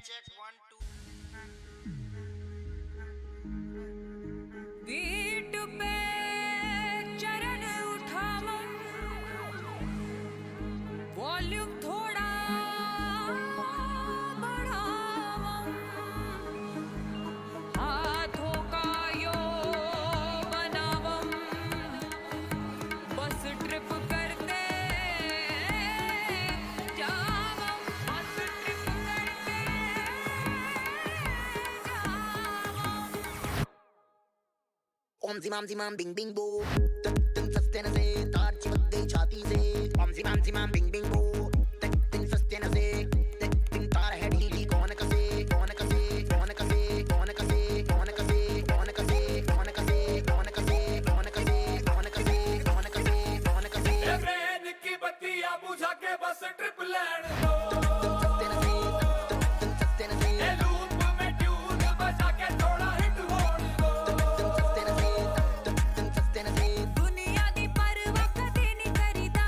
check 1 2 beat पे चरण उठाओ वॉल्यूम थोड़ा बढ़ाओ हाथों का यो बनाओ बस ट्रिप करते जाओ बस ट्रिप करते जाओ Om zimam zimam bing bing boo. Tin sustain se taar chimak gई छाती से. Om zimam zimam bing bing boo. Tin sustain se tin तार है ढीली कौन कसे कौन कसे कौन कसे कौन कसे कौन कसे कौन कसे कौन कसे कौन कसे कौन कसे कौन कसे कौन कसे कौन कसे. ट्रेन की बत्तियां बुझा के बस ट्रिप लैंड दो Sustain se ये लूप में ट्यून बजा के थोड़ा हिट होने दो sustain se. दुनिया दी परवाह कदे नहीं करीदा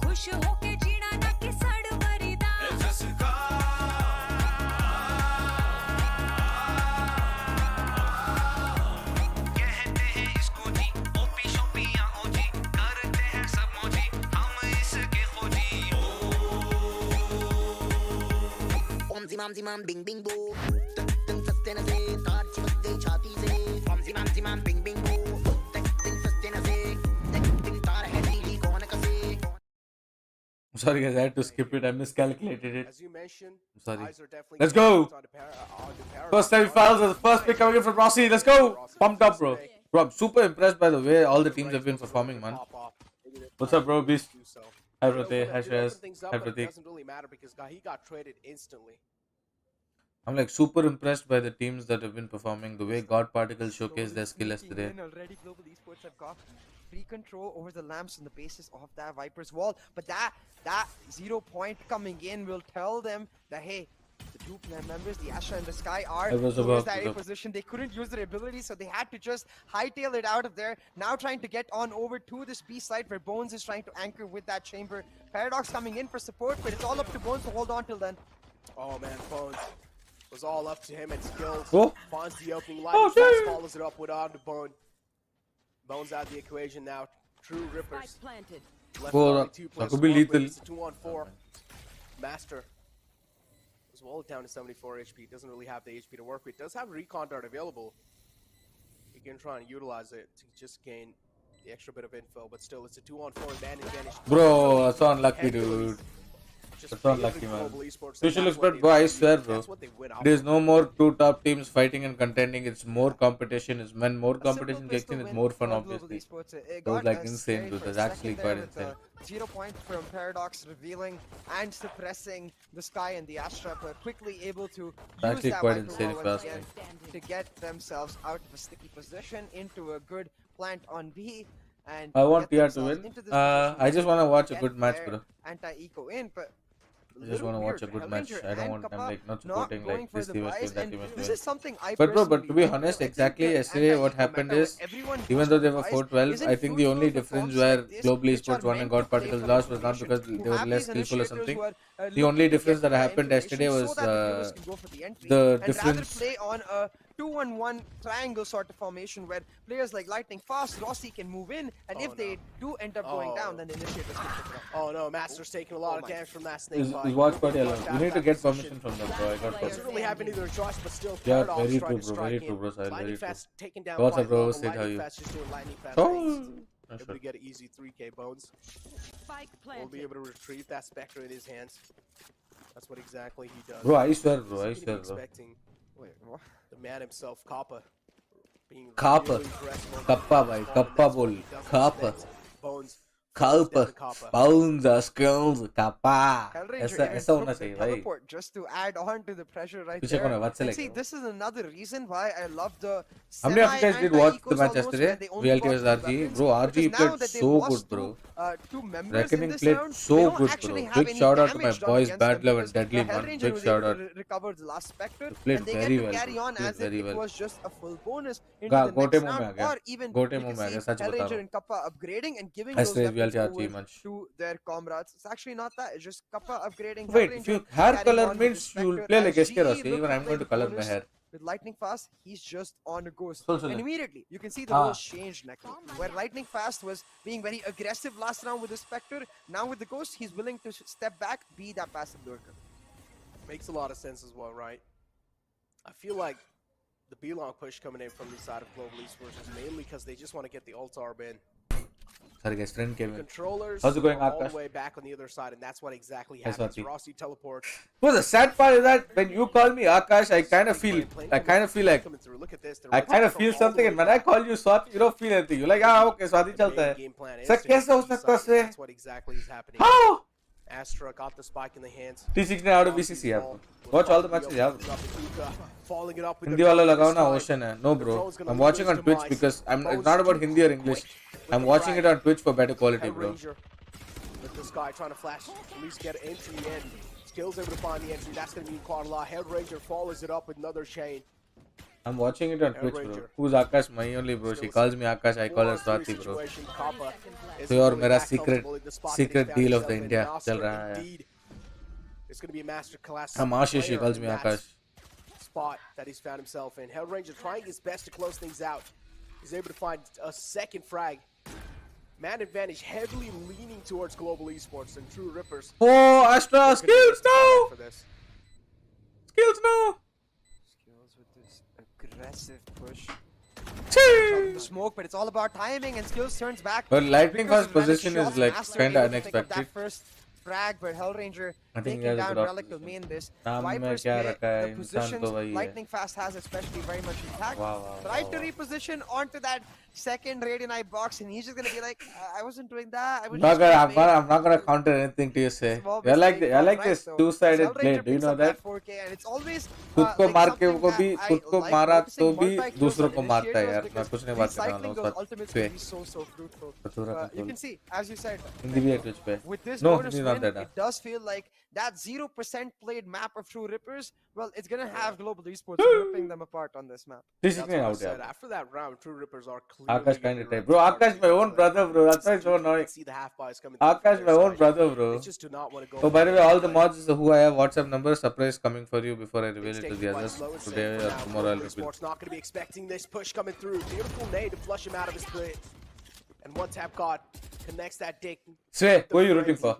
खुश होके जीना ना कि सड़ मरीदा जिसका कहते हैं इसको जी ओपी शोपी या ओजी करते हैं सब मोजी हम इसके खोजी Om zimam zimam bing bing boo. Tin sustain se taar chimak gई छाती से. Om zimam zimam bing bing boo. Tin sustain se tin तार है ढीली कौन कसे. I'm sorry guys, I had to skip it. I miscalculated it. As you mentioned, I'm sorry. eyes are definitely Let's go. focused on the Paradox. First semi-finals is the first pick coming in from Rossi. Let's go. Pumped up, bro. Bro, I'm super impressed by the way all the teams have been performing, man. Pop off. Maybe they're What's up, bro? Beast. do so. Hi, They're Pratik. able Hi, to Shreyas. open things Hi, up, but it Pratik. doesn't really matter because he got traded instantly. I'm like super impressed by the teams that have been performing. The way God Particles showcased their skill Sneaking yesterday. in already, Global Esports have got free control over the lamps on the basis of that Viper's wall. But that 0 point coming in will tell them that hey, the two player members, the Astra and the Sky, are I was towards about that to- A position. They couldn't use their ability, so they had to just hightail it out of there. Now trying to get on over to this B side where Bones is trying to anchor with that chamber. Paradox coming in for support, but it's all up to Bones to hold on till then. Oh man, Bones was all up to him and skills. Oh. Finds the opening Oh, line, fast dude. follows it up with on to Bone. Bones out of the equation now. True rippers. planted Left Oh, with only that- two that players. could be One lethal. player, it's a 2-on-4. Master as well down to 74 HP. Doesn't really have the HP to work with. Does have a recon dart available. He can try and utilize it to just gain the extra bit of info, but still it's a 2-on-4 man advantage. Bro, that's unlucky, Head to dude. Just That's not favoring lucky, man. Global Esports, Future and looks that's what bad, bro. I they swear, do. bro. That's what they win out There's of. no more two top teams fighting and contending. It's more competition. It's when more A simple competition gets pistol in, it's win more fun, for Global obviously. Esports. It That was got like us insane, scared dude. for a That's actually second quite there with, insane. 0 point from Paradox revealing and suppressing the Sky and the Astra, but quickly able to use actually that quite Viper insane wall if you once ask again to get themselves out of a sticky position into a good plant on B. And I want get TR to themselves win. into this I position just want to watch a get good match, their bro. Anti-eco in, but I just want to watch a good match. I don't want. I'm like not supporting like this team is doing, that team is this doing. is something I But bro, but to be personally like. honest, I think exactly the yesterday what anti-eco happened meta is, where everyone even goes though for they the were prize 4-12, isn't I think the fruitful only for difference comps where like this, Global which are Esports won and meant God to play Particles for lost was not information, because who they were have less these skillful or initiators something. who are, The only looking to difference get that happened information yesterday so was that the viewers can go for the entry the and rather difference. play on a 2-on-1 triangle sort of formation where players like Lightning Fast, Rossi can move in, and Oh, if they do end up going down, then the initiators can pick it up. Oh no, Master's taking a lot of my damage from that snake Is bite. WATCHPARTY Really allowed? pushed We out need of to that get position. permission from them, bro. I got Doesn't permission. really have any other choice, but still Yeah, Paradox very trying true, to bro. strike Very in. true, bro. Sahil. Lightning Very true. Fast taken down What's quite up, bro? low. Sid, how Lightning you? Fast just doing Lightning Fast Oh, things. no, Able sure. to get an easy 3k Bones. spike Will be planted able to retrieve that Spectre in his hands. That's what exactly he does. Bro, I swear, bro. I He's swear, gonna be bro. expecting Wait, what? the man himself, Kappa, being Kappa. really aggressive on Kappa, the bhai. platform, and Kappa that's what bol. he does Kappa. expect. Bones Kappa. down Kappa. Pounds, skills, kappa. Hellranger ऐसा even ऐसा होना took the चाहिए भाई. teleport just to add on to the pressure right पीछे कौन है? there. What's And it see, like? this is another reason why I love the How many of you guys did watch the semi-anti-ecos match almost, yesterday? where they only VLT got versus two RG. weapons, Bro, RG because now played that they've so lost good, bro. two members in Reckoning this played round, so they don't good, actually bro. have Big any shout out to my damage done boys, against Bad them Love and because Deadly, the man. Hellranger Big was shout able out. to recover the last Spectre, They played and they very get to well, carry bro. on Played as if very it well. was just a full bonus into the गोटे next मुंह में आ round, गया. or even गोटे we मुंह can में आ see गया, सच बता रहा Hellranger हूँ. and Kappa upgrading and giving Yes, those we weapons VLCRG over much. to their comrades. It's actually not that. It's just Kappa upgrading. Wait, Hellranger, if you hair carrying color on with means the you'll Spectre, play like as SK GE Rossi. look Even to I'm play going to the color my bonus hair. with Lightning Fast, he's just on a ghost. Sol, And immediately, you can see the Ah. roles changed. Where Lightning Fast was being very aggressive last round with the Spectre, now with the ghost, he's willing to step back, be that passive lurker. Makes a lot of sense as well, right? I feel like the B-long push coming in from the side of Global Esports is mainly because they just want to get the ult arb in. Sorry guys, friend came in. Controllers How's it going, are all Akash? the way back on the other side, and that's what exactly Yes, happens. Swati. Rossi teleports. Well, the sad part is that when you call me Akash, I kind of feel like coming through. Look at this. They're I kind of rotating feel from all the something, way and when I back. call you Swati, you don't feel anything. You're like, ah, okay, Swati The chalta main hai. game plan is Sir, to कैसे get हो the सकता side. है? That's what exactly is happening. How? Astra got the spike in the hands. T6 ने out of VCC यार. Watch all the matches यार. Following it up with Hindi the वाला drop लगाओ this ना time. Ocean है. No The bro. drone's gonna I'm lose watching his on Twitch demise. because it's Drone's not about too Hindi or quick English. with I'm the watching frag. it on Twitch for better quality, bro. Hellranger with this guy trying to flash, at least get an entry in. Skills able to find the entry. That's going to be quite a lot. Hellranger follows it up with another chain. I'm watching it on Twitch, bro. Who's Akash? My only bro. She calls me Akash. I call her Swati, bro. So your मेरा secret deal of the India चल रहा है. It's going to be a master class. I'm Ashish. She calls me player in Akash. that spot that he's found himself in. Hellranger trying his best to close things out. He's able to find a second frag. Man advantage heavily leaning towards Global Esports and True Rippers. Oh, Astra, skills now! For this. Skills now! Skills with this aggressive push. Chee! The smoke, but it's all about timing, and Skills turns back. But Lightning Because Fast when the position is shots like master kinda able to pick up unexpected. That first frag, but Hellranger I think he taking has a down good Relic will option. mean this. नाम में Vipers क्या play, रखा है, the इंसान positions तो वही है. Lightning Fast has especially very much intact. Wow, Try to reposition onto that second Radiant box, and he's just gonna be like, I wasn't doing that. I was just I'm not gonna counter anything to you say. Small I like mistake, I like right, this though. two-sided Hellranger blade. Do you picks know up that? 4K, and it's always खुद को like मार के something को भी that खुद I को like मारा noticing तो भी multi-kills दूसरों on को मारता है initiators यार. मैं because कुछ नहीं बात कर रहा recycling हूँ those उस ultimates पे. can be so fruitful. Bathura But you control. can see, as you said, Hindi भी है Twitch पे. with this No, bonus he's not win, that. it does feel like that 0% played map of True Rippers, well, it's gonna have Global Esports ripping them apart on this map. This is That's me what I out said. यार. After that round, True Rippers are clearly Akash gonna kind be of ready type. to Bro, start Akash my getting own to brother, it. bro. That's why it's so You annoying. can see the half buys coming through from Akash their my own side. brother, bro. They just do not want to go. Oh, by the for way, it. all the mods who I have WhatsApp number, surprise coming for you before I reveal It's it to taking the quite others. slow and safe Today for or now. tomorrow I'll Global reveal. Esports not going to be expecting this push coming through. Beautiful nade to flush him out of his play. And one tap god connects that dick. Sway, who are you rooting for?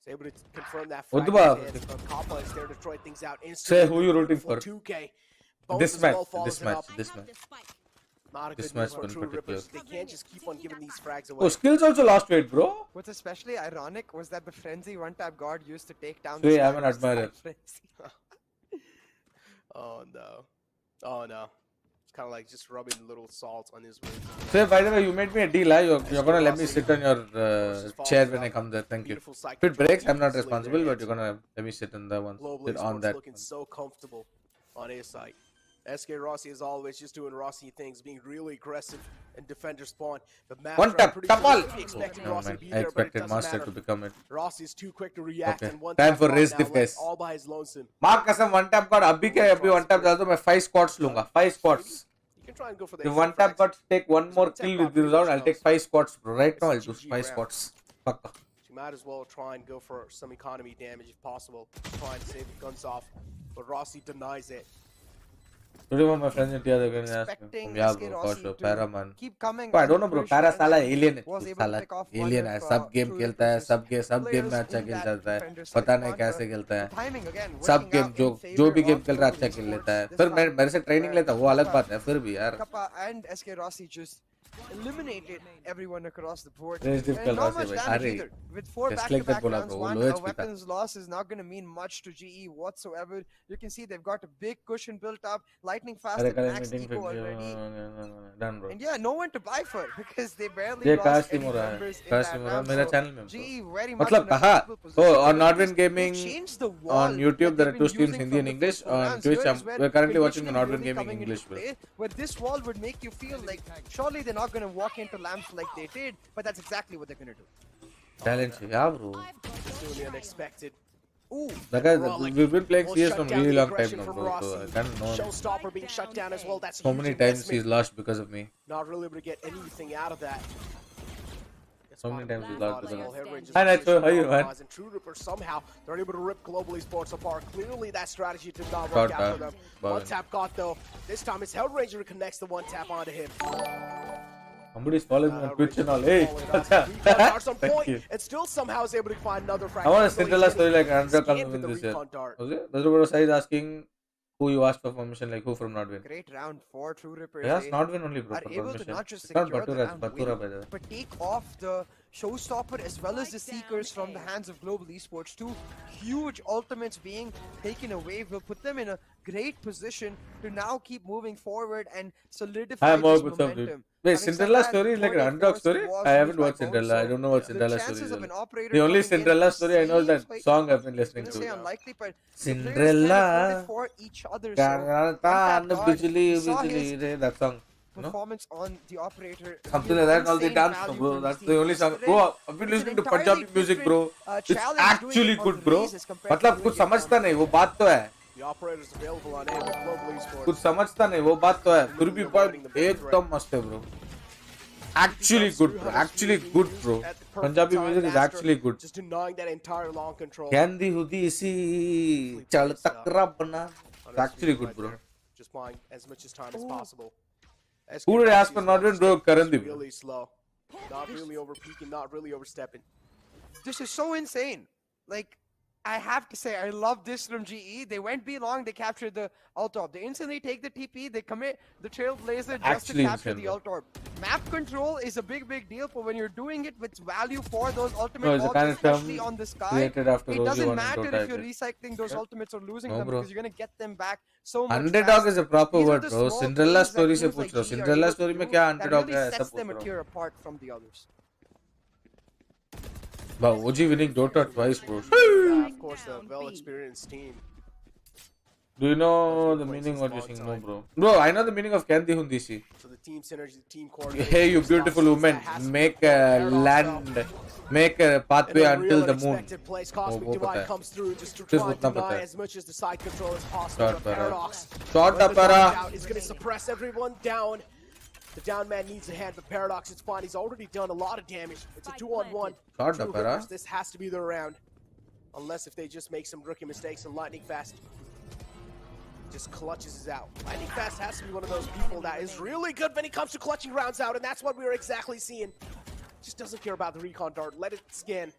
He's able to confirm that Udba. Kappa is there to destroy things out Say, instantly. who you rooting for? 2K. This match, this match, this match. Not a This good news match for in True particular. Rippers. They can't just keep on giving these frags away. Oh, skills also lost weight, bro. What's especially ironic was that the Frenzy one-tap guard used to take down Sway, the I'm an Spiders. admirer. Oh no. Oh no. It's kind of like just rubbing a little salt on his wound. Sway, by the way, you made me a deal, huh? You're gonna let me sit on your chair when I come there. Thank you. Beautiful side If it control breaks, I'm not easily responsible, there. but you're gonna let me sit on that one. Global Sit on Esports that. looking so comfortable on his side. SK Rossi, as always, just doing Rossi things, being really aggressive and defender spawn. But Master, One I'm tap, pretty tap sure all. he'd be expecting No, Rossi man. to be I there, but it expected doesn't Master matter. to become it. Rossi is too quick to react, Okay. and one Time tap for god raise now the left face. all by his lonesome. माँ कसम one tap god अभी के अभी one tap डाल दो मैं 5 squats लूँगा 5 squats. You can try and go for the If extra one tap frags. god take one more kill with the result, I'll take 5 squats, bro. Right now I'll do 5 squats. Pakka. You might as well try and go for some economy damage if possible. Try and save the guns off, but Rossi denies it. Today one of my friends in India they're gonna ask me, Expecting yeah SK bro, Rossi for sure, to Para man. keep coming. I and don't know bro, push Para and साला alien है, was able to साला pick off alien one है, of, सब game True खेलता है, Rippers' सब game players में अच्छा in खेल that जाता है, defender side पता नहीं contra. कैसे खेलता है. Timing again, सब working गेम out जो in जो favor भी गेम of खेल रहा है Global अच्छा खेल Esports लेता है. this फिर time. मेरे से ट्रेनिंग लेता है वो अलग बात है फिर भी यार. Kappa and SK Rossi just eliminated everyone across the board. Very And difficult, not Rossi, much bhai. damage Arey, either. With 4 just like that back-to-back bola, rounds, bro. one Lowest a भी था. weapons loss is not going to mean much to GE whatsoever. You can see they've got a big cushion built up, lightning fast अरे and कल max meeting eco fix already. Done bro. And yeah, no one to buy for because they barely ये lost काश any team हो रहा है, members in काश that team हो रहा है round. मेरा So चैनल में. GE very much मतलब in a कहा comfortable position. oh on They Nordwind just- Gaming they changed the wall on YouTube that there are they've 2 been streams using Hindi from and the English. first four On rounds. Twitch Here is where we're currently watching the conditioning Nordwind really Gaming coming into English bro. play, where this wall would make you feel like surely they're not going to walk into lamps like they did, but that's exactly what they're going to do. Talent है यार bro. Just doing the unexpected. Ooh, Like guys, Relic we've been playing will CS shut from down really the long time aggression now from bro. So I Rossi. kind of know Showstopper being shut down as well. That's a so huge many times investment. he's lost because of me. Not really able to get anything out of that. So many times we lost to them. Head range is Hi, Nacho. positioned How you, well, man? and True Ripper somehow they're able to rip Global Esports apart. Clearly, that strategy did not Got work out for that. them. Bye. One tap got though. This time it's Hellraiser who connects the one tap onto him. Somebody's following me on Twitch and all. Hey, Recon some thank point, you. and still somehow is able to find another I fragment. want a Even though Cinderella he's story getting like Andrea scanned coming with in the this year. recon dart. Was it? Motherboard is asking who you asked for permission, like who from Nordwin. Great round for True Rippers. Yes, They Nordwin only bro are for able to permission. not just It's not secure the Batura, it's round Batura by win, the way. but take off the showstopper as well as the seekers from the hands of Global Esports. Two huge ultimates being taken away will put them in a great position to now keep moving forward and solidify Hi, this Mark, what's up, dude? momentum. Wait, Having said Cinderella that, story is like an Porter underdog forced story? was I haven't used by watched Bones, Cinderella. I so don't know what the Cinderella chances story is. of an operator The only coming in Cinderella story I know is that seems like- song I've been listening I was gonna say to. unlikely, but Cinderella. for each other. That song. No? Performance on the operator. Something like that and all they dance, bro. That's the only song. Bro, I've been listening to Punjabi music, bro. It's actually good, bro. मतलब कुछ समझता नहीं वो बात तो है. The operators available on air with Global Esports. कुछ समझता नहीं वो बात तो है. फिर भी एकदम मस्त है, bro. Actually good, bro. Actually good, bro. Punjabi music is actually good. Just denying that entire long control. Candy hudi isi chal takra bana. It's actually good, bro. Just buying as much as time as possible. Who did I ask for Nordwin, bro? Karan Deep. Really slow. Not really over peaking, not really overstepping. This is so insane. Like, I have to say, I love this from GE. They went B long, they captured the Alt-Orb. They instantly take the TP, they commit the Trailblazer just Actually to capture insane, the bro. Alt-Orb. Map control is a big deal, but when you're doing it with value for those ultimate No, it's a ults, kind of especially term on the sky, created after it Rosie doesn't won in matter Dota, if you're I guess. recycling those ultimates or losing No, them bro. because you're going to get them back so much Underdog is a proper These are word, the bro. small Cinderella things that story से teams पूछ like रहा हूँ. GE are Cinderella able to story में do क्या that underdog really है ऐसा sets पूछ them a रहा हूँ. tier apart from the others. Wow, OG winning Dota twice, bro. Yeah, of course, a well-experienced team. Do you know the meaning of what you're saying? No, bro. Bro, I know the meaning of Candy Hundisi. So the team synergy, the team coordination. Hey, you beautiful woman, make a land, make a pathway until the moon. Place, वो Cosmic पता Divide है. comes through just to Just try and उतना पता deny है. as much as the side control as possible. Shot The para. Paradox. Shot When the para. dodge out is going to suppress everyone down. The down man needs a hand, but Paradox is fine. He's already done a lot of damage. It's a 2-on-1. Shot True para. Rippers, this has to be their round. Unless if they just make some rookie mistakes and Lightning Fast just clutches us out. Lightning Fast has to be one of those people that is really good when it comes to clutching rounds out, and that's what we're exactly seeing. Just doesn't care about the recon dart. Let it scan.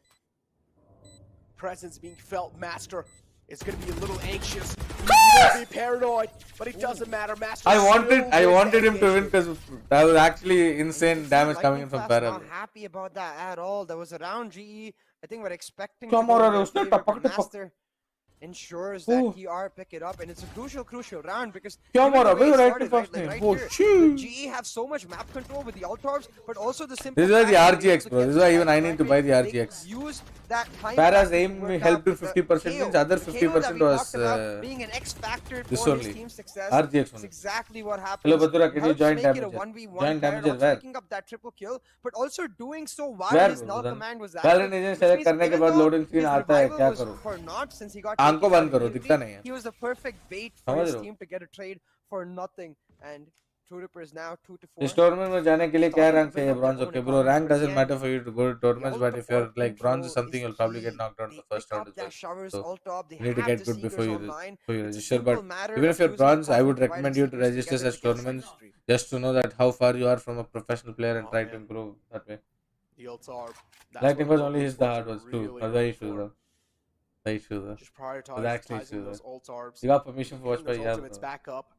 Presence being felt. Master is going to be a little anxious. He's going to be paranoid, but it doesn't matter. Master. I still wanted wins him to win engagement. because that was actually insane damage coming in from Lightning Fast Para. not happy about that at all. There was a round GE. I think we're expecting क्या to go मारा in रे their उसने? favor, टपक but टपक. Master ensures that Oh. TR pick it up, and it's a crucial round because क्या even the मारा way भाई it right started, to first like name? right Oh here, shit! the GE have so much map control with the Alt-Orbs, but also the simple. This is why the fact that they're RGX, able to bro. get This is why the even I right need to way. buy the They RGX. Use that time Para's back to aim work helped out to with the 50%, KO. means other The KO that 50% we was talked about being an X factor this for only. his team's success. RGX It's only. exactly what happened. Hello, Bathura, can you join Make it a Damager? 1v1 Join Damager Paradox, where? picking up that triple kill, but also doing so while Where, his null Budan? command was Valorant active. agent which select means करने के even बाद though loading screen his आता है, revival क्या was करूं? for naught since he got आंख को taken out बंद करो, immediately, दिखता नहीं है. He was the perfect bait for समझ his रहे हो? team to get a trade for nothing, and True Ripper is now 2-4. इस टूर्नामेंट में जाने के लिए क्या Starting रैंक to build चाहिए? up their bronze. own Okay, bro. economy, Rank but doesn't again, matter for you to go to tournaments, the but if you're alt like bronze or control something, is you'll probably get key. knocked out in They the first pick round up as well. that showers So Alt-Op, they you need to have get the good Seekers before you online. before you It's a register. simple But matter even of if you're using the bronze, I Cosmic would Divide recommend and you to Seekers register together such to get tournaments chemistry. just to know that how far you are from a professional player and Oh, try to man. improve that way. The ults are. that's Lightning what was only his the Global hard Esports ones are too. really That's the going issue for. though. The issue though. Just That's actually prioritizing true, those ult orbs. You got permission for Getting those WATCHPARTY, yeah, ultimates bro. back up.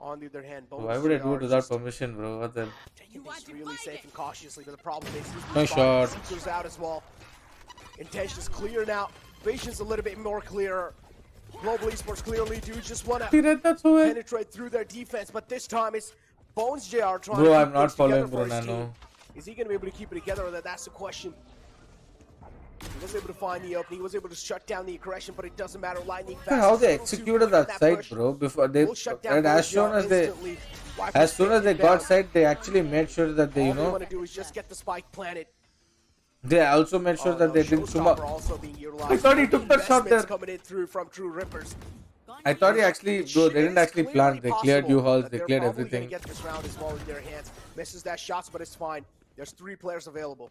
On the other hand, Why would I do it without permission, bro? What the? taking things really safe and cautiously, but the problem is he's No shot. Seekers out as well. Intention is clear now. Vision's a little bit more clear. Global Esports clearly do just want to That's why. penetrate through their defense, but this time it's Bones JR trying Bro, to I'm keep not things together following for his Brunano. team. Is he going to be able to keep it together, or that's the question? He was able to find the opening, he was able to shut down the aggression, but it doesn't matter. Lightning fast. How they is a little too executed quick that for side, push. bro? Before they, Will shut down and as Bones soon JR as they, instantly. Viper's as soon as they taken got down. side, they actually made sure that they, you All they know, want to do is just get the spike planted. they also made sure Oh, that no, they didn't Showstopper suma. also being utilized. I thought he took that shot Investments there. coming in through from True Rippers. I thought he actually, bro, they didn't actually plant. They cleared U halls, they cleared They're everything. get this round as well in their hands. Misses that shots, but it's fine. There's 3 players available.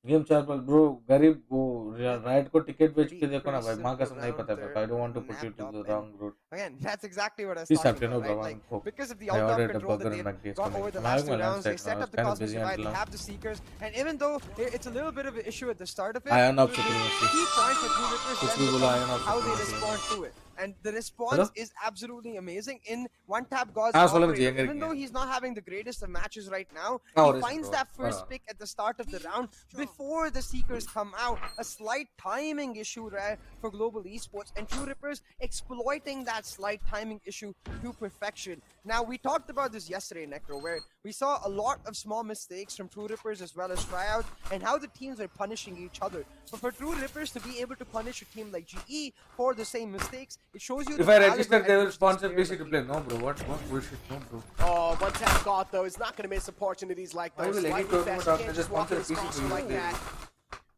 Game 4 पर bro गरीब वो right को ticket बेच के देखो ना भाई Pretty माँ कसम नहीं simple पता round है I don't want to there, put you to napped the up, wrong and road. again, that's exactly what I was This talking afternoon, about, right? Bhavan, Like, hope. because of the I out-top ordered a control that burger and they've McD is got coming. over the I'm last having 2 my lunch rounds, they right now. set I up was the kind of cosmic busy divide, until they now. have the seekers, and even though it's a little bit of an issue at the start of it, Iron of the supremacy. key point for True Rippers Kuch then bhi bola, becomes Iron of how they supremacy. respond to it. And the response Hello? is absolutely amazing in one-tap God's हाँ, सोलह operator. बजे Even though he's not having the greatest of matches right now, Aorus, he finds bro. that first Hold on. pick at the start of the round before the seekers come out. A slight timing issue there for Global Esports, and True Rippers exploiting that slight timing issue to perfection. Now, we talked about this yesterday, Necro, where we saw a lot of small mistakes from True Rippers as well as Tryouts, and how the teams are punishing each other. But for True Rippers to be able to punish a team like GE for the same mistakes, it shows you If the I caliber register, at they will which these sponsor players PC are to play. No, bro. What bullshit? No, bro. Oh, one tap got though. He's not going to miss opportunities like Why those. will any Slightly tournament fast, you after can't just just walk sponsor in his PC console for like you? that.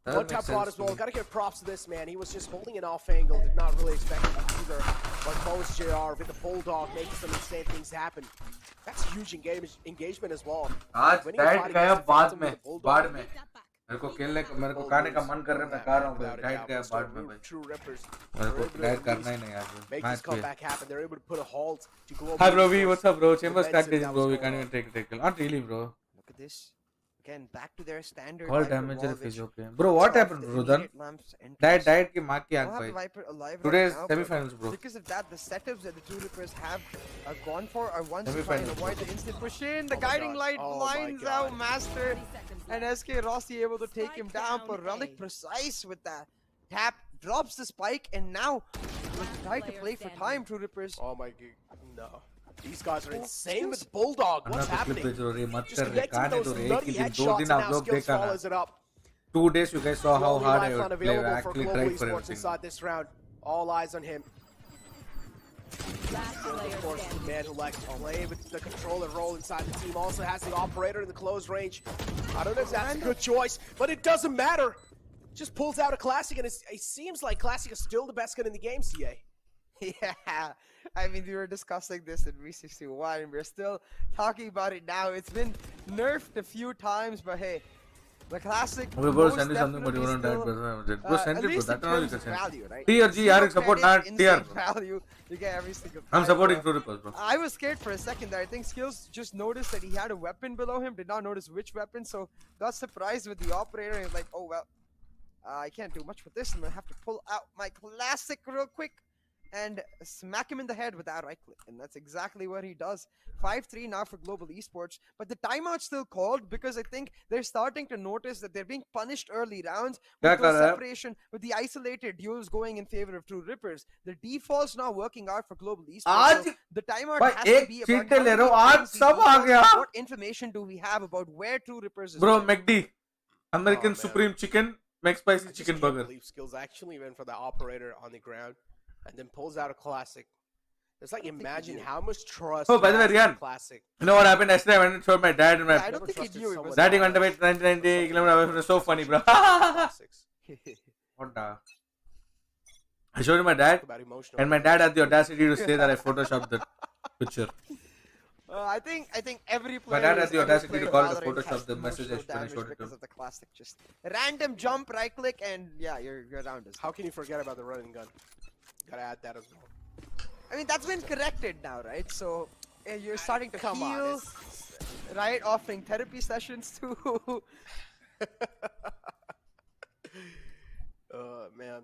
That One makes tap sense got as to well. me. Got to give props to this man. He was just holding it off angle. Did not really expect it either. But most JR with the bulldog making some insane things happen. That's huge engagement as well. आज Winning a diet fight गया against बाद Phantom में with the bulldog. बाद में मेरे को खेलने का मेरे को खाने का मन कर रहा है मैं खा रहा हूँ Without a डाइट doubt, गया but still, बाद में भाई True Rippers मेरे were को able to डाइट at करना least ही नहीं आज make this मैच पे comeback happen. They're able to put a halt to global. Hi bro, V, esports. what's up bro? Chambers Momentum strategy that bro, was we going can't on. even take it. Not really bro. Look at this. Again, back to their standard. Call Viper damage wall, if is which okay. Bro, what cuts off happened the bro then? immediate lamps entrance. Diet की माँ की Don't आंख have the भाई. Viper alive Today's right now, semi-finals, but bro. because of that, the setups that the True Rippers have gone for are ones to try and Semi-finals, avoid the instant push in. The Oh my guiding God. light Oh my blinds God. out Master, and SK Rossi able to take him down. But Relic precise with that tap, drops the spike, and now try to play for time. True Rippers. Oh my god. No. These guys are insane with Bulldog. Anna What's तो clip happening? भेज रहे मत Just कर रहे connecting कहानी those तो रे एक nutty ही दिन 2 headshots दिन and आप now लोग Skills देखा ना follows it up. 2 days you guys saw how Slowly hard I lifeline would play. I available for actually Global tried for Esports everything. inside this round. All eyes on him. Of course, the man who likes to play with the controller role inside the team also has the operator in the close range. I don't know if that's a good choice, but it doesn't matter. Just pulls out a Classic, and it seems like Classic is still the best gun in the game, CA. Yeah, I mean, we were discussing this in VCC 1, and we're still talking about it now. It's been nerfed a few times, but hey, the Classic. Okay, bro, most send me something, but you definitely won't still, die, bro. Bro, send at it, bro. least in That's all you terms can of send. value, right? TRG, Zero Yarik support, credit, not TR, insane bro. value you get every single time. I'm supporting bro. True Rippers, bro. I was scared for a second there. I think Skills just noticed that he had a weapon below him, did not notice which weapon, so got surprised with the operator and like, oh well, I can't do much with this. I'm gonna have to pull out my Classic real quick and smack him in the head with that right click, and that's exactly what he does. 5-3 now for Global Esports, but the timeout's still called because I think they're starting to notice that they're being punished early rounds with the separation, with the isolated duels going in favor of True Rippers. The default's now working out for Global Esports. So the timeout भाई has to एक be cheat about ले रहा हूँ how आज many सब आ defaults, गया what information do we have about where True Rippers is bro going. McD American man. Supreme Chicken McSpicy I just Chicken can't Burger believe Skills actually went for the operator on the ground and then pulls out a Classic. It's like, imagine how much trust. Oh, by the he way, has in Rian. Classic. you know what happened yesterday I went and showed my dad and my I don't think he knew it was daddy went away 90 kilometers away from the so funny bro Classics. what the I showed him my dad Talk about emotional. and my dad had the audacity to say that I photoshopped the picture. I think every player. dad had who's the ever audacity played to call it a Valorant Photoshop, has the message emotional when I damage showed it to because him. of the Classic. Just random jump, right click, and yeah, you're down. How can you forget about the running gun? Gotta add that as well. I mean, that's been corrected now, right? So you're starting to Come on, heal, right? Offering therapy sessions too. Man.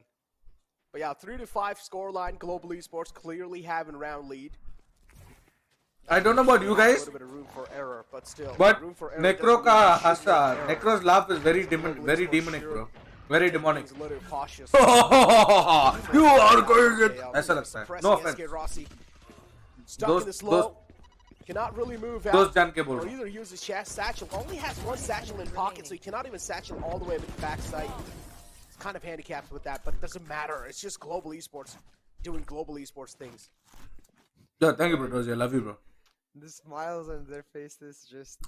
But yeah, 3-5 scoreline. Global Esports clearly having round lead. I don't know about you A guys little bit of room for error, but still. but room for error Necro doesn't ka mean you should hasa make error. Necro's laugh is very Global demonic Esports bro sure very demonic He's a little cautious. you are going ऐसा लगता है Suppressing no offense SK Rossi. Stuck Those- in the slow. Cannot really move out. those जान के बोल Or रहा हूँ either use his chest satchel. Only has one satchel in pocket, so he cannot even satchel all the way with the backside. It's kind of handicapped with that, but it doesn't matter. It's just Global Esports doing Global Esports things. yeah thank you bro Dozy. I love you bro The smiles on their faces just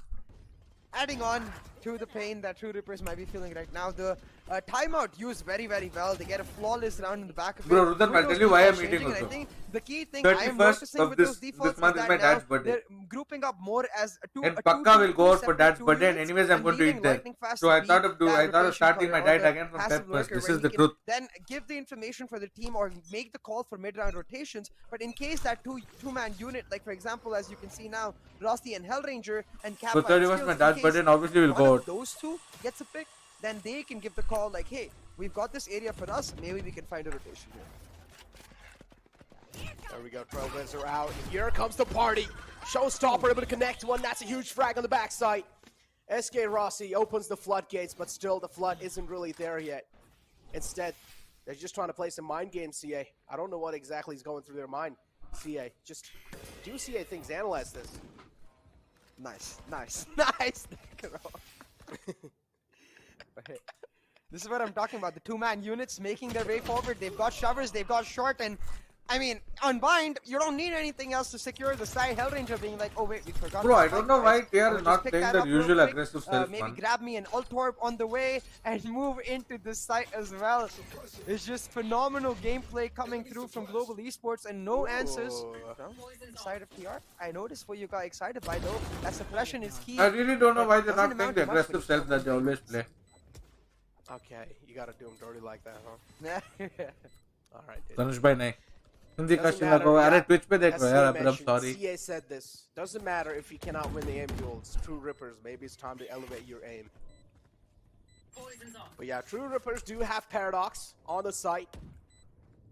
adding on to the pain that True Rippers might be feeling right now. The Timeout used very, very well. They get a flawless round in the back of Bro, it. Rudhan, I'll Windows tell you why I'm defaults eating changing, and I also. think the key thing I am 31st noticing of with this- those defaults this month is is that my dad's now birthday. they're grouping up more as two. And two- Pakka two- will two go out for separate dad's two birthday, and units, anyways I'm going to leaving eat there. Lightning Fast So to I be thought of that I thought of rotation starting corner my or diet the again from passive Pep first. lurker This where is he the can truth. Then give the information for the team or make the call for mid-round rotations. But in case that two-man unit, like for example, as you can see now, Rossi and Hellranger and Kappa. So 31st my dad's birthday, and obviously we'll one go of out. those two gets a pick, then they can give the call like, hey, we've got this area for us, maybe we can find a rotation here. There we go, Trailblazer out. And here comes the party. Showstopper able to connect one. That's a huge frag on the backside. SK Rossi opens the floodgates, but still the flood isn't really there yet. Instead, they're just trying to play some mind games, CA. I don't know what exactly is going through their mind, CA. Just do CA things, analyze this. Nice, nice, nice. This is what I'm talking about. The two-man units making their way forward. They've got shovers, they've got short, and I mean, on bind, you don't need anything else to secure the side. Hellranger being like, oh wait, we forgot. Bro, about I don't bind, know why guys. they are We'll not just pick playing that their up real usual quick. aggressive self, Maybe man. grab me an Ultorb on the way and move into the site as well. It's just phenomenal gameplay coming through from Global Esports and no answers from the side of TR. I noticed what you got excited by though. That suppression is key. I really don't know why they're Doesn't not playing amount the to much when aggressive you self that they always play. Okay, you gotta do them dirty like that, huh? Alright, dude. Tanush bhai nahi. Hindi Doesn't question matter, लगाओ. yeah. अरे Twitch पे देख As लो CA यार. I'm mentioned, sorry. CA said this. Doesn't matter if you cannot win the aim duels. True Rippers, maybe it's time to elevate your aim. But yeah, True Rippers do have Paradox on the site.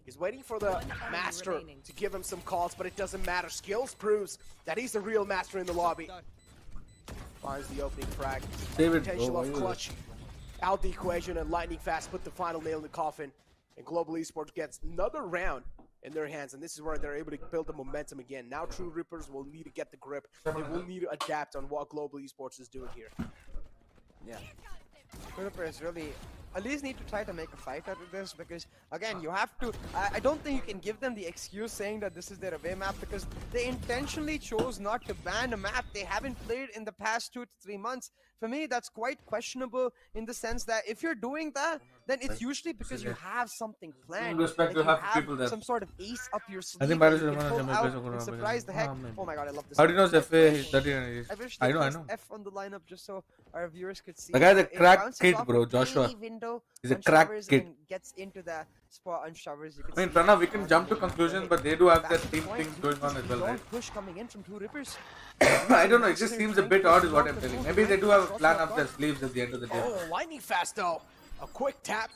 He's waiting for the Master to give him some calls, but it doesn't matter. Skills proves that he's the real Master in the lobby. Finds the opening frag. Save it, Potential bro. of Why you- clutch out the equation, and Lightning Fast put the final nail in the coffin. And Global Esports gets another round in their hands, and this is where they're able to build the momentum again. Now True Rippers will need to get the grip. They will need to adapt on what Global Esports is doing here. Yeah. Rippers really at least need to try to make a fight out of this because again you have to I don't think you can give them the excuse saying that this is their away map because they intentionally chose not to ban a map they haven't played in the past 2 to 3 months. For me that's quite questionable in the sense that if you're doing that then it's usually because you have something planned. Respect to you half have people there. some sort of ace up your sleeve. I think that Baris you is can gonna pull jump out in, and Baris is surprise the heck. gonna jump in. Oh my god, I love this. How do you know one. FA is 39? I wish I they know, I placed know. F on the lineup just so our viewers could see. The guy's a It crack bounces kid, off bro, a Joshua. tiny window He's a on crack showers kid. and gets into the spot on showers. You can I mean, see Pranav, we can jump to conclusions, but they do have their that's the team point. things going on as well, Don't right? push coming in from Two Rippers. I don't know, it just seems a bit odd is what I'm telling. Maybe they do have a plan up their sleeves at the end of the day. Oh, Lightning Fast though. A quick tap.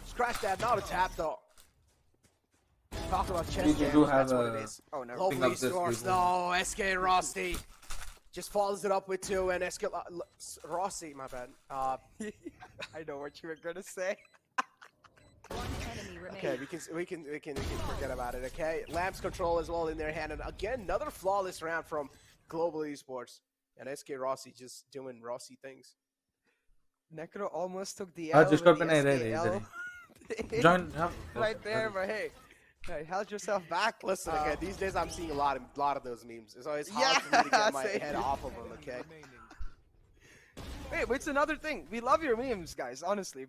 Scratch that, not a tap though. Talk about chest They jams, do have that's what a it is. Oh, never. Lovely thing up their stores. sleeve. No, SK Rossi just follows it up with 2 and SK Rossi, my bad. I know what you were gonna say. Okay, we can forget about it. Okay, Lamps control as well in their hand, and again another flawless round from Global Esports, and SK Rossi just doing Rossi things. Necro almost took the हाँ, L जिसको with अपने the इधर SKL. Join. Yeah. right there, but hey, held yourself back. Listen, okay, these days I'm seeing a lot of those memes. So it's hard Yeah, for me to get my same. head off of them. Okay. Hey, but it's another thing. We love your memes, guys. Honestly,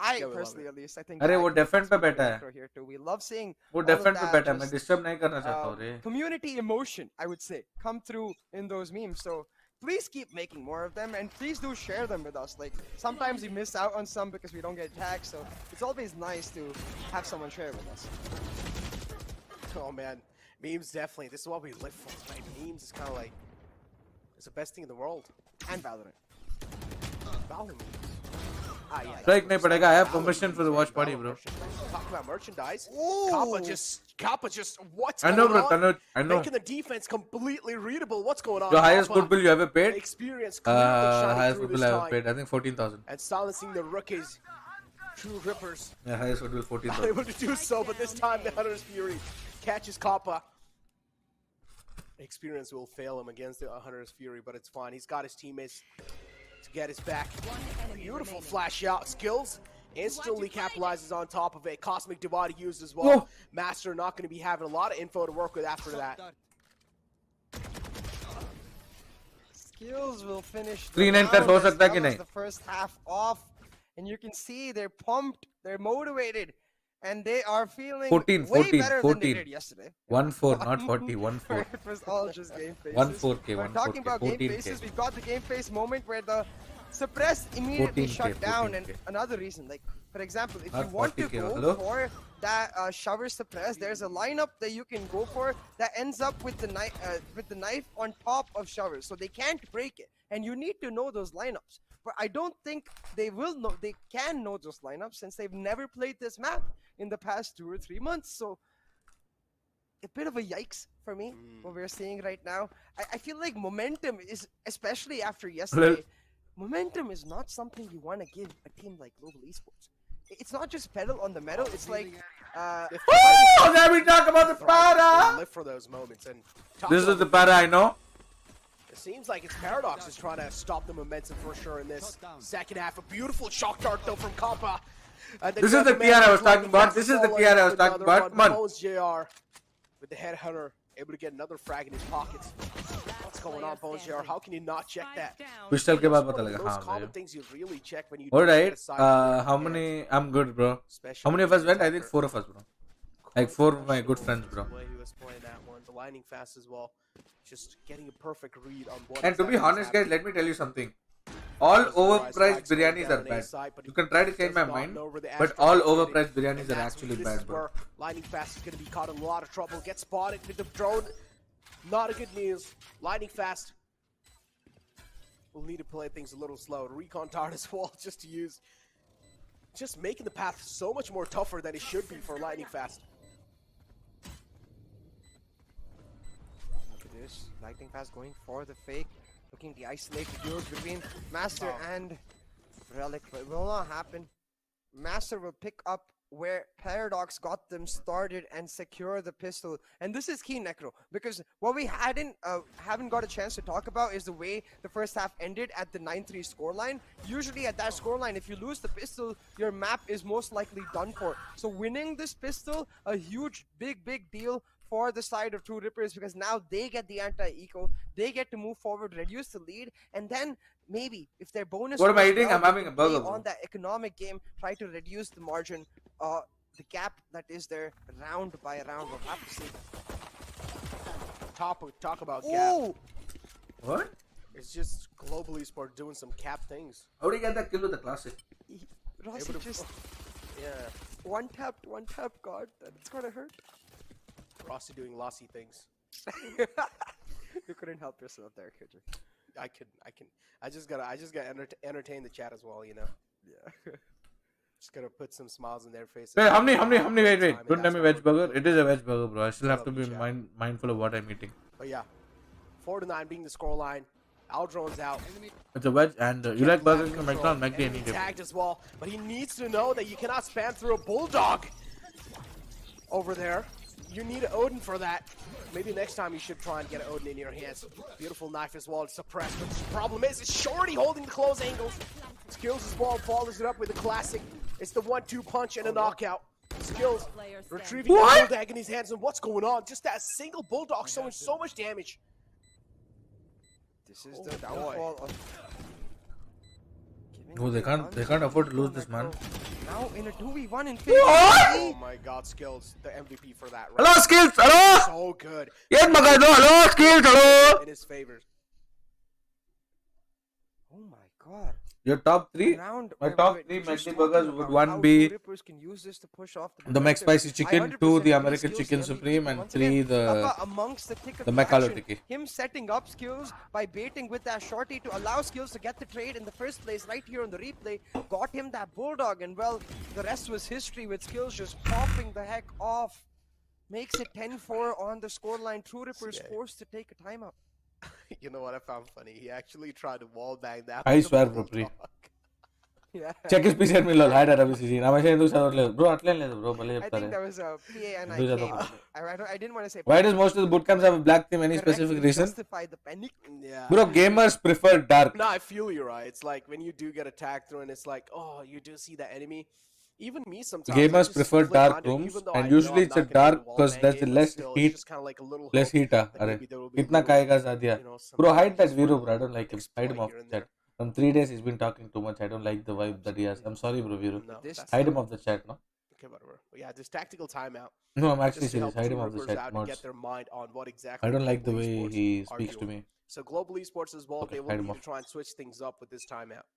I Yeah, we love personally it. at least, I think. अरे I वो can defend speak पे for बैठा है. Necro here too. We love seeing वो all of defend पे that बैठा है. मैं just, disturb नहीं करना चाहता हूँ रे. community emotion, I would say, come through in those memes. So please keep making more of them, and please do share them with us. Like sometimes we miss out on some because we don't get tagged, so it's always nice to have someone share with us. Oh man, memes definitely. This is what we live for, right? Memes is kind of like it's the best thing in the world. And Valorant. Valorant memes. Ah, yeah. Strike नहीं पड़ेगा. I have permission for the watch party, bro. Talk about merchandise. Ooh. Kappa just, what's I know, going bro. on? Tanuj, I know. Making the defense completely readable. What's going on? The highest Kappa? goodwill you ever paid? Experience clearly shining Highest through goodwill this I ever time. paid. I think 14,000. And silencing the rookies. True Rippers. Yeah, highest goodwill Not 14,000. able to do so, but this time the Hunter's Fury catches Kappa. Experience will fail him against the Hunter's Fury, but it's fine. He's got his teammates to get his back. Beautiful flash out skills. Instantly capitalizes on top of it. Cosmic Divide used as well. Whoa. Master not going to be having a lot of info to work with after that. Skills will finish. 3-9 कर हो सकता है कि as well as नहीं? the first half off. and you can see they're pumped, they're motivated, and they are feeling 14, way 14, better 14. than they did yesterday. 1-4, not 40, 1-4. It was all just game faces. 1-4K, We're 1-4K, talking about game 14K. faces. We've got the game face moment where the suppress immediately 14K, shut down, and 14K. another reason, like for example, if Not you want to 40K, go hello? for that shower suppress, there's a lineup that you can go for that ends up with the knife on top of showers, so they can't break it, and you need to know those lineups. But I don't think they will know. They can know those lineups since they've never played this map in the past 2 or 3 months. So a bit of a yikes for me what we're seeing right now. I feel like momentum is, especially after yesterday, momentum is not something you want to give a team like Global Esports. It's not just pedal on the metal. It's like Oh, now we talk about the para. Live for those moments, and This is the para I know. It seems like it's Paradox is trying to stop the momentum for sure in this second half. A beautiful shock dart though from Kappa. This is the PR I was talking about. This is the PR I was talking about. Come on. Bones JR with the headhunter able to get another frag in his pockets. What's going on, Bones JR? How can you not check that? Pistol के बाद पता One of लगा the most हाँ common भाई. things you really check when you All do right. get a side How many? I'm good, bro. How many of us went? I think 4 of us, bro. Like 4 of my good friends, bro. The way he was playing that one, the lining fast as well, just getting a perfect read on what. And to be exactly is honest, guys, happening. let me tell you something. All overpriced biryanis are bad. You can try to change my mind, but all overpriced biryanis are actually bad, bro. Lightning Fast is going to be caught in a lot of trouble. Gets spotted with the drone. Not a good news. Lightning Fast will need to play things a little slow. Recon Tard as well, just to use. Just making the path so much more tougher than it should be for Lightning Fast. look at this, Lightning Fast going for the fake, looking to isolate the duels between Master and Relic, but it will not happen. Master will pick up where Paradox got them started and secure the pistol. And this is key, Necro, because what we haven't got a chance to talk about is the way the first half ended at the 9-3 scoreline. Usually at that scoreline, if you lose the pistol, your map is most likely done for. So winning this pistol, a huge, big deal for the side of True Rippers, because now they get the anti-eco, they get to move forward, reduce the lead, and then maybe if their bonus What am I goes eating? well, I'm having they a can play burger, bro. on that economic game, try to reduce the margin, the gap that is there round by round. We'll have to see. Talk about gap. Ooh! What? It's just Global Esports doing some cap things. How do you get that kill with the classic? Rossi Able to- just Yeah, one tap God, that's gonna hurt. Rossi doing lossy things. You couldn't help yourself there, could you? I just gotta entertain the chat as well, you know. Yeah. Just gotta put some smiles in their faces. Wait, how many? Wait. Time, Don't and tell that's me what veg we're burger. doing. It is a veg burger, bro. I still have to Love be the chat. mindful of what I'm eating. But yeah, 4-9 being the scoreline. Aldron's out. It's a veg, and you like Burger King, McDonald's, McD, Enemy any day. tagged as well, but he needs to know that you cannot spam through a bulldog over there. You need an Odin for that. Maybe next time you should try and get an Odin in your hands. Beautiful knife as well. It's suppressed. But the problem is, it's Shorty holding the close angles. Skills as well. Follows it up with a classic. It's the 1-2 punch and a knockout. Skills retrieving the bulldog in his hands. And what's going on? Just that single bulldog showing so much damage. This is the downfall of. Oh, they can't afford to lose this, man. Now in a 2v1 in favor. Oh my god, Skills, the MVP for that. Hello, Skills. Hello. So good. Yes, Magado. Hello, Skills. Hello. In his favor. Oh my god. Your top 3? Round My where top we're 3 just McD talking burgers about would how one be True Rippers can use this to push off the momentum. McSpicy chicken, I 2 100% the agree, American Skills chicken MVP, supreme, and once 3 again, the Kaka amongst the thick of the the McAloo action, Tiki. him setting up Skills by baiting with that shorty to allow Skills to get the trade in the first place right here on the replay, got him that bulldog, and well, the rest was history with Skills just popping the heck off. Makes it 10-4 on the scoreline. True Rippers forced to take a timeout. You know what I found funny? He actually tried to wall bang that. I with a swear, bro, bulldog. Yeah. Check his PC me lol. Hi, WCC. Na machine do sadorle. Bro, atle ledu, bro. Bale I think cheptare. that was a PA and I Do that, came. okay. I didn't want to say. Why does most of the bootcamps have a black theme? Any specific correctly reason? Justify the panic. Yeah. Bro, gamers prefer dark. No, I feel you, right? It's like when you do get attacked through and it's like, oh, you do see that enemy. Even me sometimes. I Gamers just prefer flick dark onto it, rooms, even though and I know usually I'm it's a not gonna dark wall because bang there's it, the but less still, heat. it's just kind of like a little Less hope heat, that are maybe there will be a kitna little, kayega Sadia. you know, some Bro, hide that just Viro, one bro. I don't like him. Hide him exploit off here and chat. From 3 days he's been talking too much. I don't like the vibe that he has. I'm sorry, bro. Viru. No, This that's Hide him not- off the chat, no? Okay, whatever. But yeah, this tactical timeout. No, I'm actually Just to serious. help Hide True him off the Rippers chat, out and mods. get their mind on what exactly I don't like the Global way Esports he are speaks to doing. me. So Global Esports as well, Okay, they will hide him need to off. try and switch things up with this timeout.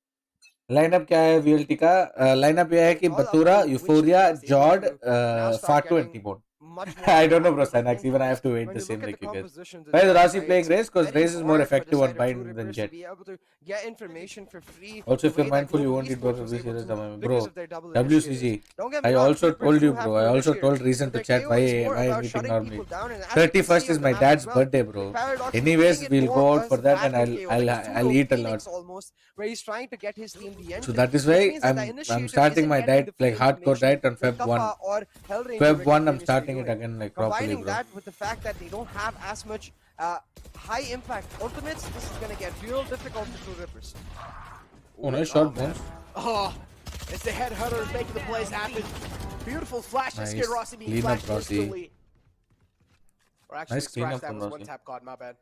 Lineup क्या है VLT का? Lineup ये है कि It's all up बतूरा, to which euphoria, team is able जॉर्ड, to now start फाटू and getting T-bone. much more I don't know, bro. impact. Synax, even I have to wait When the you same look at like the you guys. compositions Why is as well, Rasi right, playing it's Raze? Because very Raze is more hard for the effective on side of bind True than Rippers to Jet. be able to get information for free. Also, if the you're way that mindful, you Global won't eat Esports burger was V able series, to bro. because of their double WCG. initiatives. Don't get me I wrong, also True told Rippers you, do have bro. I good also told initiatives, Reason but to their chat. Why KO is more am I about meeting shutting on me? people down, and as you can 31st see is on my the map dad's as well, birthday, bro. Paradox is Anyways, playing it we'll more go out as for that and battle KO, like it's I'll pseudo eat a lot. Phoenix almost, where he's trying to get his team the end. So that is which why means that the I'm initiative starting isn't my getting diet the full like hardcore information diet on that Feb 1. Kappa or Hellraiser Feb were 1 I'm continuously starting it doing. again like properly, Combining bro. that with the fact that they don't have as much high impact ultimates, this is gonna get real difficult for True Rippers. Oh, nice shot, Bones. Oh, it's the headhunter making the plays happen. Beautiful flash. Nice. Skid Rossi being Clean up, flashed Rossi. instantly. Or actually, Nice clean scratch up that from was one Rossi. tap god. My bad.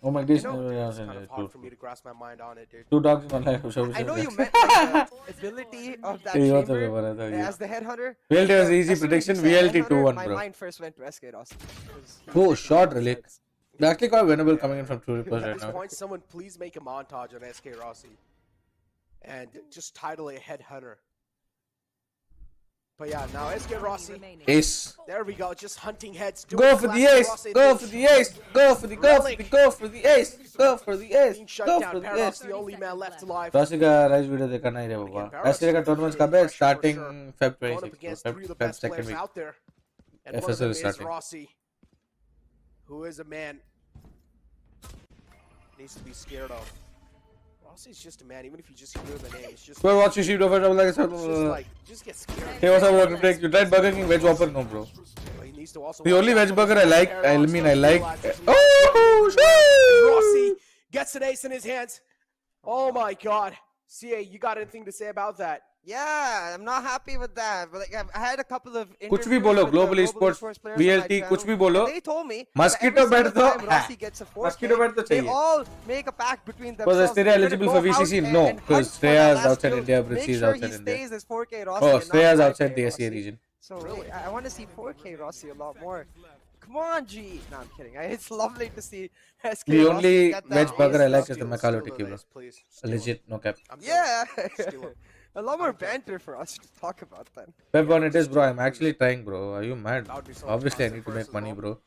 Oh my You goodness. know, Yeah, it's kind of hard for me to grasp my mind on it, dude. Two dogs in one life. I know you meant like, the ability of that He was a chamber winner, I thought, as the headhunter. VLT was but easy as soon as you prediction. said VLT headhunter, 2-1, my bro. mind first went to SK Rossi. Oh, shot relic. They're actually quite winnable coming in from True Rippers At right this now. point, someone please make a montage on SK Rossi and just title it Headhunter. But yeah, now SK Rossi. Ace. There we go, just hunting heads. Go for the ace. Go for the ace. Go for the ace. Go for the ace. Go for the ace. Being shut Go down. for the Paradox, ace. the only man left alive. Rossi का rise video देखा नहीं रे बाबा. Rossi का tournaments कब है? Starting Feb Going up 26. against Feb three of the 2nd best players week. out there. And one of FSL them is is starting. Rossi, who is a man needs to be scared of. Rossi's just a man, even if you just hear the name, it's just, Bro, watch your sheet over. it's just like, just get scared. Hey, what's up, Walker Break? You tried Burger King veg Whopper? No, bro. But he needs to also The watch only out veg for burger I the like, Paradox I like. realizes Oh, Rossi gets an ace in his hands. Oh my god. CA, you got anything to say about that? Yeah, I'm not happy with that. But like, I had a couple of कुछ भी interviews बोलो, with the Global Esports, players on my VLT, channel. कुछ भी बोलो. They told me Mosquito that every bet तो single time Rossi gets a 4K, Mosquito bet तो they चाहिए. all make a pact between Was themselves. Australia They're gonna eligible go for VCC? out No, and because hunt for Shreya that is last outside kill. India, Make Britsi is sure outside he India. stays as 4K Rossi. Oh, and not Shreya is 5K outside the Rossi. SEA region. So really, I want to see 4K Rossi a lot more. Come on, G. No, I'm kidding. It's lovely to see SK The Rossi only get that veg burger I ace. like is the Steal Macalo the Tikki, bro. ace, please. Steal Legit, no cap. I'm Yeah. Steal him. A lot more banter for us to talk about then. Feb 1 it is, bro. I'm actually trying, bro. Are you mad? That would be so much Obviously, I faster need to for us make as money, well. bro.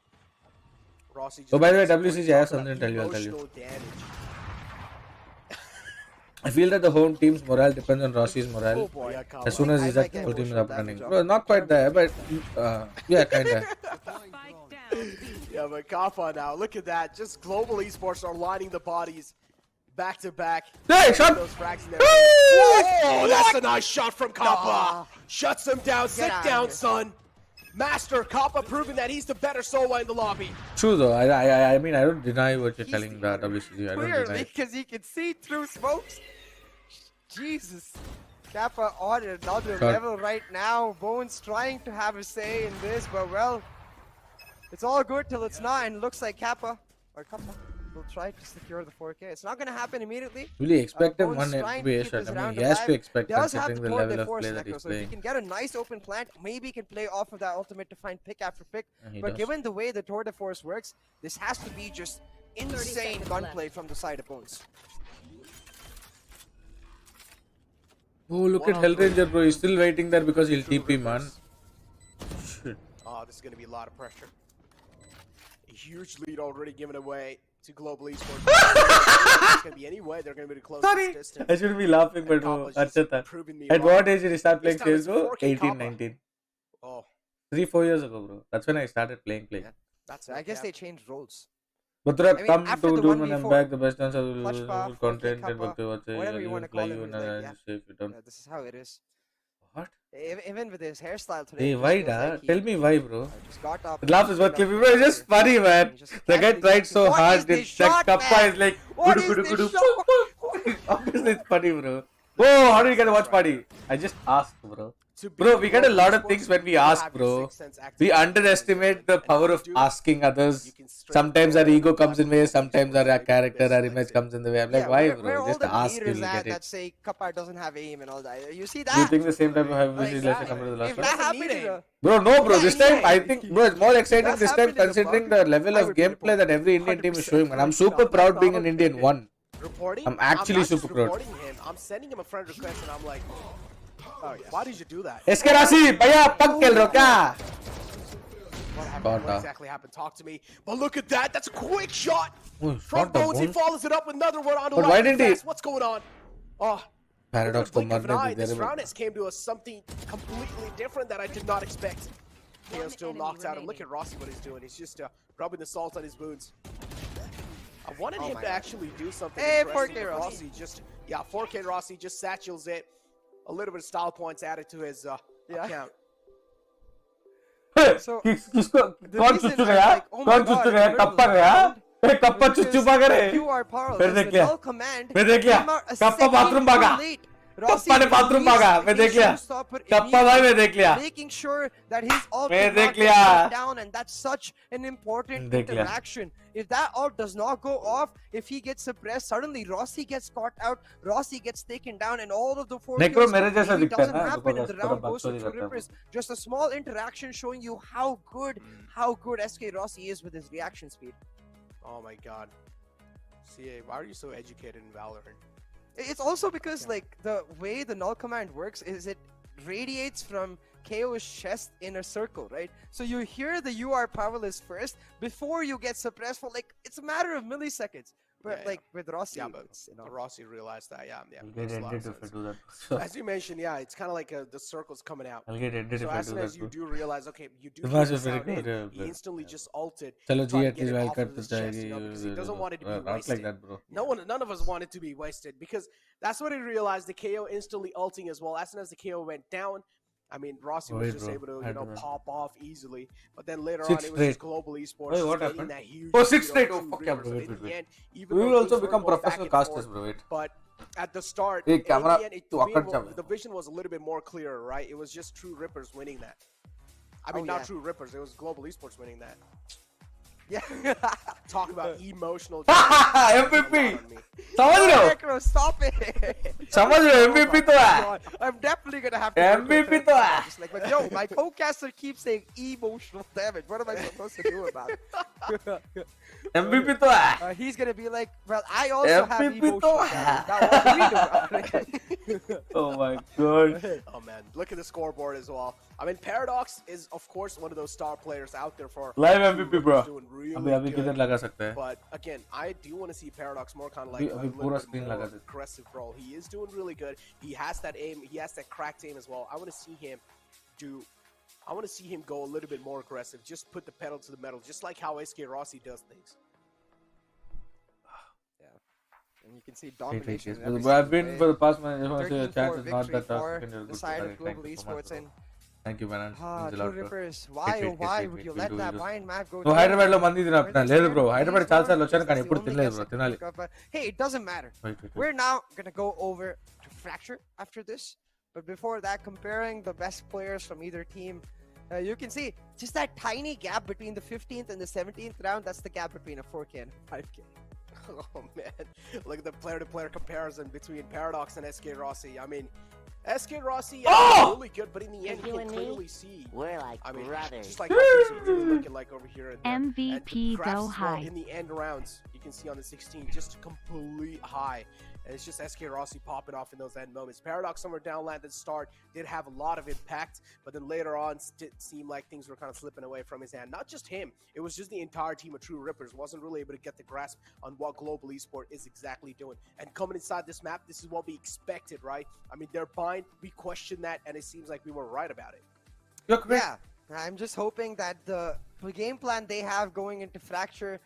Rossi So, by the way, just WCG, I have something to tell you. I'll tell you. emotional damage. I feel that the home team's morale depends on Rossi's morale. Oh boy. Yeah, Kyle. As soon as I his like full team is emotional up and running. damage Bro, not quite there, but yeah, kinda. Yeah, but Kappa now, look at that. Just Global Esports are lining the bodies back to back. Hey, shot! Those frags in there. Woo! Oh, that's a nice shot from Kappa. Shuts him down. Sit outta down, here. son. Master Kappa proving that he's the better solo in the lobby. True though. I mean, I don't deny what you're He's telling the WCG. I don't Clearly, deny it. because he can see through smokes. Jesus. Kappa on another God. level right now. Bones trying to have a say in this, but well, it's all good till it's not, and looks like Kappa will try to secure the 4K. It's not going to happen immediately. Really expect him Bones one trying to NBA keep shot. his I mean, round he has to alive. expect Does have considering to the throw level the of force play that necro, he's so if he playing. can get a nice open plant, maybe he can play off of that ultimate to find pick after pick. And he But does. given the way the tour de force works, this has to be just insane gunplay from the side of Bones. Oh, look at Hellranger, bro. He's still waiting there because he'll TP, man. Shit. Oh, this is going to be a lot of pressure. A huge lead already given away to Global Esports. It's going to be any way they're going to be close Sorry. this distance. I shouldn't be laughing, but Kappa's just Achha proving me At wrong. what age did you start playing This time it's CSGO? 4K 18, Kappa. 19. Oh, 3-4 years ago, bro. That's when I started playing. that's I guess yeah. they changed roles. Bathura, mean, come after to the do when I'm 1v4, back. The best answer Clutch will Bar, content 4K and Kappa, whatever you wanna fly call you him, and he's like, if you don't. Yeah, this is how it is. What? Even with his hairstyle today. Hey, it just why, feels da? like he Tell me why, bro. just got up. The laugh is what stood keeping, up, bro. It's just funny, man. and just The guy casually tried got so to- What hard. is this That shot, Kappa man? is like, What gudu, is gudu, this gudu. shot? Obviously, it's funny, bro. Whoa, how did you get a watch party? I just asked, bro. to be Bro, we get a global lot of esports, things when we you gotta ask, have your bro. sixth sense We activated. underestimate the And if power you of do, asking others. you can straight Sometimes our go ego and comes in grab way, global sometimes esports our like character, this, our like image it. comes in the way. I'm like, Yeah, why, where bro? all Just the ask, haters you'll at get that it. say Kappa doesn't have aim and all that. You see Do you that? think the same type of have Like visualization that. compared to the last If one? that Doesn't happened need in aim. a Bro, no, bro. Yeah, This time, I yeah. think, bro, it's more exciting That's this time happened in a considering bug, the level I of would be gameplay that every Indian team is 100% showing, man. I'm right super now. proud being an Okay. Indian one. Reporting? I'm actually not just super proud. reporting him. I'm sending him a friend request, and I'm like, oh, yeah. Why did you do that? SK Rasi, भैया पग खेल रहे हो क्या? What happened? Got What that. exactly happened? Talk to me. But look at that. That's a quick shot. Ooh, From shot the Bones, he bone. follows it up with another one on the But why lightning didn't he- fast. What's going on? Oh, Paradox in the को blink of an मरने eye, they this they round रहे has came to us something completely different that I did not expect. KO still knocked out. And look at Rossi what he's doing. He's just rubbing the salt on his wounds. I wanted him to actually do something Hey, interesting. 4K but Rossi. just 4K Rossi just satchels it. A little bit of style points added to his account. हैं। So, किसको the कौन reason चुच्चू I'm गया? like, oh my कौन God, चुच्चू in the गया? middle of kappa the गया? round, ए kappa चुच्चू भागा रे। You are powerless. फिर देख The लिया। null command मैं देख लिया। came out a kappa second bathroom too भागा। late. कप्पा ने बाथरूम भागा। मैं देख लिया। कप्पा भाई मैं देख लिया। Making sure that his ult मैं did not देख get लिया। shut down, and that's such an important देख लिया। interaction. If that ult does not go off, if he gets suppressed, suddenly Rossi gets caught out, Rossi gets taken down, and all of the four Necro kills मेरे जैसा maybe दिखता है doesn't ना, happen in तो the पूरा round goes to बाकसोरी two करता है rippers. Just a small interaction showing you how good SK Rossi is with his reaction speed. Oh my god. CA, why are you so educated in Valorant? It's also because like the way the null command works is it radiates from KO's chest in a circle, right? So you hear the "you are powerless" first before you get suppressed for like it's a matter of milliseconds. But Yeah, like with Rossi, Yeah, but it's, Rossi realized that. Yeah, I'll get makes a lot ended of if I sense. do that. So, As you mentioned, yeah, it's kind of like the circle's coming out. I'll get ended So if I as do soon as that. you bro. do realize, okay, you do Dimash get is the very sound in, good, he but- instantly just ulted. चलो tried जी to get at least it wild off card of तो his chest, जाएगी. because he doesn't want it to be Not like wasted. that, bro. None of us wanted to be wasted because that's what he realized. The KO instantly ulting as well. As soon as the KO went down, I mean, Rossi was Wait, just bro. able to, Had to, man. pop off easily. But then later Six on, it was straight. just global esports. Wait, just what getting happened? that huge Oh, six lead straight. over Oh, two fuck yeah, rivers. bro. But Wait, in the wait. end, even We though will also things were become going back professional and casters, forth, bro. Wait. But at the start, Hey, in camera, the end, tu for me, akkad chal. the vision was a little bit more clear, right? It was just True Rippers winning that. I mean, Oh, not yeah. True Rippers. It was Global Esports winning that. yeah. Talk about emotional. MVP. समझ रहे हो? Necro, stop it. समझ रहे हो? MVP तो है. God, I'm definitely gonna have to. work with MVP him. तो है. Just like, but yo, my co-caster keeps saying emotional damage. What am I supposed to do about it? MVP तो है. He's gonna be like, well, I also have MVP emotional तो damage. है. Now what do we do about it? Oh my god. Oh man, look at the scoreboard as well. I mean, Paradox is of course one of those star players out there for Live True MVP, Rippers bro. doing really अभी good. किधर लगा सकते हैं? But again, I do want to see Paradox more kind of like अभी- a अभी little पूरा bit screen more लगा दे. aggressive role. He is doing really good. He has that aim. He has that cracked aim as well. I want to see him do. I want to see him go a little bit more aggressive. Just put the pedal to the metal, just like how SK Rossi does things. And you can see Wait, domination. wait, in every wait. I've single been way. for the past month. I just want to say the 13-4 chat is not victory that tough. for Second, you're the good. side of Thank Global you so much, Esports. bro. And Thank you, man. Means a True lot, bro. Rippers, Wait, why, oh wait, why wait, would wait, you we'll let do that this. blind map go నువ్వు down? Hyderabad లో మంది తిన Where they లేదు stand, bro please Hyderabad don't, చాలాసార్లు వచ్చాను because కానీ that's ఎప్పుడు the only తినలేదు guess బ్రో I can తినాలి think of, but hey, it doesn't matter. Wait, wait. We're now gonna go over to Fracture after this, but before that, comparing the best players from either team, you can see just that tiny gap between the 15th and the 17th round. That's the gap between a 4K and a 5K. Oh man, look at the player-to-player comparison between Paradox and SK Rossi. I mean, SK Rossi is really good, but in the end, you can clearly see. We're like I mean, brothers. just like how things are really looking like over here. And there. MVP and the graphs go as well high. in the end rounds. You can see on the 16, just complete high. And it's just SK Rossi popping off in those end moments. Paradox somewhere downland at the start did have a lot of impact, but then later on it seemed like things were kind of slipping away from his hand. Not just him, it was just the entire team of True Rippers wasn't really able to get the grasp on what Global Esport is exactly doing. And coming inside this map, this is what we expected, right? I mean, they're bind, we questioned that, and it seems like we were right about it. Yeah, I'm just hoping that the game plan they have going into Fracture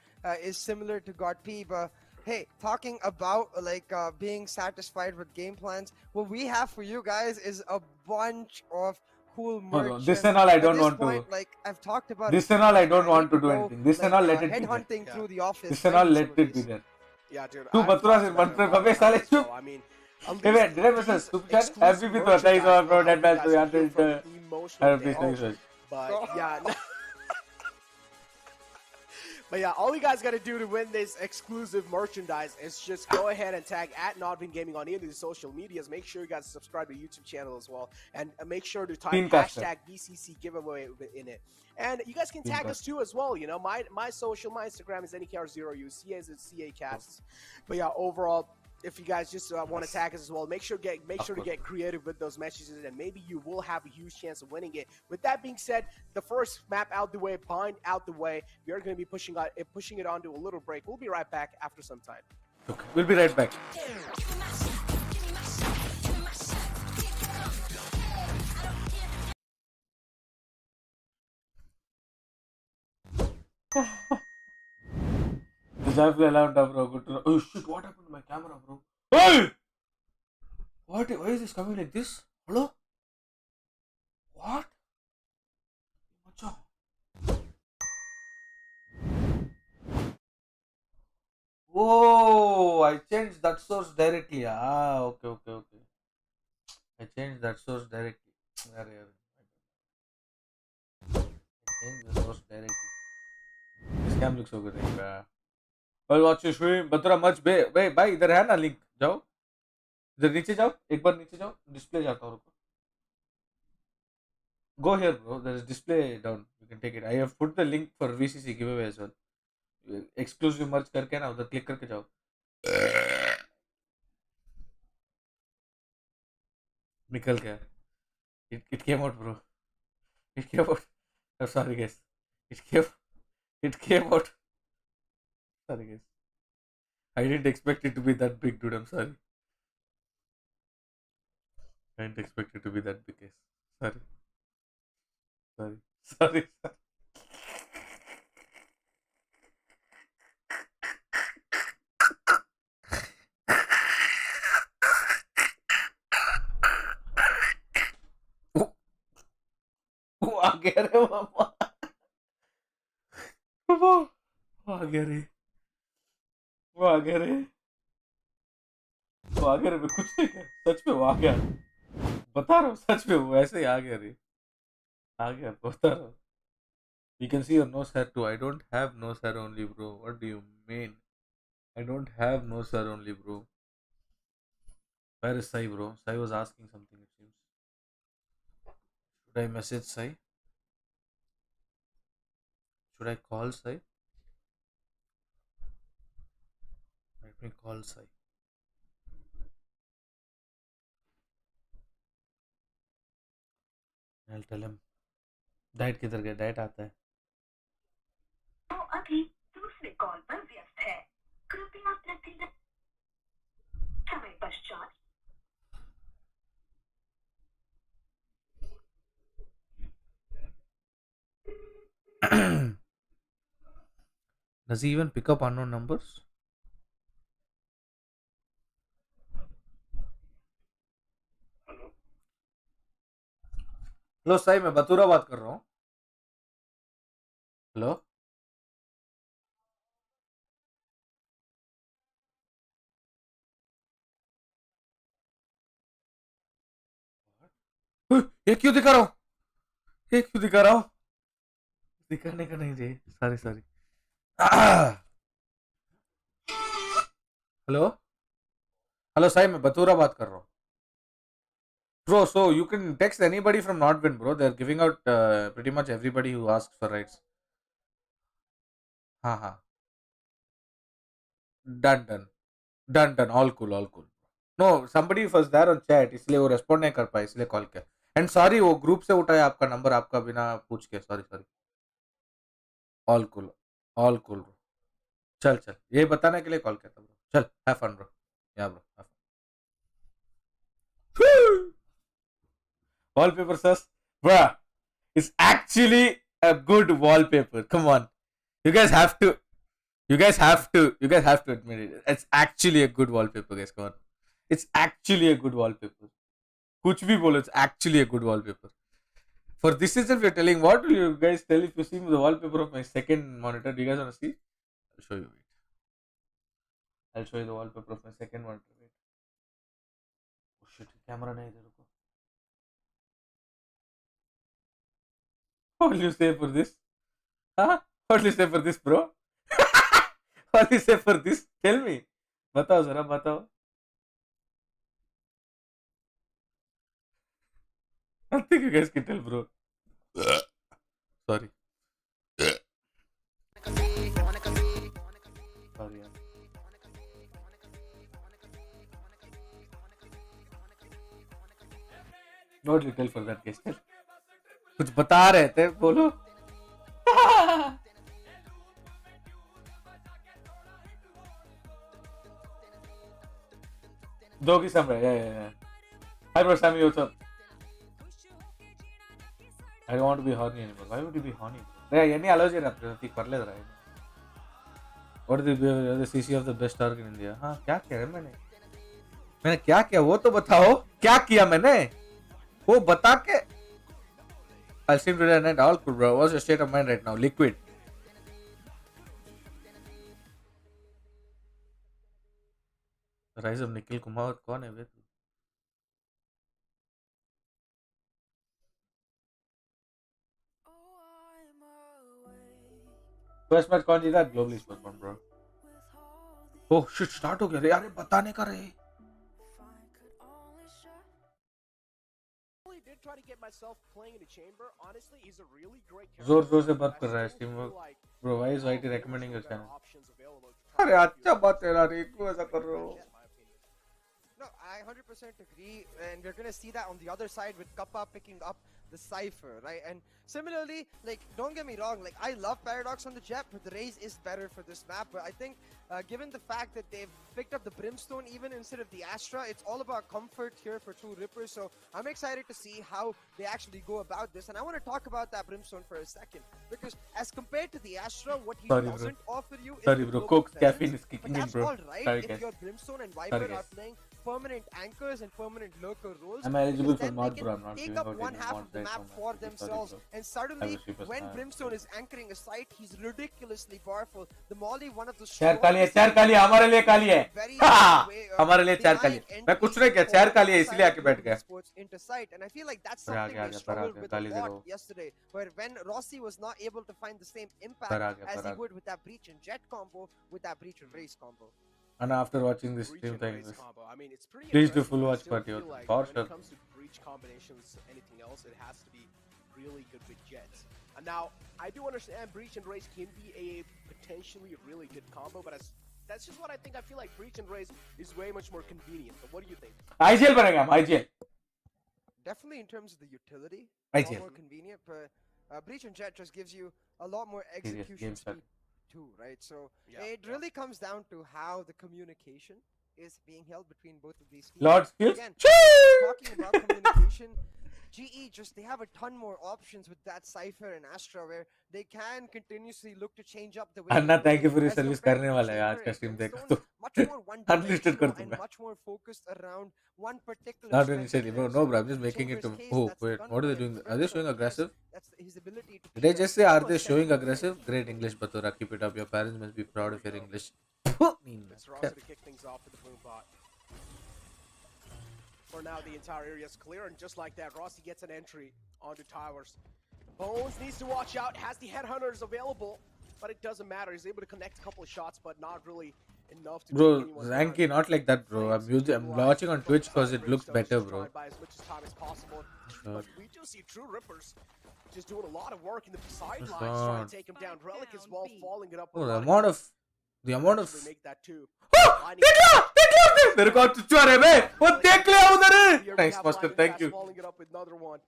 is similar to God P, but hey, talking about like being satisfied with game plans, what we have for you guys is a bunch of cool merch. on, this and all I at don't this want to- point, like I've talked about This it and all I don't before, want to need do go, anything. This and like, all let it be there. headhunting Yeah. through the office. This and all finding let some of it be these. there. Yeah, dude. Tu I've Bathura talked se about it mantra a lot bhave sale as chup. well. I mean, Hey, wait, did I miss a super chat? Happy with the thanks all, bro. That man, 300. But yeah. But yeah, all you guys got to do to win this exclusive merchandise is just go ahead and tag at Nodvin Gaming on any of the social medias. Make sure you guys subscribe to the YouTube channel as well. And make sure to type hashtag VCC giveaway in it. And you guys can tag us too as well. You know, my Instagram is NEKR0U, CA is CA Casts. But yeah, overall, if you guys just want to tag us as well, make sure to get creative with those messages, and maybe you will have a huge chance of winning it. With that being said, the first map out the way, bind out the way. We are going to be pushing it onto a little break. We'll be right back after some time. Okay, we'll be right back. Exactly allowed, bro. Good to know. Oh shit! What happened to my camera, bro? Hey! What? Why is this coming like this? Hello? What? Oh, I changed that source directly. Ah, okay. I changed that source directly. I changed the source directly. This cam looks so good. Well, watch your stream. Bathura much भाई इधर है ना link जाओ इधर नीचे जाओ एक बार नीचे जाओ डिस्प्ले जाता हूँ रुको go here bro there is display down you can take it I have put the link for VCC giveaway as well exclusive merch करके ना उधर क्लिक करके जाओ निकल गया it came out bro it came out I'm sorry guys it came out sorry guys I didn't expect it to be that big dude I'm sorry I didn't expect it to be that big guys sorry वो आ गया रे बाबा वो आ गया रे मैं कुछ नहीं कर सच में वो आ गया बता रहा हूँ सच में वो ऐसे ही आ गया रे आ गया बता रहा हूँ you can see your nose hair too I don't have nose hair only bro what do you mean I don't have nose hair only bro where is Sai bro Sai was asking something it seems should I message Sai should I call Sai let me call Sai I'll tell him diet किधर गया diet आता है तो अभी दूसरे call पर व्यस्त है कृपया प्रतिदिन समय पश्चात Does he even pick up unknown numbers? Hello Sai मैं बतूरा बात कर रहा हूँ हेलो ये क्यों दिखा रहा हूँ दिखाने का नहीं रे सॉरी हेलो साई मैं बतूरा बात कर रहा हूँ Bro, so you can text anybody from Nordwind, bro. They're giving out pretty much everybody who asks for rights. हाँ. Done. All cool. No, somebody was there on chat, इसलिए वो respond नहीं कर पाया, इसलिए call किया. And sorry, वो group से उठाया आपका number आपका बिना पूछ के. Sorry. All cool, bro. चल. ये बताने के लिए call किया था, bro. चल, have fun, bro. Yeah, bro. Have fun. Wallpaper sus, bruh, it's actually a good wallpaper. Come on, you guys have to admit it. It's actually a good wallpaper, guys. Come on, it's actually a good wallpaper. Kuch bhi bolo, it's actually a good wallpaper. For this itself, we're telling. What will you guys tell if you see the wallpaper of my second monitor? Do you guys want to see? I'll show you. Wait. I'll show you the wallpaper of my second monitor. Wait. shit, camera नहीं दे रुको. What will you say for this? Huh? What will you say for this, bro? What will you say for this? Tell me. बताओ जरा बताओ. I think you guys can tell, bro. Sorry. Sorry, यार. Not little for that case. कुछ बता रहे थे बोलो. दो की समय. Yeah. Hi bro, Sammy, what's up? I don't want to be horny anymore. Why would you be horny? Yeah, any allergy ना प्रतीक कर ले रहा है. What is the CC of the best org in India? हाँ क्या किया है मैंने क्या किया वो तो बताओ. क्या किया मैंने वो बता के. I'll stream today night. All cool, bro. What's your state of mind right now? Liquid. Ryzen Nikhil Kumar कौन है वे? फर्स्ट मैच कौन जीता? Global sports one, bro. Oh shit, start हो गया रे. अरे बताने का रे. Try to get myself playing in a chamber. Honestly, he's a really great character. जोर से बात कर रहा है स्ट्रीम में. Bro, why is YT recommending your channel? अरे अच्छा बात है यार, क्यों ऐसा कर रहे हो? No, I 100% agree, and we're gonna see that on the other side with Kappa picking up the Cypher, right? And similarly, like, don't get me wrong, like, I love Paradox on the Jet, but the Raze is better for this map. But I think, given the fact that they've picked up the Brimstone even instead of the Astra, it's all about comfort here for two Rippers. So I'm excited to see how they actually go about this. And I want to talk about that Brimstone for a second, because as compared to the Astra, what he doesn't offer you is bro, Coke's caffeine is kicking in, bro. All right, if your Brimstone and Viper are playing permanent anchors and permanent lurker roles, I'm eligible for then mod, they bro. can I'm not take giving up out one any half mod of the right map now, for man. themselves. Sorry, And suddenly, super when star. Brimstone is anchoring a site, he's ridiculously powerful. The Molly, one of the चार काली है, चार काली हमारे लिए काली है. हमारे लिए चार काली. मैं कुछ नहीं किया, चार काली है इसलिए आके बैठ गया. Into sight, and I feel like that's something they struggled with a lot yesterday. Where when Rossi was not able to find the same impact as he would with that Breach and Jet combo, with that Breach and Race combo. And after watching this stream, thanks. I mean, it's pretty Please do impressive, full but I watch still party. feel like For when sure. it comes to breach combinations, anything else, it has to be really good with Jets. And now, I do understand Breach and Race can be a potentially really good combo, but that's just what I think. I feel like Breach and Race is way much more convenient. But what do you think? IGL बनेगा हम IGL. Definitely in terms of the utility, IGL. a lot more convenient, but Breach and Jet just gives you a lot more execution game speed too, right? So it really comes down to how the communication is being held between both of these teams. Lord skills. Again, talking about communication, GE they have a ton more options with that Cypher and Astra, where they can continuously look to change up the way. Anna thank you for your as service compared करने to वाला है आज Chamber का and stream देखा Brimstone, तो much more unlisted कर one-dimensional and दूंगा. much more focused around one particular. Not strength initially, bro. area. No, So bro. I'm just in making it to. Chamber's case, Oh, that's the wait. gun What are they player. doing? Are they showing aggressive? That's his ability to Did I pick just up say, are they 2% showing of the aggressive? damage. Great English, Batura. Keep it up. Your parents must be proud of your English. Mean. It's Rossi to kick things off with the boom bot. For now, the entire area is clear, and just like that, Rossi gets an entry onto towers. Bones needs to watch out, has the headhunters available, but it doesn't matter. He's able to connect a couple of shots, but not really enough to Bro, take anyone Zanky, down. not like that, bro. I'm watching on Twitch because it looks better, bro. By as much as time as possible. Sure. But we do see true Rippers just doing a lot of work in the sidelines, not. trying to take him down. Relic as well, following it up. with Oh, a the lot amount kills. of. The amount of. Actually make that too. Oh! देख लिया! मेरे को चुच्चा रे बे! वो देख लिया उधर! Thanks, Master. Thank you. Following it up with another one.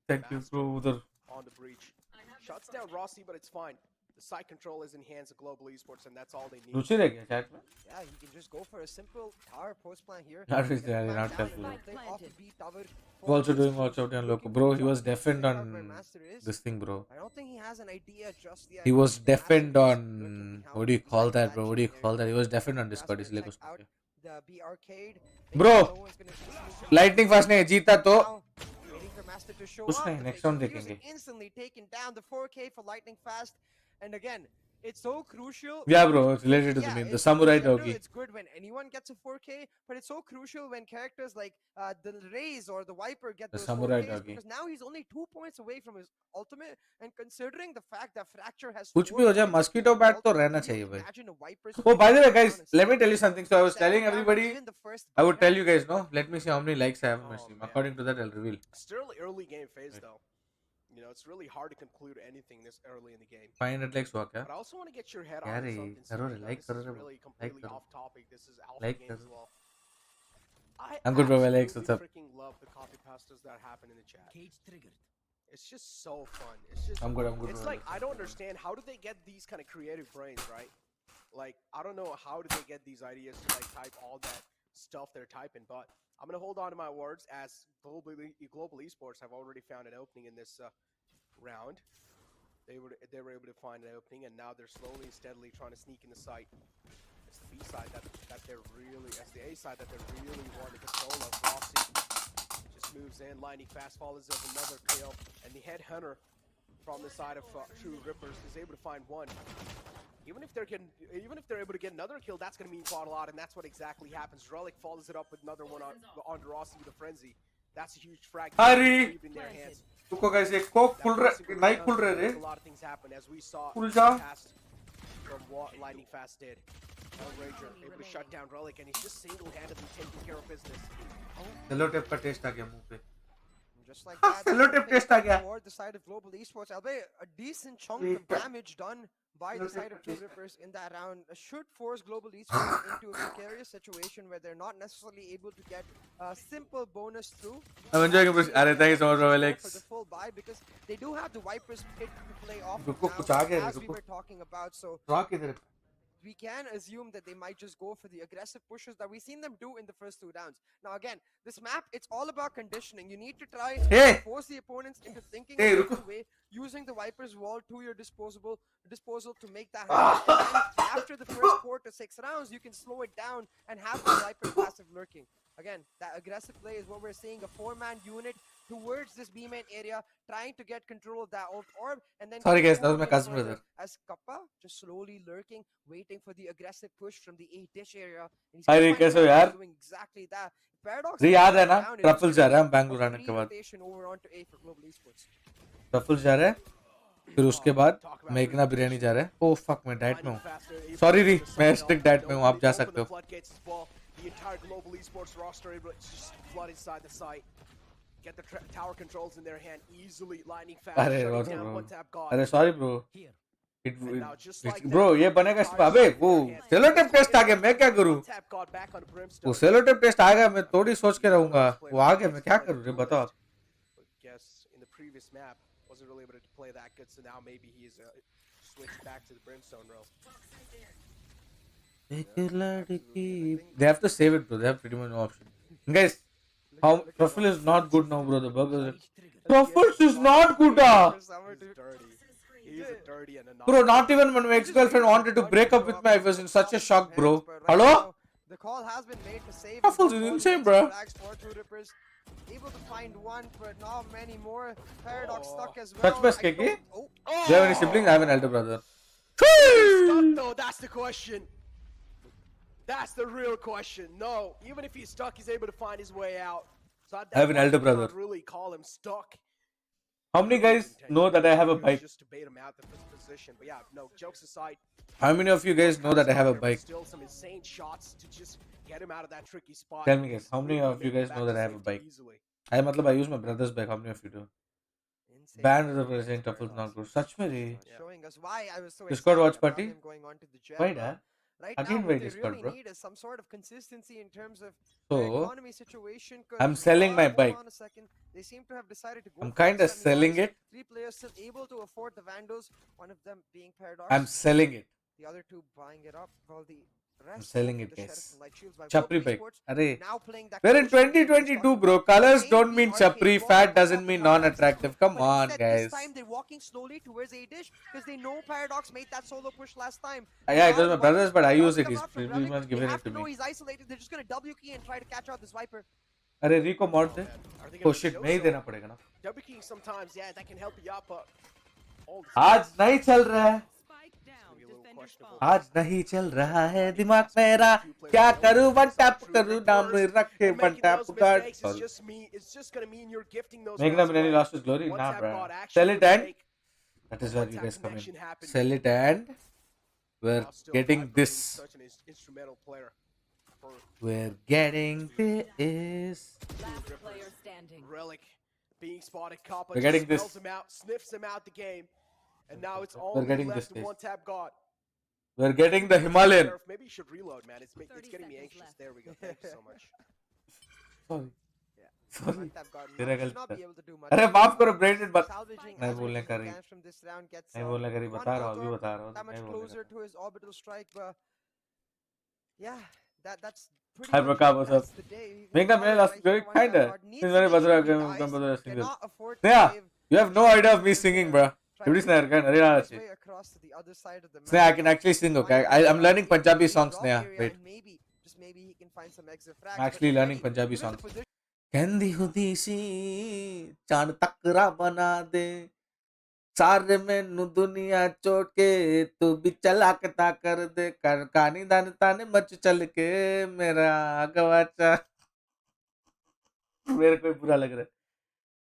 Thank you, bro. उधर. On the breach. Shuts down Rossi, but it's fine. The side control is in hands of Global Esports, and that's all they need. रुचि रह गया chat में. Yeah, you can just go for a simple tower post plan here. Not really, Get the not plan helpful. down, play off the B tower. Also doing watch out on local. Bro, he was deafened Figure out on where Master is. this thing, bro. I don't think he has an idea just yet. He was Master deafened is on. looking What do you behind call that, that bro? What do you chain call there. that? He was deafened on Discord. Master इसलिए check कुछ out नहीं. the B arcade. Bro, No one's gonna just move it. Lightning fast नहीं जीता तो. Now, waiting for Master to show कुछ up, नहीं, but next they round refuse देखेंगे. it, instantly taking down the 4K for Lightning Fast. And again, it's so crucial. Yeah, bro, it's related to the Yeah, meme. The in samurai general, doggy. it's good when anyone gets a 4K, but it's so crucial when characters like the Raze or the Viper get The those samurai 4Ks, doggy. because now he's only 2 points away from his ultimate, and considering the fact that Fracture has कुछ 4 भी हो जाए points mosquito of bat तो ultimate, रहना can you चाहिए भाई. imagine a Viper's Oh, by the way, down guys, and let me tell you second something. So I was second telling round, everybody, even the first I would round. tell you guys, no. Let me see how many likes I have on my Oh, stream. man. According to that, I'll reveal. Still early game phase Right. though. You know, it's really hard to conclude anything this early in the game. 500 likes हुआ क्या? But I also want to get your head क्या on रे? something. करो रे, Steve. Now, like this करो is रे, really like completely करो. off topic. This is alpha Like game as करो. well. I I'm good, bro. Alex, absolutely what's up? freaking love the copy pastas that happen in the chat. It's just so fun. It's just I'm good. I'm good. it's bro. like I don't understand how do they get these kind of creative brains, right? Like I don't know how do they get these ideas to like type all that stuff they're typing, but I'm gonna hold on to my words as global esports have already found an opening in this round. They were able to find an opening, and now they're slowly and steadily trying to sneak in the site. It's the B side that they're really, it's the A side that they're really wanting control of. Rossi just moves in, lightning fast follows of another kill, and the headhunter from the side of True Rippers is able to find one. Even if they're able to get another kill, that's going to mean quite a lot, and that's what exactly happens. Relic follows it up with another one on Rossi with a frenzy. That's a huge frag Hari! in their hands. रुको guys, एक Coke खुल रहा, नाइक खुल रहे रे. A lot of things happen as we saw खुल जा. past from what Lightning Fast did. Rager able to shut down Relic, and he's just single-handedly taking care of business. Hello tape का test आ गया मुंह पे. Just like that, Hello tip test आ गया. toward the side of Global Esports, albeit a decent chunk of damage done by the side of Two Rippers in that round should force Global Esports into a precarious situation where they're not necessarily able to get a simple bonus through. I'm enjoying it. Arey, thank you so much, bro, For Alex. the full buy, because they do have the Vipers pit to play off रुको, of कुछ now, आ गया रे, as we रुको. were talking about. So rock इधर. we can assume that they might just go for the aggressive pushes that we've seen them do in the first 2 rounds. Now again, this map, it's all about conditioning. You need to try Hey! to force the opponents into thinking Hey, a रुको. certain way, using the Viper's wall to your disposal to make that happen. And then after the first 4 to 6 rounds, you can slow it down and have the Viper passive lurking. Again, that aggressive play is what we're seeing, a 4-man unit towards this B-main area, trying to get control of that ult orb, and then Sorry guys, keep that was my moving cousin further brother. as Kappa just slowly lurking, waiting for the aggressive push from the A dish area. And he's Hi, gonna Ray, find कैसे हो Paradox यार? doing exactly that. Paradox रे याद है ना? down, it truffle was जा रहा है हम a बैंगलोर आने free के बाद. rotation over onto A for Global Esports. Truffle जा रहा है. फिर उसके बाद मेघना बिरयानी जा रहा है. ओह फक मैं डाइट में हूँ. Sorry री, मैं स्ट्रिक्ट डाइट में हूँ. आप जा सकते हो. The entire Global Esports roster able to just flood inside the site. Get the tower controls in their hand easily. Lightning fast. अरे shutting what down bro. one tap god. अरे sorry bro. now just like Bro that, ये बनेगा entire अबे site in वो their hands. Sellotape test आ गया. मैं क्या करूँ? One tap god back on वो Brimstone. सेलो टेप टेस्ट आ गया. मैं थोड़ी सोच के रहूँगा. वो आ गया. मैं क्या करूँ रे बताओ आप. But guess in the previous map wasn't really able to play that good, so now maybe he is switched back to the Brimstone row. They have to save it, bro. They have pretty much no option. Guys, how Truffle is not good now, bro. The bug is Truffles is not good, ah. He's dirty. He's a dirty and a Bro. Not even when my ex-girlfriend wanted to break up with me, I was in such a shock, bro. Hello? The call has been made to save. Truffles is insane, bro. Able to find one, but not many more. Paradox stuck as well. Touch base, Keki? Oh, Do you have any siblings? I have an elder brother. stuck though, that's the question. That's the real question. No, even if he's stuck, he's able to find his way out. So I have an elder brother. Can't really call him stuck. How many guys know that I have a bike? Just to bait him out of his position. But yeah, no, jokes aside. How many of you guys know that I have a bike? Still some insane shots to just get him out of that tricky spot. Tell me guys, how many of you guys know that I have a bike? I use my brother's bike. How many of you do? insane. Band of the saying Truffle's not good. Such में रे. Showing us why I was so Discord excited watch about party? him going on to the jet. Why da? Right Again, now, why what they Discord, really bro? need is some sort of consistency in terms of So, the economy situation. 'Cause, I'm selling my hold bike. on a second. They seem to have decided to go. I'm for kinda the selling 71s. it. 3 players still able to afford the Vandals. One of them being Paradox. I'm selling it. The other 2 buying it up. While the rest selling going it, for the guys. Sheriff and Light Shields by Chapri Global bike. Esports. Arey. Now playing that We're in condition game 2022, stuff. bro. Colors Same don't the mean arcade chapri. ball Fat that doesn't got mean the Paradox non-attractive. stuff. Come But on, instead, guys. This time they're walking slowly towards A-Dish because they know Paradox made that solo push last time. Yeah, it was my brother's, but I use it. Come He's out from pretty Relic. much They given have it to know me. he's isolated. They're just gonna W key and try to catch out this Viper. अरे Rico mod they. Are they Oh gonna shit, kill मैं ही so- देना पड़ेगा ना. W key sometimes, yeah, that can help you out, but all the आज नहीं चल रहा है. Spike down. Maybe a little questionable. आज नहीं चल रहा है दिमाग मेरा क्या करूं वन टैप करूं नाम रखे And one making tap those guard mistakes is just me. It's just gonna mean you're gifting those. Making rounds up any away. lost his glory? Once Nah, that bro. God actually Sell it and mistake, that is where once you that guys come in. connection happened, Sell it and we're now still getting Viper this. is such an instrumental player for We're getting this. Last player standing. Relic being spotted. Kappa We're just getting this. smells him out, sniffs him out the game, and now it's We're only getting left this to case. one tap God. We're getting the Himalayan. Maybe you should reload, man. It's 30 getting me seconds anxious. left. There we go. Thank you so much. Sorry. Yeah. Sorry. One tap guard तेरा should गलती not था। be able to do much. अरे माफ करो braided बत Salvaging नहीं as बोलने much का as he रही can from this round gets नहीं बोलने का रही one बता रहा हूँ photo अभी बता रहा हूँ that much नहीं बोलने closer का to his orbital strike, but yeah, that's pretty Hi, much Prakash, it. what's That's up? the day. He Make that got man it last right very here, one tap kinda. guard needs He's to very make sure badra he game dies, badra single. cannot afford to Yeah, save. you have no idea of me singing, bro. Try Every to snare can make arena his achi. way across to the other side of the Snare, I map. can actually sing. Okay, Find I'm learning the Punjabi drop songs. area Snare, wait. and maybe, just maybe he can find some exit frags. I'm actually learning Punjabi Given the songs. position कहंदी हुदी सी चांद तकरा बना दे सारे मैनू दुनिया छोड़ के तू भी चला के ता कर दे कर कानी दान ताने मच चल के मेरा गवाचा मेरे को बुरा लग रहा है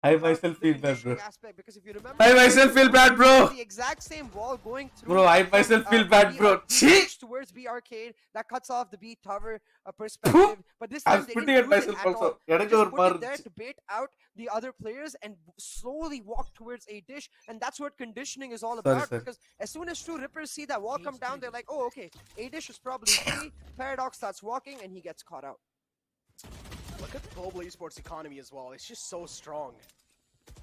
I myself feel bad, bro. aspect, because if you remember, I myself feel bad, bro. the exact same wall going through. Bro, I myself feel bad, bro. Cheat towards B arcade that cuts off the B tower perspective. But this I time was they putting didn't it use it myself at also. all. Yada They just go put it merge. there to bait out the other players and slowly walk towards a dish. And that's what conditioning is all Sorry, about. sir. Because as soon as two rippers see that wall come down, they're like, oh, okay, a dish is probably free. Paradox starts walking and he gets caught out. Look at the global esports economy as well. It's just so strong.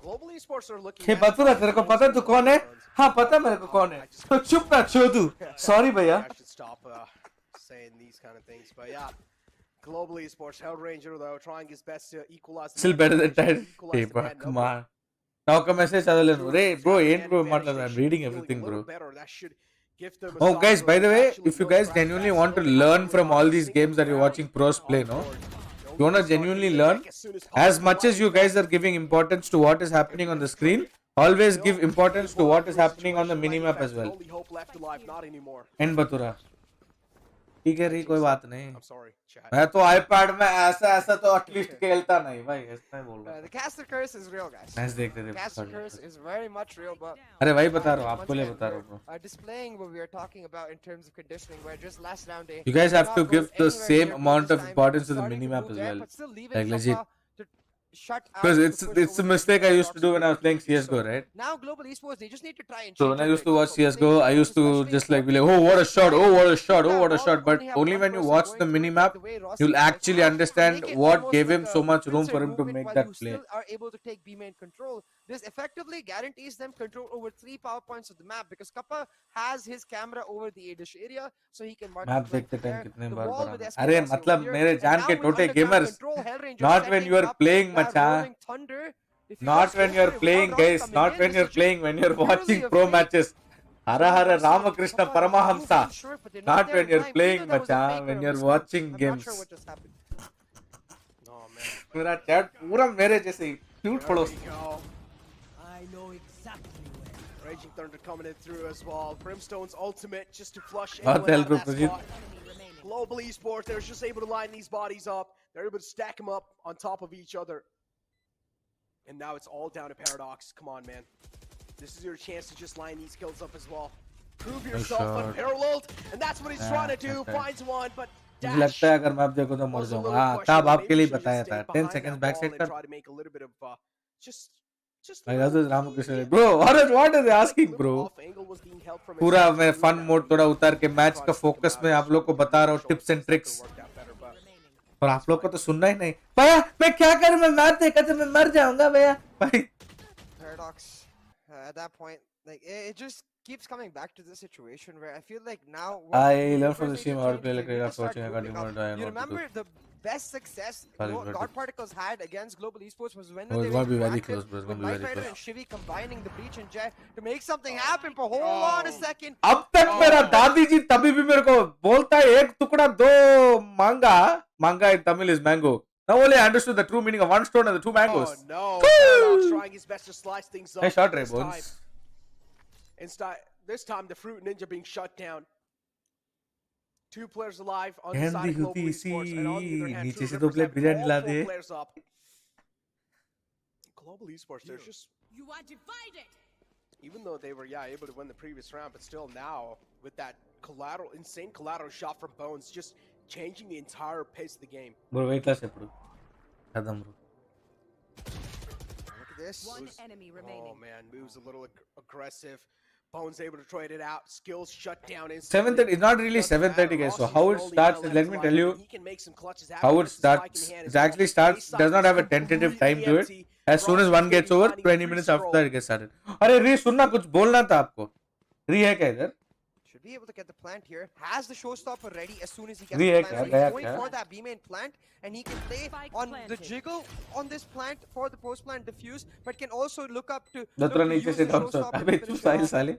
Global esports are looking. हे बतूरा तेरे को पता तू कौन है हाँ पता मेरे को कौन है तो चुप ना छोदू सॉरी भैया I should stop saying these kind of things, but yeah. Global esports, Hell Ranger though, trying his best to equalize. the still better than numbers, that equalize hey the bro bad come number. on now come message chadalenu re bro Have ain't an bro advantage. matter They I'm should reading be feeling everything a bro little better. That should give them a oh sign guys to by the way actually if you build guys track genuinely fast, want to build learn early from on, all these single games that you're round watching pros play on no board. if you want to genuinely learn as much as you guys are giving importance to what is happening on the screen always give importance to what is happening on the minimap as well Only hope left alive, not anymore. And bhatura ठीक है रही कोई बात नहीं I'm sorry, chat. मैं तो iPad में ऐसा ऐसा तो एटलीस्ट खेलता नहीं भाई ऐसा ही बोल रहा The caster curse is real, guys. Match देखते थे Caster curse is very much real, but अरे भाई बता रहा हूँ once आपको लिए again, बता रहा हूँ we're displaying what we are talking about in terms of conditioning, where just last round day, You guys have not to goes give the anywhere same near amount this of time, importance to the starting minimap move as there, well. but still leaving Like legit. Kappa to shut out Because the it's push it's a over mistake I the used to do when I was playing Paradox CS:GO, right? Now global esports, they just need to try and So change when I up used to their watch game. CS:GO, I used to just like be like, oh what a shot, oh what a shot, oh what a shot. But only when you watch the minimap, you'll actually understand what gave him so much room for him to make that play. Still are able to take B main control. This effectively guarantees them control over 3 power points of the map because Kappa has his camera over the A-dish area, so he can mark Map the flank देखते from time there. कितने The bar wall बना with है। SKS अरे over मतलब here, मेरे and जान now के with टोटे underground gamers, control, Hell Ranger not when setting you are up playing that macha, rolling thunder. If you not just when go you are for it playing without guys, coming not in, when this you're is just playing, when you're purely watching a pro fake. matches. Hara Hara Ramakrishna Paramahamsa. Sure, but they're Not there when in you're time. playing Either that was a macha, fake or when a you're misclick. watching I'm games. not sure what just happened. Oh man. मेरा chat पूरा मेरे जैसे ही cute There पड़ोस we go. Raging Thunder coming in through as well. Brimstone's ultimate just to flush What anyone the hell, out of that bro, Pradeep? spot. Global esports, they're just able to line these bodies up. They're able to stack them up on top of each other. And now it's all down to Paradox. Come on, man. This is your chance to just line these kills up as well. Prove yourself shot. unparalleled. And that's what he's trying to do. okay. Finds one, but मुझे लगता है अगर मैं आप देखो तो मर was a जाऊंगा little हाँ तब questionable. आपके Maybe लिए he should've बताया just था stayed 10 behind seconds that back wall set and कर try to make a little bit of just भाई that was Ramakrishna bro what are they asking bro पूरा मैं फन मोड थोड़ा उतार के मैच का फोकस में आप लोग को बता रहा हूँ टिप्स एंड ट्रिक्स और आप लोग को तो सुनना ही नहीं भैया मैं क्या करूं मैं मैच देखा तो मैं मर जाऊंगा भैया भाई Paradox, at that point, like it just keeps coming back to this situation where I feel like now. I learned from the stream how to play like after watching I got more You remember the best success Sorry, God Particles had against Global Esports was when Oh, they it's were gonna be very proactive close, bro. It's with gonna be very Knight Rider close. and Shivi combining the Breach and Jet to make something happen. But hold on a second. अब तक मेरा दादी जी तभी भी मेरे को बोलता है एक टुकड़ा दो मांगा मांगा in Tamil is mango. Now only I understood the true meaning of one stone and the two mangoes. Oh no! Paradox trying his best to slice things up. Nice shot, Ray this Bones. time. This time, the Fruit Ninja being shut down. 2 players alive on the Candy side of Global होती Esports, and on the other hand, नीचे True से 2 Rippers plate have biryani all ला 4 दे. players up. Global Esports, they're just, You are divided. even though they were able to win the previous round, but still now with that insane collateral shot from Bones, just changing the entire pace of the game. Bro, weight loss है bro. खत्म bro. Look at this. One enemy remaining. Oh man, moves a little aggressive. Bones able to trade it out. Skills shut down instantly. 7:30. It's not really 7:30 guys. So how it starts is, let me tell you how it starts. It actually starts, does not have a tentative time to it. As soon as one gets over, 20 minutes after that it gets started. अरे री सुनना, कुछ बोलना था आपको. री है क्या इधर? Should be able to get the plant here. Has the showstopper ready as soon as he gets Rí the hai plant. kya? So Gaya he's going kya? for that B main plant, and he can play Spike on the planted. jiggle on this plant for the post plant diffuse, but can also look up to. Datura नीचे use से the down shot. showstopper अबे to तू finish it Sahil off. साले.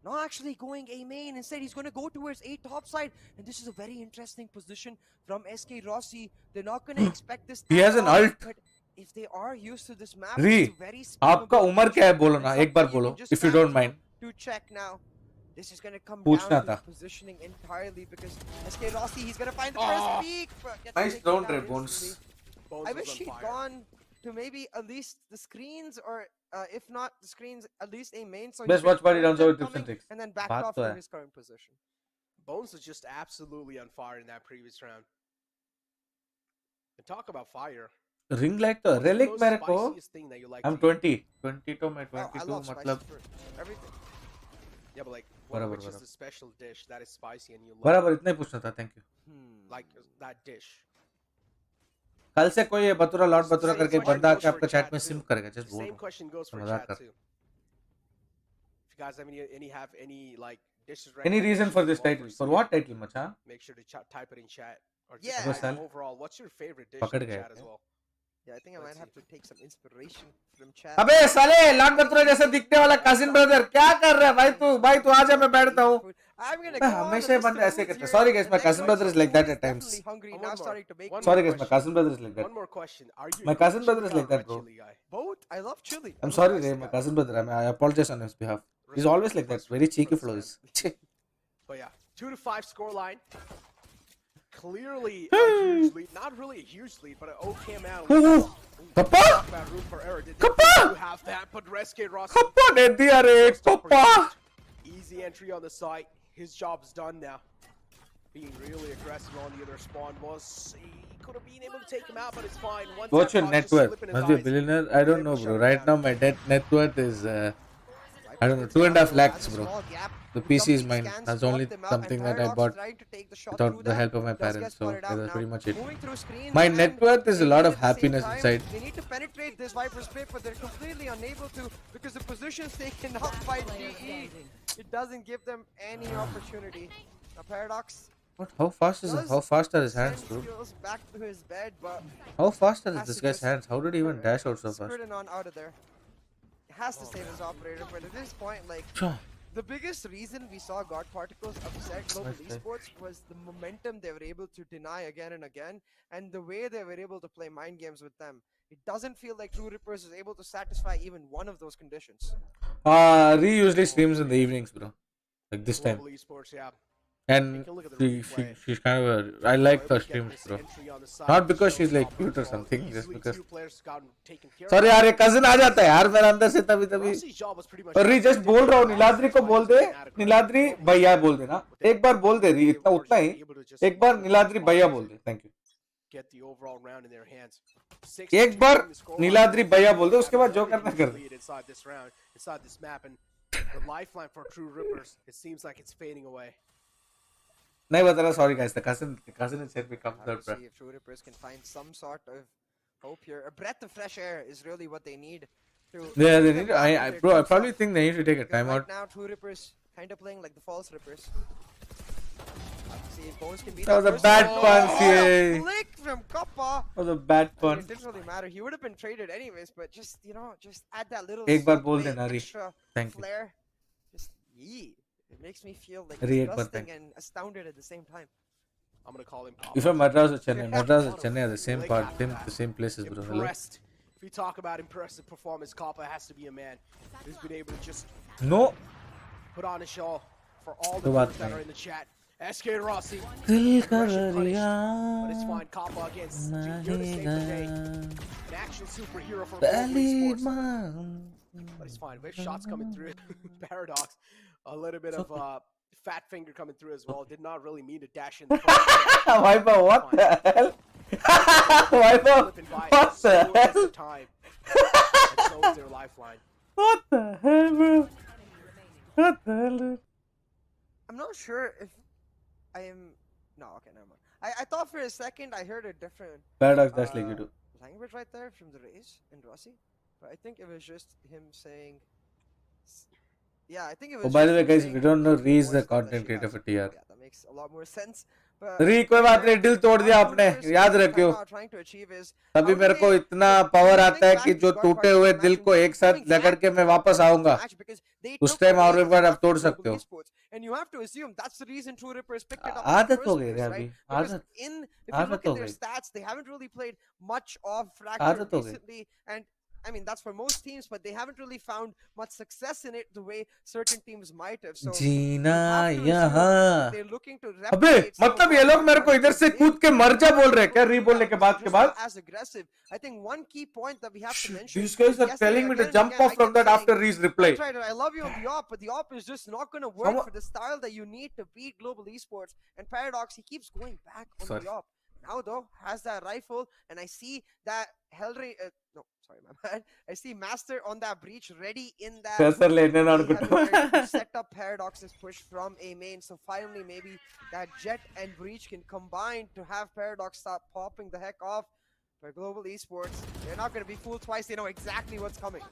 Not actually going A main. Instead, he's going to go towards A top side, and this is a very interesting position from SK Rossi. They're not going to expect this. He has at an all, ult. But if they are used to this map, री, it's a very आपका spammable उम्र क्या है position. बोलो And ना, something एक बार you बोलो, can just if you stand don't mind. to check now. This is going to come पूछना down to था. positioning entirely because SK Rossi, he's going to find the first peak. But gets Nice taken round, down Red Bones. instantly. Bones I was wish on he'd fire. gone to maybe at least the screens, or if not the screens, at least a main. So he Best could watch party hear rounds them over tips and coming tricks. and then backed बात off तो to है. his current position. Bones was just absolutely on fire in that previous round. And talk about fire. Ring light तो What's the relic most मेरे को. spiciest thing that you like I'm to eat? 20 तो मैं Oh, I 22 love spicy मतलब for everything. Yeah, but like, बराबर, which is बराबर. the special dish that is spicy and you love? बराबर इतना ही पूछना था. Thank you. Like that dish. कल से कोई बतुरा लॉर्ड बतुरा करके Same बंदा आके question आपका goes चैट for में chat सिम too. करेगा. जस्ट बोल Same रहा हूँ. question goes for मजाक chat कर. too. If you guys have any like dishes. Any reason for this recommendations title? as For well what title, मचा? Make sure to type it in chat. Or Yeah. just Bas guys, sal. overall, what's your favorite dish पकड़ in the गए chat as क्या? well? Yeah, I think I Let's might have see. to take some inspiration from chat. अबे साले Lord बतुरा जैसा दिखने वाला cousin brother क्या कर रहा है भाई तू? भाई तू आजा, मैं बैठता हूँ. I'm gonna मैं go on हमेशा the ये list बंदे of ऐसे foods करते हैं. here. Sorry guys, The my next cousin brother is like that one at times. definitely hungry One now, more. starting to make. One Sorry more guys, my question. cousin brother is like that. One more question. Are you My a cousin green brother is chili like guy or that, bro. red chili guy? Both. I love chili. I'm I'm a sorry, spicy Ray, my guy. cousin brother. I apologize on his behalf. He's Respect always like that. for Very cheeky this man. flows. But yeah, 2-5 scoreline. Clearly a huge lead. Not really a huge lead, but an okay amount of lead. Kappa! Talk about room for error. Did they Kappa! do have that? But Reske Rossi, Kappa ne diya re, Kappa! easy entry on the site. His job's done now. Being really aggressive on the other spawn was. He could have been able to take him out, but it's fine. One What's tap your cross net just worth? slipping his Must be a eyes. billionaire? I don't know, Shut bro. him Right down. now, my net worth is, I don't know, 2.5 lakhs, bro. The PC is mine. That's only something that I bought without the help of my parents. So that's pretty much it. My net worth is a lot of happiness inside. They need to penetrate this Viper's pit, but they're completely unable to because the position's taken up by GE. It doesn't give them any opportunity. A Paradox What? How fast is it? How fast are his hands, sends bro? skills back to his bed, but How fast are has this to guy's just hands? How did he even dash out so fast? sprinting on out of there. Has to save his operator, but at this point, like, Sure. the biggest reason we saw God Particles upset Global Nice, nice. Esports was the momentum they were able to deny again and again, and the way they were able to play mind games with them. It doesn't feel like True Rippers is able to satisfy even one of those conditions. Ree usually streams in the evenings, bro. Like this time. Global Esports, yeah. And she's kind of I like her streams, bro. Not because she's like cute or something, just because. Sorry यार ये cousin आ जाता है यार मेरे अंदर से तभी तभी. और री जस्ट बोल रहा हूँ नीलाद्री को बोल दे, नीलाद्री भैया बोल देना. एक बार बोल दे री इतना उतना ही. एक बार नीलाद्री भैया बोल दे. Thank you. Get the overall round in their hands. एक बार नीलाद्री भैया बोल दे उसके बाद जो करना कर दे. Inside this round, inside this map, and the lifeline for True Rippers, it seems like it's fading away. नहीं बता रहा, sorry guys, the cousin has said we come third, bro. See if True Rippers can find some sort of hope here. A breath of fresh air is really what they need. Yeah, they need. I probably think they need to take a Because timeout. right now, True Rippers kind of playing like the false Rippers. See if Bones can beat That was a first bad one. pun, Oh, CA. flick from Kappa. That was a bad I mean, pun. it didn't really matter. He would have been traded anyways, but just, you know, just add that little एक बार sub बोल bit देना, री. extra Thank you. flair. Just, yee. It makes me feel like री, एक बार disgusting thank and astounded at the same time. I'm gonna call him. If I'm Madras or Chennai, Madras or Chennai are the same part, the same places, bro. Hello? Impressed. If you talk about impressive performance, Kappa has to be a man who's been able to just No. put on a show for all तो the बात viewers that नहीं. are in the chat. SK Rossi. दिल कर Aggression punished, दिया but it's fine. Kappa against नहीं Junior to save the day. गया An action superhero for Global पहली Esports. Bar But it's fine. We have shots coming through. Paradox. A little bit of fat finger coming through as well. Did not really mean to dash in the front. Viper, what the hell? Viper, Flipping by. what So the is the hell? time. And so is their lifeline. What the hell, bro? What the hell, dude? I'm not sure if I am. No, okay, never mind. I thought for a second I heard a different Paradox, that's like you do. language right there from the race in Rossi, but I think it was just him saying. Yeah, I think it was. Oh, by the just way, him guys, saying if you don't know, the Ree is more the stuff that content she creator has. for TR. Yeah, that makes a lot more sense. But री कोई बात नहीं, दिल तोड़ दिया आपने, याद रखियो। तभी मेरे को इतना पावर आता है कि जो टूटे हुए दिल को एक साथ रगड़ के मैं वापस आऊंगा। उस टाइम और एक बार आप तोड़ सकते हो। आदत हो गई रे अभी, आदत हो गई। आदत हो गई। I mean, that's for most teams, but they haven't really found much success in it the way certain teams might have. So Jeena you have to assume यहाँ। that they're looking to अबे replicate some of मतलब ये what लोग मेरे को इधर से कूद के मर जा बोल रहे हैं क्या? री बोलने के बाद as aggressive. I think one key point that we have to mention. These guys are telling me to jump off from that after Ree's reply. That's right, I love you on the op, but the op is just not going to work for the style that you need to beat Global Esports. And Paradox, he keeps going back on the op. Now though, has that rifle, and I see that no, sorry, my bad. I see Master on that breach, ready in that. To set up Paradox's push from A main. So finally, maybe that Jet and breach can combine to have Paradox start popping the heck off. For Global Esports, they're not going to be fooled twice. They know exactly what's coming.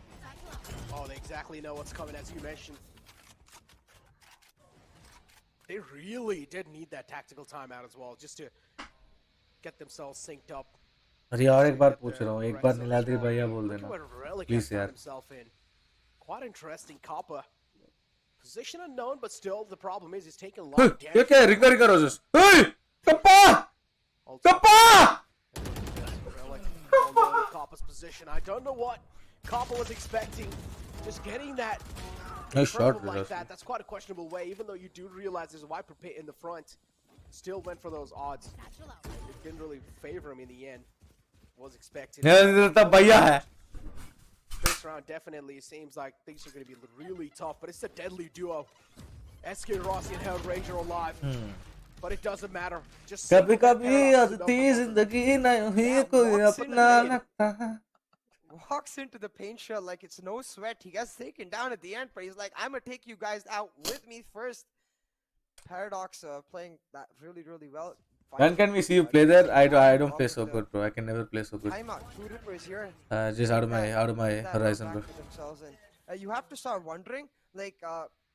Oh, they exactly know what's coming, as you mentioned. They really did need that tactical timeout as well, just to get themselves synced up. अरे यार एक बार पूछ रहा हूँ, एक बार नीलाद्री भैया बोल देना प्लीज यार। Quite interesting, Kappa. Position unknown, but still the problem is he's taking a lot of damage. ये क्या है? Ring a roses. Hey! Kappa! Kappa! Kappa's position. I don't know what Kappa was expecting. Just getting that Nice shot, like that. That's quite a questionable way, even though you do realize there's a wiper pit in the front. Still went for those odds. It didn't really favor him in the end. Was expected. This round definitely seems like things are going to be really tough, but it's a deadly duo. SK Rossi and Hellraiser alive. But it doesn't matter. Just कभी-कभी आदती जिंदगी नहीं कोई अपना लगता। Walks into the paint shell like it's no sweat. He gets taken down at the end, but he's like, I'm gonna take you guys out with me first. Paradox playing that really, really well. When can we see you play there? I don't play so good, bro. I can never play so good. Timeout. Two Rippers here. Just out of my horizon, bro. You have to start wondering, like,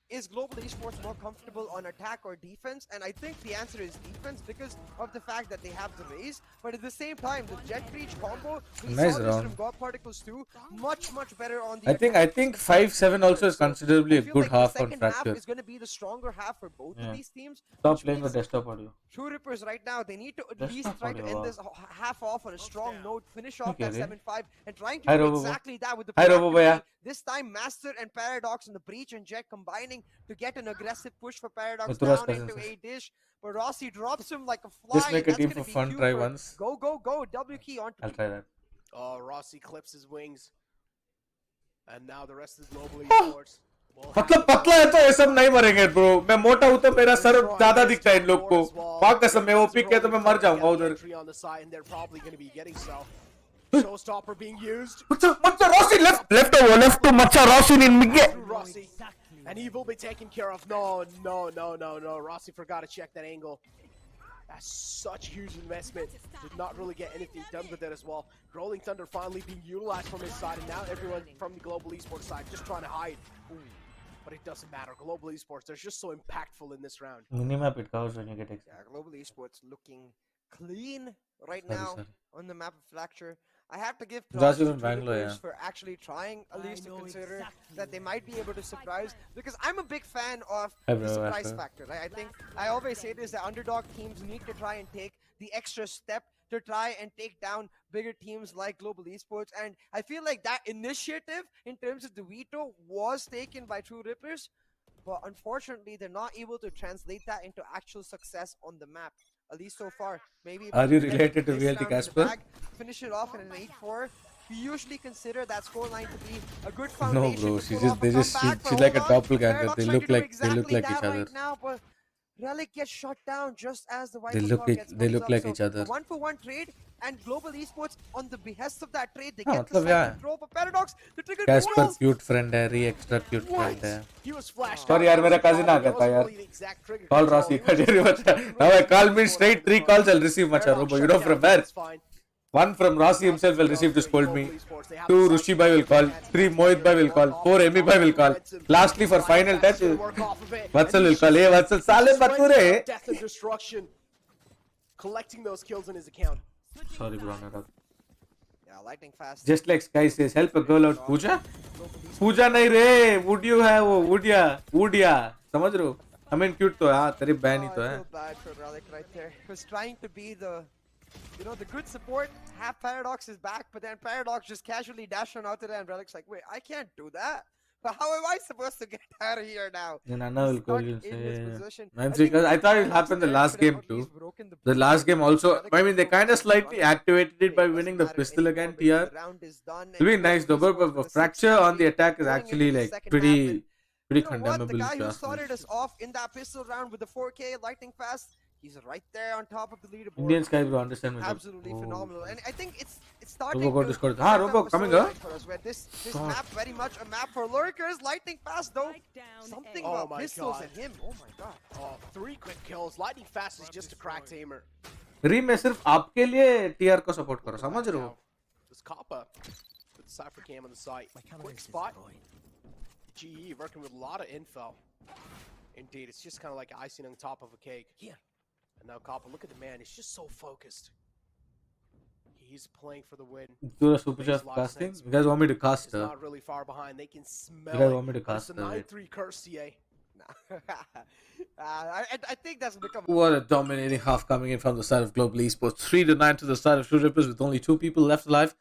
is Global Esports more comfortable on attack or defense? And I think the answer is defense because of the fact that they have the raise. But at the same time, the Jet Breach combo, we Nice saw this round. from God Particles too, much better on the I think 5-7 also is considerably a good half on Fracture. Fracture. Is going to be the stronger half for both of these teams. Stop playing the desktop audio. True Rippers right now, they need to at least try to end this half off on a strong note, finish off that 7-5, and trying to do exactly that with the proactivity. This time, Master and Paradox in the breach and Jet combining to get an aggressive push for Paradox down into a dish. But Rossi drops him like a fly. Just make a team for fun, try once. Go. W key on. I'll try that. Oh, Rossi clips his wings. And now the rest is Global Esports. मतलब पतला है तो ये सब नहीं मरेंगे bro. मैं मोटा हूँ तो मेरा सर ज्यादा दिखता है इन लोग को। पाक कसम मैं ओपी किया तो मैं मर जाऊंगा उधर। Showstopper being used. Macha Rossi left to Macha Rossi in Rossi. And he will be taken care of. No. Rossi forgot to check that angle. That's such huge investment. Did not really get anything done with it as well. Rolling Thunder finally being utilized from his side, and now everyone from the Global Esports side just trying to hide. Ooh. But it doesn't matter. Global Esports, they're just so impactful in this round. Minimap it covers when you get excited. Yeah, Global Esports looking clean right now on the map of Fracture. I have to give props to Rippers for actually trying at least to consider that they might be able to surprise, because I'm a big fan of the surprise factor. I think I always say this, that underdog teams need to try and take the extra step to try and take down bigger teams like Global Esports, and I feel like that initiative in terms of the veto was taken by True Rippers. but unfortunately they're not able to translate that into actual success on the map. At least so far. Maybe Are you let's related to this VLT round in the Casper? bag, finish it off in an 8-4. We usually consider that scoreline to be a good No, foundation. bro. to She's pull just off a they just comeback, but she's like a hold on, doppelganger. Paradox They trying look to do like exactly each that other. right now, but Relic gets shot down just as the They Viper look clock like- gets they thumbs look up. like So each other. a 1-for-1 trade, and Global Esports on the behest of that trade, they हाँ, get the मतलब side yeah. control for Paradox. The trigger Casper controls. cute friend है, री extra cute friend है. He was flashed Sorry out. यार, That मेरा was the cousin uh problem. गया It था wasn't यार. really the exact trigger Call control. Rossi. It was just Now I stuck call in me what's straight. going 3 on. calls I'll receive, macha. Paradox Robo, you shut know down. from where? That's fine. 1 from Rossi himself will receive this cold me. 2 Rushi bhai will call. 3 Mohit bhai will call. 4 Emi bhai will call. Lastly for final touch, Vatsal will call. Hey Vatsal, Salim Bature. Death and destruction. Collecting those kills in his account. Sorry bro, Anurag. Yeah, lightning fast. Just like Sky says, help a girl out. Pooja? Pooja नहीं रे. Would you है वो? Would ya? समझ रहे हो? I mean cute तो है. हाँ, तेरी बहन ही Oh, तो I है. feel bad for Relic right there. He was trying to be the, the good support. Half Paradox is back, but then Paradox just casually dashed on out to that, and Relic's like, wait, I can't do that. But how am I supposed to get out of here now? Then Anna will call Stuck you and in his say, position. man, I think because I thought it Paradox happened the there last could have game at least too. broken the The last game also, Relic I mean, they also kind of was slightly running. activated it by It winning doesn't the matter pistol anymore again, because TR. the round is done and It'll be Global nice though, Esports but with a Fracture 6-3 on the attack is going actually into the like second half, pretty and pretty you know what? The condemnable. guy if who you ask me. started us off in that pistol round with the 4K lightning fast, he's right there on top of the leaderboard. Indian Sky bro, understand me. Absolutely Oh. phenomenal, and I think it's starting Robo got to discorded. set हाँ, up Robo a coming storyline up. for us, where this God. map very much a map for lurkers. Lightning fast though. Something Oh about my pistols God. and him. Oh my god. Oh, 3 quick kills. Lightning fast is just a crack tamer. री मैं सिर्फ आपके लिए TR को support करो, समझ रहे हो? This Kappa with the Cypher Cam on the site. Quick spot. GE working with a lot of info. Indeed, it's just kind of like icing on top of a cake. Here. And now Kappa, look at the man. He's just so focused. He's playing for the win. Do a super chat casting. You guys want me to cast He's her? not really far behind. They can smell You guys it. want me to But it's cast a her, wait. 9-3 curse, CA. I think that's become. What a dominating half coming in from the side of Global Esports. 3-9 to the side of True Rippers with only 2 people left alive.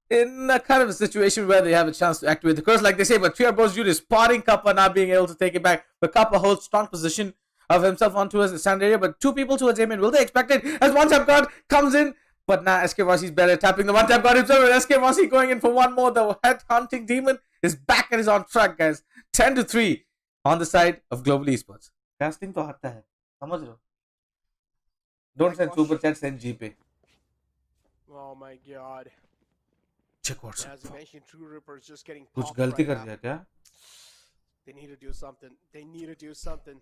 In a kind of a situation where they have a chance to activate the curse, like they say, but Trier Bros Jr. is spotting Kappa, not being able to take it back. But Kappa holds strong position of himself on towards the stand area, but 2 people towards Amen. Will they expect it? As one tap guard comes in, but now SK Rossi's better tapping the one tap guard himself, and SK Rossi going in for one more. The head hunting demon is back and is on track, guys. 10-3 on the side of Global Esports. Casting to आता है, समझ रहे हो? Don't send super chat, send GP. Oh my god. Check what's As I mentioned, True Ripper is just getting कुछ popped गलती right कर now. दिया क्या? They need to do something. They need to do something.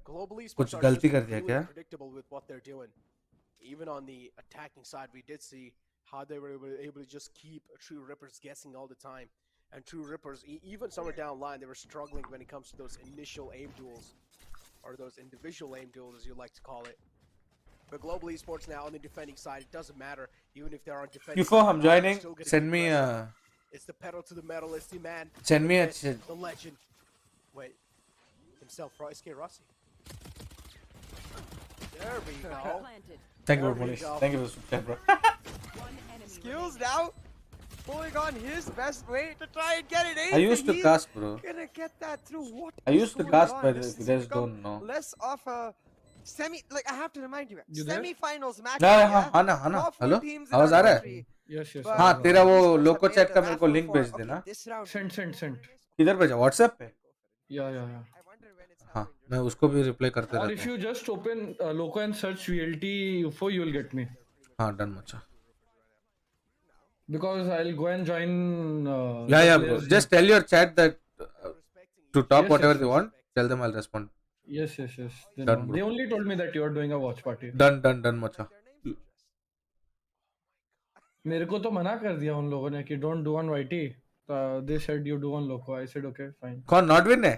Global कुछ Esports are गलती just कर दिया completely क्या? predictable with what they're doing. Even on the attacking side, we did see how they were able to just keep True Rippers guessing all the time. And True Rippers, even somewhere down the line, they were struggling when it comes to those initial aim duels. Or those individual aim duels, as you like to call it. But Global Esports now on the defending side, it doesn't matter. Even if they're on defending Before side, I'm they're joining, still gonna send be me aggressive. a It's the pedal to the metal. It's the man. send me a the myth, the legend. Wait, himself, SK Rossi. There we go. thank you There for we Monish. go. Thank you for the super chat, bro. Skills now, pulling on his best way to try and get it in. I used to He's cast, bro. gonna get that through. What I is used to going cast, on? by the This way, if you has guys become don't know. less of a I have to remind you, You there? semi-finals match. हाँ हाँ ना Top four hello teams in आवाज our आ रहा है? country, Yes, yes. but हाँ हाँ, तेरा वो Esports have loco made chat a का मेरे को raffle लिंक for- भेज okay, देना this round- Send. किधर भेजा व्हाट्सएप पे Yeah. I wonder when it's हाँ happening. मैं उसको भी रिप्लाई करते Or रहता if हूँ you just open Loco and search VLT UFO, you will get me. हाँ डन मचा Because I'll go and join. yeah the bro players just tell your chat that to talk Yes, whatever yes, they yes. want tell them I'll respond Yes. They, Done, know. bro. They only told me that you are doing a watch party. done मचा मेरे को तो मना कर दिया उन लोगों ने कि don't do on YT. They said you do on Loco. I said okay, fine. कौन नॉटविन है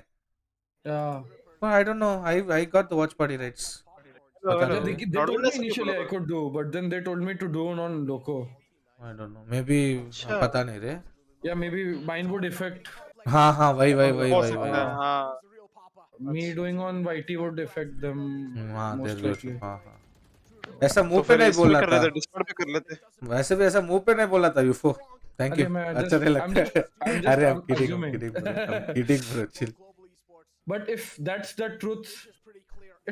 Yeah. well, I don't know I got the watch party rights पता They, नहीं they told me initially I could do, but then they told me to do on Loco. I don't know maybe पता नहीं रे Yeah, maybe mine would affect. हाँ वही हाँ Me doing on YT would affect them हाँ most there goes likely. हाँ ऐसा तो मुंह पे फिर नहीं इसमें बोलना कर था लेते डिस्कॉर्ड पे कर लेते वैसे भी ऐसा मुंह पे नहीं बोला था यूफो थैंक अरे यू मैं अच्छा just- नहीं लगता I'm just अरे I'm I'm kidding assuming. bro I'm kidding bro chill But if that's the truth,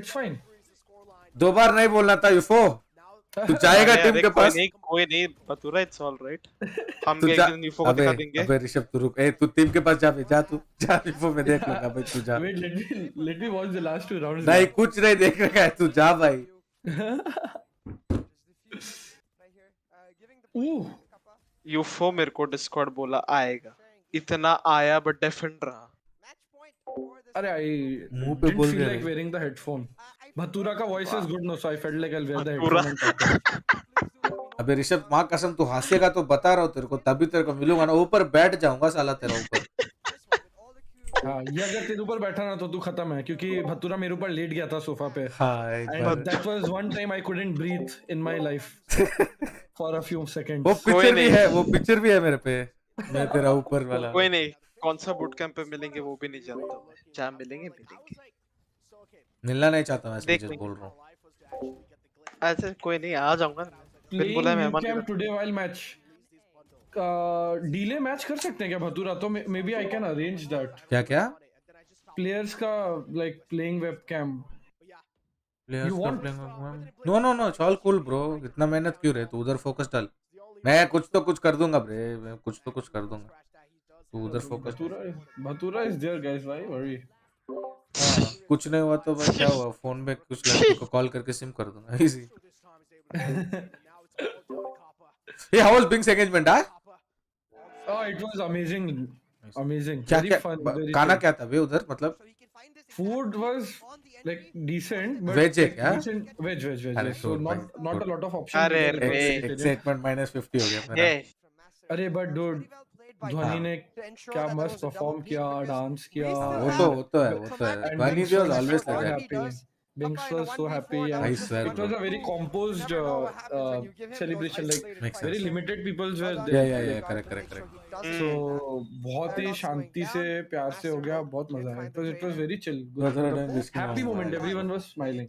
it's fine. 2 बार नहीं बोलना था यूफो. तू जाएगा टीम के पास. कोई नहीं बतूरा, इट्स ऑल राइट. हम तू एक जा. दिन यूफो को दिखा देंगे. अबे ऋषभ तू रुक. ए तू टीम के पास जा बे. जा तू. जा यूफो में देख लूंगा भाई. तू जा. Wait, let me watch the last 2 rounds. नहीं कुछ नहीं देख रहा है. तू जा भाई. Ooh. यूफो मेरे को डिस्कॉर्ड बोला आएगा. इतना आया बट डिफेंड रहा. अरे I मुंह पे didn't बोल feel रहे like हैं. wearing the headphone. Bhatura का voice is good, no, so I felt like I'll wear the headphone and talk. अबे ऋषभ माँ कसम तू हंसेगा तो बता रहा हूँ तेरे को. तभी तेरे को मिलूंगा ना. ऊपर बैठ जाऊंगा साला तेरा ऊपर. हाँ, ये अगर तेरे ऊपर बैठा ना तो तू खत्म है, क्योंकि भतूरा मेरे ऊपर लेट गया था सोफा पे. हाँ एक And bar. that was one time I couldn't breathe in my life for a few seconds. वो पिक्चर भी है. वो पिक्चर भी है मेरे पे. मैं तेरा ऊपर वाला. कोई नहीं. कौन सा बूट कैंप पे मिलेंगे वो भी नहीं जानता. जहाँ मिलेंगे मिलेंगे. मिलना नहीं चाहता मैं. देख इसलिए लेंगे. बोल रहा हूँ. अच्छा कोई नहीं आ जाऊंगा. बिन Playing बोला U मेहमान camp today while match. Delay match कर सकते हैं क्या भतूरा? तो maybe I can arrange that. क्या क्या? Players का like playing webcam. Players You का want- playing no it's all cool bro. इतना मेहनत क्यों रहे. तू उधर फोकस डाल. मैं कुछ तो कुछ कर दूंगा ब्रे. मैं कुछ तो कुछ कर दूंगा. तू उधर focus. Bhatura is there guys, why worry? हाँ, कुछ नहीं हुआ तो भाई क्या हुआ. फोन में कुछ लड़की को कॉल करके सिम कर दूंगा. Easy. Hey, how was Bing's engagement? हाँ? Oh, it was amazing. Amazing. क्या Very क्या fun. Very खाना chill. क्या था बे उधर मतलब. Food was like decent, but Veg है like, क्या? decent veg. अरे So good not भाई, a lot of options. अरे Like, रे. vegetarian. एक्साइटमेंट -50 हो गया मेरा. ये अरे but dude, ध्वनि ने क्या मस्त परफॉर्म किया, डांस किया. वो तो है. And Vani Binks was was always so like that. happy. Binks was so happy. And I swear, it was bro. a very composed celebration. Like Makes very sense. limited people were there. Yeah, correct. So बहुत ही शांति से प्यार से हो गया. बहुत मजा आया. It was very chill. Good. Brother, I don't risk Happy my moment. life. Everyone was smiling.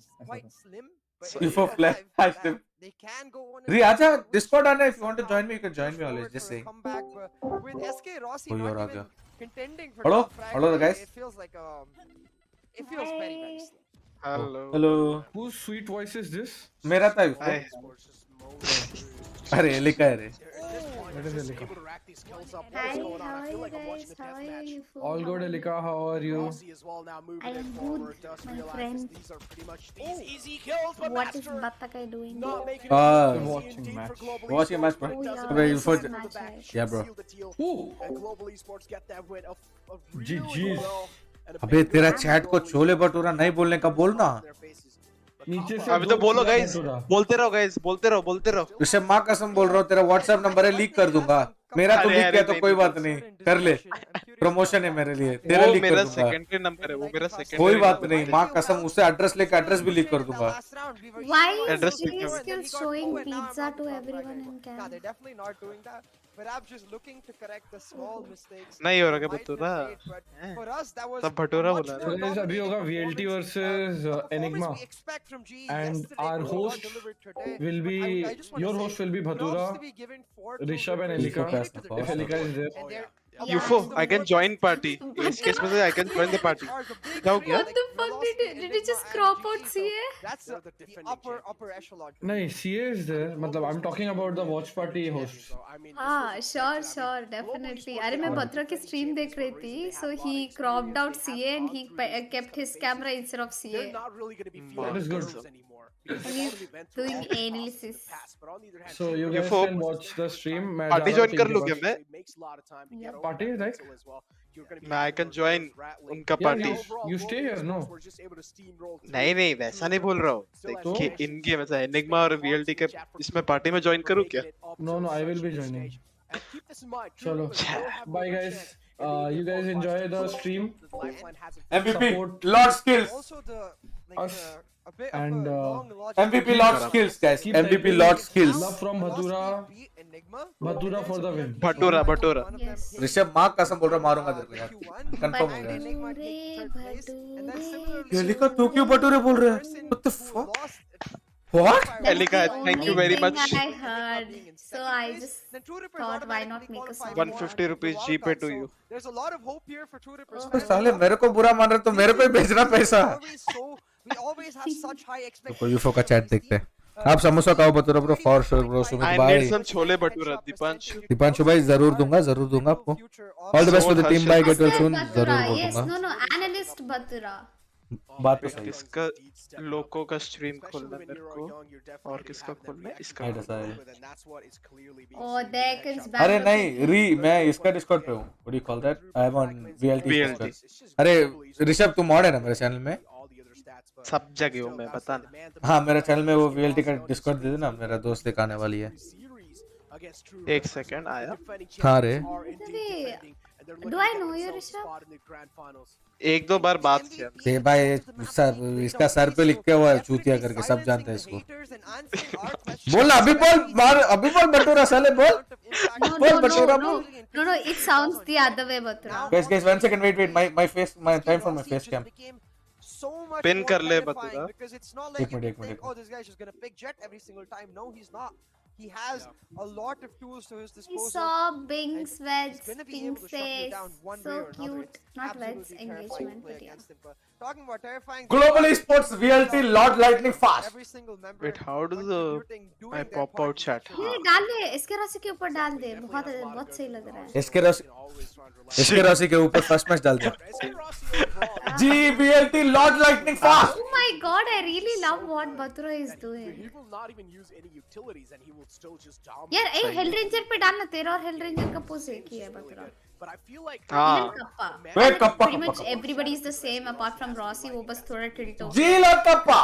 Before flash them. They can go on. Ri, आजा Discord आना. If you want to join me, you can join me always. Just saying. Come back with SK Rossi कोई not और आ even गया. contending for Hello? top frag Hello, today. guys. It feels like it feels very slow. Hello. Hello. Whose sweet voice is this? मेरा था उसको. हाय. अरे Elika है रे. That is Elika. Hi, how are you guys? How are you? All good, Elika. How are you? I am good, my friend. What is Bataka doing? Watching match. Watching a match, bro. Oh yeah, Abhi, you this for- is match hai. Yeah, bro. GG's. अबे तेरा chat को छोले भटूरा नहीं बोलने का बोलना. नीचे से अभी तो बोलो गाइस. बोलते रहो गाइस. बोलते रहो. ऋषभ माँ कसम बोल रहा हूँ. तेरा व्हाट्सएप नंबर है लीक कर दूंगा. मेरा तो अरे, लीक अरे, किया तो नहीं, कोई नहीं, बात नहीं. कर ले. प्रमोशन है मेरे लिए. तेरा वो लीक कर मेरा दूंगा. सेकेंडरी नंबर है. वो मेरा सेकेंडरी. कोई बात नहीं. माँ कसम उससे एड्रेस लेकर एड्रेस भी लीक कर दूंगा. Why is Address he picture. still showing pizza to everyone in Yeah, camp? they're definitely not doing that. But I'm just looking to correct the small mistakes. नहीं हो रहा क्या Might bhatura? have made, but for us, that was तब bhatura a much बोला. more So guys, अभी होगा dominant VLT performance. versus The performance Enigma. we expect from G And yesterday our was host delivered today. will be I just wanna your say host will be props Bhatura, to be given for two Rishabh and different Elika. credit to the If team. Elika is there. And they're यूफो I can join party. इस case में से I can join the party. क्या हो गया? What the fuck did he just crop out CA? That's the upper echelon. नहीं, CA is there. मतलब I'm talking about the watch party hosts. हाँ, sure, definitely. अरे मैं बत्रा की stream देख रही थी, so he cropped out CA and he kept his camera instead of CA. That is good. And he's doing analysis. So you guys Ufo. can watch the stream. मैं party जा रहा join हूँ कर team लूँ के क्या पास. मैं? Party like? मैं I can join उनका Yeah, party. you stay here, no? नहीं वैसा नहीं बोल रहा हूँ. तो? कि इनके वैसा एनिग्मा और VLT के इसमें पार्टी में ज्वाइन करूँ क्या? No, I will be joining. Chalo. Bye guys. You guys enjoy the stream. MVP Support Lord Skills. Also the Us. a bit And, of a long logic. MVP Lord Skills guys. Keep MVP typing. Lord Skills. Love from Bhatura. Bhatura for the win. Bhatura. Yes. Rishabh माँ कसम बोल रहा मारूंगा तेरे को यार. Confirm हो गया. भटूरे, भटूरे. ये लिखा तू क्यों भटूरे बोल रहा है? What the fuck? What? That's Elika, the thank you only very thing much. I heard. So I just thought, why not make a song? 150 rupees GPay to you. There's a lot of hope here for True Rippers. तो साले मेरे को बुरा मान रहे तो मेरे को ही भेजना पैसा। We always have such high तो expectations. कोई यूफो का चैट देखते हैं। आप समोसा खाओ bhatura bro for sure bro Sumit I भाई। need some chole bhatura, Dipanshu. Dipanshu भाई जरूर दूंगा आपको। All the best for the team bye get well soon जरूर बोल Yes, दूंगा। no, analyst Batura. बात तो सही है। किसका लोको का स्ट्रीम खोलना है मेरे को और किसका खोलना है इसका। नहीं ऐसा है। Oh, there comes back. अरे नहीं री मैं इसका डिस्कॉर्ड पे हूँ। What do you call that? I am on VLT Discord। अरे ऋषभ तुम मॉड है ना मेरे चैनल में? सब जगह हूँ मैं बता ना। हाँ मेरे चैनल में वो VLT का डिस्कॉर्ड दे देना मेरा दोस्त एक आने वाली है। एक सेकंड आया। हाँ रे। Do I know you, Rishabh? एक दो बार बात किया। दे भाई सर इसका सर पे लिख के हुआ है चूतिया करके सब जानते हैं इसको। बोल अभी बोल बटूरा साले बोल। बोल बटूरा बोल। No, it sounds the other way, Batura. Guys, 1 second, wait. My time for my face cam. So much Pin more कर ले terrifying बतूरा। because it's not like एक you मिनट, can एक think, minute. oh, this guy's just gonna pick Jet every single time. No, he's not. He has a lot of tools to his I disposal. saw Bing's He's Wed's gonna be pink able to shut you face. down one way So or another. cute. It's Not Wed's, absolutely terrifying to engagement, play but yeah. against him, but talking about terrifying, Global Esports VLT Lord Lightning fast. every single member Wait, how does contributing, doing I their pop part out to chat? make sure ये डाल दे इसके राशि के ऊपर डाल दे बहुत सही लग रहा है इसके राशि के ऊपर फर्स्ट मैच डाल दे। जी VLT Lord Lightning fast. Oh my god, I really love what Batura is doing. He will not even use any utilities and he will still just dominate. यार ए हेल रेंजर पे डालना तेरा और hello ranger का pose एक ही है Batura. But I feel like हाँ। Kappa Wait, kappa, pretty much kappa. everybody is the same apart from Rossi वो बस थोड़ा tilt हो जी Lord kappa.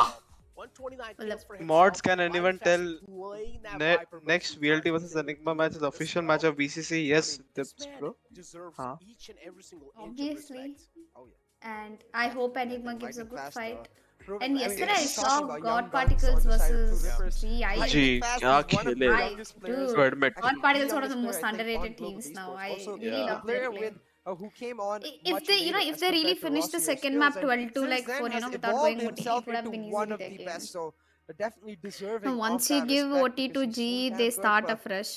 129 kills for him. Mods, can anyone tell Playing that Viper next VLT versus Enigma match is the official match of VCC? Yes, Dips bro. deserves हाँ। each and every single inch of obviously respect. Oh yeah. and I hope Enigma gives a good fight. Bro, And I mean, yesterday I it's saw talking about God young Particles guns on the side of versus True Rippers. GI. Ji Fast क्या is one of the खेले। youngest players. Dude, Go admit. God Particles is one of the youngest most player, I think, underrated on global teams now. esports. I Also, really the love player their play. with who came on If much they, later if as they really compared to finished the Rossi's second skills, map and 12-2 since like then 4, has without evolved going OT, it himself would have into been one easily of their the game. best. So definitely deserving. No, once of you that give respect OT to because he's G, so they damn start good, but afresh.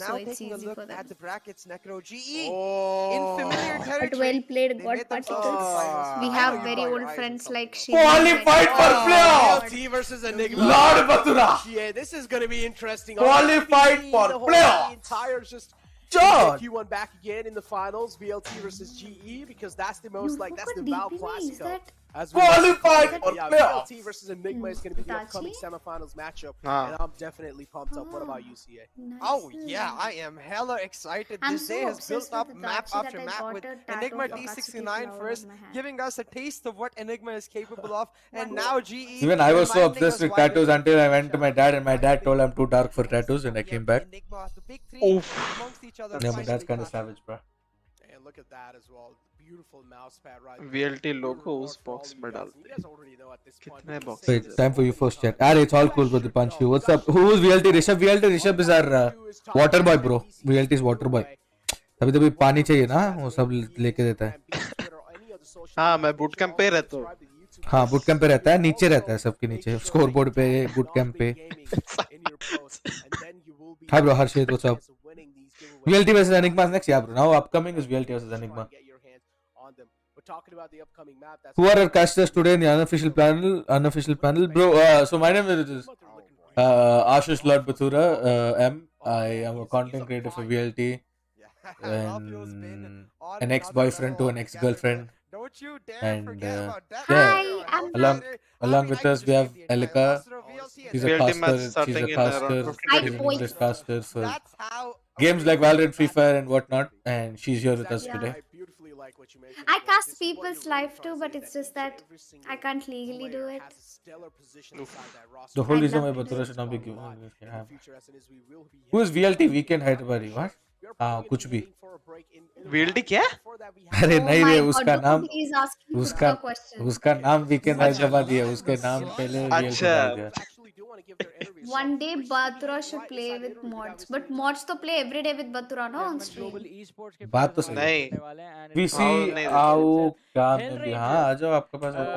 now So it's taking a easy look for at them. the brackets, Necro GE Oh. in familiar But territory. well played, They God made themselves Particles. to the finals. We I have know you very got your old eyes friends on like something. Shane. Qualified for playoff. VLT versus Enigma. Lord Bathura. Yeah, this is going to be interesting. Qualified RGB, for the whole playoff. entire just John. Q1 back again in the finals. VLT versus GE because that's the most like that's the Val Val Classico. that? As we Qualified for yeah, playoffs. VLT versus Enigma is going to be the Itachi? upcoming semifinals matchup, Ah. and I'm definitely pumped up. What about UCA? Nice. Oh yeah, I am hella excited. I'm This so day has obsessed built up with map Itachi after that I map got with a tattoo Enigma of Akatsuki D69 flower first, on my hand. giving us a taste of what Enigma is capable of, and now GE. Even I was so reminding obsessed us with why tattoos they- until I went to my dad and my dad told I'm too dark for tattoos and I came back. Enigma, the big three Oof. amongst each other. Yeah, my dad's finally kind of got- savage, bro. And look at that as well. Beautiful mouse pad right there. VLT Good logo reward उस for all box of में you guys. डालते You guys already know at this point. कितने but boxes the Wait, same time for you is first chat. coming. Are it's all cool with the Dipanshu. What's up? Who is VLT? Rishabh VLT. Rishabh is our water boy, bro. VLT is water boy. तभी तभी पानी चाहिए ना वो सब लेके देता है. हाँ मैं बूट कैंप पे रहता हूँ. हाँ बूट कैंप पे रहता है नीचे रहता है सबके नीचे स्कोर बोर्ड पे बूट कैंप पे. Hi bro, Harshit, what's up? VLT versus Enigma is next. Yeah bro, now upcoming is VLT versus Enigma. Who are our casters today in the unofficial panel? Bro, so my name is Ashish Lord Bathura M. I am a content creator for VLT and an ex-boyfriend to an ex-girlfriend. Don't you dare And forget about that. yeah, I'm along with us we have Elika. She's a VLT match caster. She's starting a in around caster. 50 Hi, She's an boy. English caster for That's how games like Valorant, Free Fire, and whatnot. And she's here with us Yeah. today. I cast people's life too, but it's just that I can't legally do it. The whole I'd reason why love to do Bathura it. should not be given. Who is VLT Weekend Hyderabadi? What? हाँ कुछ भी. VLT क्या? अरे Oh नहीं my रे God, उसका don't नाम please ask me उसका the question. उसका नाम वीकेंड हैदराबादी है. उसके नाम पहले VLT अच्छा. डाल दिया. One day Bathura should play with mods, but mods to play every day with Bathura, no, on stream. बात तो सही है. नहीं. VC आओ नहीं देते. आओ काम में भी हाँ आ जाओ आपके पास होता.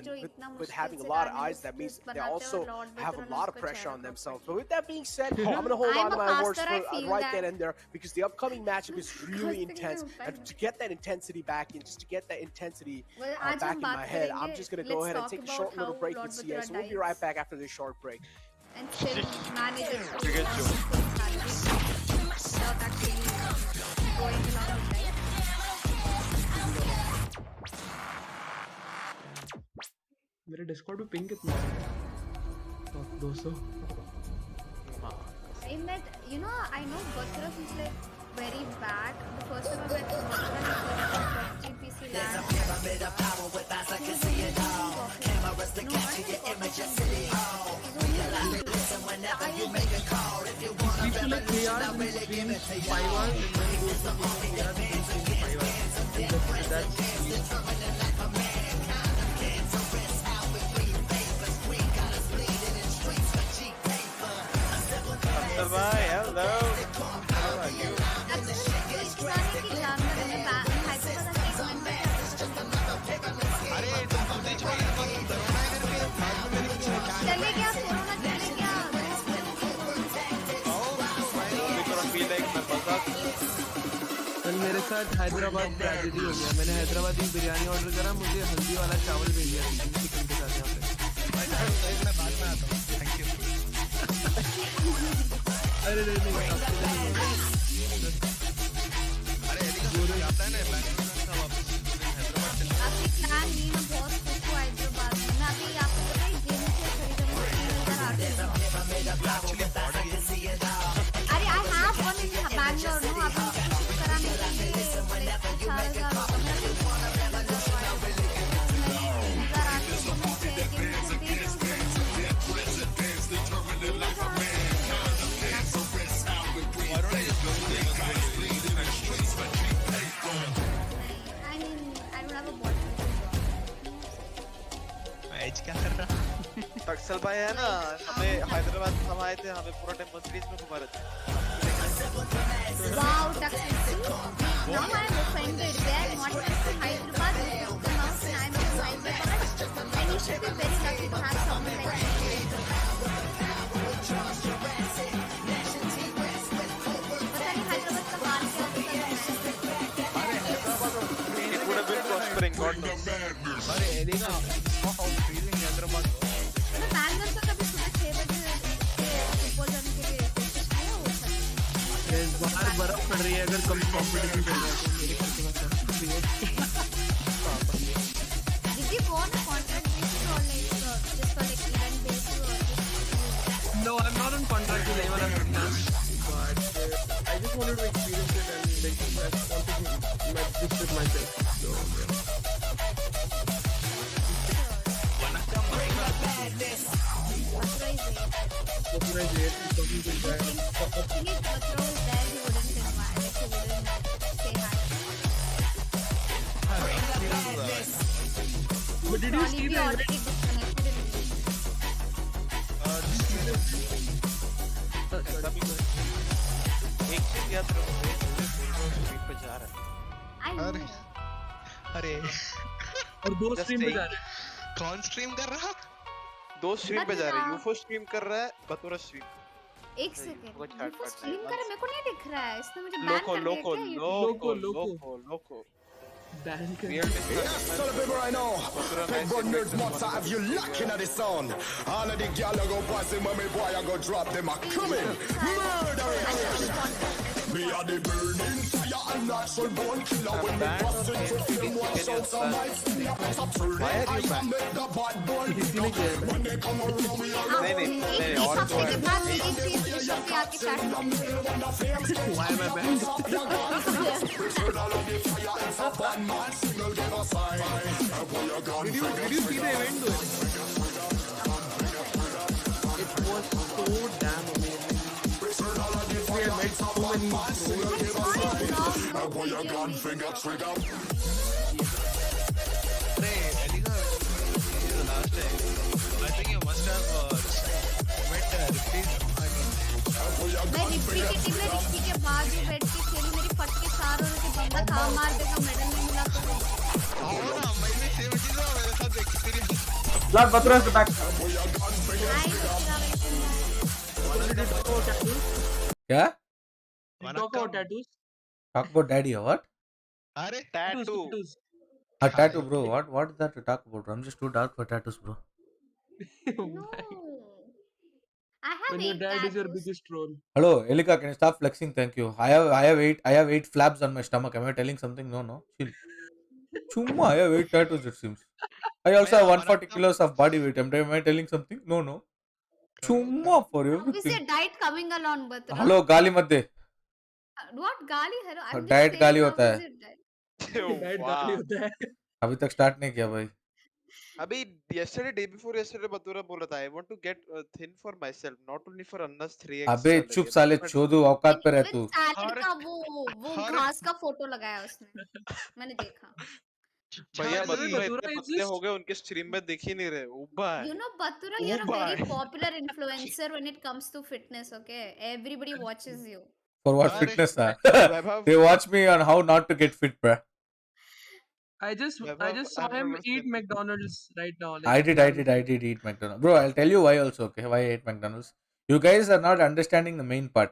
and जो with, इतना with मुश्किल having a से lot of गाने eyes, that means बनाते they हैं और also Lord have a Bathura lot of उसका pressure चेहरा on पर themselves. पड़ता But with that being said, I'm going to hold I'm on to a my horse caster, I for feel right that. then and there because the upcoming matchup is really Casting intense. में होता And है। to get that intensity back in, just to get that intensity Well, आज back हम in my बात head, I'm करेंगे, just going to go let's ahead and talk take a about short how little break Lord with CS. Bathura So we'll be dies right back after this short break. and still manages to Cricket win joke. his target without actually going along with life. मेरे Discord पे ping कितना है? 200. I met, you know, I know Bathura is like very bad. The first time I met Bathura, he came to GPC lab. People like 3 hours, we stream 5 hours, and then go to 3 hours, we stream 5 hours. That's Bye, hello. How are you? चले गया corona चले गया कल मेरे साथ Hyderabad tragedy हो गया. मैंने हैदराबादी बिरयानी ऑर्डर करा, मुझे हल्दी वाला चावल भेज दिया चिकन के साथ यहाँ पे. मैं बाद में आता हूँ. Thank you. अरे नहीं अरे एलिगा आता है ना बैंगलोर से वापस हैदराबाद चले. अभी प्लान नहीं, मैं बहुत खुश हूँ हैदराबाद में. मैं अभी आपको पता है गेम से खरीदा. अरे I have one in Bangalore no. अभी कराने के लिए 4,000 होगा. क्या कर रहा? टक्सल भाई है ना, हमें हैदराबाद हम आए थे, हमें पूरा टाइम मर्सिडीज में घुमा रहे थे. Wow, Taxi. Now I am offended. They are not just in Hyderabad. They took them out and I am in Hyderabad. And you should be very lucky to have someone like me. पता नहीं हैदराबाद का माल क्या होता है. It would have been prospering, God knows. अरे एलिगा how feeling Hyderabad. मैं बैंगलोर से कभी सुबह 6 बजे फुटबॉल जाने के लिए कोशिश किया होता. बाहर बर्फ पड़ रही है. अगर कम कॉम्पिटिशन कर रहा है तो मेरे ख्याल से Did you go on a contract basis or like just for like event basis or just? No, I'm not on contract with anyone. I'm freelance. But I just wanted to experience it and like I wanted to match this with myself. So yeah. Bathura is there. He's talking to his dad. Actually, if Bathura was there, he wouldn't invite. Like, he wouldn't say hi. But did you Probably see we the already disconnected in एक चीज याद रखो, street पे जा रहा है. I know. अरे और 2 Just स्ट्रीम पे saying. जा रहे हैं. कौन स्ट्रीम कर रहा? 2 स्ट्रीम पे जा रहे हैं. बता. यूफो स्ट्रीम कर रहा है, बतूरा स्ट्रीम. एक सेकंड. वो स्ट्रीम कर मेरे को नहीं दिख रहा है. इसने मुझे बैन लोको कर दिया लोको क्या? लोको लोको. लोको लोको. बैन कर. Real Yes, tell the people right now. Big bun nerds must have you locking at the sound. All of the gyal go passing when me boy I go drop them a coming. Murder. Me are the burning fire and natural born killer. When me bust it to them, watch out some mice. Stop turning I am make the bad boy. When they come around we are नहीं एक और हफ्ते के बाद एक चीज विषय पे आके चैट कर. Why am I banned? Did you see the event though? It was so damn amazing. We have met so many pros. अरे एलिगा last time I think you must have met Ripley. मैं रिप्पी की team में रिप्पी के बाद ही बैठ के खेली. मेरी फट के 4 और के बंदा था मार देगा. मेडल नहीं मिला तो हाँ मैं भी सेम चीज है मेरे साथ experience. Lord Bathura is back. क्या? Talk about tattoos. Talk about daddy or what? अरे tattoo. A tattoo, bro. What is that to talk about? I'm just too dark for tattoos, bro. No. I have When your 8 dad is your tattoos. biggest troll. Hello, Elika, can you stop flexing? Thank you. I have 8 flaps on my stomach. Am I telling something? No. Chill. Chumma, I have 8 tattoos, it seems. I also have 140 kilos of body weight. Am I telling something? No. चुम्मा for How is everything. your diet coming along, Batra? Hello गाली मत दे. What gali? Hello, I'm just diet saying, गाली how होता is है. your diet? Diet गाली होता है अभी तक स्टार्ट नहीं किया भाई. अभी yesterday day before yesterday बतूरा बोला था I want to get thin for myself not only for Anna's 3x अबे salary चुप साले but चोदू औकात पे रह With तू. salad का वो घास का फोटो लगाया उसने, मैंने देखा. भैया बतूरा बतूरा इतने is पतले just हो गए उनके स्ट्रीम में दिख ही नहीं रहे उबा है You know, Batura, you're a उबा very है popular influencer when it comes to fitness, okay? Everybody watches you. For what अरे fitness था? वैभव They watch me on how not to get fit, bruh. I just Vaibhav saw I'm him never eat seen McDonald's right now like I अभी आगे did eat McDonald's. Bro, I'll tell you why also, okay? Why I ate McDonald's. You guys are not understanding the main part.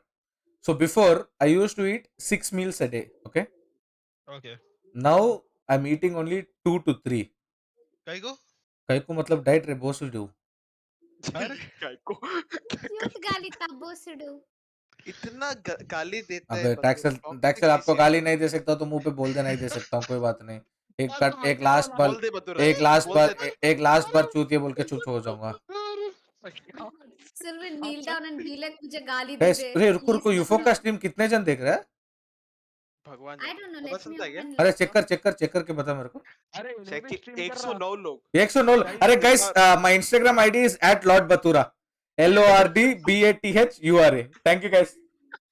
So before, I used to eat 6 meals a day, okay? Okay. Now, I'm eating only 2 to 3. कई को कई को मतलब diet रे बोसुल do. काय को Cute gali tabo sudu. इतना गाली देता है अबे बतूरा टैक्सल आपको टॉक्सिसिटी गाली नहीं दे सकता तो मुंह पे बोल दे नहीं दे सकता हूँ कोई बात नहीं. एक लास्ट बार बोल दे बतूरा बोल दे एक लास्ट बार चूतिया बोल के चुप हो जाऊंगा. Still will kneel down and be like, मुझे गाली दे गाइस दे. अरे रुको Please यूफो का Batura. स्ट्रीम कितने जन देख रहे हैं? भगवान I don't know. पता Let me चलता है क्या open अरे laptop. चेक कर के बता मेरे को. अरे चेक 109 लोग 109. अरे guys my Instagram ID is @lordbathura LORDBATHURA. Thank you guys.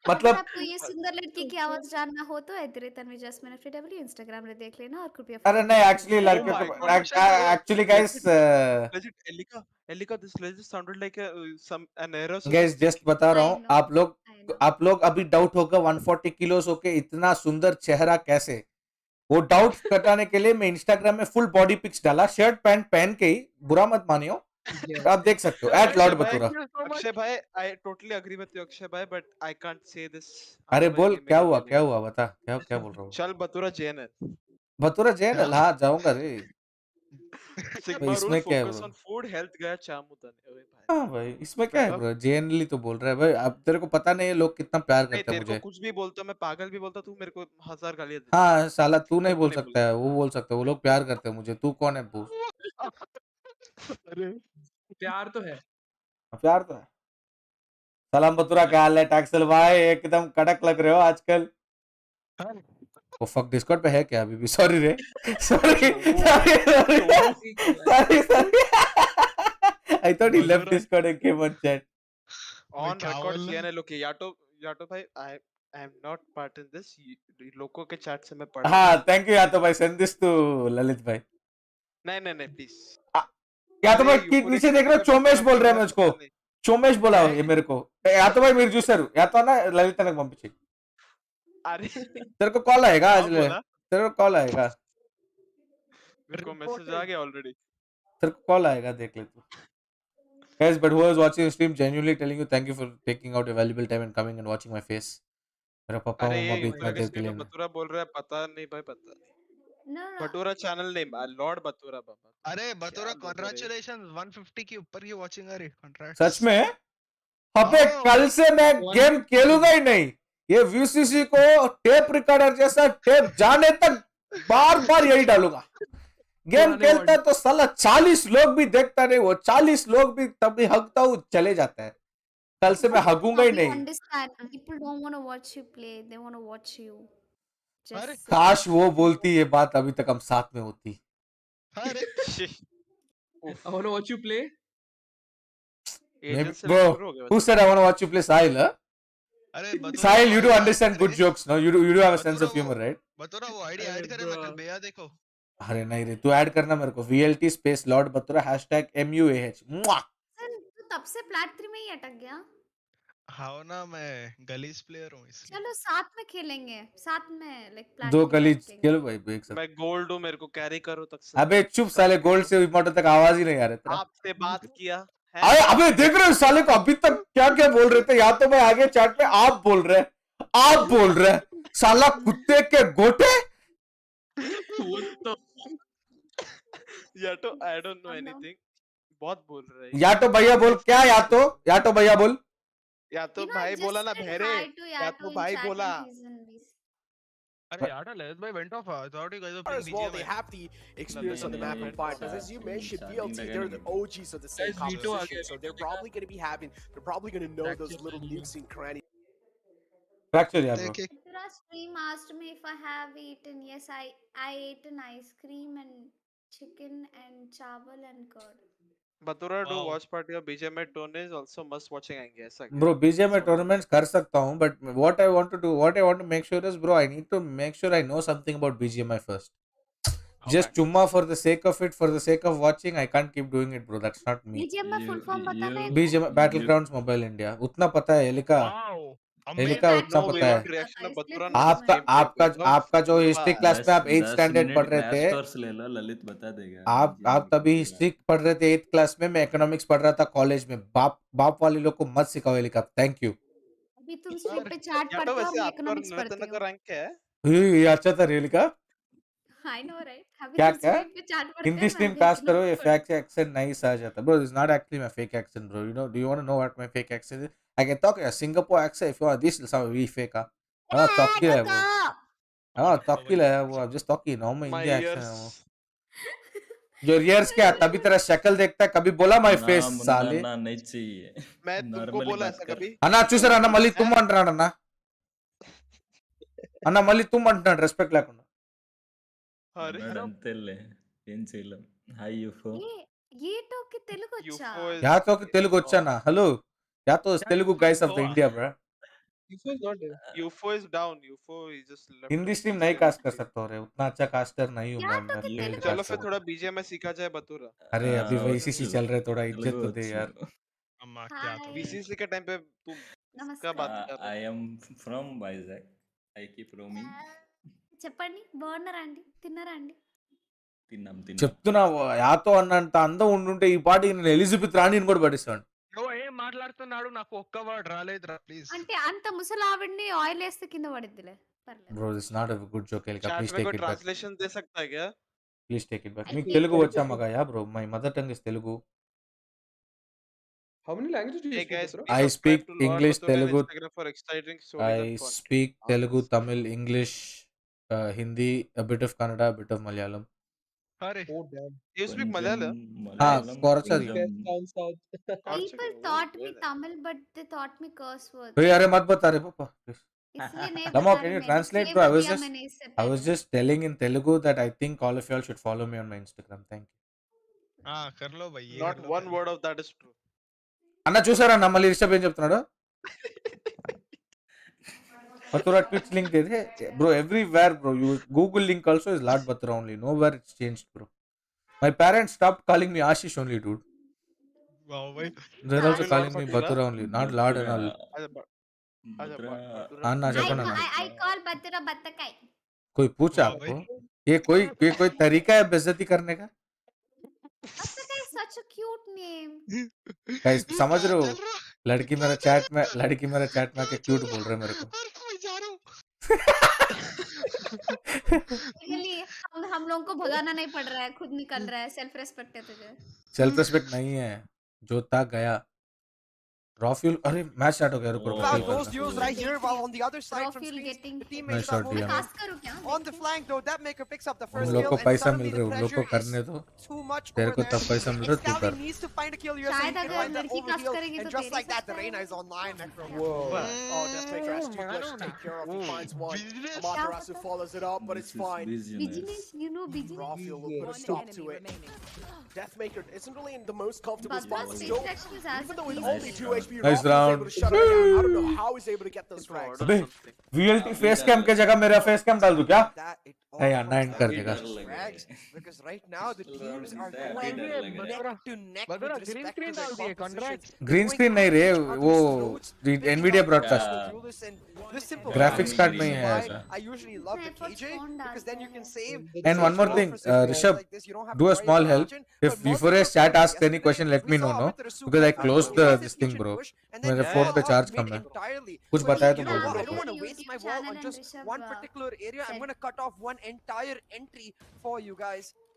अगर मतलब आपको ये सुंदर लड़की की आवाज जानना हो तो @तन्वी जस्मिन FW इंस्टाग्राम पे देख लेना और कृपया अरे नहीं एक्चुअली Oh लड़के my को god actually guys legit Elika this legit sounded like some an Aorus guys just बता रहा I हूँ know. I know. आप लोग अभी डाउट होगा 140 किलोस होके इतना सुंदर चेहरा कैसे. वो डाउट कटाने के लिए मैं इंस्टाग्राम में फुल बॉडी पिक्स डाला शर्ट पैंट पहन के ही. बुरा मत मानियो. आप देख सकते हो @lordbathura. अक्षय भाई I totally agree with you Akshay भाई but I can't say this अरे बोल ये मेरा feeling क्या है। हुआ बता क्या बोल रहा हूँ. चल बतूरा जैन है बतूरा जैन हाँ जाऊंगा रे. सिग्मा रूल इसमें क्या है focus bro? On food health गया चामुदन ओए भाई हाँ भाई इसमें क्या है वैभव ब्रो. जेनरली तो बोल रहा है भाई. अब तेरे को पता नहीं है लोग कितना प्यार नहीं करते हैं तेरे को मुझे. कुछ भी बोलता मैं पागल भी बोलता तू मेरे को 1000 गालियां देता हाँ साला तू नहीं मेरे को बोल नहीं सकता है वो बोल सकता है. वो लोग प्यार करते हैं मुझे. तू कौन है बूस. अरे प्यार तो है प्यार तो है. सलाम बतूरा क्या हाल है टैक्सल भाई. एकदम कड़क लग रहे हो आजकल. वो फक डिस्कॉर्ड पे है क्या अभी भी. सॉरी रे sorry I thought he left Discord and came on chat. On क्या रिकॉर्ड बोल किया ना लोग याटो भाई I am not part in this लोगों के चैट से मैं पढ़ हाँ थैंक यू यातो भाई. सेंड दिस टू ललित भाई. नहीं प्लीज यातो भाई नीचे देख रहे हो चोमेश बोल रहे हैं मुझको. चोमेश बोला ये मेरे को. यातो भाई मेरे जूसर यातो ना ललित तक पंपिची. अरे तेरे को कॉल आएगा आज ले. बोला तेरे को कॉल आएगा. मेरे को मैसेज आ गया ऑलरेडी तेरे को कॉल आएगा देख ले तू. Guys, but who was watching the stream, genuinely telling you thank you for taking out your valuable time and coming and watching my face. मेरा पापा अरे मम्मा ये भी इतना देर के स्ट्रीम लिए में बतूरा बोल रहा है पता नहीं भाई पता नहीं No, no. Bhatura channel name Lord bhatura बाबा अरे बतूरा क्या बोल रहे? कॉन्ग्रेचुलेशन 150 के ऊपर की वॉचिंग आ रही कॉन्ट्रैक्ट. सच में अबे हाँ। कल से मैं गेम खेलूंगा ही नहीं. ये VCC को टेप रिकॉर्डर जैसा टेप जाने तक बार यही डालूंगा. गेम खेलता तो साला 40 लोग भी देखता नहीं. वो 40 लोग भी तभी हगता हूँ चले जाता है. कल से मैं हगूंगा ही You नहीं. understand? People don't want to watch you play. They want to watch you. अरे Just काश वो बोलती ये बात अभी तक हम साथ में होती. अरे I want to watch you play agent से Bro, शुरू हो गया who said I want to watch you play Sahil? Huh? अरे बतूरा Sahil, you do वो understand good ID jokes, no? You do have a sense बतूरा of humor, वो right? बतूरा वो ID अरे add करे मैं bro. कल भैया देखो. अरे नहीं रे तू ऐड करना मेरे को. VLT space Lord bhatura #MUAH. मुआ! तू तब से प्लेट 3 में ही अटक गया. हाँ ना मैं गलीज प्लेयर हूँ इसलिए. चलो साथ में खेलेंगे. साथ में like प्लेट दो 3 गली अटकेंगे. खेलो भाई एक साथ. मैं गोल्ड हूँ मेरे को कैरी करो तक से अबे चुप साले. गोल्ड से इमोर्टल तक आवाज ही नहीं आ रहा तेरा. आपसे बात किया है अरे अबे देख रहे हो साले को अभी तक क्या क्या बोल रहे थे. या तो मैं आगे चैट में आप बोल रहे हैं. आप बोल रहे हैं. साला कुत्ते के गोटे. या तो आई डोंट नो एनीथिंग बहुत बोल रहा है या तो भैया बोल क्या. या तो भैया बोल. या तो You know, भाई just बोला ना said बहरे hi to या Yato तो in भाई chat बोला and he's in VC. अरे यार ललित भाई went off. I thought you guys were playing As well, they BGMI. have the experience on the map and fire. Because as you mentioned, BLT, they're the OGs of the same Guys, Vito uh composition, गया, so they're probably going to be having, they're probably going to know those little nukes and crannies. Fracture, yeah, bro. Bathura stream asked me if I have eaten. Yes, I ate an ice cream and chicken and chawal and curd. Bathura do Wow. watch party or BGMI tournament is also must watching, I guess. Bro, BGMI tournaments कर सकता हूँ, but what I want to do, what I want to make sure is, bro, I need to make sure I know something about BGMI first. Just chumma for the sake of it, for the sake of watching, I can't keep doing it, bro. That's not me. BGMI full form बताना है. BGMI Battlegrounds Mobile India. उतना पता है Elika. Elika उतना पता है. आपका जो हिस्ट्री क्लास में आप 8th स्टैंडर्ड पढ़ रहे थे, ले लो, ललित बता देगा. आप तभी हिस्ट्री पढ़ रहे थे 8th क्लास में, मैं इकोनॉमिक्स पढ़ रहा था कॉलेज में. बाप वाले लोग को मत सिखाओ एलिका. Thank you. अभी तुम स्ट्रीम पे चैट पढ़ते हो, मैं इकोनॉमिक्स पढ़ती हूँ. रैंक क्या है? ये अच्छा था एलिका. I know, right? अभी क्या तुम क्या स्ट्रीम पे चैट पढ़ते हिंदी हो, स्ट्रीम मैं कास्ट करो. ये economics fake accent nice आ जाता. Bro, this is not actually my fake accent, bro. Do you want to know what my fake accent is? I can talk a Singapore accent if you want. This will sound really fake. हाँ तोकिल है वो. हाँ तोकिल है वो. I'm just talking normal Hindi accent है वो. जो ears क्या तभी तेरा शक्ल देखता है. कभी बोला my face साले. ना नहीं चाहिए. मैं तुमको बोला ऐसा कभी? అన్నా చూసారా అన్న మళ్ళీ తుమ్మ అంటున్నాడు అన్న. అన్న మళ్ళీ తుమ్మ అంటున్నాడు రెస్పెక్ట్ లేకుండా. అంతేలే ఏం చేయలేం. హాయ్ యూఫో. ये तो कि तेलुगु अच्छा. యాతోకి తెలుగు వచ్చానా? హలో యాతో Telugu guys of the India, bro. UFO is not there. UFO is down. UFO is just left. Hindi stream नहीं कास्ट कर सकता हो रे. उतना अच्छा कास्टर नहीं हूँ मैं. चलो फिर थोड़ा BGMI सीखा जाए बतूरा. अरे अभी VCC चल रहा है, थोड़ा इज्जत तो दे यार. VCC के टाइम पे तुम क्या बात कर रहे हो? I am from Vizag. I keep roaming. చెప్పండి, బాగున్నారా అండి? తిన్నారా అండి? తిన్నాం. చెప్తున్నా యాతో అన్నంత అందం ఉండుంటే ఈ పాటికి నేను ఎలిజబెత్ రాణిని కూడా పడిస్తాను. ఏం మాట్లాడుతున్నాడు? నాకు ఒక్క వర్డ్ రాలేదురా ప్లీజ్. అంటే అంత ముసలావిడ్ని ఆయిల్ వేస్తే కింద పడిద్దిలే. పర్లేదు. Bro, this is not a good joke. Elka, please take it back. Translation दे सकता है क्या? Please take it back. మీకు తెలుగు వచ్చా మగా yeah bro? My mother tongue is Telugu. How many languages do you speak? I speak English, Telugu. For exciting I speak Telugu, Tamil, English, Hindi, a bit of Kannada, a bit of Malayalam. अरे you speak Malayalam? हाँ, Corsair. People taught me Tamil, but they taught me curse words. Hey, अरे मत बता रे पापा. इसलिए नहीं Lama, बता can रही you मैं. translate, इसलिए bro? बढ़िया मैंने इससे I was just telling in Telugu that I think all of y'all should follow me on my Instagram. Thank you. हाँ कर लो भाई. Not one word of that is true. అన్న చూసారా అన్న మళ్ళీ రిషబ్ ఏం చెప్తున్నాడు? Bathura Twitch link there. Bro, everywhere, bro. You Google link also is Lord Bathura only. Nowhere it's changed, bro. My parents stopped calling me Ashish only, dude. Wow, भाई. They're also calling me Bathura only, not Lord and all. अन्ना जपना ना. I call Bathura Battakai. कोई पूछा आपको? ये कोई तरीका है बेइज्जती करने का? Battakai is such a cute name. Guys, समझ रहे हो? लड़की मेरा चैट में आके क्यूट बोल रहे मेरे को. Really, हम लोगों को भगाना नहीं पड़ रहा है, खुद निकल रहा है. सेल्फ रेस्पेक्ट है तुझे. सेल्फ रेस्पेक्ट नहीं है. जो था गया. Raw fuel. अरे मैच स्टार्ट हो गया. रुको Found those duels right here, while on the other side from Profile screens, getting. the teammates are moving cast करूँ क्या? on the flank though. That maker picks up the उन first लोग kill को and पैसा suddenly mill the रहे उन लोग को pressure करने is दो. too much तेरे over को there. तब पैसा मिल रहा तू Scally कर. needs to find a kill here so he शायद can अगर find that लड़की कास्ट overheal, करेगी and तो just तेरी like that, the सकता है. Reyna is online. Necro. Oh, Deathmaker has two flash to take care of. He finds one. Amaterasu follows it up, but it's fine. Business, you know business. Rafiel will put a stop to it. Deathmaker isn't really in the most comfortable spot. Bathura's Still, reflection is as even though with easy. only 2 HP, Nice Rafiel is able to shut him down. I don't know how he's able to get those frags. अबे VLT face cam के जगह मेरा face cam डाल दूं क्या? That it all है यार comes 9 down कर to देगा. frags, because right now the teams are going neck to neck with Bathura, green respect to screen their डाल दिए, compositions. ग्रीन स्क्रीन नहीं रे वो Nvidia broadcast. Graphics card में ही है ऐसा. I usually love the KJ because then you can save. And one more thing, Rishabh, do a small help. If before a chat asks any question, let me know, no? Because I closed this thing, bro. मेरे phone पे charge कम है. कुछ बताया तो बोल I don't दो. want to waste my wall on just one particular area. I'm going to cut off one entire entry for you guys.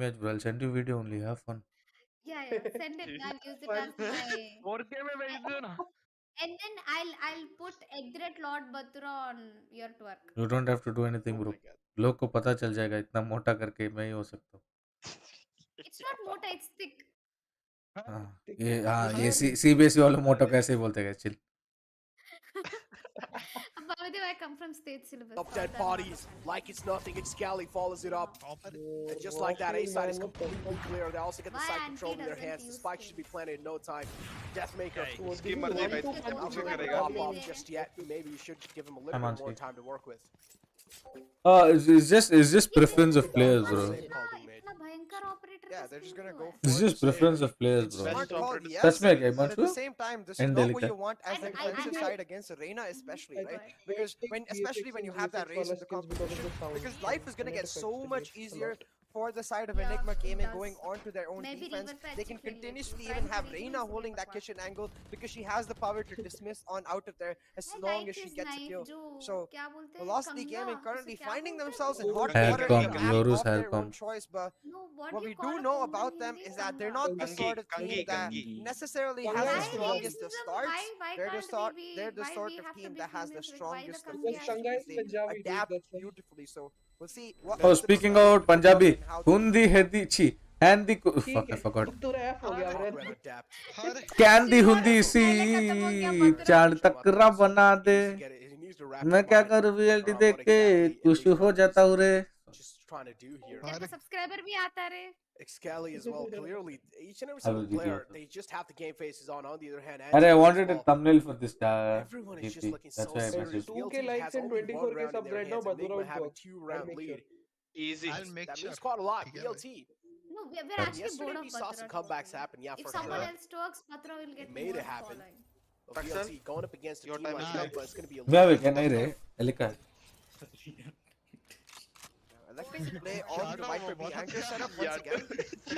image, bro. I'll send you video only. Have fun. Yeah, send it. I'll use it as my. 4K में भेज दो ना. And then I'll put Lord Bathura on your twerk. You don't have to do anything, Oh bro. my god. लोग को पता चल जाएगा इतना मोटा करके मैं ही हो सकता हूँ. It's not mota, it's thick. हाँ ये CBSE वाले मोटा कैसे बोलते हैं chill. Bhavdev, I come from state syllabus. Up dead bodies like it's nothing. Excali follows it up. And just like that, A side is completely clear. They also get the side control in their hands. The spike should be planted in no time. Deathmaker. Scheme मर जाए भाई Not कुछ ready to करेगा pop off just yet. Maybe you should give him a little I'm on bit more screen. time to work with. It's just preference of players, bro. इतना भयंकर operator Yeah, का they're just skill gonna हुआ go है. It's for just it, say, preference of players, bro. smart call, yes, Touch me again, but at the Mansu. same time, this is And not what Delica. you want as the defensive side against Arena, especially, right? Because especially when you have that race in the competition, because life is gonna get so much easier for the side of Yeah, Enigma it gaming does. going on to their own Maybe defense. River They Patch can खेल लेते. continuously But even I have think Reina Reina's holding gonna that kitchen angle because she has the power to dismiss on out of there as I long like as she his gets a knife kill. जो So क्या बोलते हैं Velocity कंघा, Gaming उसे currently क्या finding बोलते हैं? themselves in वो hot Hair water comb, in a map Yorus of hair their own comb. choice, but No, what what do we you call do a know comb in about them Hindi? is that they're कंघा. not the sort of team that necessarily has the Why strongest of racism? starts. Why They're the can't sort we be? they're the Why sort we of have to team be that has the females? Like why the strongest of Kangi finishes. They Punjabi, dude, adapt that's why. beautifully. So we'll see what. Oh, rest of the speaking tournament about Punjabi, becomes and how they Hundi Hedi Chi, Handy ठीक fuck, I है forgot. अब तो rap हो गया Awkward रे adapt. Candy Hundi si पहले खत्म हो गया मथुरा. चांद तकरा बना दे. He needs to get it. He needs to wrap मैं his क्या mind करूँ VLT around देख what के exactly खुश Enigma हो is जाता हूँ रे. just trying to do here. तेरे को सब्सक्राइबर भी आता रे. Excali as well. Clearly, each and every I will single player, GTS. they just have the game faces on. On the other hand, अरे I Anti wanted as a well. thumbnail for this Everyone is just GT. looking That's so why I serious. messaged. 2K VLT likes has and only 24K one round in subs their right now, hands. Badura Enigma will having work. 2-round make lead. Easy. That means quite a lot. VLT. No, we're actually Yesterday bored of we saw some Batra. comebacks happen. Yeah, If for someone sure. else talks, Batra will get It made more it happen. following. But VLT going up against a Your team time like is Enigma is going to be a मैं little भी क्या नहीं रे Elika. Electing to play on the Viper B anchor setup once again.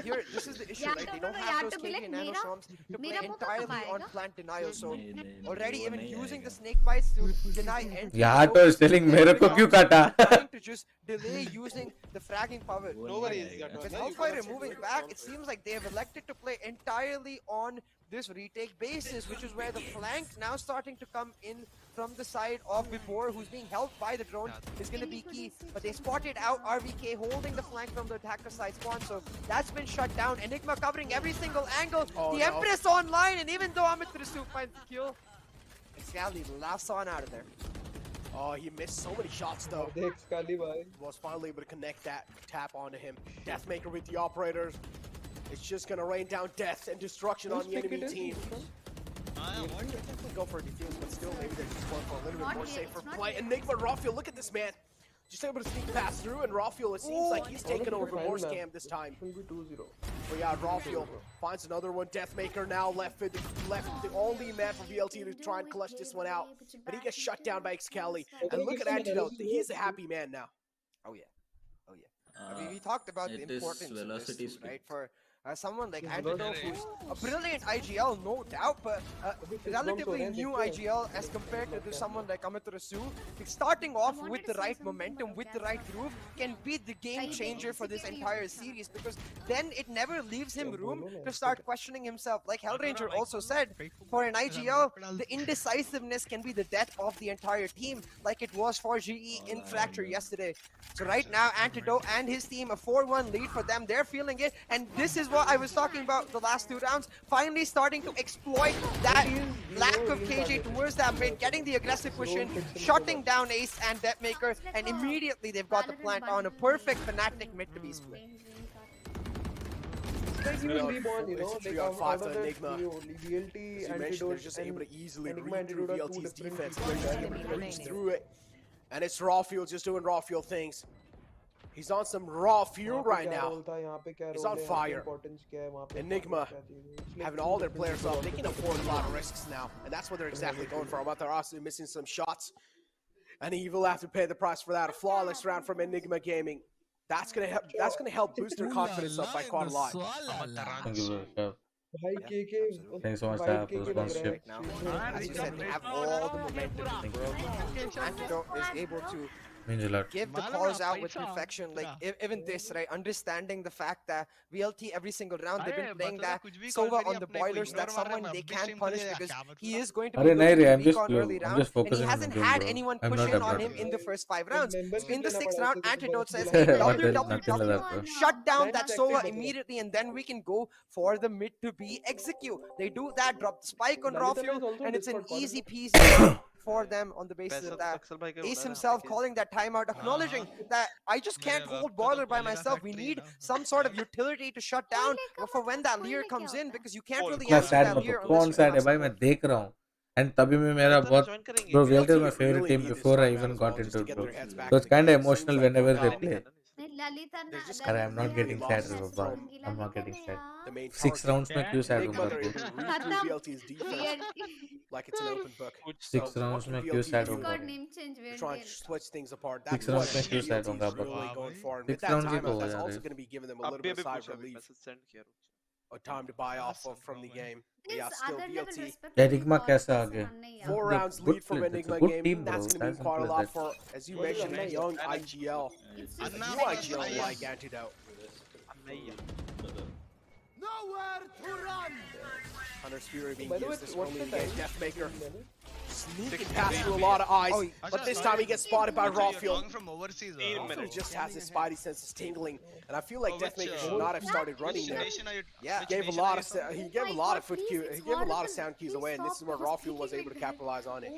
Here, this is the issue, Yeah, right? They no, don't no, have yeah, those to be KV like nano मेरा- storms to play मेरा वो तो entirely कब on आएगा? plant denial. So नहीं, already वो even नहीं using the आएगा. snake bites to deny entry. यहाँ so तो selling they're मेरे को really क्यों काटा? trying to just delay using the fragging power. वो No नहीं worries. आएगा. With Hellfire moving back, it seems like they have elected to play entirely on this retake basis, which is where the flank now starting to come in from the side of Vibor, who's being held by the drone, is going to be key. But they spotted out RVK holding the flank from the attacker side spawn, so that's been shut down. Enigma covering every single angle. Oh, The no. Empress online, and even though Amitrusu finds the kill, Excali laughs on out of there. Oh, he missed so many shots though. देख स्काली भाई Was finally able to connect that tap onto him. Deathmaker with the operators. It's just gonna rain down death and destruction on the enemy team. Definitely go for a defuse, but still maybe they're just going for a little bit Not more yet, safer it's not play. yet. Enigma Rafiel, look at this man. Just able to sneak past through, and Rafiel, it seems like he's taken over more scam this time. will be 2-0 But yeah, Rafiel finds another one. Deathmaker now left with the only man for VLT to try and clutch this one out. But he gets shut down by Excali. And look at Antidote. He's a happy man now. Oh yeah, oh yeah. I mean, we talked about the It is importance of this, velocity too, speed. right? For someone like Antidote, who's a brilliant IGL, no doubt, but relatively new IGL as compared to someone like Amitrusu. Starting off with the right momentum, with the right groove, can be the game changer for this entire series, because then it never leaves him room to start questioning himself. Like Hellranger also said, for an IGL, the indecisiveness can be the death of the entire team, like it was for GE in Fracture yesterday. So right now, Antidote and his team, a 4-1 lead for them. They're feeling it, and this is what I was talking about the last two rounds. Finally starting to exploit that lack of KJ towards that mid, getting the aggressive push in, shutting down Ace and Deathmaker, and immediately they've got the plant on. A perfect Fnatic mid to be split. like even reborn, you It's know, a like 3-on-5 out for of that Enigma. trio, only VLT, As you mentioned, they're Antidote, just and able to easily Enigma read through Antidote are two VLT's different defense. people. They're able to breach through it. And it's Rafiel just doing Rafiel things. He's on some raw fuel right now. He's on fire. Enigma having all their players up. They can afford a lot of risks now. And that's what they're exactly going for. Motherboard missing some shots. And he will have to pay the price for that. A flawless round from Enigma Gaming. That's gonna help boost their confidence up by quite a lot. Thank you, bro. भाई KK Thanks so much, भाई Tab, for the KK लग रहा है sponsorship. Now, as you said, they have all the momentum, bro. Antidote is able to Means a lot. give the calls out with perfection. Like even this, right? Understanding the fact that VLT every single round they've been playing that Sova on the boilers. That's someone they can't punish because he is going to be Arey, nahi re, I'm weak just on early I'm round, just and he focusing on the hasn't game, had bro. anyone I'm push not in on abroad. him in the first 5 rounds. members In the कितने 6th बड़ा round, है, Antidote says, What hey, is W, nothing like that, bro. shut down that That's Sova active, immediately, and then we can go for the mid to B execute. They do that, drop the spike on Lalita is Rafiel, also and it's an Discord, easy peasy for them on the basis पैसा of तो that. अक्सर भाई का Ace होना है himself ना, calling that timeout, acknowledging that I just can't hold boiler by myself. We need some sort of utility to shut down for when that leer comes in, because you can't really इतना answer sad that मत हो, leer कौन unless you sad है have भाई, मैं देख रहा हूँ. And तभी में मेरा बहुत bro VLT was my favorite team before I even got into it, bro. So it's kind of emotional whenever they play. But I'm not getting sad, Baba. I'm not getting sad. 6 rounds में क्यों sad Enigma, होऊंगा they're bro? able to read through VLT's defense like it's an open book. 6 rounds में क्यों sad होऊंगा? They're trying to switch things apart. 6 That's rounds what में क्यों sad VLT's होऊंगा really Baba? going for. And with 6 that rounds ही तो timeout, हो that's यार. also going to be giving them a little अभी bit अभी of sigh पूछा of अभी relief. मैसेज सेंड किया A time to buy off from the game. But yeah, still VLT. Enigma कैसा आ गया? 4 rounds Good lead from play. It's a Enigma good game. team, bro. That's going to As mean quite a simple lot as for, as you mentioned, young IGL. A new IGL like Antidote. Nowhere to run. Hunter's Fury being By the way, used this what's early the in the game. time? Deathmaker sneaking past through a lot of eyes, but this time he gets spotted by Rawfield. Rawfield just has his spidey senses tingling, and I feel like Deathmaker should not have started running there. Yeah, He gave a lot of he gave a lot of foot cue, he gave a lot of sound cues away, and this is where Rawfield was able to capitalize on it.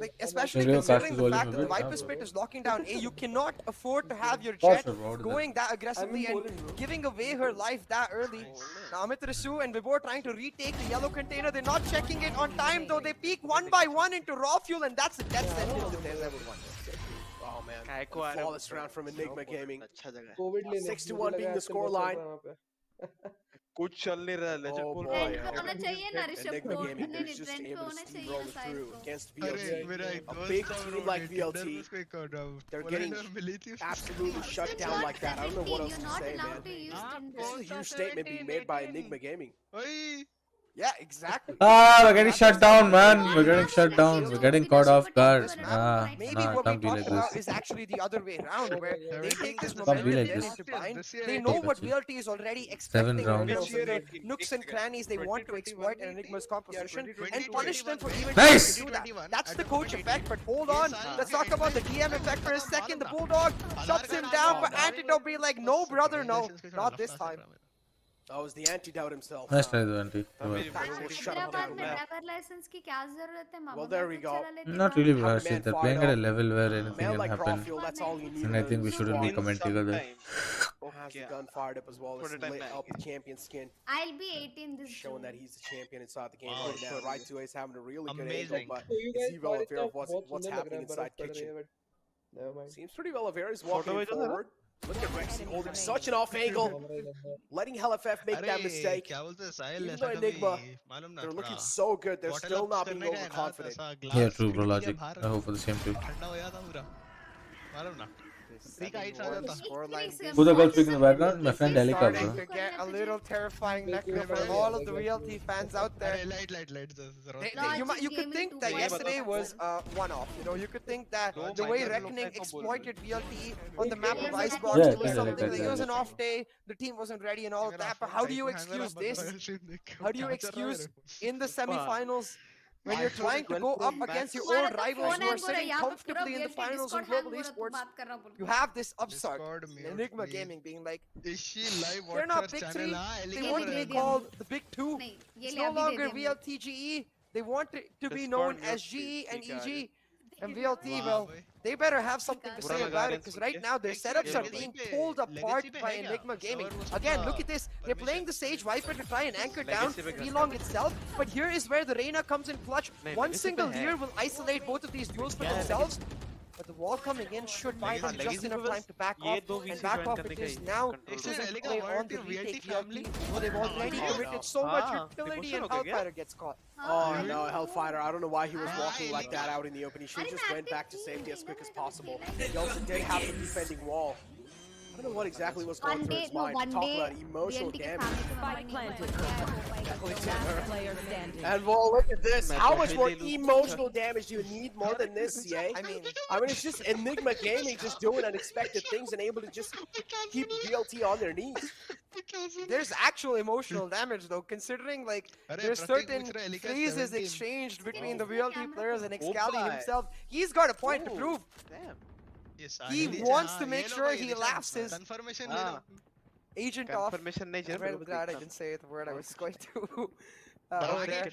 Like, especially Video considering the cast fact that the volume a Viper bit, Spit is locking down A, you cannot afford to have your Course, jet bro, going that aggressively and giving away her life that early. Now Amit Rasu and Vibor trying to retake the yellow container. They're not checking it on time though. They peek one by one into Raw Fuel, and that's a death sentence if there's ever one. Oh man, flawless round from Enigma Gaming. अच्छा जगह है 6-1 being the scoreline. कुछ चल नहीं रहा legend Oh बोल boy, रहा है होना चाहिए ना ऋषभ Enigma को Gaming, नहीं they're just ट्रेंड पे able to होना चाहिए steamroll ना it शायद through को against VLT. A big team like VLT, they're getting absolutely shut down like that. I don't know what else you're to not say, allowed man. to use This is a huge statement being made by Enigma Gaming. Yeah, exactly. Ah, we're getting shut down, man. We're getting shut down. We're getting caught off guard. Ah, Maybe nah, what we can't be like talked about this. is actually the other way around, where they take this Can't momentum be like then this. into bind. They know what VLT is already expecting in rounds. terms of the nooks and crannies they want to exploit in Enigma's composition and punish them for even Nice! trying to do that. That's the coach effect, but hold on. Let's talk about the DM effect for a second. The Bulldog shuts him down, but Antidote be like, no, brother, no. Not this time. That was the antidote himself. Nice try, though, Auntie. Shut him Hyderabad down, में man. Driver licence की क्या जरूरत है Well, there we go. Not really, bro. Have a See, man they're fired playing at a up. level where anything Man can like happen. Rawfield, that's all you need. And I think we shouldn't be commenting on that. Has the gun fired up as well as lit up the champion skin, I'll be 18 this showing that June. he's the champion inside the game right now. Right to is having a really good angle, Amazing. but is he well aware of what's happening inside kitchen? Seems pretty well aware. He's walking forward. Look at Rexy holding such an off angle, letting HellFF make that mistake. Even though Enigma, they're looking so good, they're still not being overconfident. Yeah, true, bro. Logic. I hope for the same too. Who's the girl speaking in the background? My friend Delika, Starting bro. to get a little terrifying nectar for all of the VLT fans out there. You could think that yesterday was one-off. You know, you could think that the way Reckoning exploited VLT on the map of Icebox Yeah, was something like like it was an off day, the team wasn't ready and all of that. But how do you excuse this? How do you excuse in the semi-finals when you're trying to go up against your old rivals who are sitting comfortably in the finals in global esports? You have this upstart, Enigma Gaming, being like, they're not big three, they want to be called the big two. It's no longer VLTGE, they want it to be known as GE and EG. And VLT, well, they better have something to say about it, because right now their setups are being pulled apart by Enigma Gaming. Again, look at this. They're playing the Sage Viper to try and anchor down Elong itself, but here is where the Reyna comes in clutch. One single Leer will isolate both of these duels for themselves. But the wall coming in should buy them just enough time to back off, and back off it is now. Choosing to play on the retake VLT, where they've already committed so much utility, and Hellfighter gets caught. Oh no, Hellfighter, I don't know why he was walking like that out in the open. He should have just went back to safety as quick as possible. He also did have the defending wall. I don't know what exactly was going through his mind. Talk about emotional damage. And well, look at this. How much more emotional damage do you need more than this, CA? I mean, it's just Enigma Gaming just doing unexpected things and able to just keep VLT on their knees. There's actual emotional damage though, considering like there's certain phrases exchanged between the VLT players and Excali himself. He's got a point to prove. He wants to make sure he laughs his agent off. Confirmation नहीं I didn't say the word I was going to. over there.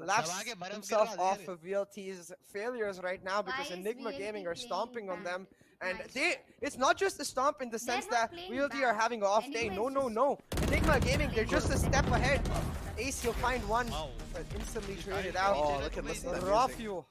Laughs himself off of VLT's failures right now because Why is Enigma VLT Gaming are stomping on playing them. And Nice. it's not just a stomp in the sense not that playing VLT bad. are having an off day. Enigma No, is no, no. Enigma Gaming, they're just a step ahead. Ace, he'll find one, but instantly traded out. Oh, listen to that Raw music. fuel.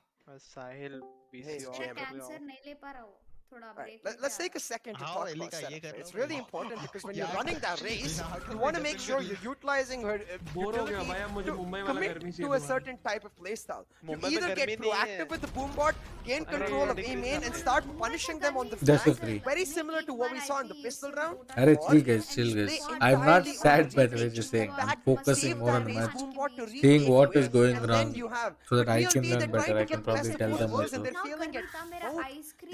Sahil BC Hey, jam. Cancer नहीं ले पा रहा हो थोड़ा Right. break Let's take a second to talk about setup. It's really important because when you're running that race, you want to make sure you're utilizing her bore हो गया utility भाई अब मुझे to मुंबई वाला commit गर्मी to a certain type of playstyle. You Mumbai में either get गर्मी नहीं है। proactive with the boom bot, gain control of A main, and start punishing them on the Just flank. agree. Very similar to what we saw in the pistol round. Arey, Or chill guys, chill they guys. I'm not entirely sad by the way take you're saying. I'm back, focusing save more that on the race match. boom bot to Seeing retake what is waves, going and wrong then you have so that I VLT, can they're learn trying better. to I get can the probably best tell of them both worlds, and also. they're feeling it. मेरा Oh, ice cream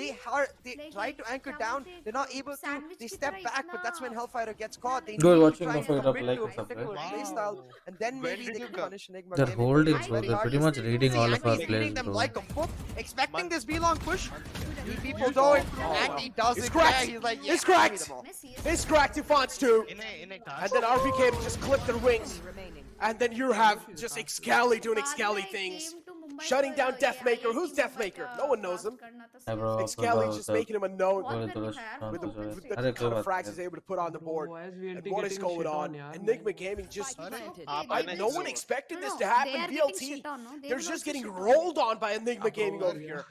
they try to anchor down. They're not able to. They step back, but that's when Hellfighter gets caught. They Go need to watching try the and fight up, commit like to a and stuff, right? particular playstyle, and then When maybe did they you can come? punish Enigma They're Gaming. holding, It's bro. very They're hard. pretty much reading all of our Anti's plays, reading them bro. like a book, expecting this B-long push. These people do it. Anti does It's it. cracked. Yeah, he's like, yeah, It's give me cracked. them all. It's cracked. He finds two. And then RVK just clip their wings. And then you have just Excali doing Excali things. Shutting down Deathmaker. Who's Deathmaker? No one knows him. Hey, bro, Excali's just making him unknown with the with the Arey, kind of कोई frags बात he's able to put on the board. Why is VLT And what is getting going shit on? yaar? Enigma Gaming just... no one expected this to They happen. are getting VLT, shit on, no? They they're will just also getting shit on. rolled on by Enigma Gaming over here.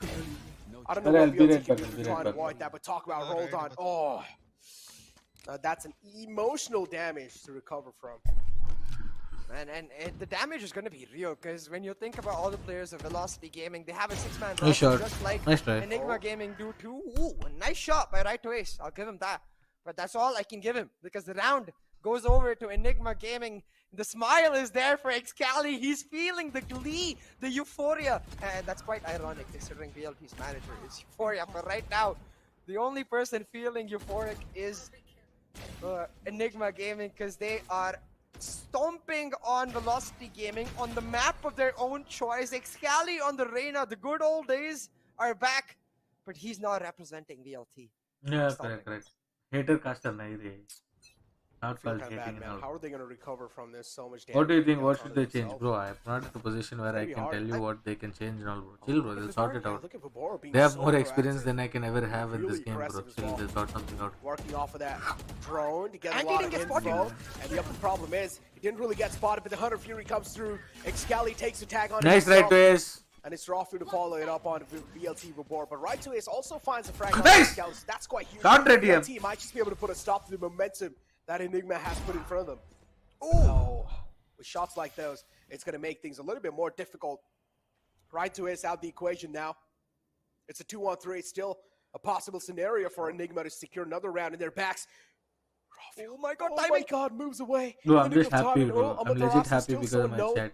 I don't know Arey, what I'll be VLT right can back, do I'll to be try right and back. avoid that, but talk about rolled on. Oh, that's an emotional damage to recover from. And the damage is going to be real because when you think about all the players of Velocity Gaming, they have a six-man Nice roster shot. just like Nice try. Enigma Gaming do too. Ooh, a nice shot by Right to Ace. I'll give him that. But that's all I can give him because the round goes over to Enigma Gaming. The smile is there for Excali. He's feeling the glee, the euphoria. And that's quite ironic considering VLT's manager is Euphoria. But right now, the only person feeling euphoric is Enigma Gaming because they are stomping on Velocity Gaming on the map of their own choice. Excali on the Reyna, the good old days are back, but he's not representing VLT. Yeah, correct. Hater caster nahi re. Not Feel called kinda hating bad, and man. all. How are they going to recover from this? So much damage. What do you think? being What done should on they change, themselves. bro? I'm not in the position where I Very can hard. tell you what they can change and all, bro. Chill, bro. They'll sort it out. Look at Vibora being They have so more experience proactive. than I can ever have in this Really game, bro. aggressive as Chill, well. they'll sort something out. Working off of that drone to get And a he lot didn't of get spotted. info. And the other problem is, he didn't really get spotted, but the Hunter Fury comes through. Excali takes a tag on Nice himself. right to Ace. And it's Rafu to follow it up on VLT Vibora. But right to Ace also finds a frag on Nice! Excali, so that's quite huge. Can't ready him. VLT might just be able to put a stop to the momentum that Enigma has put in front of them. Oh, with shots like those, it's going to make things a little bit more difficult. Right to Ace out the equation now. It's a 2-on-3. It's still a possible scenario for Enigma to secure another round in their backs. Oh my god, Oh my timing! god, moves away. Bro, I'm In the just nick of happy, time, bro. and I'm legit Amaterasu happy still because so of my no chat.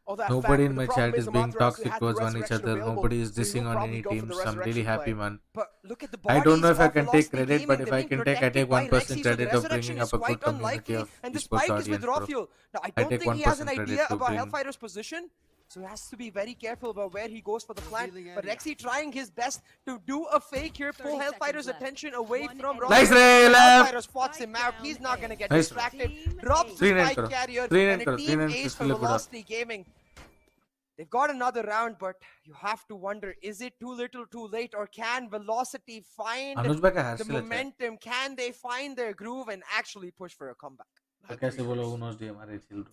of that Nobody fact, in but my the problem chat is is being Amaterasu toxic had the towards on each resurrection other. available, Nobody is so he dissing will on probably any go for the teams. I'm really resurrection happy, play. man. But look at the I don't know bodies if I of can take Velocity credit, but Gaming. if They're I being can take, I protected take by 1% Lexi, so the credit of resurrection bringing is up a quite good community unlikely, of and the esports spike is with audience, bro. Rafuel. Now, I I don't take think he has an 1% credit idea to about bring- Hellfighter's position, so he has to be very careful about where he goes for the flank. But Rexy trying his best to do a fake here, pull Hellfighter's attention away from Rafuel. Nice ray, left. Hellfighter spots him out. He's not going to get Nice. distracted. Drops the 3-9 spike karo. carrier, 3-9 and a karo. team 3-9 ace for इसके लिए पूरा. Velocity Gaming. They've got another round, but you have to wonder, is it too little too late, or can Velocity find अनुज भाई का hair the style अच्छा है. momentum? Can they find their groove and actually push for a comeback? तो कैसे बोलो उनोस D हमारे chill.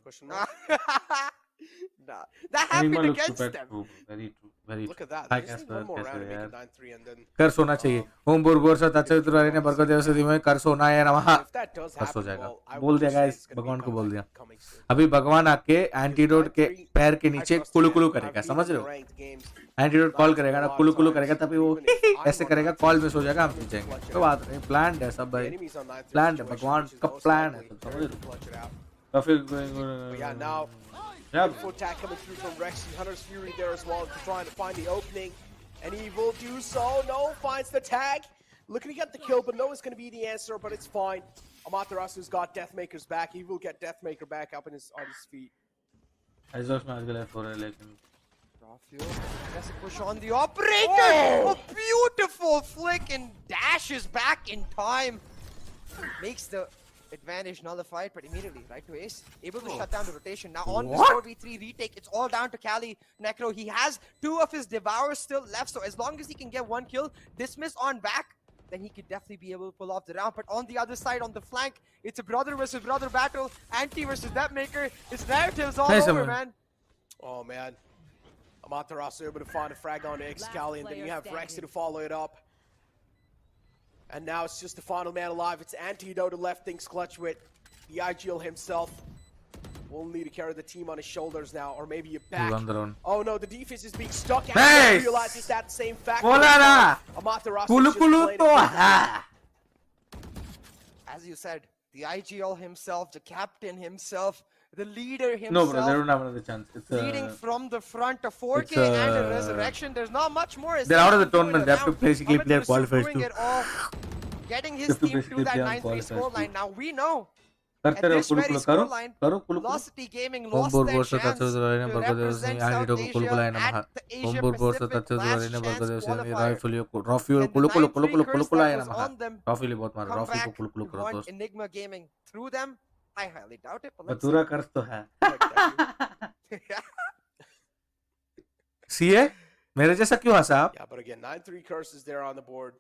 Nah, that Enigma happened looks against super them. true. Very true. Very Look true. at that. Hi, They just need Casper. one more round कैसे to make यार? it 9-3 and then कर सोना चाहिए. ओम bore bore से तच्चे उतर रहे ने बरकत देव से दिमाग कर सोना है ना वहाँ. if that does बस हो happen, जाएगा. well, I बोल would दिया just say guys. it's gonna be भगवान को बोल दिया. coming soon. अभी भगवान आके एंटीडोट के पैर के नीचे I trust Kullu him. Kullu I've करेगा. been समझ in रहे हो? ranked games. एंटीडोट कॉल करेगा ना कुलू कुलू करेगा तभी वो Even if I'm ऐसे on करेगा 9-3, कॉल मिस हो जाएगा हम I'm जीत जाएंगे. clutch it तो out. बात नहीं. प्लान है सब The भाई. enemy's on 9-3 प्लान है situation, भगवान which is का most प्लान है. likely समझ they're रहे gonna हो? clutch it out. तो फिर But yeah, now beautiful attack coming through from Rexy. Hunter's Fury there as well, trying to find the opening. And he will do so. No, finds the tag. Looking to get the kill, but no is going to be the answer, but it's fine. Amaterasu's got Deathmaker's back. He will get Deathmaker back up on his feet. Exhaust में आज गया four है लेकिन Rafuel has to push on the operator. Oh! A beautiful flick and dashes back in time. Makes the advantage nullified, but immediately, right to Ace, able to shut down the rotation. Now on this What? 4v3 retake, it's all down to Cali Necro. He has 2 of his Devours still left, so as long as he can get 1 kill, dismiss on back, then he could definitely be able to pull off the round. But on the other side, on the flank, it's a brother versus brother battle. Anti versus Deathmaker. It's narratives all over, man. Oh man. Amaterasu able to find a frag on Excali, and then you have Rexy to follow it up. And now it's just the final man alive. It's Antidote to left things clutch with the IGL himself. Will need to carry the team on his shoulders now, or maybe a back. Oh no, the defense is being stuck. Nice! Realizes that same fact. Bola Amaterasu Kulu just kulu played to it. ha. As you said, the IGL himself, the captain himself, the leader himself. No, bro, they don't have another chance. It's leading from the front, a 4K it's, and a resurrection. There's not much more. They're out of the tournament. They have to basically play qualifiers too. Getting They his have to team basically through that play on 9-3 qualifiers scoreline. too. Now we know. करते At रहो this कुलु very कुलु करो scoreline, करो कुलु कुलु Velocity Gaming home lost board their board से chance तत्व जोराने to बरकदेव से represent आनी South डो कुलु कुलु Asia आयना महा at the home Asia board board से Pacific तत्व Last जोराने Chance बरकदेव से Qualifier. राइफल को रॉफी Can the कुलु कुलु 9-3 कुलु कुलु कुलु curse कुलु that आयना was महा on them रॉफी ले बहुत मारा come रॉफी को back कुलु कुलु to करो want दोस्त Enigma Gaming through them? I highly doubt it, but let's बतूरा कर्ज तो है सीए मेरे जैसा क्यों हंसा आप Yeah, but again, 9-3 curses there on the board.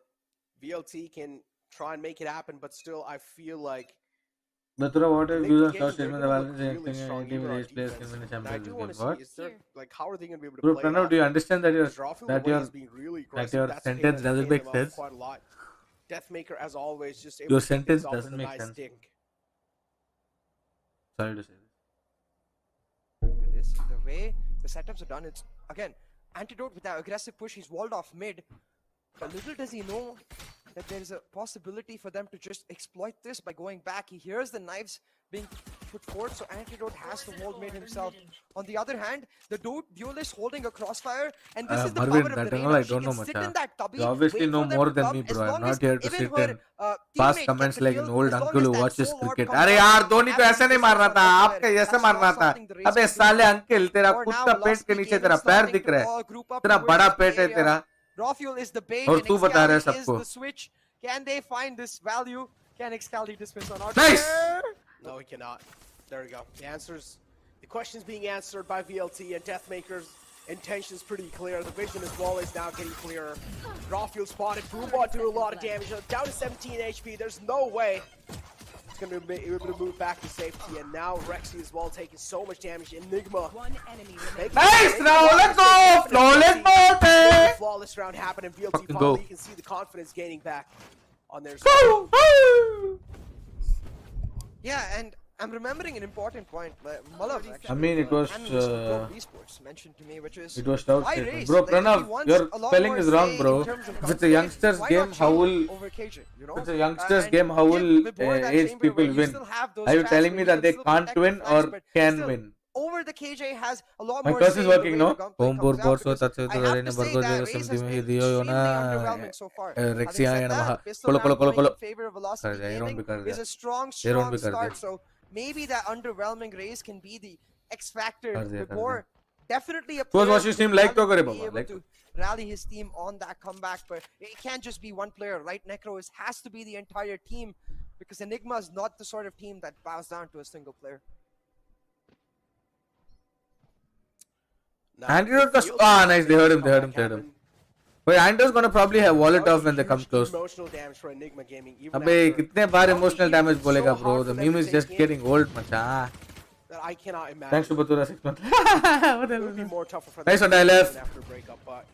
VLT can try and make it happen, but still, I feel like बतूरा what is late views on game, stock they're statement gonna the look balance really strong team even on race players can defense. win a And I Champions do League want to what see, is there, like, how are they going to be able to bro play it Pranav off? do you understand that Because Rafael that Away your is being really that aggressive. your That's the thing sentence that's doesn't paying make them off sense quite a lot. Deathmaker, as always, just able your to pick sentence things off with doesn't a make nice sense dink. sorry to say this. The way the setups are done, it's again Antidote with that aggressive push. He's walled off mid, but little does he know that there is a possibility for them to just exploit this by going back. He hears the knives being put forward, so Antidote has to hold mid himself. On the other hand, the duelist holding a crossfire, and this is the Marvin, power of that the and all Reyna. I She don't can know sit much in that tubby, you obviously wait know for them more to than come, me as bro I'm long not as here to even sit her, and pass teammate comments gets the like kill, an old as long uncle as who that watches soul orb cricket comes अरे out, यार धोनी को having ऐसे नहीं this मारना on था elsewhere, आपके ऐसे that's मारना not था something the race अबे can do. साले अंकल तेरा For खुद now, का पेट Velocity के नीचे Gaming तेरा पैर starting दिख to रहा है all group up तेरा towards बड़ा the पेट है area. तेरा Rafael is the bait, और and तू बता रहा है Excali is सबको the switch. Can they find this value? Can Excali dismiss or not? Nice! No, he cannot. There we go. The question's being answered by VLT, and Deathmaker's intention's pretty clear. The vision as well is now getting clearer. Rafael spotted. Broombot doing a lot of damage. Down to 17 HP. There's no way it's going to be able to move back to safety. And now Rexy as well taking so much damage. Enigma. Nice round, let's go! Flawless ball, Flawless round happened, and VLT Fucking finally go. you can see the confidence gaining back on their side. Yeah, and I'm remembering an important point. Malav actually. I mean, it was, Esports mentioned to me, which is it was stout why statement. race? Bro, Like, he Pranav, wants your a lot spelling more is wrong, say bro. in terms of If it's a confidence. youngsters Why game, not how change will over KJ, you know? if it's a youngsters And game, how will before that age chamber people where you win? still have those Are you tracks telling where me you that can they still can't protect win the flags, or but can still, win? Over the KJ has a lot My more curse say is in the working, way no? the gunplay Home comes board out, board so because that's it. I have to say that Raze has been extremely underwhelming so far. Having said that, pistol round going in favor of Velocity Gaming is a strong start. So maybe that underwhelming Raze can be the X factor before. Definitely a player watch your who team like will to करे be Baba, able like to rally his team on that comeback, but it can't just be one player, right? Necro has to be the entire team, because Enigma is not the sort of team that bows down to a single player. Antidote was nice. They heard him. Wait, Antidote's gonna probably have wallet off when they come close. Emotional damage for Enigma Gaming. अबे कितने बार emotional damage बोलेगा bro? The meme is just getting old, macha. That I cannot imagine. Thanks to Batura 6 months. It would be more tougher for them Nice one, I left. after breakup, but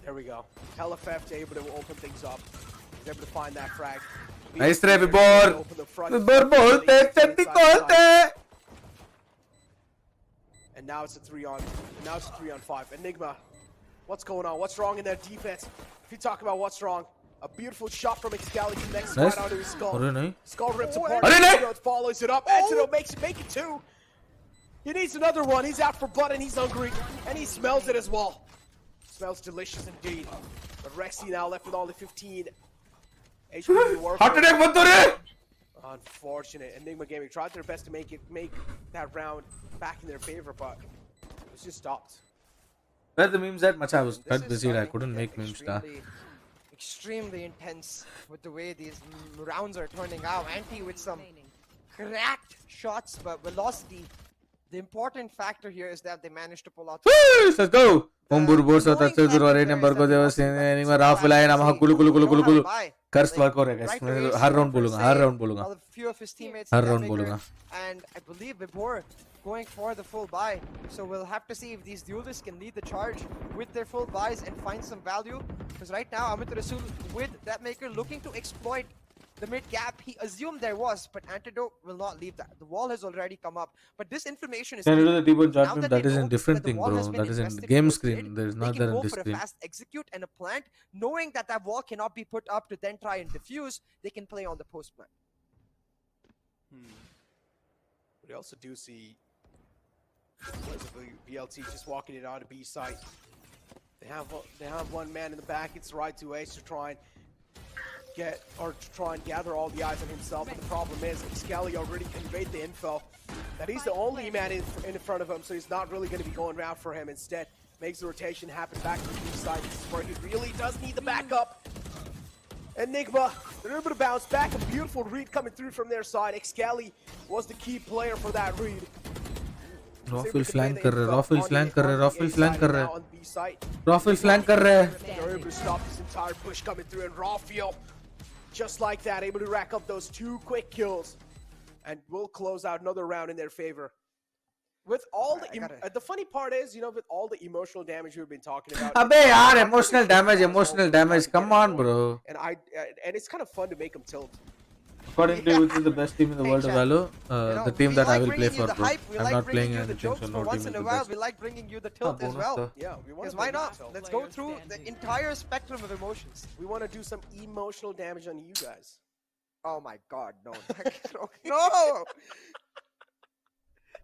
there we go. LFF able to open things up. He's able to find that frag. Nice try, Vibor. Vibor bolte, chatti kolte. And now it's a 3-on-5. Enigma, what's going on? What's wrong in their defense? If you talk about what's wrong, a beautiful shot from Excali connects right onto his skull. Skull rips apart. Antidote follows it up. Antidote make it 2. He needs another one. He's out for blood and he's hungry. And he smells it as well. Smells delicious indeed. But Rexy now left with only 15 HP to work with. Unfortunate. Enigma Gaming tried their best to make that round back in their favor, but it's just stopped. Where the memes at? Macha, I was quite busy. I couldn't make memes. extremely intense with the way these rounds are turning out. Anti with some cracked shots, but velocity. The important factor here is that they managed to pull out. Let's go. Motherboard Zotac AMP HOLO Enigma Rafale Namaha Kulu Kulu Kulu Kulu Kulu. Curse work हो रहा है guys. मैं हर round बोलूँगा. हर round बोलूँगा. A few of his teammates her round बोलूँगा. and I believe Vibor going for the full buy. So we'll have to see if these duelists can lead the charge with their full buys and find some value. Because right now, Amit Rasul with that maker looking to exploit the mid gap. He assumed there was, but Antidote will not leave that. The wall has already come up. But this information is Can you do the T-bone now judgment? that That they is know a different that the thing, wall bro. has been That is in invested game first screen. aid, There is they not can there in go this for a screen. fast execute and a plant, knowing that that wall cannot be put up to then try and defuse. They can play on the post plant. We also do see VLT just walking it on to B site. They have one man in the back. It's right to Ace to try and gather all the eyes on himself. But the problem is Skelly already conveyed the info that he's the only man in front of him, so he's not really going to be going around for him. Instead, makes the rotation happen back to the B side. This is where he really does need the backup. Enigma, they're able to bounce back. A beautiful read coming through from their side. Xcali was the key player for that read. Raffle flank कर रहे, Raffle flank कर रहे, Raffle flank कर रहे, Raffle flank कर रहे. They're able to stop this entire push coming through, and Rafael, just like that, able to rack up those 2 quick kills, and will close out another round in their favor. With all the funny part is, you know, with all the emotional damage we've been talking about. अबे यार, emotional damage. Come on, bro. And it's kind of fun to make them tilt. According to you, which is the best team in the world of Halo? The team that I will play for, bro. I'm not playing anything, so no team is the best. We like bringing you the tilt as well. Yeah, we want to. Why not? Let's go through the entire spectrum of emotions. We want to do some emotional damage on you guys. Oh my God, no! No!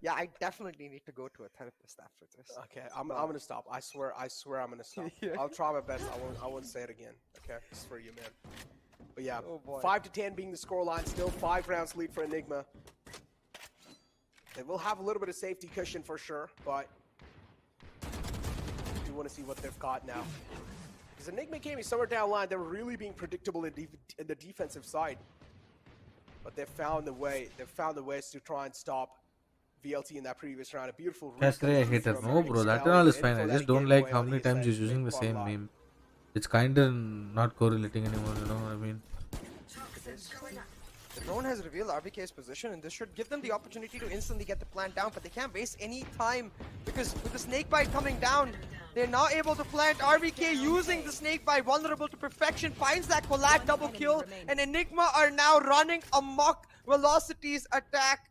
Yeah, I definitely need to go to a therapist after this. Okay, I'm gonna stop. I swear I'm gonna stop. I'll try my best. I won't say it again. Okay, this is for you, man. But yeah, 5-10 being the scoreline. Still 5 rounds lead for Enigma. They will have a little bit of safety cushion for sure, but I do want to see what they've got now. Because Enigma came in somewhere down the line. They were really being predictable in the defensive side, but they found the way. They found the ways to try and stop VLT in that previous round. A beautiful. Castree hater. No, bro. That and all is fine. I just don't like how many times he's using the same meme. It's kinda not correlating anymore, you know what I mean? The drone has revealed RBK's position, and this should give them the opportunity to instantly get the plant down, but they can't waste any time because with the snakebite coming down, they're now able to plant. RBK using the snakebite, vulnerable to perfection, finds that collat double kill, and Enigma are now running amok. Velocity's attack.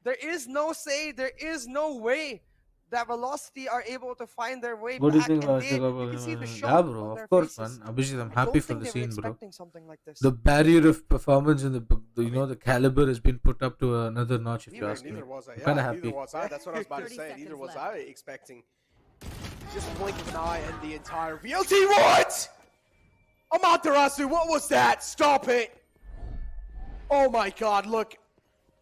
There is no say, there is no way that Velocity are able to find their way What do you back. think about Yeah, bro, of course, man. Abhijit, I'm happy for the scene, bro. Something like this. The barrier of performance and the caliber has been put up to another notch, if you ask me. Neither was I. I'm kind of Yeah, happy. neither was I. That's what I was about to say. Neither was I expecting. Just a blink of an eye and the entire VLT. What? Amaterasu, what was that? Stop it. Oh my God, look.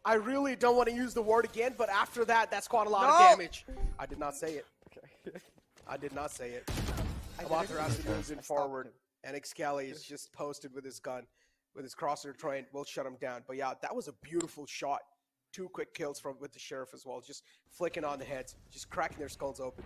I really don't want to use the word again, but after that, that's quite a lot of damage. I did not say it. I did not say it. Amaterasu moves in forward, and Xcali is just posted with his gun, with his crosshair train. Will shut him down. But yeah, that was a beautiful shot. 2 quick kills with the Sheriff as well, just flicking on the heads, just cracking their skulls open.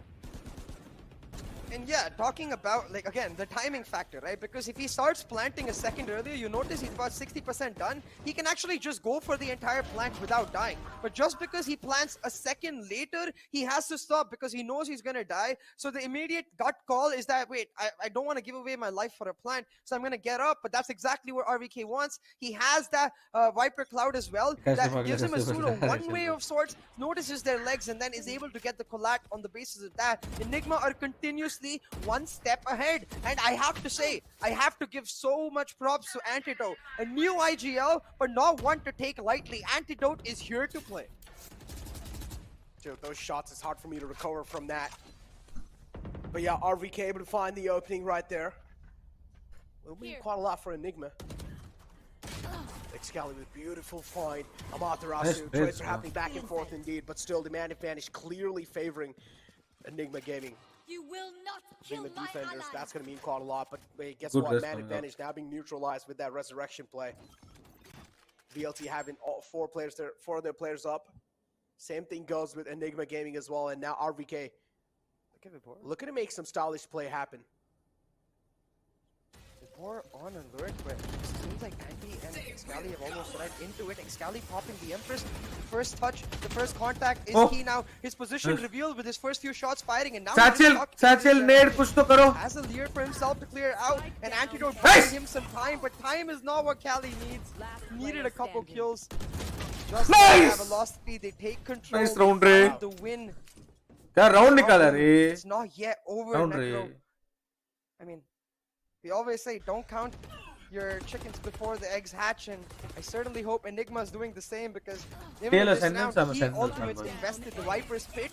And yeah, talking about, like, again, the timing factor, right? Because if he starts planting a second earlier, you notice he's about 60% done. He can actually just go for the entire plant without dying. But just because he plants a second later, he has to stop because he knows he's going to die. So the immediate gut call is that, wait, I don't want to give away my life for a plant, so I'm going to get up. But that's exactly what RVK wants. He has that Viper Cloud as well. That gives him a pseudo one-way of sorts, notices their legs, and then is able to get the collat on the basis of that. Enigma are continuously one step ahead, and I have to say, I have to give so much props to Antidote. A new IGL, but not one to take lightly. Antidote is here to play. Dude, those shots, it's hard for me to recover from that. But yeah, RVK able to find the opening right there. Will be quite a lot for Enigma. Excalibur, beautiful find. Amaterasu, trades are happening back and forth indeed, but still the man advantage clearly favoring Enigma Gaming. You will not kill Enigma my defenders, ally. that's going to mean quite a lot. But wait, guess Good what? rest Man coming up. advantage now being neutralized with that resurrection play. VLT having all four of their players up. Same thing goes with Enigma Gaming as well. And now RVK looking to make some stylish play happen. Vibor on alert, but it seems like Andy and Excali have almost led into it. Excali popping the Empress. First touch, the first contact is key now. His position revealed with his first few shots firing, and now Satchel, nade push to karo. has a leer for himself to clear out. An antidote buying him some time, but time is not what Cali needs. Needed a couple kills. Just have velocity, they take control. Nice round, they Ray. find the win. क्या round निकाला रे? It's not yet over. Round Necro. रे. I mean, we always say don't count your chickens before the eggs hatch, and I certainly hope Enigma is doing the same, because even in this round, he ultimately invested the Viper's Pit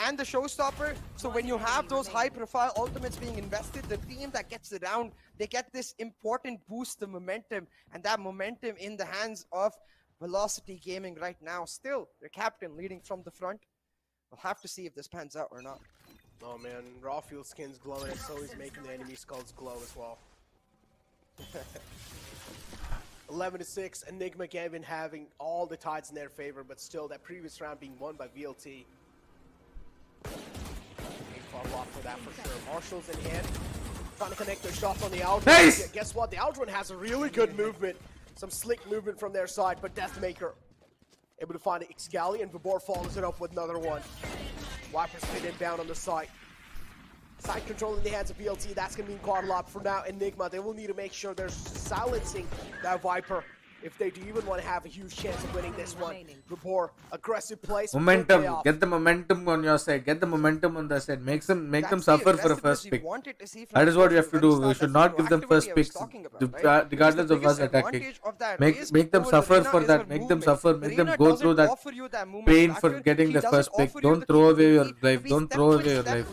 and the Showstopper. So when you have those high-profile ultimates being invested, the team that gets the round, they get this important boost of momentum, and that momentum in the hands of Velocity Gaming right now. Still, their captain leading from the front. We'll have to see if this pans out or not. Oh man, raw fuel skin's glowing, and so he's making the enemy skulls glow as well. 11-6, Enigma Gaming having all the tides in their favor, but still that previous round being won by VLT. Far block for that for sure. Marshall's in hand, trying to connect their shots on the outrun. Nice! Guess what? The outrun has a really good movement, some slick movement from their side, but Deathmaker able to find Excali, and Vibor follows it up with another one. Viper spin inbound on the side. Side control in the hands of VLT, that's going to mean quite a lot. For now, Enigma, they will need to make sure they're silencing that Viper if they do even want to have a huge chance of winning this one. Vibor, aggressive plays. Momentum, get the momentum on your side, get the momentum on their side, make them suffer for a first pick. That is what you have to do. We should not give them first picks, regardless of us attacking. Make them suffer for that, make them suffer, make them go through that pain for getting the first pick. Don't throw away your life, don't throw away your life.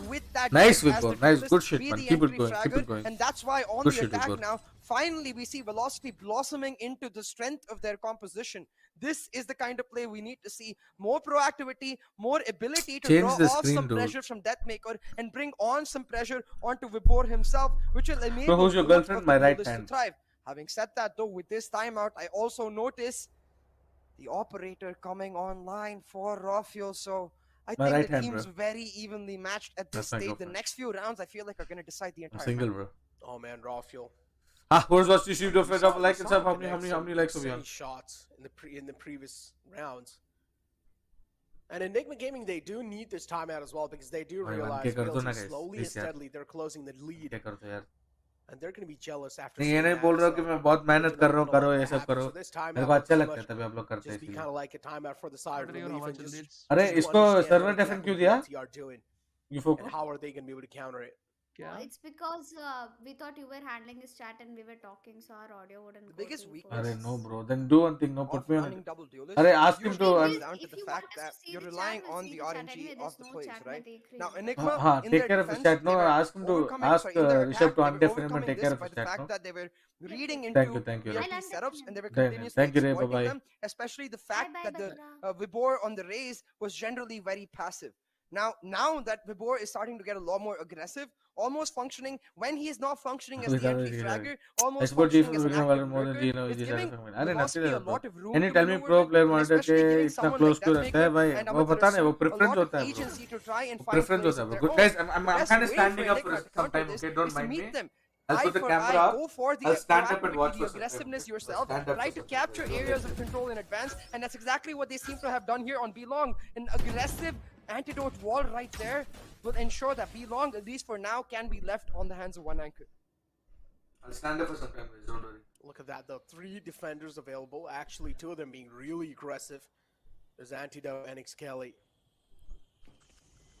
Nice Vibor, nice, good shit man, keep it going, keep it going. And that's why on Good the shit, attack Vibor. now, finally we see Velocity blossoming into the strength of their composition. This is the kind of play we need to see. More proactivity, more ability to Change draw the off screen, some dude. pressure from Deathmaker and bring on some pressure onto Vibor himself, which will enable So who's your both girlfriend? of My the right builders to hand. thrive. Having said that though, with this timeout, I also notice the operator coming online for raw fuel, so I My think right the hand, team's bro. very evenly matched at this That's my stage. The girlfriend. next few rounds, I feel like, are going to decide the I'm entire single map. bro. Oh man, raw fuel. Who's watching you do drop a like and sub? How Connects many some likes have you insane on? shots in the previous rounds. And Enigma Gaming, they do need this timeout as well, because they do Bhai, realize 1K kar do na, VLT guys. slowly and Please, yaar. steadily they're closing the lead, क्या करते हो यार? and they're going to be jealous after नहीं seeing ये नहीं that, बोल रहा हूँ so कि मैं बहुत मेहनत कर रहा हूँ, करो ये सब करो. So this timeout मेरे को अच्छा will लगता है pretty तभी आप लोग करते हैं just be इसलिए. kind of like a timeout for the side of relief and just अरे to इसको understand server what defend exactly क्यों दिया? VLT are doing UFO and को? how are they going to be able to counter it. It's because we thought you were handling this chat and we were talking, so our audio wouldn't go biggest through weakness अरे no bro, then do one thing, no put me on running it. double duelist. अरे ask him to. Usually If comes down to if the you fact want us that to see you're the relying chat, we'll on see the the chat. RNG Anyway, of there's the no plays, chat right? में देख रही Now हूँ. Enigma हाँ, in take their care of the defense, chat. No, they were ask him to overcoming, ask sorry, in their Rishabh attack, to they were undefend him and overcoming take this care of by the the chat. fact No. that they were reading Thank into you, thank you. VLT I'll setups, understand. and they were Done, continuously thank you, Ray. exploiting Bye-bye. them, especially the fact bye, that the Bathura. Vibor on the raise was generally very passive. Now that Vibor is starting to get a lot more aggressive, almost functioning when he is not functioning as the Without entry it, fragger, I almost suppose Chief functioning is as an becoming active more than lurker, Gino. is Is giving अरे Velocity नत्ती a बro. lot of room Can you to tell me maneuver pro with, player and monitor especially के giving इतना someone close like क्यों रहता है Deathmaker भाई? and वो पता नहीं, वो Aorus a preference lot होता of है bro. agency to try and वो find preference plays होता है of bro. their Good own. guys, The I'm best kind of way standing for up for Enigma to some counter time. this Okay, don't is to mind meet me. them I'll eye put the for camera eye, up. go for the I'll stand up and proactivity, watch the for some time. aggressiveness Okay? yourself, Stand up try for to some capture time. areas of control in advance, and that's exactly what they seem to have done here on B-Long. An aggressive antidote wall right there will ensure that B-Long, at least for now, can be left on the hands of one anchor. I'll stand up for some time, guys. Don't worry. Look at that, though. 3 defenders available. Actually, 2 of them being really aggressive. There's Antidote and Excali.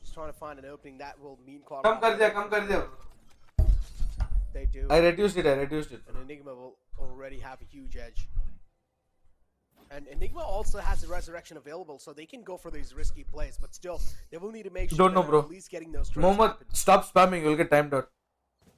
Just trying to find an opening that will mean quite a Come lot. come कर दिया. They do. I reduced it. And Enigma will already have a huge edge. And Enigma also has the Resurrection available, so they can go for these risky plays. But still, they will need to make sure Don't know, they're bro. at least getting those trades Mohammed, happen. stop spamming. You'll get timed out.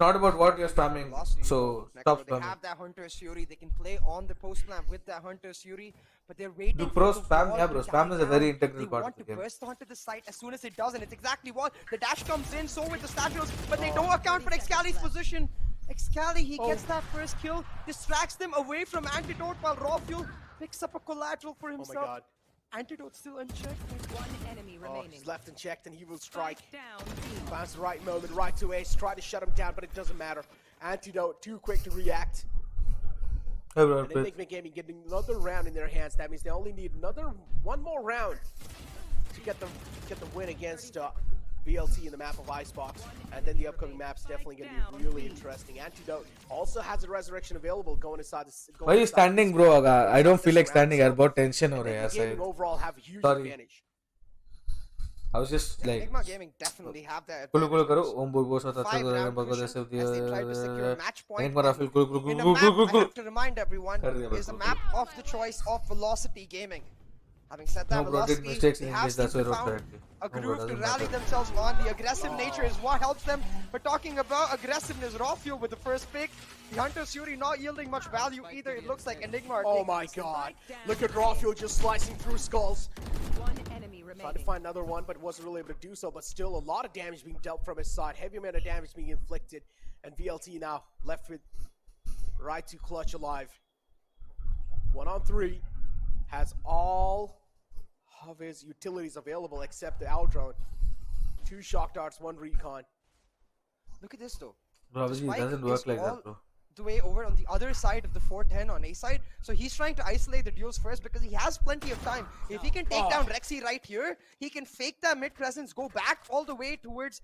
not about what you're spamming. Velocity So next stop door. They spamming. have that Hunter's Fury. They can play on the post plant with that Hunter's Fury, but they're waiting Do for pro the spam? wall Yeah, to bro. die Spam is a very down. integral They part want of the to game. burst onto the site as soon as it does, and it's exactly what the dash comes in. So with the statues, but they don't account for Excali's position. Excali, he gets that first kill, distracts them away from Antidote, while Raw Fuel picks up a collateral for Oh my himself. god. Antidote still unchecked. One enemy Oh, remaining. he's left unchecked and he will strike. Down. Finds the right moment, right to Ace, try to shut him down, but it doesn't matter. Antidote too quick to react. Hey, bro, And please. Enigma Gaming getting another round in their hands. That means they only need one more round to get the win against VLT in the map of Icebox. And then the upcoming map's definitely going to be really interesting. Antidote also has a resurrection available going inside the. Why are you standing, bro? I don't feel like standing. यार बहुत tension हो रहा है यार Gaming side. overall have a huge Sorry. advantage. I was just like. Enigma Gaming definitely have that. Kulu kulu karo. Om bol bol sota 5-round bol cushion जैसे as they try to secure a match point. Enigma Rafil kulu kulu In a kulu map, kulu I kulu. have to remind everyone, कर दिया is a बस, map of the choice of Velocity Gaming. Having said that, No, bro, did Velocity, mistakes they in have English, that's seemed why to I wrote found correctly. a No, bro, groove to doesn't rally matter. themselves on. The aggressive nature is what helps them. But talking about aggressiveness, Raw Fuel with the first pick, the Hunter's Fury not yielding much value either. It looks like Enigma are Oh taking my this. god. Look at Rawfield just slicing through skulls. One enemy Trying to remaining. find another one, but wasn't really able to do so. But still, a lot of damage being dealt from his side. Heavy amount of damage being inflicted. And VLT now left with right to clutch alive. 1-on-3. Has all of his utilities available except the Outdrone. 2 shock darts, 1 recon. Look at this though. Bro, obviously it Spike doesn't work is like all that, bro. the way over on the other side of the 410 on A side. So he's trying to isolate the duels first because he has plenty of time. If he can take down Rexy right here, he can fake that mid presence, go back all the way towards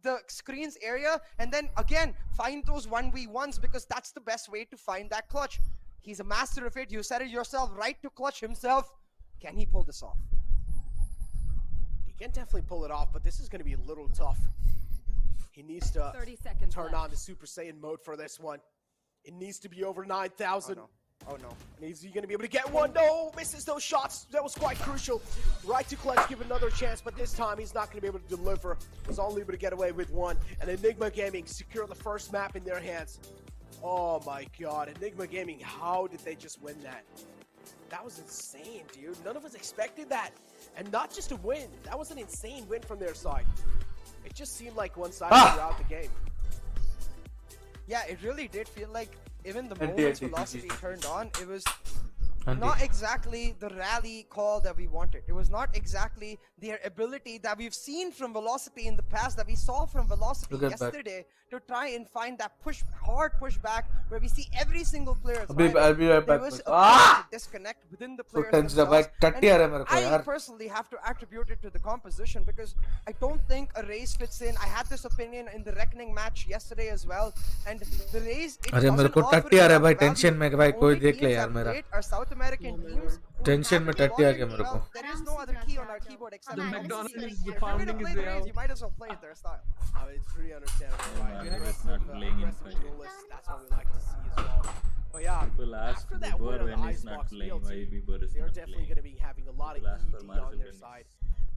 the screens area, and then again find those 1v1s because that's the best way to find that clutch. He's a master of it. You said it yourself, right to clutch himself. Can he pull this off? He can definitely pull it off, but this is going to be a little tough. He needs to 30 seconds turn left. on the Super Saiyan mode for this one. It needs to be over 9,000. Oh no. And is he going to be able to get one? No, misses those shots. That was quite crucial. Right to clutch, give another chance, but this time he's not going to be able to deliver. Was only able to get away with one. And Enigma Gaming secure the first map in their hands. Oh my god, Enigma Gaming, how did they just win that? That was insane, dude. None of us expected that. And not just a win. That was an insane win from their side. It just seemed like one-sided throughout the game. Yeah, it really did feel like even the Anti- moments anti- Velocity turned on, it was Anti- not exactly the rally call that we wanted. It was not exactly their ability that we've seen from Velocity in the past, that we saw from Velocity Look at that. yesterday, to try and find that hard push back where we see every single player. I'll be right There back. was a Ah! disconnect within the So players tense up. themselves. भाई, टट्टी आ रहा है मेरे को I यार. personally have to attribute it to the composition because I don't think a raise fits in. I had this opinion in the Reckoning match yesterday as well, and the raise. अरे मेरे को टट्टी आ रहा है भाई tension में कि भाई कोई देख ले यार मेरा Our South American teams. Tension में टट्टी आ गया मेरे को There is no other key on our keyboard except The the McDonald's If is you're gonna founding play his the way raise, out. you might as well play it their style. It's pretty understandable, right? Yeah, it's not playing in Aggressive fight. duelists, that's what we like to see as well. But yeah, People ask after that win Bibur on when the he's not Icebox playing, why VLT, Bibur is they're not definitely playing. going to be having a lot of People ask for ED on Marcel their when side.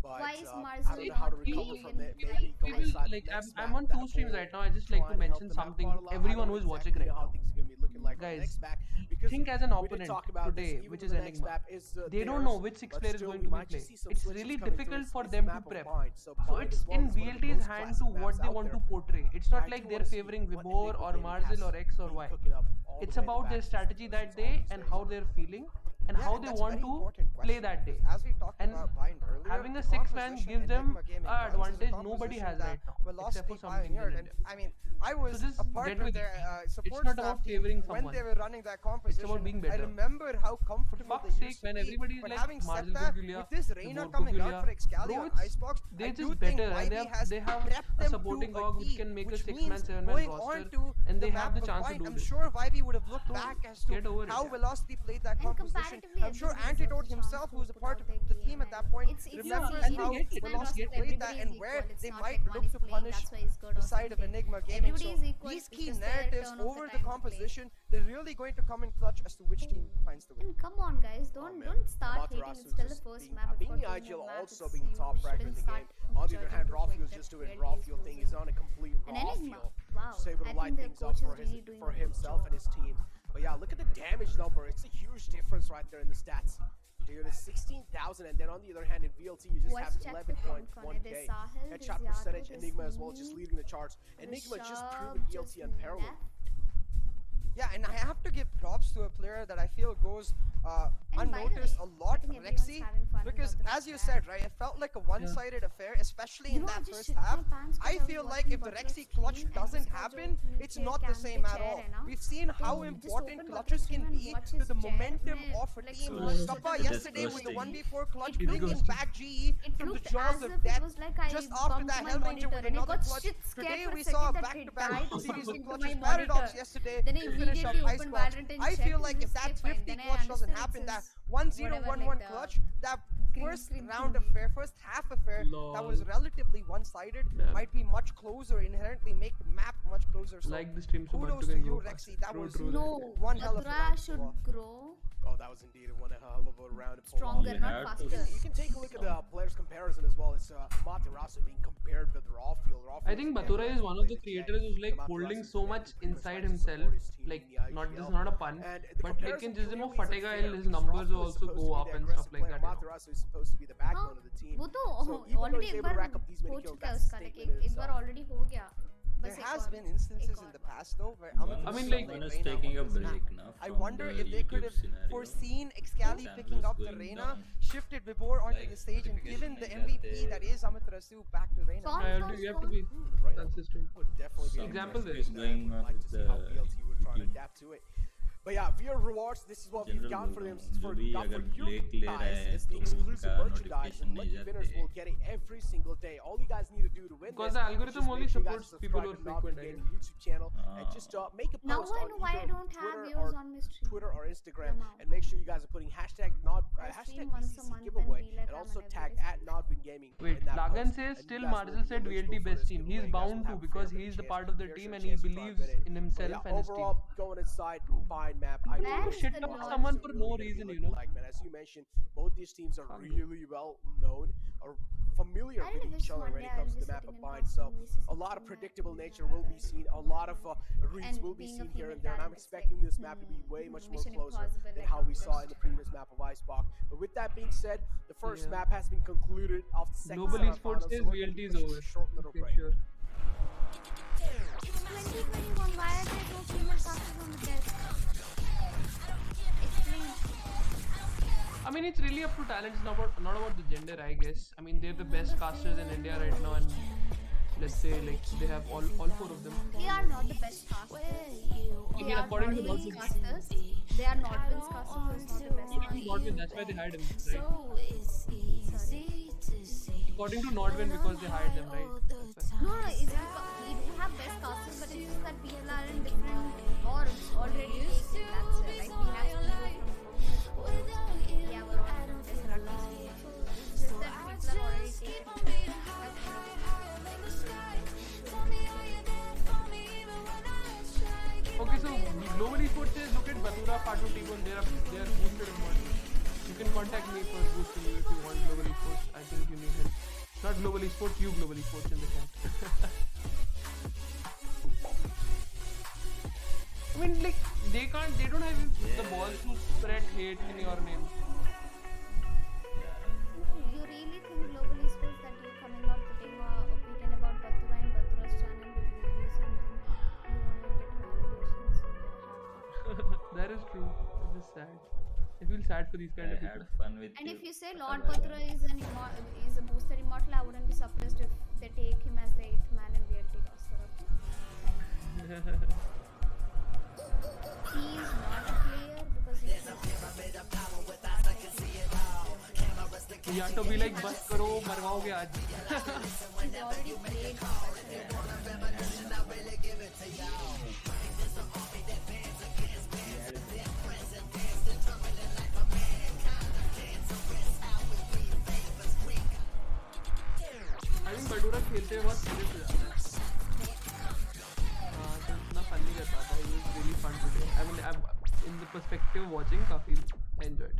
But Why is I Marcel don't know how to not recover playing? from it. Maybe go inside Like the next I'm map, on that two streams will right now. I just like try to and help mention them out something. quite a lot. I Everyone don't who is exactly watching right know how now. things are going to be looking like on the Guys, next map, because think as an we did opponent talk about this, today, even which though is the next Enigma. map is They don't theirs, know which 6 but player is still going we to be might just playing. see some It's switches really coming through. difficult for It's them to map of prep. mine, so So Bind it's as well in is one of the VLT's most hand classic to what maps they out want there. to portray. It's I not do like wanna they're see favoring what Vibor Enigma or Gaming Marzel has or X or been Y. cooking up all the It's way in the about their back. strategy that day and how they're feeling and Yeah, how and they that's want very to important play question, that day. because as we talked And about Bind earlier, having a the 6-man composition gives them Enigma Gaming an runs is a advantage nobody composition has that right now, Velocity except for some teams in pioneered. And India. I mean, I was just a part get of with their it. support It's not staff about team favoring when someone. they were running that composition. about being I better. remember how comfortable fuck's they sake, used to when be. everybody is But like having said Marzel that, Gurgulia, with this Reina Vibor coming out Gurgulia, for Excali bro, on it's- Icebox, they're I do just think better and YB has they have prepped a them supporting to dog which key, can make a which 6-man, means 7-man going roster on to and they the have map the of chance to Bind, do I'm this. sure YB would have looked So, back as to get over it, how yeah. Velocity played that composition. comparatively, I'm sure everybody Antidote deserves a himself, chance who was a to part put of out the their team game. at that point, It's easy remembers and how they get it. Velocity It's not played that that and everybody where is equal. they It's might not like look one to is playing, punish that's why he's good the or side of something. Enigma Gaming. Everybody So is equal, these it's key just their narratives turn of the over the time to play. composition, they're really going to come in clutch as to which team finds the win. And come on, guys, don't start hating. Amaterasu It's still the just first being- map. It's being got two Igil more maps. also It's- being you top fragger in shouldn't the start game. On the other judging hand, before you Rawfield's get just doing really Rawfield thing. He's close. on a complete And raw Enigma, fuel. wow. Wow, just able to I light think the things up coach for is his really doing for a good himself job. and his team. But yeah, look at the damage number. It's a huge difference right there in the stats. Dude, it's 16,000, and then on the other hand, in VLT, you just have What's check the 11.1k. Sahil, Headshot there's percentage, Yato, Enigma as well, there's just me, leading the charts. Enigma just proven Rishabh VLT just unparalleled. left. Yeah, and I have to give props to a player that I feel goes And by the unnoticed way, a lot, I think everyone's Rexy, having fun because about the as you chat. said, right, it felt like a one-sided affair, especially You in know, I that just first shit my half. pants 'cause I I was feel like watching if the Butler's Rexy stream clutch and doesn't उसका जो happen, it's नीचे not the cam same पे at chair all. है ना, We've seen how तो just important open clutches Butler's can stream and be watch to his the chair momentum में, of a like, team. watch the Kappa Butler's yesterday with the stream. 1v4 clutch, It bringing looked- back GE It from the looked jaws as of if it death. was like I Just after bumped that my Hellraiser monitor with and I another got clutch. shit scared Today for a we saw a second that he back-to-back died series of into clutches. my Paradox monitor. yesterday Then I to finish up immediately Ice opened Clutch. Valorant and I feel checked like and if it's that okay, fine. 50 Then I clutch doesn't understood happen, it's that his 1-0, whatever, 1-1 like the clutch, that green first screen round thingy. affair, first half affair, that was relatively one-sided, might be much closer, inherently make the map much closer. So Like the stream so much kudos to to can you, go Rexy. faster. That True, was true. No, one hell of a Bhatura round to should pull off. grow Oh, that was indeed one hell of a round. to pull off. stronger, You not have to faster. You can take a look at the players' comparison as well. It's Materasu being compared with Rawfield. I think Bhatura is one of the creators who's like holding so much inside himself, like not this is not a pun, but like in जिस दिन वो फटेगा his numbers will also go up and stuff like that. You know? Materasu is supposed to be the backbone of the team. वो तो So even though already he's एक able to bar rack up these many हो kills, चुका है that's a उसका, like statement in एक बार itself. already हो गया. There बस एक has और- been instances in the past though where One I mean, is- like- one is taking a break now. I from wonder the if they could YouTube have scenario. foreseen Excali Channel picking is up the going Reina, down. shifted Vibor onto Like the stage and given the notification MVP that that they- is Amitarasu back to Reina. You have to be Right. consistent. Would definitely be Some Example a there. place is that I going would on like with to see how the BLT would try to YouTube. adapt to it. But yeah, VR rewards. This is what we've General got for बोल them रहा हूँ, for जो भी got for अगर you black ले रहा guys. है It's the तो exclusive उनका merchandise, and notification lucky नहीं winners जाते will get it every single day. All you guys need to do to win Because this the is algorithm just only make sure you guys supports people subscribe who to are Noggin frequent, I Gaming YouTube channel and Ah. just make a Now post I on know why I either don't have Twitter views or on my stream. Twitter or Instagram, Somehow. and make sure you guys are putting hashtag I hashtag stream once a VCC month and giveaway, be like and I'm also an tag everyday at Nodwin Gaming. Wait, in that Lagan post, says and still you guys will Marzel be said eligible VLT for best this team. giveaway. He's You guys will bound to have a because fair bit he's of the chance- part of the fair team share and he chance to try believes and win it. in But himself yeah, and his team. overall, going inside, fine map. I Where don't is know the what Lord? someone it's for really no gonna be reason, you looking know? like, man. As you mentioned, both these teams are really well known or familiar I'll with live each this other one when day, it comes I'll to be the map sitting of in bind. Boston, So VCC a lot of map, predictable and nature will be seen. A lot of reads and will be being a seen here and female there. And I'm talent, it's expecting like, this map to be way much more Mission closer Impossible, than like how we a saw in the first. previous map of Icebox. But with that being said, the first Yeah. map has been concluded off the second Global semifinals, Esports so says we're gonna VLT be is pushing over. a short little Okay, break. sure. It's 2021. Why are there no female casters on the desk? Explain. I mean, it's really up to talent. It's not about the gender, I guess. I mean, they're the best casters in India right now, and let's say like they have all four of them. They are not the best casters. They mean, are according not to Vince Nodwin. casters. They are not Vince casters. So it's not the best casters. Nodwin, that's why they hired him, right? Sorry. According to Nodwin, because they hired them, right? That's why. No, it's because we do have best casters, but it's just that people are in different orbs already. That's it. Like we have people from yeah, we're all from best rugby. It's just that people are already taken. Okay, so Global Esports says look at Bhatura, Patu, T1, they are boosted in model. You can contact me for boosting you if you want Global Esports. I think you need help. Not Global Esports, you Global Esports in the chat. I mean, like, they don't have the balls to spread hate in your name. You really think Global Esports that you're coming out putting opinion about Bhatura in Bhatura's channel will give you something? You won't even get validations. So yeah, have fun. That is true. It is sad. I feel sad for these kind I of people. had fun with And you. if you say Lord Bhatura is a boosted immortal, I wouldn't be surprised if they take him as the 8th man in VLT roster. Okay? He is not a player because he is You have to be like, बस करो मरवाओगे आज. he's already played I think Bhatura खेलते हुए बहुत serious हो जाता है. तो इतना fun नहीं कर पाता. He was really fun today. I mean, in the perspective of watching, काफी enjoyed.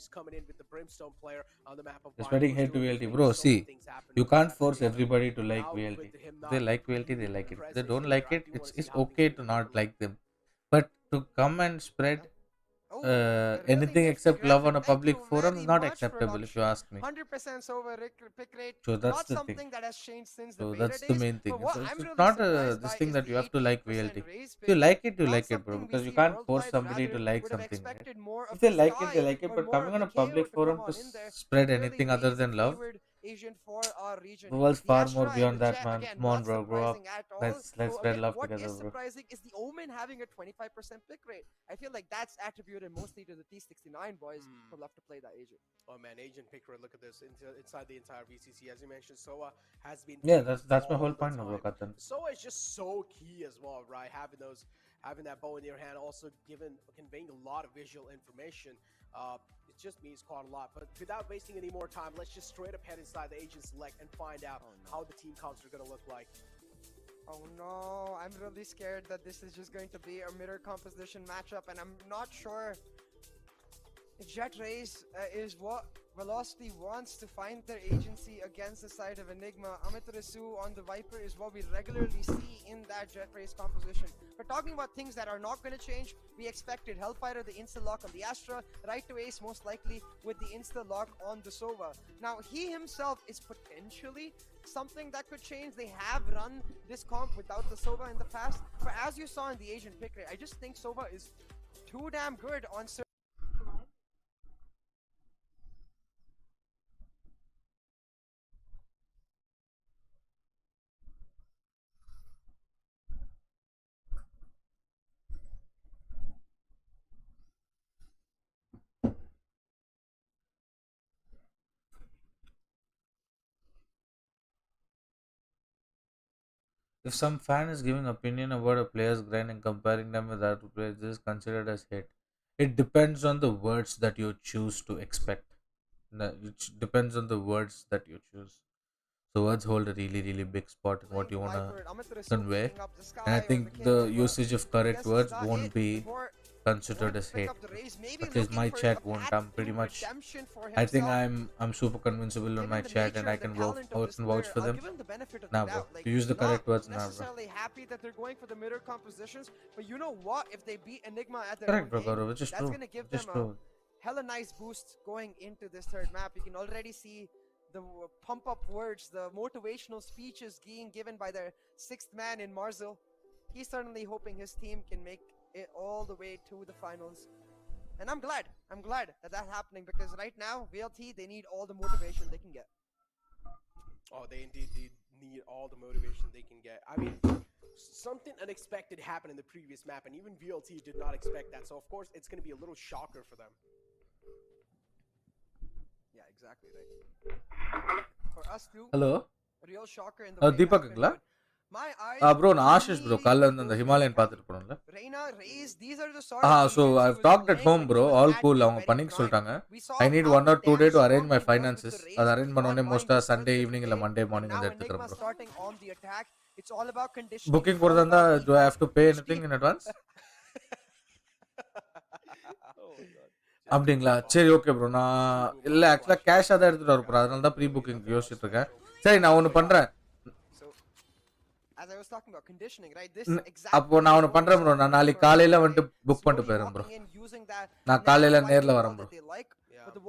just coming in with the Brimstone player on the map of You're Viper, spreading who's hate to doing VLT. things, Bro, so see, things happen you over can't there. force Yeah, everybody to like now VLT. with him If they not like VLT, they being like it. If they present don't here, like I it, do want to see it's how things okay move to forward not like them. But to come and spread anything except love on a public forum is not acceptable if you ask me. 100% over pick rate. So that's Not the thing. something that has changed since the So beta that's the days, main thing. but what So I'm it's really not surprised this by thing is that the you have to like 80% VLT. raise If you pick like it, you rate. like Not it, bro. something we Because you see can't force worldwide, somebody to rather like would have something, right? expected more of If they the like it, they Sky like it. or But more coming of on the a KO public to forum come to on in there spread really anything other raise the than love, favored Asian for our region. the world's The far Astra more and beyond the that, Jet, man. again, Come on, not bro. Grow up. surprising at all. Let's So spread again, love what together, is bro. surprising is the Omen having a 25% pick rate. I feel like that's attributed mostly to the T69 boys who love to play that agent. Oh man, agent pick rate, look at this. Inside the entire VCC, as you mentioned, Soa has been Yeah, picking that's my all whole the point, bro, time. Katan. Soa is just so key as well, right? Having that bow in your hand, also conveying a lot of visual information. It just means quite a lot. But without wasting any more time, let's just straight up head inside the agent select and find out how the team counts are going to look like. Oh no, I'm really scared that this is just going to be a mirror composition matchup, and I'm not sure if Jet Race is what Velocity wants to find their agency against the side of Enigma. Amaterasu on the Viper is what we regularly see in that Jet Race composition. But talking about things that are not going to change, we expected Hellfighter, the insta-lock on the Astra, right to ace most likely with the insta-lock on the Sova. Now, he himself is potentially something that could change. They have run this comp without the Sova in the past, but as you saw in the Asian pick rate, I just think Sova is too damn good on certain. If some fan is giving opinion about a player's grind and comparing them with other players, this is considered as hate. It depends on the words that you choose to expect. It depends on the words that you choose. So words hold a really big spot in what you wanna convey. And I think the usage of correct words won't be considered as hate. At least my chat won't. I'm pretty much. I think I'm super convincible on my chat, and I can vouch for them. Nah, bro. You use the correct words now, bro. Necessarily happy that they're going for the mirror compositions, but you know what? If they beat Enigma at their Correct, own bro, game, which is that's true. gonna give Which is them true. a hella nice boost going into this third map. You can already see the pump up words, the motivational speeches being given by their sixth man in Marzil. He's certainly hoping his team can make it all the way to the finals. And I'm glad that that's happening, because right now, VLT, they need all the motivation they can get. Oh, they indeed need all the motivation they can get. I mean, something unexpected happened in the previous map, and even VLT did not expect that. So, of course, it's going to be a little shocker for them. Yeah, exactly right. For us too, Hello? real shocker in the way Deepak has been Angla? good. My eyes Bro, நான் Ashish bro. காலைல வந்து அந்த Himalayan பார்த்துட்டு போனோம்ல. Reina, Raze, these are the sort of So agents I've whose talked at home, language bro. was All at cool. the அவங்க very பண்ணிக்க prime. சொல்லிட்டாங்க. We saw I need how 1 or 2 damn days to arrange strong my he was with finances. the Raze அதை arrange பண்ண உடனே on மோஸ்டா buying the Sunday first evening இல்ல play, Monday and morning now வந்து எடுத்துக்கிறேன் Enigma bro. starting on the attack. It's all about conditioning. Booking போறதா இருந்தா do I have to pay anything in advance? அப்படிங்களா? சரி ஓகே ப்ரோ. நான் இல்ல ஆக்சுவலா கேஷா தான் எடுத்துட்டு வர போறேன். அதனால தான் ப்ரீ புக்கிங் யோசிச்சிட்டு இருக்கேன். சரி நான் ஒன்னு பண்றேன். As I was talking about conditioning, right? This அப்போ நான் ஒன்னு பண்றேன் ப்ரோ. நான் நாளைக்கு காலையில வந்து புக் பண்ணிட்டு போறேன் ப்ரோ. நான் காலையில நேர்ல வரேன் ப்ரோ.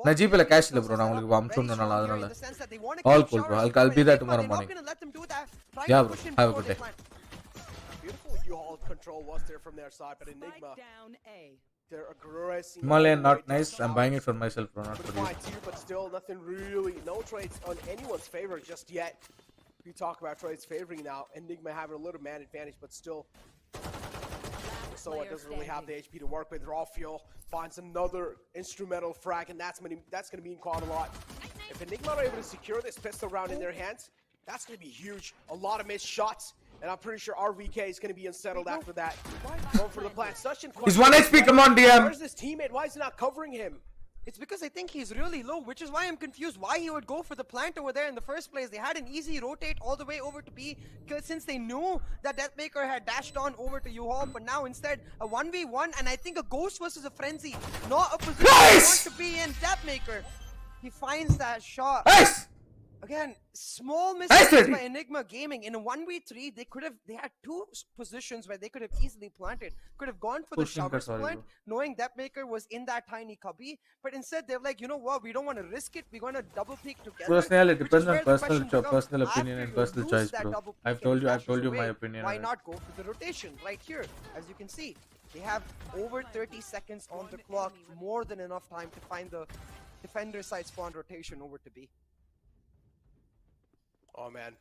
நான் ஜிபேல கேஷ் இல்ல ப்ரோ. நான் உங்களுக்கு அனுப்பிச்சு விடணும் அதனால. All cool bro. I'll be there tomorrow morning. Yeah bro. Have a good day. Beautiful U-Haul control was there from their side, but Enigma, they're aggressive. Himalayan not nice. I'm buying it for myself bro, not for you. But still nothing really, no trades on anyone's favor just yet. We talk about trades favoring now. Enigma having a little man advantage, but still Soa doesn't really have the HP to work with. Raw Fuel finds another instrumental frag, and that's going to mean quite a lot. If Enigma are able to secure this pistol round in their hands, that's going to be huge. A lot of missed shots, and I'm pretty sure RVK is going to be unsettled after that. Going for the plant. Such He's 1 HP, come on DM. Where's his teammate? Why is he not covering him? It's because I think he's really low, which is why I'm confused why he would go for the plant over there in the first place. They had an easy rotate all the way over to B, because since they knew that Deathmaker had dashed on over to U-Haul, but now instead a 1v1, and I think a Ghost versus a Frenzy, not a position they want to be in. Deathmaker, he finds that shot. Nice! Again, small mistakes by Enigma Gaming. In a 1v3, they had two positions where they could have easily planted. Could have gone for the showers plant, knowing Depthmaker was in that tiny cubby. But instead, they're like, you know what? We don't want to risk it. We're going to double peek together. Personally, it which depends is on where the personal question becomes, personal opinion after and you personal lose choice, that bro. double I've peek told and you it my dashes opinion Why on it. not go for the rotation right here? As you can see, they have over 30 seconds on the clock, more than enough time to find the defender side spawn rotation over to B. Oh man.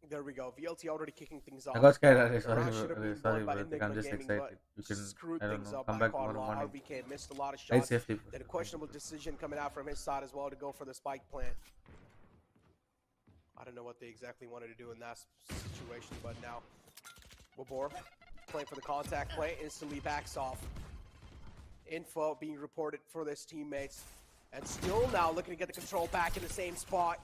There we go. VLT already kicking things off. I got scared. The Sorry, round should have been sorry, won by bro. I think Enigma I'm just Gaming, excited. but You can, screwed I don't things know, up come by back tomorrow Conlaw. morning. RBK missed a lot of Right shots. safety, bro. Then a questionable decision coming out from his side as well to go for the spike plant. I don't know what they exactly wanted to do in that situation, but now Wabor playing for the contact play, instantly backs off. Info being reported for his teammates. And still now looking to get the control back in the same spot.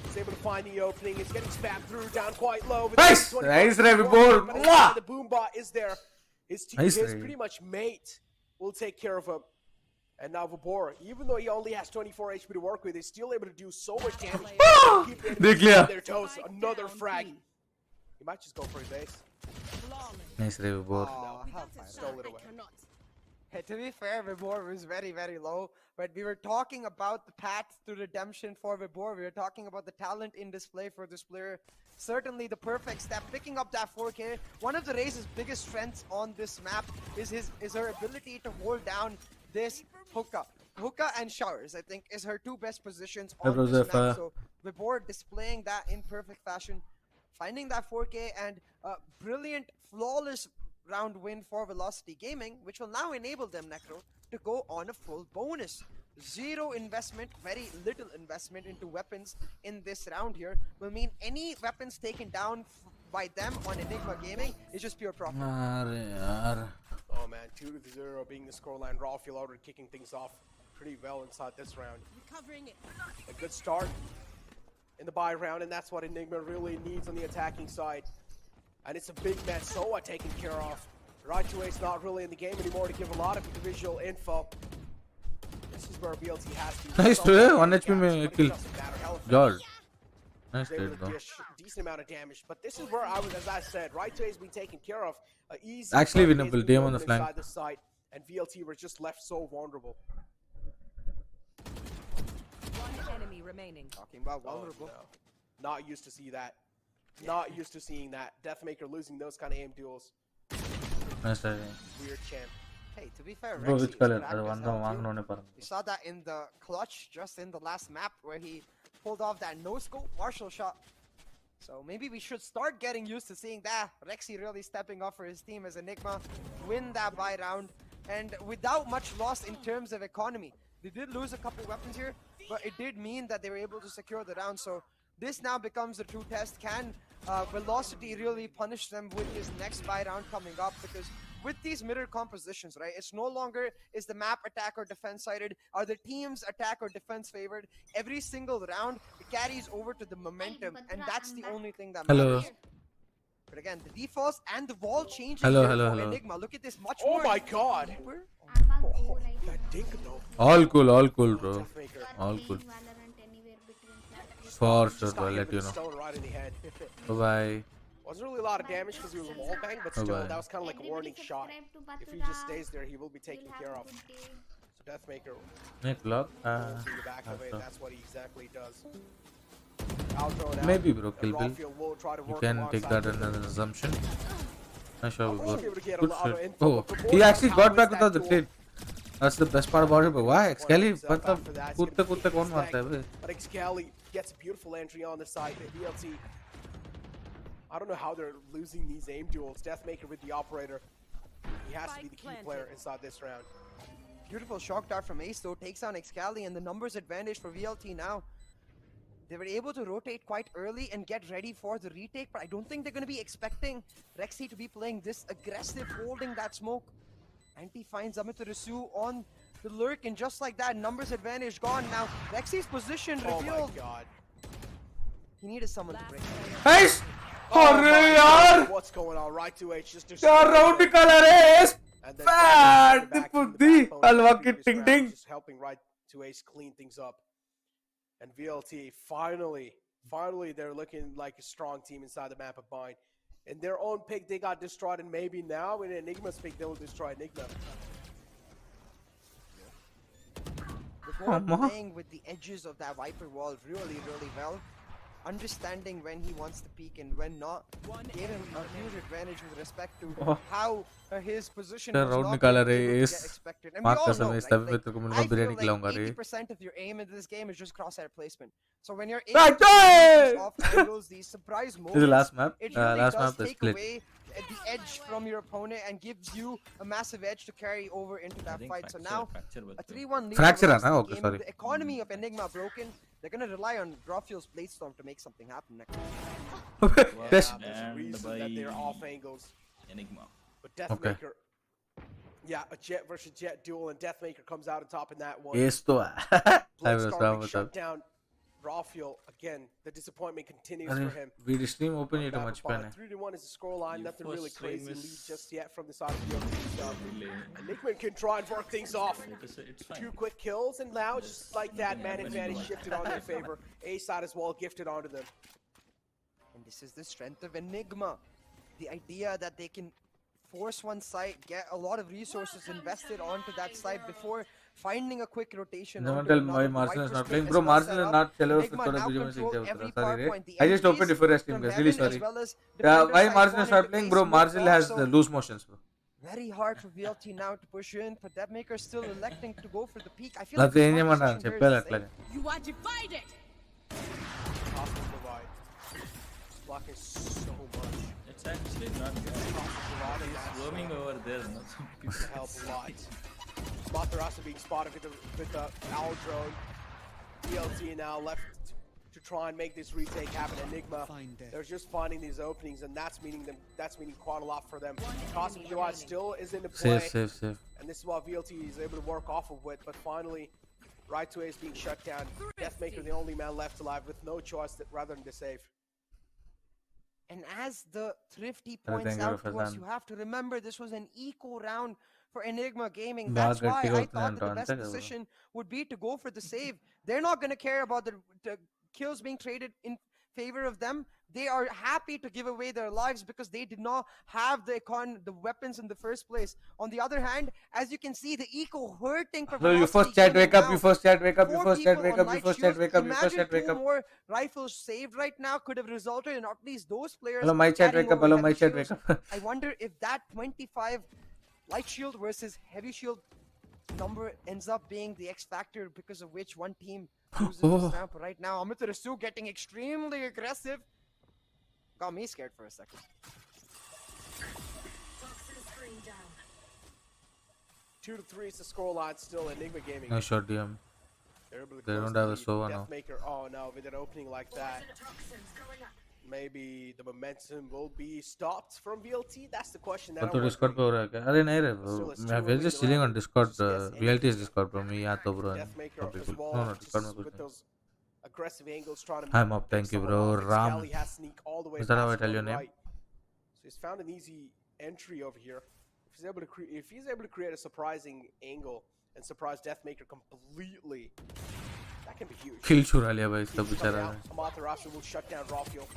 He's able to find the opening. It's getting spammed through, down quite low. Nice! Nice, Vibor! The boom bot is there. His pretty much mate will take care of him. And now Vibor, even though he only has 24 HP to work with, is still able to do so much damage. Keep the enemies on their toes. Another frag. He might just go for his ace. Nice, Vibor. Stole it away. Hey, to be fair, Vibor was very, very low, but we were talking about the path to redemption for Vibor. We were talking about the talent in display for this player. Certainly the perfect step, picking up that 4K. One of the Raze's biggest strengths on this map is her ability to hold down this hookah. Hookah and showers, I think, is her two best positions on this map. So Vibor displaying that in perfect fashion, finding that 4K, and brilliant, flawless round win for Velocity Gaming, which will now enable them, Necro, to go on a full bonus. Zero investment, very little investment into weapons in this round here will mean any weapons taken down by them on Enigma Gaming is just pure profit. Oh man, 2-0 being the scoreline. Rawfield already kicking things off pretty well inside this round. Recovering it. A good start in the buy round, and that's what Enigma really needs on the attacking side. And it's a big mess. Soa taken care of. Right2A's not really in the game anymore to give a lot of individual info. This is where BLT has to. Nice play. 1 HP में kill. God. Nice play, bro. Decent amount of damage, but this is where I was, as I said, Right2A's been taken care of. Easy. Actually winnable. DM on the flank. Inside the site, and VLT were just left so vulnerable. One enemy remaining. Talking about vulnerable. Oh, no. Not used to see that. Not used to seeing that. Deathmaker losing those kind of aim duels. Nice try. Weird champ. Hey, to be fair, Bro, Rexy which is color? practiced One now too. no We saw that in the clutch just in the last map where he pulled off that no-scope martial shot. So maybe we should start getting used to seeing that. Rexy really stepping up for his team as Enigma win that buy round, and without much loss in terms of economy. They did lose a couple weapons here, but it did mean that they were able to secure the round. So this now becomes the true test. Can Velocity really punish them with his next buy round coming up? Because with these mirror compositions, right, it's no longer is the map attack or defense sided, are the teams attack or defense favored. Every single round it carries over to the momentum, and that's the only thing that matters. But again, the defaults and the wall changes Hello. Enigma. Look at this, much Oh more. my god! That dink though. All cool, bro. All cool. For sure, bro. I'll let you know. Right in the head. Bye-bye. Wasn't really a lot of damage because he was wall bang, but still, that was kind of like a warning shot. If he just stays there, he will be taken care of. So Deathmaker Next block. to the back of it. That's what he exactly does. Maybe, bro. Kill Bill. You can take that as an assumption. Nice shot, bro. Good shit. Oh, he actually got back without the trade. That's the best part about it, but why? Xcali, मतलब कूदते कौन मारता है बे? But Xcali gets a beautiful entry on the side. BLT. I don't know how they're losing these aim duels. Deathmaker with the operator. He has to be the key player inside this round. Beautiful shock dart from Ace though, takes on Xcali, and the numbers advantage for VLT now. They were able to rotate quite early and get ready for the retake, but I don't think they're going to be expecting Rexy to be playing this aggressive, holding that smoke. Anti finds Amaterasu on the lurk, and just like that, numbers advantage gone. Now, Rexy's position revealed. Oh my god. He needed someone to break. Nice! अरे यार! What's going on? Right2H just क्या round निकाला रे? Fat बुद्धि हलवा की टिंग टिंग. Just helping Right2H clean things up. And VLT finally they're looking like a strong team inside the map of Bind. In their own pick, they got destroyed, and maybe now in Enigma's pick, they will destroy Enigma. Before playing with the edges of that Viper wall really well, understanding when he wants to peek and when not, gave him a huge advantage with respect to how his position was round not निकाला able रे to get इस expected. And we mark all का know, समय इस right? तभी मैं Like, तेरे को I मिलूंगा बिरयानी feel खिलाऊंगा like रे 80% of your aim in this game is just crosshair placement. So when you're Right, able to hey! these off angles, these surprise moments, This is the last map. it really Last does map is take split. away the edge from your opponent and gives you a massive edge to carry over into that fight. So now a 3-1 lead Fracture for us, है ना? the Okay, game, sorry. the economy of Enigma broken. They're gonna rely on Drawfield's Bladestorm to make something happen next. Best. There's a reason that they're off angles. Enigma. But Deathmaker, yeah, a Jet versus Jet duel, and Deathmaker comes out on top in that one. Yes तो है Bladestorm shut down Rawfield again. The disappointment continues अरे for him. Video stream open ये तो much पे 3-1 is the scoreline. Nothing really first frame crazy is lead just yet from the side of the stuff. Really. Enigma can try and work things off. It's fine. 2 quick kills, and now just like that, man advantage shifted on their favor. A side as well gifted onto them. And this is the strength of Enigma. The idea that they can force one side, get a lot of resources invested onto that side before finding a quick rotation. No one onto tell another. my Marcel is not Viper's playing. pick Bro, is well Marcel set is up. not tell us Enigma to now video control message. every Sorry, power Ray. point. The I just opened entries it for a stream, from guys. Really heaven as sorry. well as Yeah, defender why side Marcel is wanting not to playing, face bro? more Marcel has off, the so loose motions, bro. very hard for VLT now to push in, but Deathmaker still electing to go for the peak. I feel Not like the the smart Enigma decision here చెప్పే is the అట్లా same. You want to fight it? Possible provide. Just blocking so much. It's actually not bad. He's roaming over there. No? People help a lot. Mothra being spotted with the owl drone. VLT now left to try and make this retake happen. Enigma, they're just finding these openings, and that's meaning quite a lot for them. Cosmic UI still is into play, Safe. and this is what VLT is able to work off of with. But finally, right to A is being shut down. Deathmaker, the only man left alive, with no choice rather than to save. And as the Thrifty Thank points you, out to us, Fazan. you have to remember this was an equal round for Enigma Gaming. Baad That's why gatti I thought that the round best tak hai wo. decision would be to go for the save. They're not going to care about the kills being traded in favor of them. They are happy to give away their lives because they did not have the weapons in the first place. On the other hand, as you can see, the eco hurting for No, you Velocity first chat, Gaming wake up, now. you first chat, wake up, you 4 first chat, people wake on up, you light first chat, shields. wake up, you first Imagine chat, wake 2 up. more rifles saved right now could have resulted in at least those players. Hello, my chat, carrying wake up. over Hello, heavy my chat, shields. wake up. I wonder if that 25 light shield versus heavy shield number ends up being the X factor because of which one team loses the snap. But right now, Amaterasu getting extremely aggressive. Got me scared for a second. 2-3 is the scoreline still. Enigma Gaming. No shot DM. They're able to They close don't the have a lead. Sova now. Deathmaker, oh no, with an opening like that, maybe the momentum will be stopped from VLT. That's the question that पर I'm तो Discord पे हो रहा है क्या? अरे नहीं रे bro. We're just chilling on Discord. VLT's Discord bro. मैं यहाँ तो bro. Deathmaker as No, well, no, Discord में just कुछ with नहीं. those aggressive angles trying to I'm up, pick thank you, someone bro. off. Ram. Excali has sneak all the way Is that how I past tell on your the name? right. So he's found an easy entry over here. If he's able to create a surprising angle and surprise Deathmaker completely, that can be huge. Kill चुरा लिया भाई इसका बेचारा ने. Amaterasu will shut down Rawfield.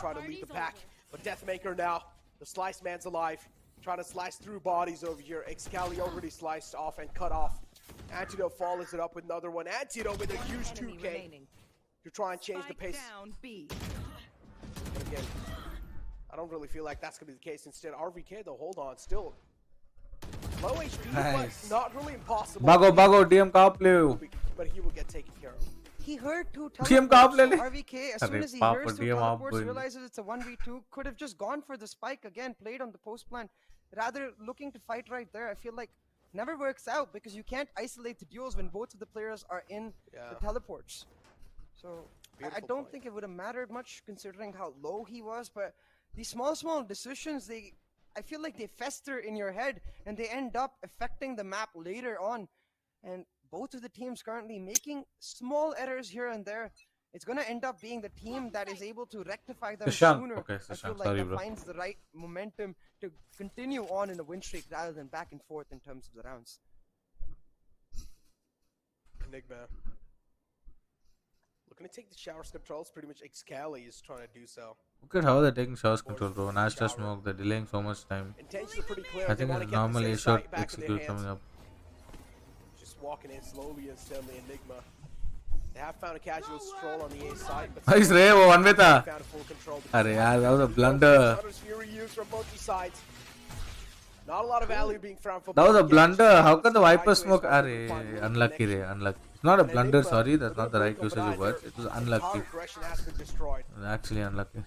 Trying to lead the pack. But Deathmaker now, the Slice Man's alive. Trying to slice through bodies over here. Excali already sliced off and cut off. Antidote follows it up with another one. Antidote with a huge 2K to try and change the pace. But again, I don't really feel like that's going to be the case. Instead, RVK, though, hold on, still low HP, Nice. but not really impossible. भागो DM कहाँ play हो? But he will get taken care of. He heard 2 DM कहाँ teleports, play so ले? RVK, as अरे soon as he पापा, hears 2 DM आप teleports, बोल. realizes it's a 1v2, could have just gone for the spike again, played on the post plan, rather looking to fight right there. I feel like never works out because you can't isolate the duels when both of the players are in the teleports. So I don't think it would have mattered much considering how low he was, but these small decisions, I feel like they fester in your head and they end up affecting the map later on. And both of the teams currently making small errors here and there. It's going to end up being the team that is able to rectify them sooner. Okay, I feel Sashank, like sorry that bro. finds the right momentum to continue on in a win streak rather than back and forth in terms of the rounds. Enigma Gonna take the showers controls. Pretty much Excali is trying to do so. Look at how they're taking showers control, bro. Nashta smoke, they're delaying so much time. Intentions are pretty clear. I They think want it's to get normally this a A short site back in their execute hands. coming up. Just walking in slowly and steadily. Enigma. They have found a casual stroll on the A side, but Nice still, Ray, wo one way they tha. found a full control. Arey yaar, that was a blunder. Shutters fury used from both sides. Not a lot of value being found for That was a both blunder. games. How can the Right Viper way smoke? is one Arey, to find the unlucky connection. Ray, unlucky. It's not a And blunder, Enigma, sorry. That's they're not the gonna right break usage open of words. eyes. It was Power unlucky. aggression has been destroyed. Actually unlucky.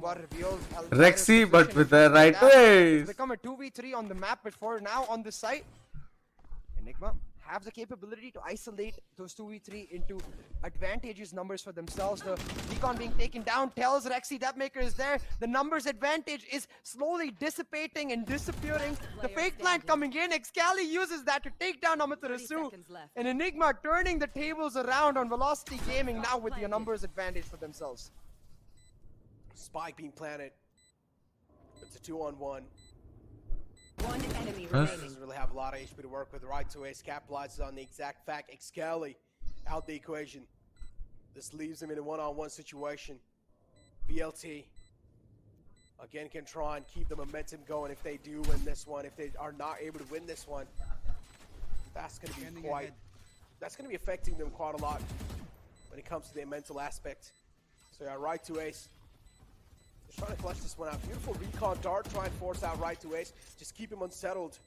What reveals Rexy, but with the right ways. It's become a 2v3 on the map, but for now on the site, Enigma have the capability to isolate those 2v3 into advantageous numbers for themselves. The recon being taken down tells Rexy Deathmaker is there. The numbers advantage is slowly dissipating and disappearing. The fake plant coming in. Excali uses that to take down Amaterasu. And Enigma turning the tables around on Velocity Gaming now with the numbers advantage for themselves. Spike being planted. It's a 2-on-1. One enemy Huh? remaining. Doesn't really have a lot of HP to work with. Right to ace capitalizes on the exact fact. Excali out the equation. This leaves him in a one-on-one situation. VLT again can try and keep the momentum going if they do win this one. If they are not able to win this one, that's going to be that's going to be affecting them quite a lot when it comes to their mental aspect. So yeah, right to ace. Just trying to clutch this one out. Beautiful recon dart, try and force out right to ace. Just keep him unsettled.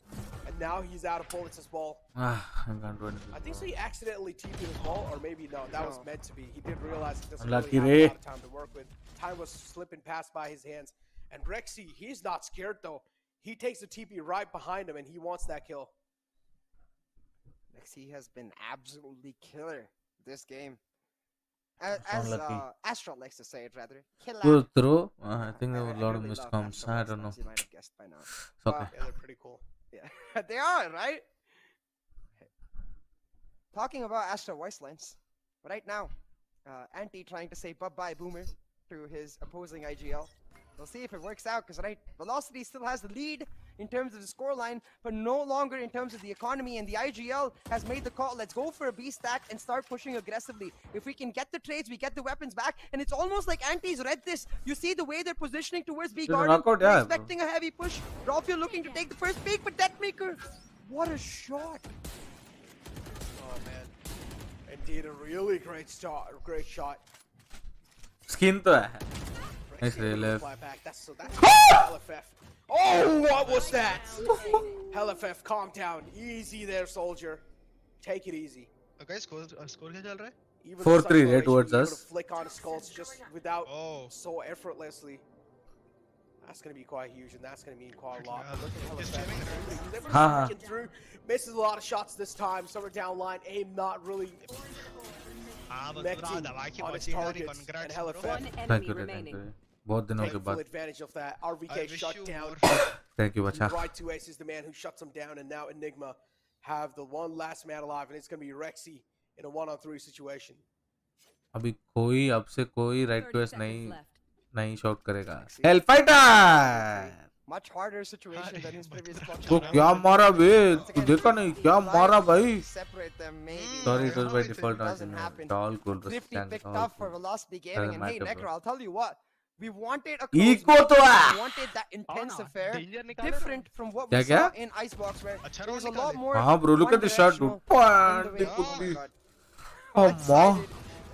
And now he's out of bullets as well. I can't do anything. I think so he accidentally TP'd his ball, or maybe no, that was meant to be. He did realize he doesn't Unlucky really have a Ray. lot of time to work with. Time was slipping past by his hands. And Rexy, he's not scared though. He takes the TP right behind him and he wants that kill. Rexy has been absolutely killer this game. As Unlucky. Astro likes to say it, rather. Killer. Good throw. I think there were a lot of really love miscoms. Astro I don't know. Lexus, you might have guessed by now. It's okay. Yeah, they're pretty cool. Yeah, they are, right? Talking about Astro voice lines, right now, Anti trying to say bye-bye Boomer to his opposing IGL. We'll see if it works out, because right, Velocity still has the lead in terms of the scoreline, but no longer in terms of the economy, and the IGL has made the call. Let's go for a B stack and start pushing aggressively. If we can get the trades, we get the weapons back, and it's almost like Anti's read this. You see the way they're positioning towards B There's a Garden. knockout, They're yeah, expecting a heavy push. Rolfio looking to take the first peek, but Deathmaker, what a shot! Oh man. Indeed a really great shot. Skin to hai. Nice Rexy Ray able to left. fly back. That's LFF. Oh, what was that? LFF, calm down. Easy there, soldier. Take it easy. guys, score क्या चल रहा है? Even 4-3 the right towards able us. to flick on skulls just without so effortlessly. That's going to be quite huge, and that's going to mean quite a lot. But look at LFF. He's able to Ha. sneak through. Misses a lot of shots this time. Somewhere down line. Aim not really connecting on his targets. And LFF Thank you, Ray. Thank you, Ray. बहुत दिनों के take full बाद. advantage of that. RVK shut down. Thank you, bacha. Right to ace is the man who shuts him down, and now Enigma have the one last man alive, and it's going to be Rexy in a 1-on-3 situation. अभी कोई अब से कोई right to us नहीं shout करेगा. Hellfighter. Much harder situation than his previous clutch. तो क्या मारा बे? तू देखा नहीं क्या मारा भाई? Separate them, maybe. Sorry, it was by default. Doesn't happen. All cool. Nifty Thanks, picked all up cool. for Velocity Gaming, Doesn't and hey, matter, Necro, bro. I'll tell you what. We wanted a Eco close to match. ah! We wanted that intense affair, Danger different from what क्या we क्या? saw in Icebox, where there was a lot more. हाँ bro, look at the shot, dude. one-directional Oh my.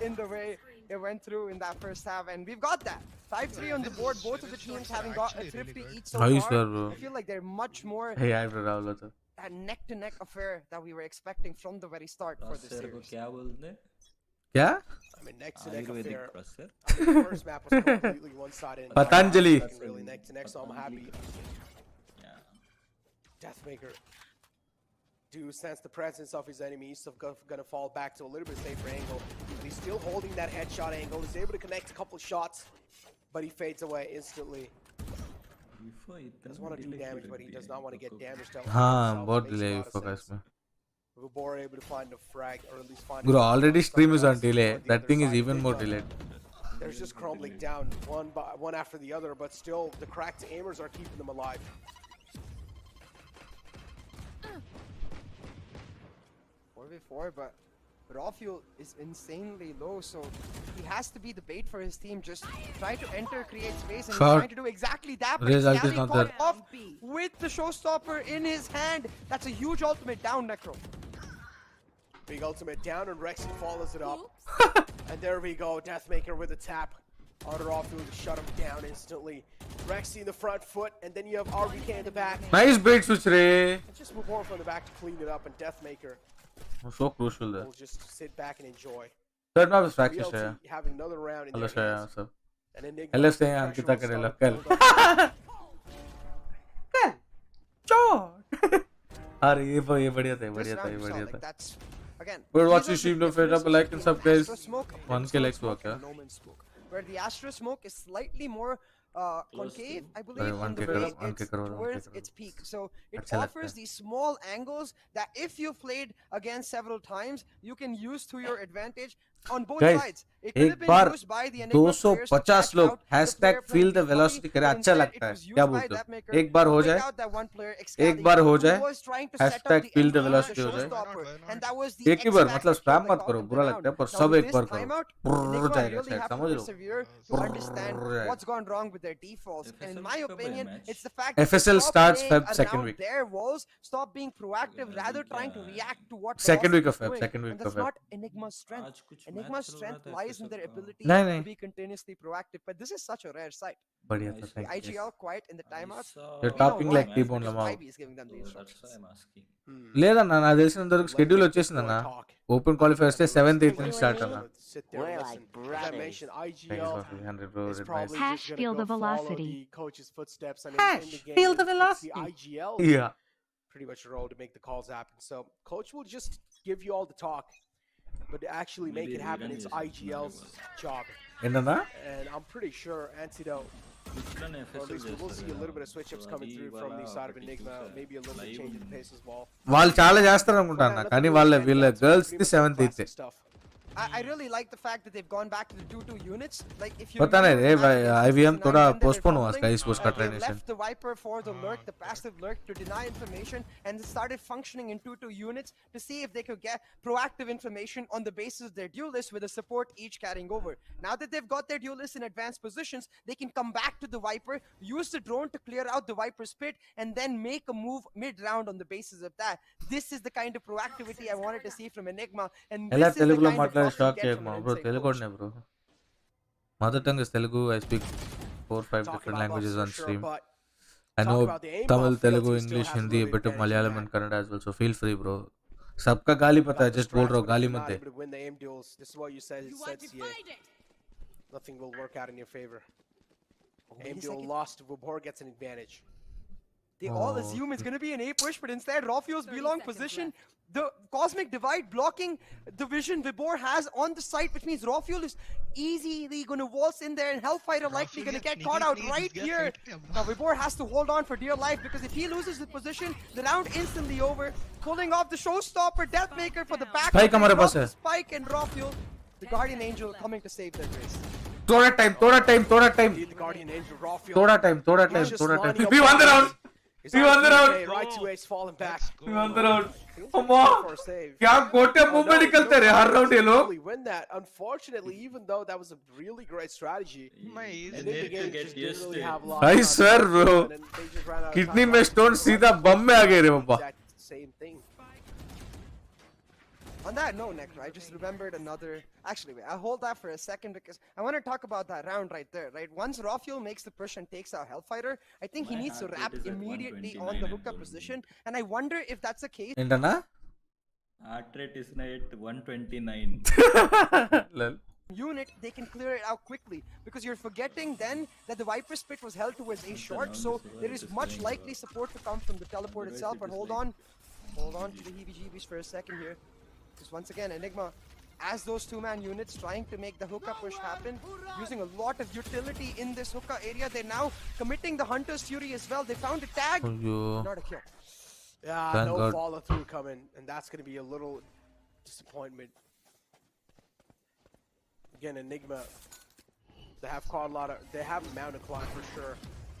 in the way it went through in that first half, and we've got that. 5-3 on the board, both of the teams having got a thrifty each so Nice, far. bro. I feel like they're much more Hey, I Rahul also. that neck-to-neck affair that we were expecting from the very start for this series. क्या बोलते हैं? क्या? I mean, neck-to-neck Ayurvedic affair. Corsair. The first map was completely one-sided. Patanjali. Really neck-to-neck, so I'm happy. Deathmaker do sense the presence of his enemy. He's gonna fall back to a little bit safer angle. He's still holding that headshot angle. He's able to connect a couple of shots, but he fades away instantly. Does want to do damage, but he does not want to get damaged. हाँ बहुत delay focus में. Vibor able to find a frag, or at least find. Bro, already stream is on delay. That thing is even more delayed. There's just crumbling down one after the other, but still the cracked aimers are keeping them alive. 4v4, but Rafuel is insanely low, so he has to be the bait for his team. Just try to enter, create space, and he's Shot. trying to do exactly that. But Result is Scally not caught there. off with the showstopper in his hand. That's a huge ultimate down, Necro. Big ultimate down, and Rexy follows it up. And there we go, Deathmaker with a tap. Rafuel to shut him down instantly. Rexy in the front foot, and then you have RBK in the back. Nice bait switch, Ray. And just move on from the back to clean it up, and Deathmaker So crucial there. will just sit back and enjoy. Third map is practice, BLT yeah. having another round in Hello, their Shaya. hands. Sir. And Enigma Hello, stay pressure Ankita will Karela. start to Kal. build up. अरे ये बढ़िया था, This बढ़िया था, round ये you saw, बढ़िया like, था. that's again. We're these watching are the stream. Don't forget to differences like and sub, between guys. Astra Smoke, 1K likes Smoke, work, yeah. and No Man's Smoke, where the Astra Smoke is slightly more concave, I believe, Sorry, in 1K the crore, way 1K it's crore, 1K towards crore. its peak. So it अच्छा लगता offers है. these small angles that if you played against several times, you can use to your advantage on both Guys, sides. It could have एक been bar used by the Enigma players to 250 catch लोग out the hashtag player feel playing the Gigabyte, velocity करे but अच्छा instead लगता it है. was used क्या by बोलते हो? Deathmaker एक बार to हो take जाए, out that one player, एक Excalibur, बार हो who जाए, was trying to set up hashtag the feel the enemy velocity with हो the जाए. showstopper, and that was the एक ही बार X मतलब factor spam kill that मत got करो, them बुरा down. लगता है, पर Now सब with एक this बार करो. timeout, पुर्र Enigma जाएगा really शायद, have to समझ लो. persevere to understand पुर्र जाएगा. what's gone wrong with their defaults. And in my opinion, it's the fact FSL that they starts stop Feb playing second around week. their walls, stop being proactive, rather trying to react to what Second week Velocity of is Feb, doing. second week And of that's Feb. not Enigma's strength. Enigma's strength lies in their ability नहीं, to नहीं. be continuously proactive. But this is such a rare sight. बढ़िया था, thank you. IGL quiet in the timeouts. You're We know talking why, like T-Bone because Lamau. IB is giving them the instructions. లేదన్నా నాకు తెలిసినంత వరకు schedule వచ్చేసిందన్న. Open qualifiers 7th 8th నుంచి start అన్న. We're like brothers. As I mentioned, IGL Thanks for 300 bro. is It's probably nice. just gonna go follow the coach's footsteps. I mean, Hash, in the game, feel the it's velocity. the IGL Yeah. pretty much role to make the calls happen. So coach will just give you all the talk, but to actually make it happen, it's IGL's job. ఏంటన్నా? And I'm pretty sure Antidote, or at least we will see a little bit of switch-ups coming through from the side of Enigma, maybe a little bit change in the pace as well. వాళ్ళు చాలా చేస్తారు అనుకుంటాను, కానీ వీళ్ళ girls the 7th 8th. I really like the fact that they've gone back to the 2-2 units. Like if you पता नहीं रे भाई, IVM थोड़ा postpone हुआ इसका Esports का they ट्रेनिशन. left the Viper for the lurk, the passive lurk, to deny information, and they started functioning in 2-2 units to see if they could get proactive information on the basis of their duelists with a support each carrying over. Now that they've got their duelists in advanced positions, they can come back to the Viper, use the drone to clear out the Viper's pit, and then make a move mid-round on the basis of that. This is the kind of proactivity I wanted to see from Enigma, and ఎలా this is the తెలుగులో kind of మాట్లాడే talk you shock get చేయకు from మా an bro. inside Telugu coach. వాడినే bro. Mother tongue is Telugu. I speak 4-5 different languages on stream. I know Tamil, Telugu, English, Hindi, a bit of Malayalam and Kannada as well. So feel free bro. सबका गाली पता है, just बोल रहा हूँ, गाली मत दे. Win the aim duels. This is what you said. CA. Nothing will work out in your favor. Aim duel lost. Vibor gets an advantage. They all assume it's going to be an A push, but instead Rafuel's belong position. The Cosmic Divide blocking the vision Vibor has on the site, which means Rafuel is easily going to waltz in there, and Hellfighter likely going to get caught out right here. Now Vibor has to hold on for dear life, because if he loses the position, the round instantly over. Pulling off the showstopper, Deathmaker for the back. Spike हमारे पास है. Spike and Rafuel, the Guardian Angel, coming to save their grace. थोड़ा time. The Guardian Angel, Rafuel. थोड़ा time. We won the round. We won the round. Right to Ace falling back. We won the round. अम्मा क्या गोटे मुंह में निकलते रहे हर round ये लोग. Win that. Unfortunately, even though that was a really great strategy, and in the game just didn't really have a lot. I swear bro, kidney में स्टोन सीधा बम में आ गए रे बाबा. Same thing. On that note, Necro, I just remembered another. Actually, wait, I'll hold that for a second, because I want to talk about that round right there, right? Once Rafuel makes the push and takes out Hellfighter, I think he needs to wrap immediately on the hookup position, and I wonder if that's the case. ఏంటన్నా? Heart rate is at 129. Unit, they can clear it out quickly, because you're forgetting then that the Viper's pit was held towards a short, so there is much likely support to come from the teleport itself. But hold on to the heebie-jeebies for a second here, because once again Enigma, as those two-man units trying to make the hookah push happen, using a lot of utility in this hookah area. They're now committing the Hunter's Fury as well. They found a tag, not a kill. Yeah, Thank no God. follow-through coming, and that's going to be a little disappointment. Again, Enigma, they have caught a lot of, they have mountain climb for sure.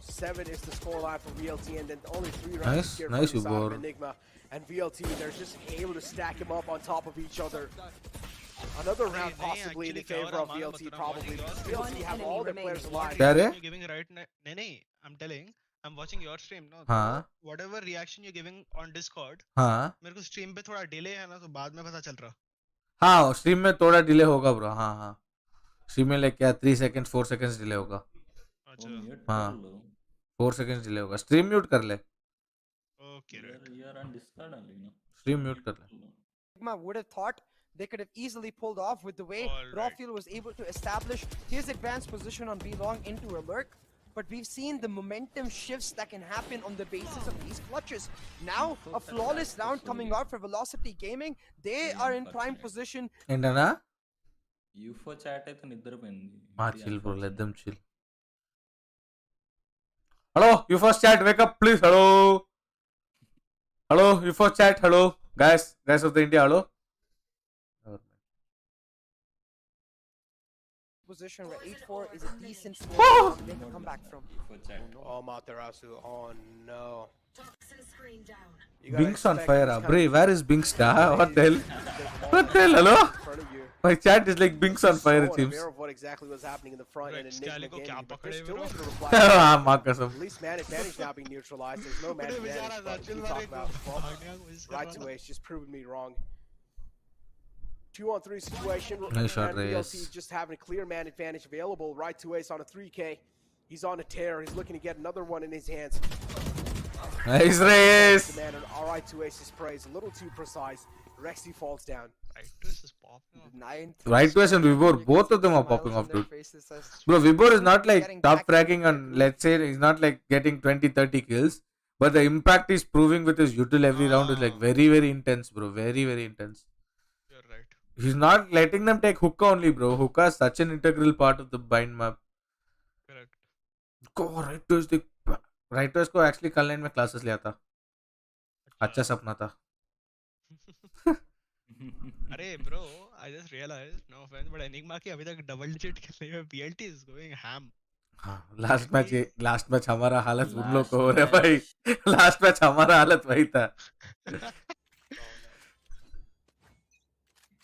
7 is the scoreline for VLT, and then only 3 rounds Nice, here nice, from the side of Ubor. Enigma. And VLT, they're just able to stack him up on top of each other. Another round possibly in the favor of VLT, probably. VLT have all their players alive. क्या रे? You're giving right now. No, I'm telling. I'm watching your stream. No, हाँ. तो whatever reaction you're giving on Discord. हाँ. मेरे को stream पे थोड़ा delay है ना, तो बाद में पता चल रहा. हाँ, स्ट्रीम में थोड़ा डिले होगा ब्रो. हाँ हाँ. स्ट्रीम में लाइक क्या 3 seconds 4 seconds डिले होगा. हाँ. 4 seconds डिले होगा. स्ट्रीम म्यूट कर ले. Okay, right. You are on Discord only, no? Stream mute कर ले. Enigma would have thought they could have easily pulled off with the way Rafiel was able to establish his advanced position on B long into a lurk. But we've seen the momentum shifts that can happen on the basis of these clutches. Now, a flawless round coming out for Velocity Gaming. They are in prime position. ఏంటన్నా? UFO chat అయితే నిద్రపోయింది. Chill bro, let them chill. Hello, you first chat, wake up please. Hello. Hello, you first chat. Hello, guys of the India. Hello. Position where 8-4 is a decent score to make a comeback from. Oh, Materasu. Oh, no. Binks on fire, Bray. Where is Binks? What the hell? What the hell? Hello? My chat is like Binks on fire, it seems. Of what exactly was happening in the front and Enigma gaming, but they're still able to reply. At least man advantage now being neutralized. There's no man advantage, but we talk about right to ace just proving me wrong. 2-on-3 situation. Nice shot, and Reyes. VLT just having a clear man advantage available. Right to ace on a 3K. He's on a tear. He's looking to get another one in his hands. Nice Reyes. The man on right to ace is praised. A little too precise. Rexy falls down. Right to ace is popping. Right to us and Vibor, both of them are popping off, dude. Bro, Vibor is not like top fragging and let's say he's not like getting 20-30 kills. But the impact he's proving with his util every round is like very, very intense, bro. Very, very intense. You're right. He's not letting them take hookah only, bro. Hookah is such an integral part of the bind map. Correct. Go right to us. Right to us को actually कल nine में classes लिया था. अच्छा सपना था. अरे bro, I just realized, no offense, but Enigma की अभी तक double digit खेलने में BLT is going ham. हाँ, last match हमारा हालत उन लोग को हो रहा है भाई. Last match हमारा हालत वही था.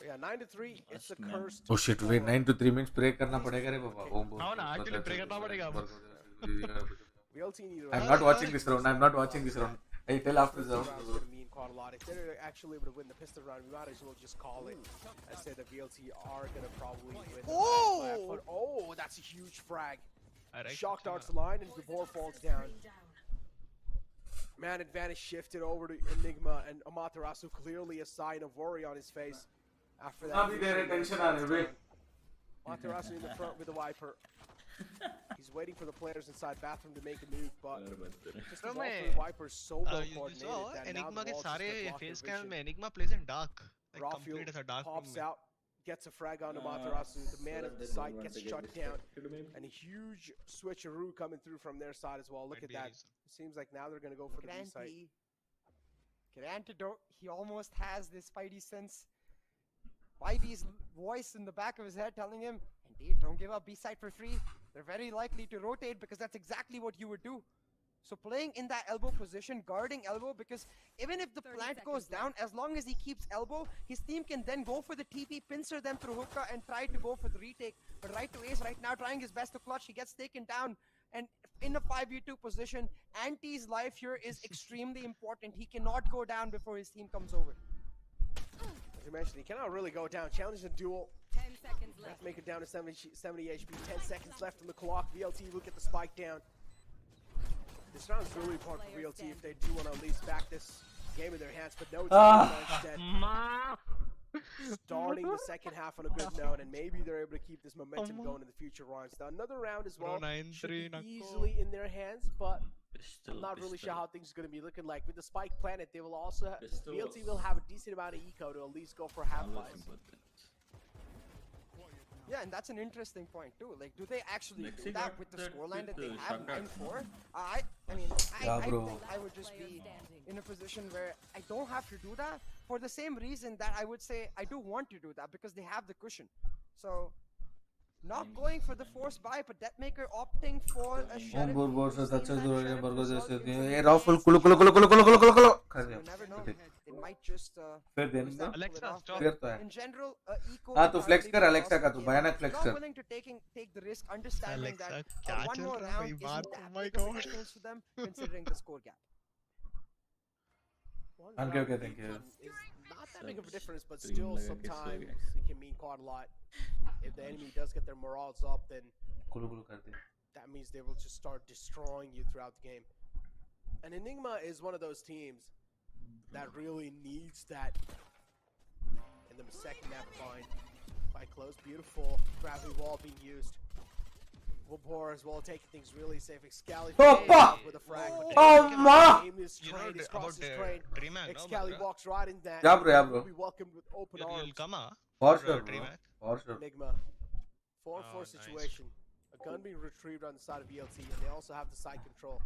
Yeah, 9-3. It's a cursed. Oh shit, wait, 9-3 means pray करना पड़ेगा रे बाबा. हाँ ना, actually pray करना पड़ेगा. I'm not watching this round. I'm not watching this round. I tell after the round. Quite a lot. If they're actually able to win the pistol round, we might as well just call it. I say the VLT are gonna probably win. But oh, that's a huge frag. Shock darts the line and Gabor falls down. Man advantage shifted over to Enigma and Amaterasu, clearly a sign of worry on his face. After that, Amaterasu in the front with the wiper. He's waiting for the players inside bathroom to make a move, but just the Viper's so well coordinated that Enigma now the के walls सारे just block face their cam vision. में Enigma plays in dark. Like Rafiel complete as a dark room pops में. out, gets a frag onto Materasu. The man of the site gets shut down, and a huge switcheroo coming through from their side as well. Look at that. It seems like now they're going to go for the B site. Good antidote. He almost has this spidey sense. YB's voice in the back of his head telling him, indeed, don't give up B-side for free. They're very likely to rotate because that's exactly what you would do. So playing in that elbow position, guarding elbow, because even if the plant goes down, as long as he keeps elbow, his team can then go for the TP, pincer them through hookah and try to go for the retake. But right to ace right now, trying his best to clutch, he gets taken down. And in a 5v2 position, Anti's life here is extremely important. He cannot go down before his team comes over. As you mentioned, he cannot really go down. Challenge the duel. 10 seconds left. Make it down to 70 HP. 10 seconds left on the clock. VLT will get the spike down. This round's really important for VLT if they do want to at least back this game in their hands, but no, it's instead. Starting the second half on a good note, and maybe they're able to keep this momentum going in the future rounds. Now, another round as well should be easily in their hands, but I'm not really sure how things are going to be looking like. With the spike planet, they will also VLT will have a decent amount of eco to at least go for half lives. Yeah, and that's an interesting point too. Like, do they actually do that with the scoreline that they have 9-4? I think I would just be in a position where I don't have to do that for the same reason that I would say I do want to do that, because they have the cushion. So Not going for the forced buy, but Deathmaker opting for a sheriff. Board board से We've अच्छा seen that जो sheriff burger result जैसे in some ये राफुल games. कुलो कुलो कुलो कुलो कुलो कुलो कुलो कुलो कर So दिया you never know. ठीक It might just फिर दिन push में that pull it Alexa, off, stop. but फिर तो है in general, Eco हाँ would तू फ्लेक्स hardly कर be अलेक्सा lost का the तू game. भयानक फ्लेक्स Not कर willing to take the risk, understanding Alexa, that क्या one चल more रहा है round भाई isn't बात? that Oh my big of a God. difference to them, considering the score gap. Okay, okay, thank you. Is not that big of a difference, but still sometimes it can mean quite a lot. If the enemy does get their morals up, then कुलो कुलो कर दिया that means they will just start destroying you throughout the game. And Enigma is one of those teams that really needs that. And then the second map behind by close, beautiful gravity wall being used. Wabor as well taking things really safe. Excali with a frag. Oh ma! Aim is You know trained, is about cross his train. DreamHack, no? Excali Badra? walks right in that. Yeah, bro, yeah, bro. Will be welcomed with open arms. You'll come, huh? for For, sure bro DreamHack? for sure Enigma. 4-4 Oh, nice. situation. A gun being retrieved on the side of VLT, and they also have the side control.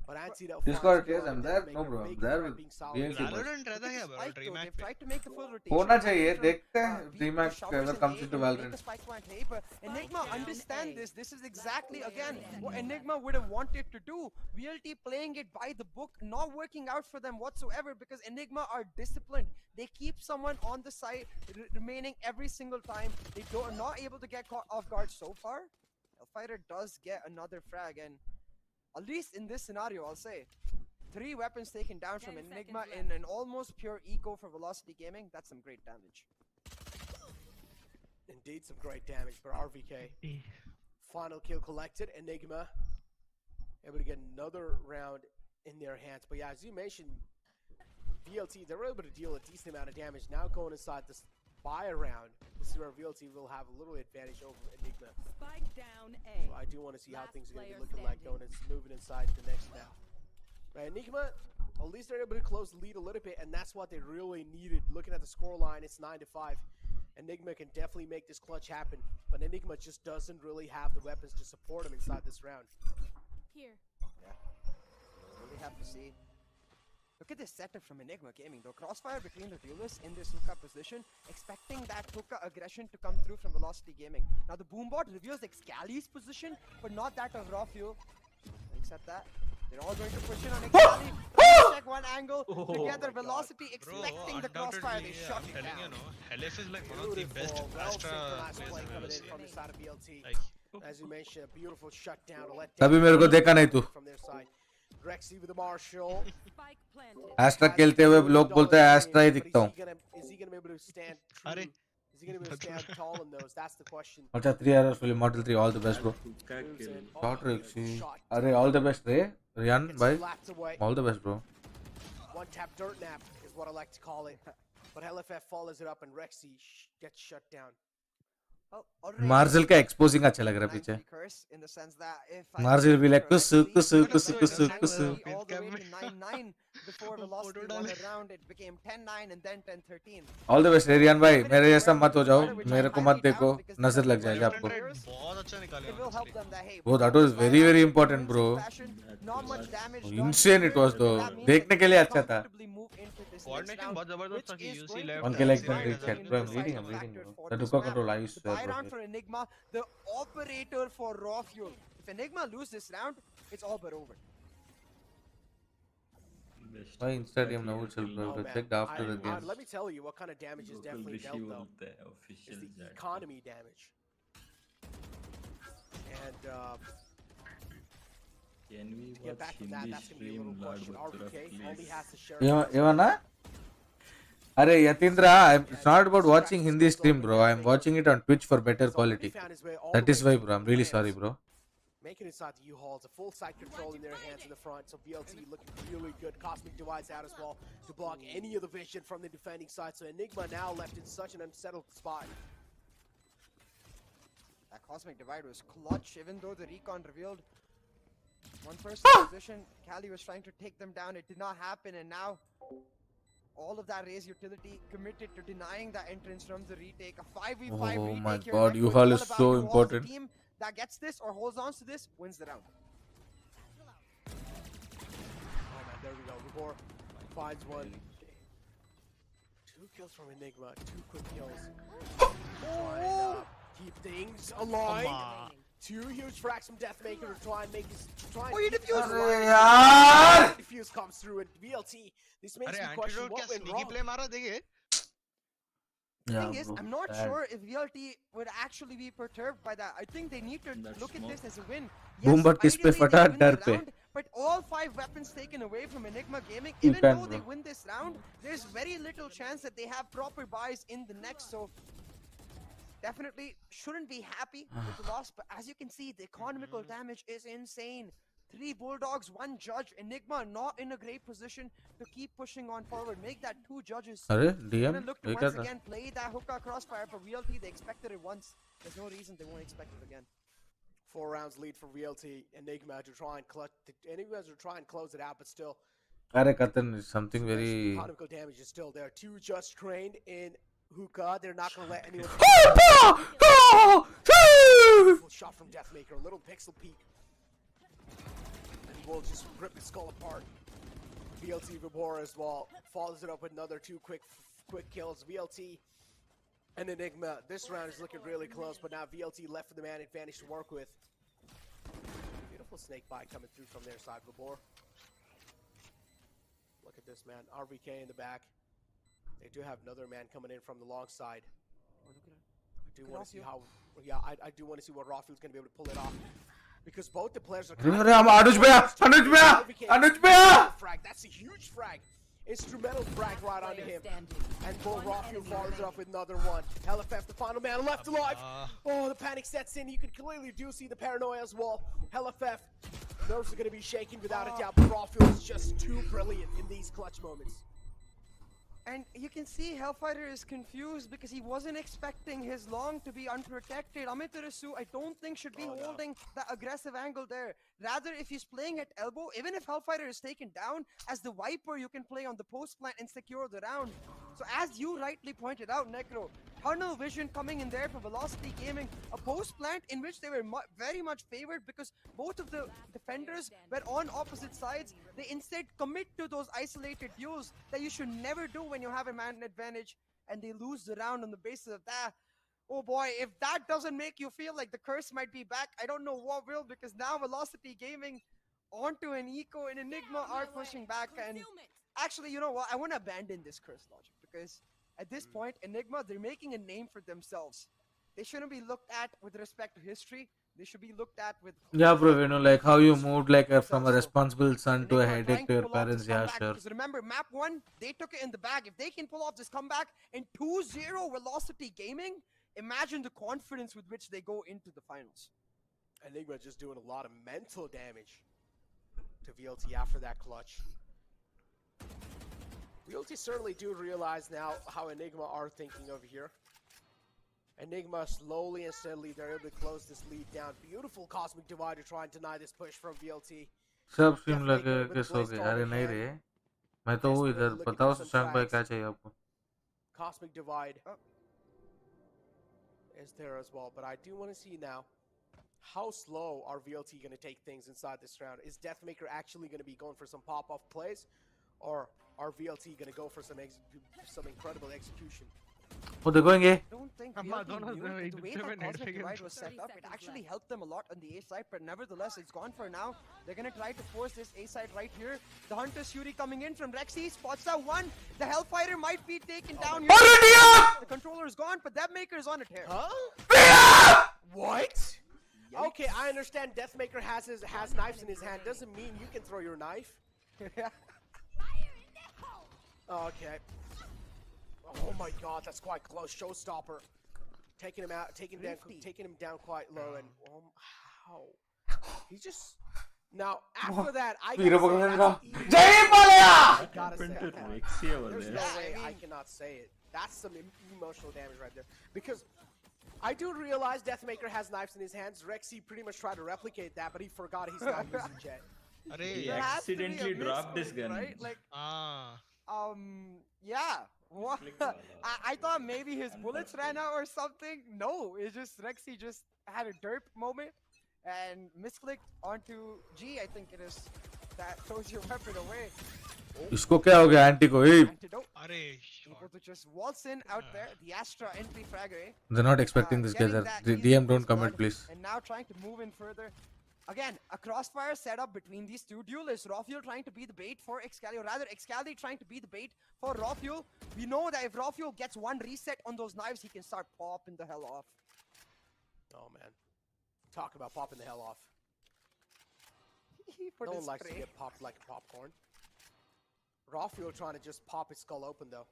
But Antidote Discord, finds yes, one I'm that there. make No, a bro, I'm big there threat with being solid. BNC, bro. Valorant रहता है क्या bro? Spike though, DreamHack they've पे? tried to make the full rotation. होना They've चाहिए tried to, देखते हैं beat DreamHack the showers ever in comes A into and make Valorant the spike point A, but Enigma understand this. This is exactly again what Enigma would have wanted to do. VLT playing it by the book, not working out for them whatsoever because Enigma are disciplined. They keep someone on the side remaining every single time. They are not able to get caught off guard so far. Hellfighter does get another frag, and at least in this scenario, I'll say 3 weapons taken down from Enigma in an almost pure eco for Velocity Gaming. That's some great damage. Indeed, some great damage for RVK. Final kill collected. Enigma able to get another round in their hands. But yeah, as you mentioned, VLT, they're able to deal a decent amount of damage. Now going inside this buy round, this is where VLT will have a little advantage over Enigma. Spike down A. So I do want to see how Last things are going to be player looking like going and moving inside the next map. Right, Enigma, at least they're able to close the lead a little bit, and that's what they really needed. Looking at the scoreline, it's 9-5. Enigma can definitely make this clutch happen, but Enigma just doesn't really have the weapons to support him inside this round. Here. Yeah. Really have to see. Look at this setup from Enigma Gaming though. Crossfire between the duelists in this hookah position, expecting that hookah aggression to come through from Velocity Gaming. Now the boombot reveals Excali's position, but not that of Raw Fuel. Except that, they're all going to push in on Excali. Check one angle together. Velocity expecting the crossfire. They shut it telling you, down. no, Helif is like one of the best Astra players Play I've coming ever in seen. from the side of BLT. Like, As you mentioned, a beautiful shutdown to let तभी मेरे को देखा नहीं तू from their side. Rexy with the Marshall. Spike planted. Astra खेलते हुए लोग बोलते हैं एस्ट्रा ही दिखता हूँ Is he gonna be able to stand true? Is he gonna be able to stand tall in those? That's the question. अच्छा 3 hours for Immortal 3 all the best bro shot Rexy अरे all the best रे Rian भाई all the best bro One tap dirt nap is what I like to call it. But LFF follows it up and Rexy gets shut down. Marzel का exposing अच्छा लग रहा है पीछे Marzel will be like Kusu Kusu Kusu Kusu Kusu All the way to 9-9 before Velocity won a round. It became 10-9 and then 10-13. all the best Rian भाई मेरे जैसा मत हो जाओ मेरे को मत देखो नजर लग जाएगी आपको बहुत अच्छा निकाले It will help them that hey, bro that was very very important bro not much damage. insane it was though देखने के लिए अच्छा था Coordination बहुत जबरदस्त था कि UC left. one kill like that chat bro I'm reading bro the Duka control I swear Buy bro round for Enigma, the operator for Raw Fuel. If Enigma lose this round, it's all but over. why Instagram now will bro Oh, man. checked after the game Let me tell you what kind of damage is definitely dealt though. Is the economy damage. And Can we to get back watch from that, Hindi that's gonna be a stream, little question. lordbathura, RVK only please? has to share. ఏమన్నా అరే Yatindra it's not about watching Hindi stream bro I'm watching it on Twitch for better quality that is why bro I'm really sorry bro Making it inside the U-Haul. It's a full side control in their hands in the front. So BLT looking really good. Cosmic Divide's out as well to block any of the vision from the defending side. So Enigma now left in such an unsettled spot. That Cosmic Divide was clutch, even though the recon revealed one person position. Cali was trying to take them down. It did not happen, and now all of that raise utility committed to denying that entrance from the retake. A 5v5 Oh retake my here. God, Next U-Haul one is all about so U-Haul. important. The team that gets this or holds on to this wins the round. Oh man, there we go. Rubor finds one. 2 kills from Enigma. 2 quick kills. Trying keep things alive. on. Two huge frags from Deathmaker to try and make this. Oh, you defused it! Defuse comes through and VLT. This makes अरे me question antidote क्या what went sneaky wrong. play मारा देखिए. Thing is, I'm not sure if VLT would actually be perturbed by that. I think they need to look at this as a win. Boom, but किस पे ideally they फटा? win the डर पे. round, but all 5 weapons taken away from Enigma Gaming, You even can, though they bro. win this round, there's very little chance that they have proper buys in the next. So definitely shouldn't be happy with the loss. But as you can see, the economical damage is insane. 3 Bulldogs, 1 judge. Enigma not in a great position to keep pushing on forward. Make that 2 judges. अरे They're DM gonna look to ये once क्या था? again play that hookah crossfire for VLT. They expected it once. There's no reason they won't expect it again. 4 rounds lead for VLT. Enigma to try and clutch. Enigma to try and close it out, but still. अरे Katan is something The very. economical damage is still there. 2 just trained in hookah. They're not gonna let anyone. Shot from Deathmaker. A little pixel peek. And will just rip his skull apart. VLT Vibora as well. Follows it up with another 2 quick kills. VLT and Enigma. This round is looking really close, but now VLT left for the man advantage to work with. Beautiful snake bite coming through from their side, Vibor. Look at this, man. RVK in the back. They do have another man coming in from the long side. I do want to see how. Yeah, I do want to see what Rafiel's going to be able to pull it off. Because both the players are. अरे हम अनुज भैया Frag. That's a huge frag. Instrumental frag right onto him. And Bull Rafiel follows it up with another one. LFF, the final man left alive. Oh, the panic sets in. You can clearly do see the paranoia as well. LFF, nerves are going to be shaking without a doubt. But Rafiel is just too brilliant in these clutch moments. And you can see Hellfighter is confused because he wasn't expecting his long to be unprotected. Amitarasu, I don't think should be holding that aggressive angle there. Rather, if he's playing at elbow, even if Hellfighter is taken down, as the Viper, you can play on the post plant and secure the round. So as you rightly pointed out, Necro, tunnel vision coming in there for Velocity Gaming, a post plant in which they were very much favored because both of the defenders were on opposite sides. They instead commit to those isolated views that you should never do when you have a man advantage, and they lose the round on the basis of that. Oh boy, if that doesn't make you feel like the curse might be back, I don't know what will, because now Velocity Gaming onto an Eco and Enigma are pushing back. And actually, you know what? I want to abandon this curse logic because at this point, Enigma, they're making a name for themselves. They shouldn't be looked at with respect to history. They should be looked at with... Yeah, bro, you know, like how you moved like from a responsible son to a headache to your parents. Yeah, sure. Because remember, map 1, they took it in the bag. If they can pull off this comeback in 2-0 Velocity Gaming, imagine the confidence with which they go into the finals. Enigma just doing a lot of mental damage to VLT after that clutch. VLT certainly do realize now how Enigma are thinking over here. Enigma slowly and steadily, they're able to close this lead down. Beautiful Cosmic Divide to try and deny this push from VLT. सब stream लगे के सो गए अरे नहीं रे मैं तो हूँ इधर बताओ शशांक भाई क्या चाहिए आपको Cosmic Divide is there as well, but I do want to see now how slow are VLT going to take things inside this round. Is Deathmaker actually going to be going for some pop-off plays, or are VLT going to go for some incredible execution? वो देखोगे I don't think VLT knew that the way that Cosmic Divide was set up, it actually helped them a lot on the A side, but nevertheless, it's gone for now. They're going to try to force this A side right here. The Hunter's Fury coming in from Rexy, spots that one. The Hellfighter might be taken down here. The controller is gone, but Deathmaker is on a tear. Huh? What? Yikes. Okay, I understand Deathmaker has knives in his hand. Doesn't mean you can throw your knife. Okay. Oh my god, that's quite close. Showstopper. Taking him out, taking him down quite low, and how? He just now after that I gotta say there's no way I cannot say it. That's some emotional damage right there. Because I do realize Deathmaker has knives in his hands. Rexy pretty much tried to replicate that, but he forgot he's not using jet. He accidentally dropped this gun. Right? Like, yeah. What? I thought maybe his bullets ran out or something. No, it's just Rexy just had a derp moment and misclicked onto G, I think it is. that throws your weapon away. इसको क्या हो गया aunty को? ए, Able to just waltz in out there. The Astra entry fragger. they're not expecting this, guys. DM, don't comment, please. And now trying to move in further. Again, a crossfire setup between these two duelists. Rafuel trying to be the bait for Excalibur. Rather, Excalibur trying to be the bait for Rafuel. We know that if Rafuel gets one reset on those knives, he can start popping the hell off. Oh man, talk about popping the hell off. For No the one likes to spray. get popped like a popcorn. Rafuel trying to just pop his skull open though.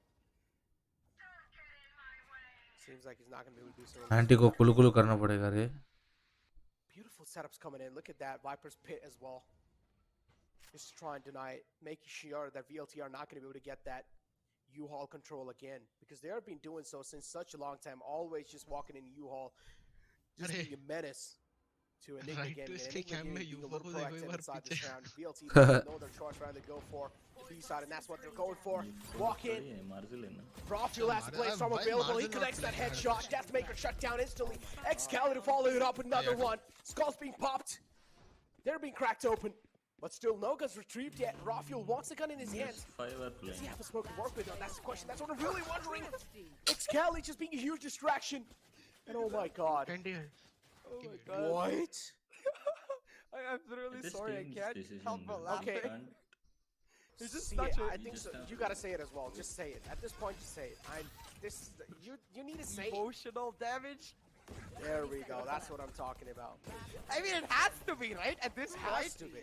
Seems like he's not going to be able to do so. Aunty को कुलू कुलू करना पड़ेगा रे. Beautiful setups coming in. Look at that Viper's pit as well. Just try and deny it, making sure that VLT are not going to be able to get that U-Haul control again, because they have been doing so since such a long time. Always just walking in U-Haul, just being a menace to Enigma Right gaming. twist And के Enigma cam में gaming being a UFO little को देखो एक proactive bar inside this पीछे. round. VLT doesn't know their choice round to go for the B side, and that's what they're going for. Walk in. Rafuel has to play from available. He connects that headshot. Deathmaker shut down instantly. Excalibur following it up with another one. Skull's being popped. They're being cracked open. But still, no gun's retrieved yet. Rafuel wants a gun in his hands. Does he have a smoke to work with? That's the question. That's what I'm really wondering. Excalibur just being a huge distraction. And oh my god. Oh my god. What? I'm really sorry. I can't help but laugh. Okay. It's just See, such a... I think so. You gotta say it as well. Just say it. At this point, just say it. You need to say emotional damage. There we go. That's what I'm talking about. I mean, it has to be, right? At this point. Has to be.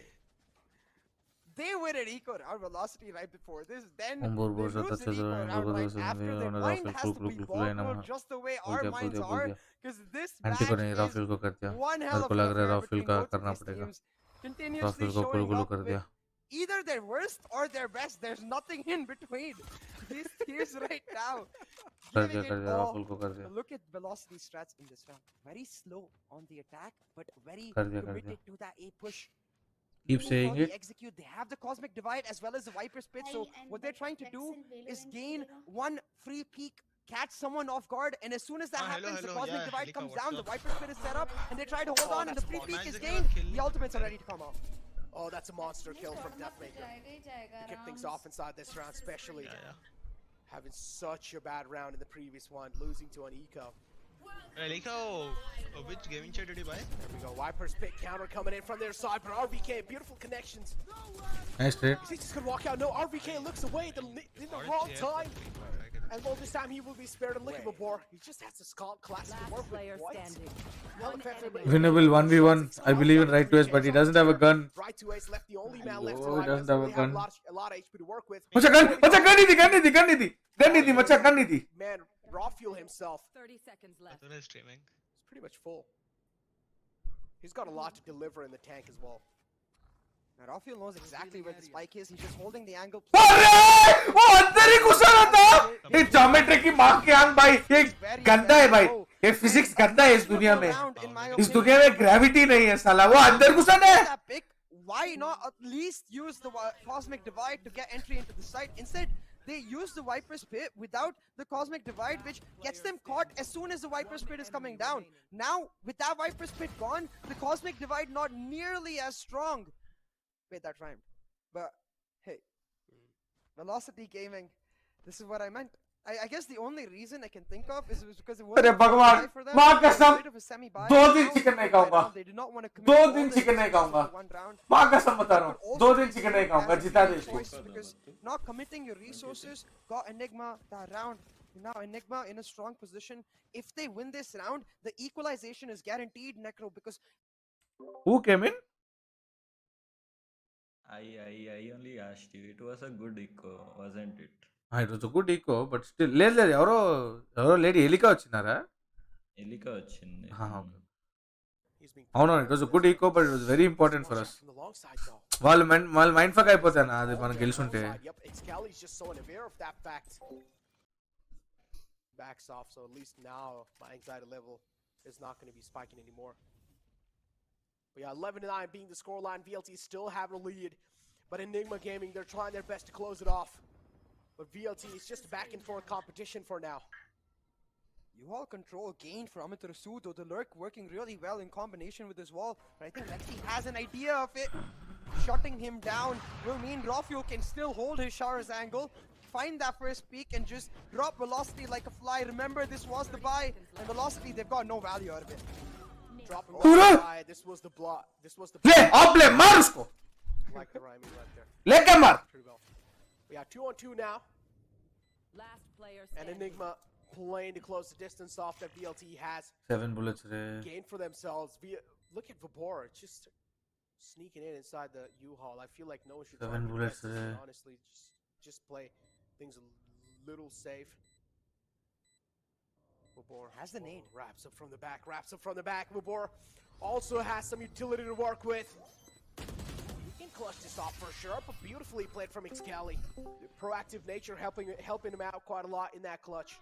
They win an eco round velocity right before this. Then Motherboard they lose an eco round right after. Their mind has to be blocked just the way our minds are. Because this match aunty को नहीं, Rafale को कर दिया. one hell मेरे of को लग रहा है a राफेल का करना these पड़ेगा. teams. Continuously राफेल को कुलू showing कुलू up कर with दिया. either their worst or their best. There's nothing in between. These teams right now. कर giving दिया it राफेल all. को कर दिया. Look at velocity strats in this round. Very slow on the attack, but very कर दिया. committed to that A push. Keep saying it. Execute. They have the cosmic divide as well as the Viper's pit. So what they're trying to do is gain one free peek, catch someone off guard, and as soon as that happens, the cosmic divide comes down. The Viper's pit is set up, and they try to hold on, and the free peek is gained. The ultimates are ready to come out. Oh, that's a monster kill from Deathmaker. To kick things off inside this round, especially having such a bad round in the previous one, losing to an eco. Which gaming chat did you buy? There we go. Viper's pick counter coming in from their side, but RVK, beautiful connections. Nice trade. Is he just gonna walk out? No, RVK looks away in the wrong time. And well, this time he will be spared unlickable. He just has to classic to work with. What? Winnable 1v1. I believe in right to ace, but he doesn't have a gun. Right to ace left, the only man left Oh, he alive. doesn't have a Really gun. a lot of HP to work with. Macha gun नहीं थी, gun नहीं थी, macha gun नहीं थी. Man, Rafuel himself. 30 seconds left. He's pretty much full. He's got a lot to deliver in the tank as well. Now, Rafuel knows exactly where the spike is. He's just holding the angle. अरे वो अंदर ही घुसा रहा था. ये geometry की माँ के आंग भाई, ये गंदा है भाई. ये फिजिक्स गंदा है इस दुनिया में. इस दुनिया में ग्रेविटी नहीं है साला. वो अंदर घुसा है. Why not at least use the cosmic divide to get entry into the site? Instead, they use the Viper's pit without the cosmic divide, which gets them caught as soon as the Viper's pit is coming down. Now, with that Viper's pit gone, the cosmic divide not nearly as strong. Wait, that rhymed. But hey, velocity gaming. This is what I meant. I guess the only reason I can think of is because it was अरे भगवान, माँ कसम, 2 दिन chicken नहीं खाऊंगा. 2 दिन chicken नहीं खाऊंगा. माँ कसम बता रहा हूँ, 2 दिन चिकन नहीं खाऊंगा. जिता दे इसको. Because not committing your resources got Enigma that round. Now Enigma in a strong position. If they win this round, the equalization is guaranteed, Necro, because who came in? I only asked you. It was a good eco, wasn't it? It was a good eco, but still లేదు ఎవరో lady Elica వచ్చినారా? Elica వచ్చింది. అవును, it was a good eco, but it was very important for us. వాళ్ళు mind fuck అయిపోతాను అది మనం గెలుచుంటే. Backs off, so at least now my anxiety level is not going to be spiking anymore. But yeah, 11-9 being the scoreline. VLT still have a lead, but Enigma Gaming, they're trying their best to close it off. But VLT is just back and forth competition for now. You all control gain from Amitarasu, though the lurk working really well in combination with this wall. But I think Lexi has an idea of it. shutting him down will mean Rafio can still hold his showers angle, find that first peak, and just drop velocity like a fly. Remember, this was the buy, and velocity, they've got no value out of it. Drop him Pura! off the buy. This was the block. This was the ले आप ले मार उसको like the rhyming right there. लेके मार Pretty well. We have 2-on-2 now. Last player And standing. Enigma playing to close the distance off that VLT has 7 bullets re gained for themselves. Look at Vabor just sneaking in inside the U-Haul. I feel like no one should 7 target bullets Vestas and re honestly just play things a little safe. Vabor has the nade. Wraps up from the back. Vabor also has some utility to work with. He can clutch this off for sure, but beautifully played from Excali. Proactive nature helping him out quite a lot in that clutch.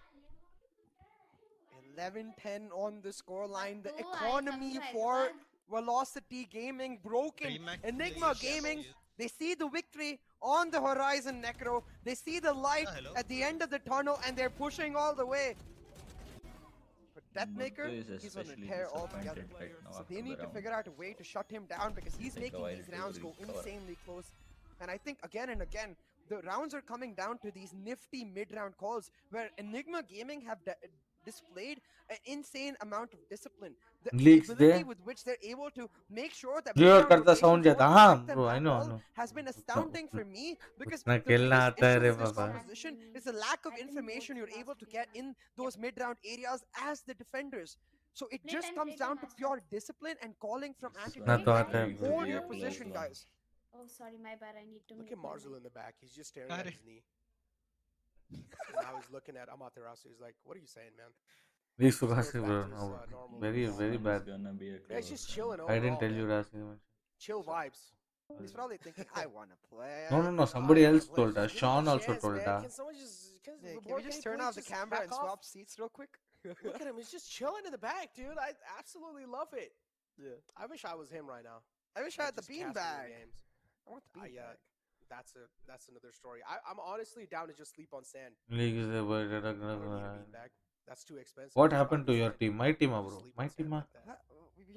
11-10 on the scoreline. The Oh, I economy come for right. Velocity Gaming broken. Premax Enigma plays, Gaming, yes. they see the victory on the horizon, Necro. They see the light Hello. at the end of the tunnel, and they're pushing all the way. But Deathmaker, he's on a tear altogether. So they need to figure out a way to shut him down because he's making these rounds go insanely close. And I think again and again, the rounds are coming down to these nifty mid-round calls where Enigma Gaming have displayed an insane amount of discipline. The Leaks ability there. with which they're able to make sure that Clear mid-round करता rotations sound don't जाता हाँ affect them bro I at know all has been astounding for me because उतना the खेलना biggest आता है issue रे with this Baba composition is the lack of information you're able to get in those mid-round areas as the defenders. So it just comes down to pure discipline and calling from ना antidote. तो आता है Hold your position, guys. Oh, sorry, my bad. I need to Look mute at my Marzul mic. in the back. He's just staring at his knee. And now he's looking at Amaterasu. He's like, "What are you saying, man?" Please to Just ask goes bro back to his, no normal very very Someone bad is gonna be a Yeah, he's just chilling I didn't overall, tell you man. to ask him Chill vibes. He's probably thinking, I want to play. no somebody else Play. told us Give him Sean a also chance, told man. us Can someone just Yeah, can we just turn off the camera and swap seats real quick? Look at him. He's just chilling in the back, dude. I absolutely love it. Yeah. I wish I was him right now. I wish I had the just casting the beanbag. games. I want the beanbag. That's another story. I'm honestly down to just sleep on sand. League is a I don't need a word beanbag. That's too expensive. what Just happened buy to me your sand. team my team Just bro sleep my on sand team like that.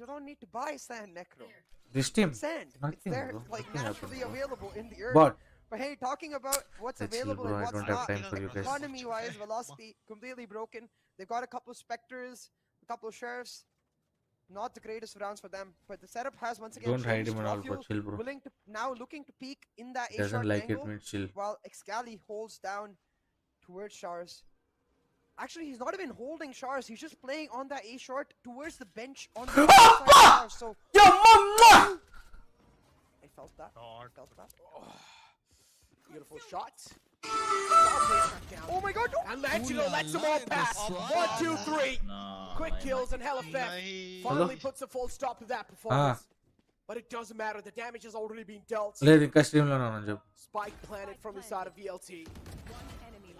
You don't need to buy sand, Necro. this team Sand. It's nothing there, bro like nothing naturally happened bro available in the earth. but But hey, talking about what's let's chill available bro and I what's don't have not, time for you guys economy-wise, velocity completely broken. They've got a couple of specters, a couple of sheriffs. Not the greatest rounds for them, but the setup has once again don't hide changed. him and all Rafael but chill bro willing to now looking to peek in that A doesn't short like angle, it means chill while Excali holds down towards Shars. Actually, he's not even holding Shars. He's just playing on that A short towards the bench on the other side of Shars. So I felt that. I felt that. Beautiful shot. Oh my god! No. And Angelo lets them all pass. 1, 2, 3. Quick kills and hell effect. Finally puts a full stop to that performance. But it doesn't matter. The damage has already been dealt. లేదు ఇంకా stream లోనే ఉన్నాను చెప్పు Spike planted from inside of VLT.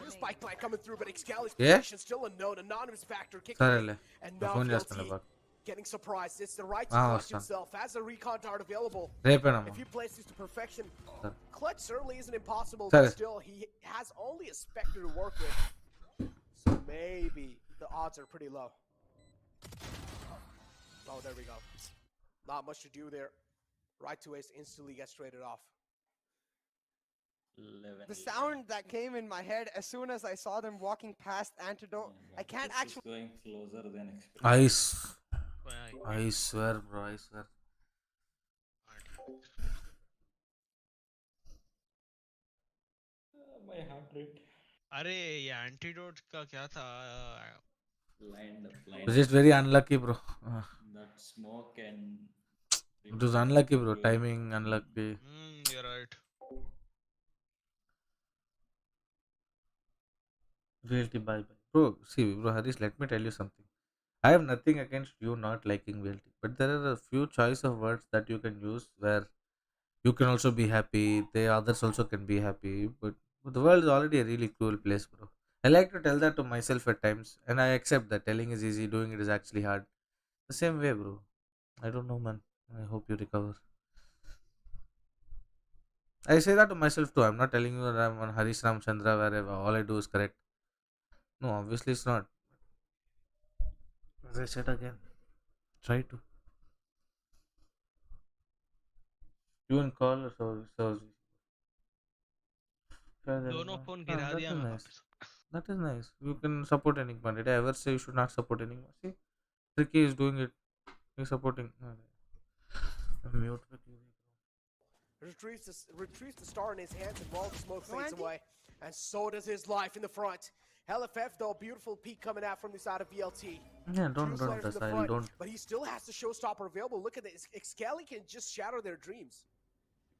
New spike plant coming through, but Excali's Yeah? position still unknown. Anonymous factor kicking సరేలే in. And నా now phone చేస్తాను VLT బాగా getting surprised. It's the right to clutch వస్తాను himself. Has a recon dart available. రేపేనమ్మా If he plays this to perfection, సరే clutch certainly isn't impossible, Sorry. but still, he has only a Spectre to work with. So maybe the odds are pretty low. Oh, there we go. Not much to do there. Right to ace instantly gets traded off. 11. The sound that came in my head as soon as I saw them walking past Antidote, I can't This is actually. going closer than expected. I swear bro I swear My heart rate. अरे ये antidote का क्या था Lined up, it lined was just very unlucky bro That smoke and. it was unlucky bro timing unlucky you're right. VLT bye bye bro see bro Harish let me tell you something I have nothing against you not liking VLT but there are a few choice of words that you can use where you can also be happy the others also can be happy but the world is already a really cruel place bro I like to tell that to myself at times and I accept that telling is easy doing it is actually hard the same way bro I don't know man I hope you recover I say that to myself too I'm not telling you that I'm on Harish Ramchandra where all I do is correct no obviously it's not as I said again try to Even call or service. दोनों phone गिरा That दिया is मैं nice. वापस. That is nice. You can support Enigma. Did I ever say you should not support Enigma? See, Tricky is doing it. He's supporting. Mute. Retrieves the star in his hands and while the smoke fades away. And so does his life in the front. LFF though, beautiful peek coming out from the side of VLT. Yeah, don't Two players in the decide. front, Don't. But he still has the showstopper available. Look at this. Excali can just shatter their dreams.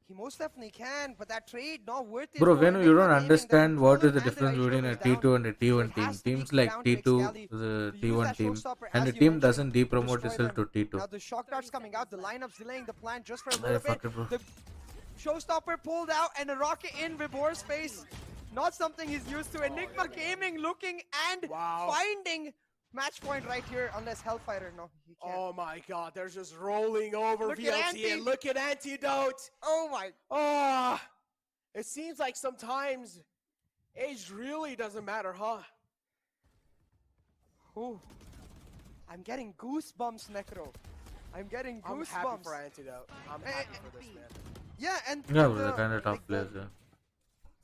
He most definitely can, but that trade not worth it. Bro, for when you Enigma don't Gaming. understand The what is the controller difference and between a Icue is T2 down. and a So T1 it team, has to be teams like down to T2, Excali the to use T1 that team, showstopper, and as the you team mentioned, doesn't to depromote destroy itself them. to T2. Now the shock darts coming out, the lineup's delaying the plan just for a Very little bit. fucking bro. The showstopper pulled out and a rocket in Vibor's face. Not something he's used to. Enigma Gaming looking and finding match point right here, unless Hellfighter, no, he can't. Oh my god, they're just rolling over Look at VLT Anti. and look at Antidote. Oh my. Oh, it seems like sometimes age really doesn't matter, huh? Ooh. I'm getting goosebumps, Necro. I'm getting goosebumps. I'm happy for Antidote. I'm happy for this, man. Yeah, and Yeah, and but they're kind of tough players, yeah.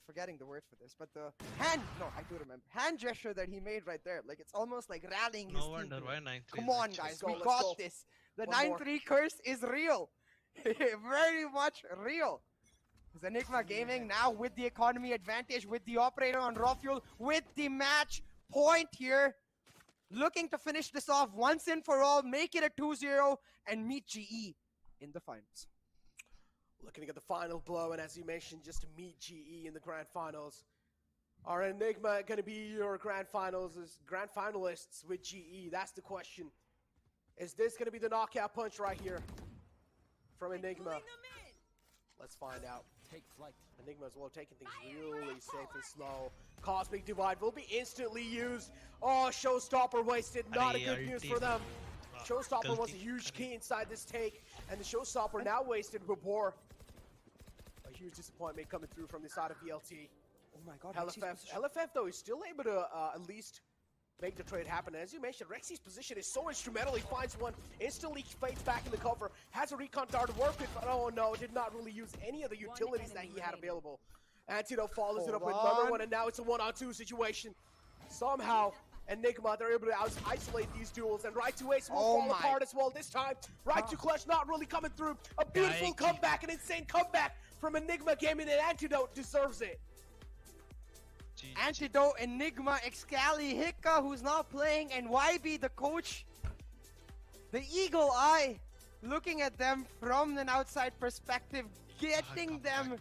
forgetting the word for this, but the hand, no, I do remember, hand gesture that he made right there, like it's almost like rallying his No team. wonder to why it. 9-3 Come is on, actually guys, so we much. got this. The One more. 9-3 curse is real. Very much real. It's Enigma Gaming now with the economy advantage, with the operator on raw fuel, with the match point here. Looking to finish this off once and for all, make it a 2-0, and meet GE in the finals. Looking at the final blow, and as you mentioned, just to meet GE in the grand finals. Are Enigma going to be your grand finalists with GE? That's the question. Is this going to be the knockout punch right here from Enigma? Let's find out. Take flight. Enigma as well, taking things really safe and slow. Cosmic Divide will be instantly used. Oh, Showstopper wasted. Not a good news for them. Showstopper was a huge key inside this take, and the Showstopper now wasted Rapport. A huge disappointment coming through from the side of VLT. Oh my god, LFF though is still able to at least make the trade happen. As you mentioned, Rexy's position is so instrumental. He finds one, instantly fades back in the cover, has a recon dart to work with, but oh no, did not really use any of the utilities that he had available. Antidote follows it up with another one, and now it's a 1-on-2 situation. Somehow, Enigma, they're able to isolate these duels, and Right to Ace will fall apart as well this time. Right to Clutch not really coming through. A beautiful comeback, an insane comeback from Enigma Gaming, and Antidote deserves it. Antidote, Enigma, Excali, Hika, who's not playing, and YB, the coach. The eagle eye, looking at them from an outside perspective, getting them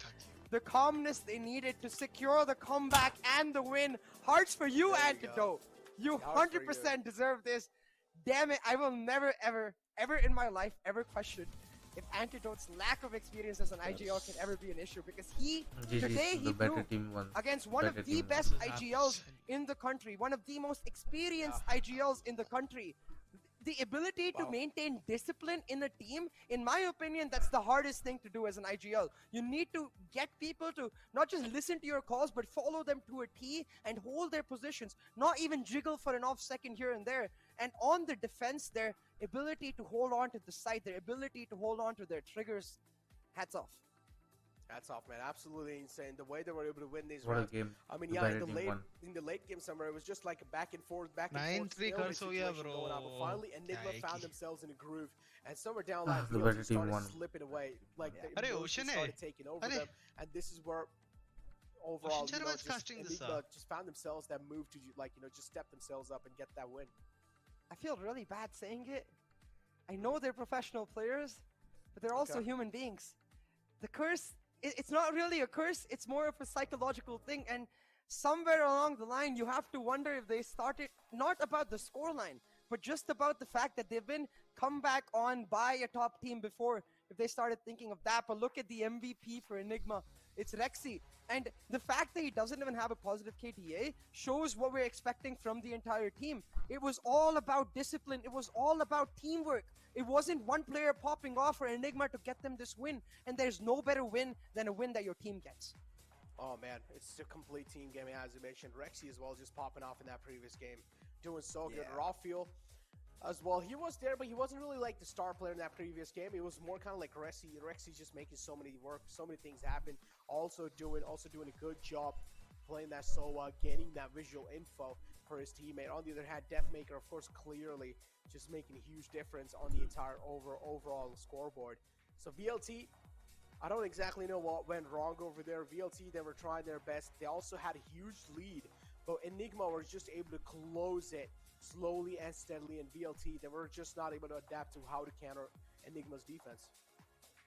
the calmness they needed to secure the comeback and the win. Hearts for you, Antidote. You 100% deserve this. Damn it, I will never, ever, ever in my life ever question if Antidote's lack of experience as an IGL can ever be an issue, because today he proved against one of the best IGLs in the country, one of the most experienced IGLs in the country. The ability to maintain discipline in a team, in my opinion, that's the hardest thing to do as an IGL. You need to get people to not just listen to your calls, but follow them to a T and hold their positions, not even jiggle for an off second here and there. And on the defense, their ability to hold on to the site, their ability to hold on to their triggers, hats off. Hats off, man. Absolutely insane. The way they were able to win these What a rounds. game. I mean, The yeah, better in team the won. late game somewhere, it was just like a back and forth, back and 9-3 forth. stalemate curse ho gaya, situation going on, but bro. finally, Enigma Yikes. found themselves in a groove, and somewhere down line, The VLT better team started won. slipping away. Like the Arey, emotions Ocean started hai. taking over Arey. them, and this is where overall, Ocean was casting this Enigma up. just found themselves that move to just step themselves up and get that win. I feel really bad saying it. I know they're professional players, but they're also human beings. The curse, it's not really a curse, it's more of a psychological thing, and somewhere along the line, you have to wonder if they started, not about the scoreline, but just about the fact that they've been come back on by a top team before, if they started thinking of that. But look at the MVP for Enigma, it's Rexy. And the fact that he doesn't even have a positive KTA shows what we're expecting from the entire team. It was all about discipline, it was all about teamwork. It wasn't one player popping off for Enigma to get them this win, and there's no better win than a win that your team gets. Oh man, it's a complete team game, as you mentioned. Rexy as well, just popping off in that previous game, doing so good. Raw fuel, as well. He was there, but he wasn't really like the star player in that previous game. It was more kind of like Rexy. Rexy's just making so many things happen. Also doing a good job playing that solo, getting that visual info for his teammate. On the other hand, Deathmaker, of course, clearly just making a huge difference on the entire overall scoreboard. So VLT, I don't exactly know what went wrong over there. VLT, they were trying their best. They also had a huge lead, but Enigma was just able to close it slowly and steadily. And VLT, they were just not able to adapt to how to counter Enigma's defense.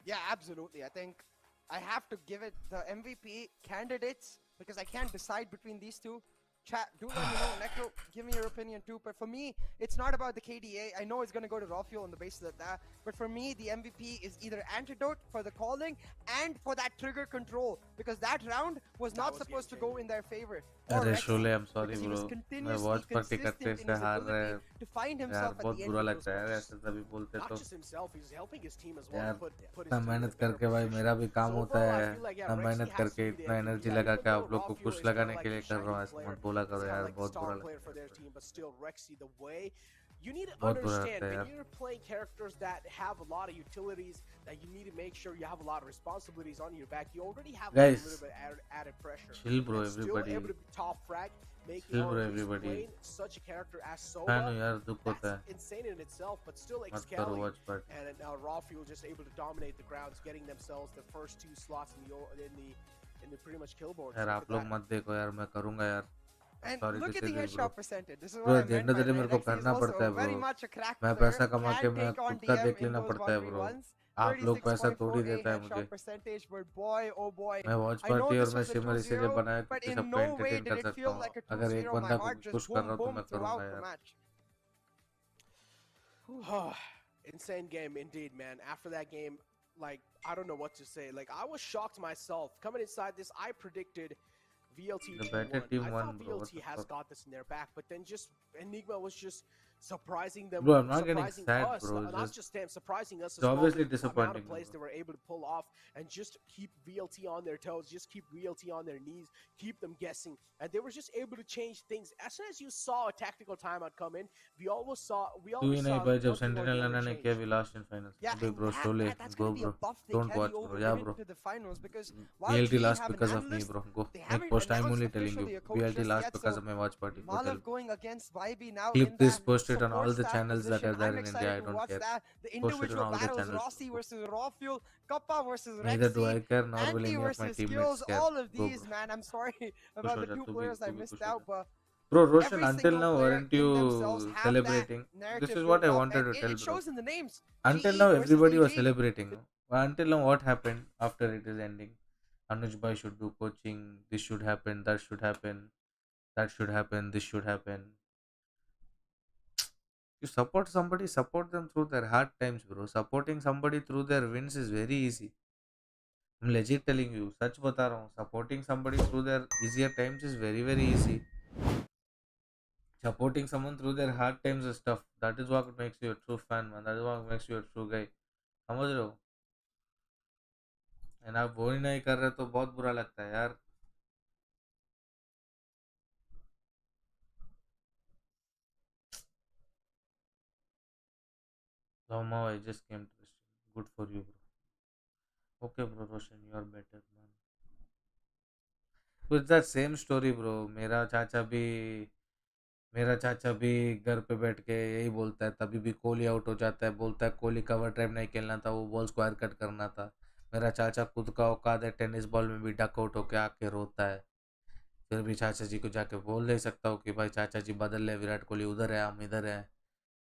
Yeah, absolutely. I think I have to give it the MVP candidates because I can't decide between these two. Chat, do let me know. Necro, give me your opinion too. But for me, it's not about the KDA. I know it's going to go to Rafuel on the basis of that. But for me, the MVP is either Antidote for the calling and for that trigger control. Because that round was not supposed to go in their favor. अरे Sholay, I'm sorry bro. मैं watch party करते इससे हार रहे हैं यार, बहुत बुरा लगता है यार ऐसे तभी बोलते तो यार। इतना मेहनत करके भाई मेरा भी काम होता है, इतना मेहनत करके इतना एनर्जी लगा के आप लोग को खुश लगाने के लिए कर रहा हूँ, ऐसे मत बोला करो यार, बहुत बुरा लगता है। You need to बहुत बुरा understand लगता है when यार। you're playing characters that have a lot of utilities, that you need to make sure you have a lot of responsibilities on your back. You already have like, Guys, a little bit added pressure. chill bro And still everybody, able to be top frag, making chill bro Aorus everybody। playing such a character as Sova. हाँ ना यार, दुख होता है, That's insane in itself, but still मत करो excelling. Watch party. And now Rafuel just able to dominate the grounds, getting themselves the first 2 slots in the pretty much kill board. यार आप लोग मत देखो यार, मैं करूँगा यार। And Sorry look to at say the this, headshot bro. percentage. This is Bro, what I at the end meant of the by day मेरे को Lexi is करना also पड़ता है very bro। much a crack मैं player. पैसा कमा के Can मैं take on खुद का DM देख in लेना those पड़ता है bro। 1v1s. आप लोग पैसा थोड़ी 36.48 देता है headshot मुझे। percentage, but boy, oh boy. मैं वॉच I know पार्टी और this मैं was a सिमर इसीलिए 2-0, बनाया but क्योंकि in सबको no way एंटरटेन did कर it सकता feel हूँ। like a अगर एक 2-0. My बंदा को heart just पुश कर boom रहा हूँ तो boom मैं throughout करूँगा the यार। match. Insane game indeed, man. After that game, like, I don't know what to say. Like, I was shocked myself. Coming inside this, I predicted VLT The 2-1. better team I won, thought bro. What VLT the has fuck? got this in their back, but then just Enigma was just surprising them, Bro, I'm not getting surprising sad, us, bro. not just them, surprising us. It's obviously amount disappointing, of plays bro. they were able to pull off and just keep VLT on their toes, just keep VLT on their knees, keep them guessing, and they were just able to change things. As soon as you saw a tactical timeout come in, we always saw तू ही नहीं भाई, जब one thing or the sentinel other ने change. किया भी last in finals. Yeah, अबे and bro, Sholay that's go going to be a bro, buff they don't carry watch over bro, yeah even bro। to the finals because while VLT we last have an because of me analyst, bro, go they make haven't post, I'm announced only telling you, officially a coach VLT just last yet, because so of my watch party, go tell। Malav going against Vibe now Clip in this, that post it on all support the staff channels that position. are there I'm in excited India, I to don't watch care। that. The Post it on individual all the battles, channels, Rossi go। versus Rawfuel, Kappa versus Neither do I Rexy, care, nor will Anti any of my versus teammates Skills, care, all of go these, bro। man. I'm sorry खुश about हो the जा, 2 तू players I भी missed खुश हो out, जा। but Bro, Roshan, every until single now, player weren't in you themselves have that celebrating? This narrative is what built I up, wanted and to tell, it bro. shows in the names. Until GE now, versus everybody was EG. celebrating. Until now, what happened after it is ending? Anuj Bhai should do coaching. This should happen. That should happen. That should happen. This should happen. You support somebody, support them through their hard times, bro. Supporting somebody through their wins is very easy. I'm legit telling you, सच बता रहा हूँ. Supporting somebody through their easier times is very, very easy. Supporting someone through their hard times is tough. That is what makes you a true fan, man. That is what makes you a true guy. समझ रहे हो? And आप वो ही नहीं कर रहे तो बहुत बुरा लगता है यार। Somehow I just came to this. Good for you, bro. Okay, bro, Roshan, you are better, man. So it's that same story, bro. मेरा चाचा भी घर पे बैठ के यही बोलता है, तभी भी कोहली आउट हो जाता है, बोलता है कोहली कवर ड्राइव नहीं खेलना था, वो बॉल स्क्वायर कट करना था। मेरा चाचा खुद का औकात है, टेनिस बॉल में भी डक आउट होके आके रोता है, फिर भी चाचा जी को जाके बोल नहीं सकता हूँ कि भाई चाचा जी बदल ले, विराट कोहली उधर है, हम इधर हैं।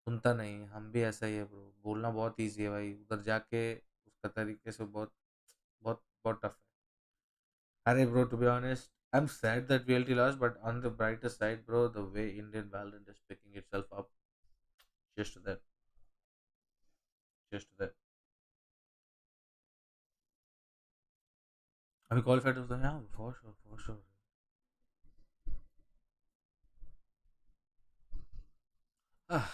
सुनता नहीं, हम भी ऐसा ही है ब्रो। बोलना बहुत ईजी है भाई, उधर जाके उसका तरीके से बहुत बहुत बहुत टफ है। अरे bro, to be honest, I'm sad that VLT lost, but on the brighter side, bro, the way Indian Valorant is picking itself up, just that, just that. अभी qualified होता है, yeah, for sure, for sure. Ah.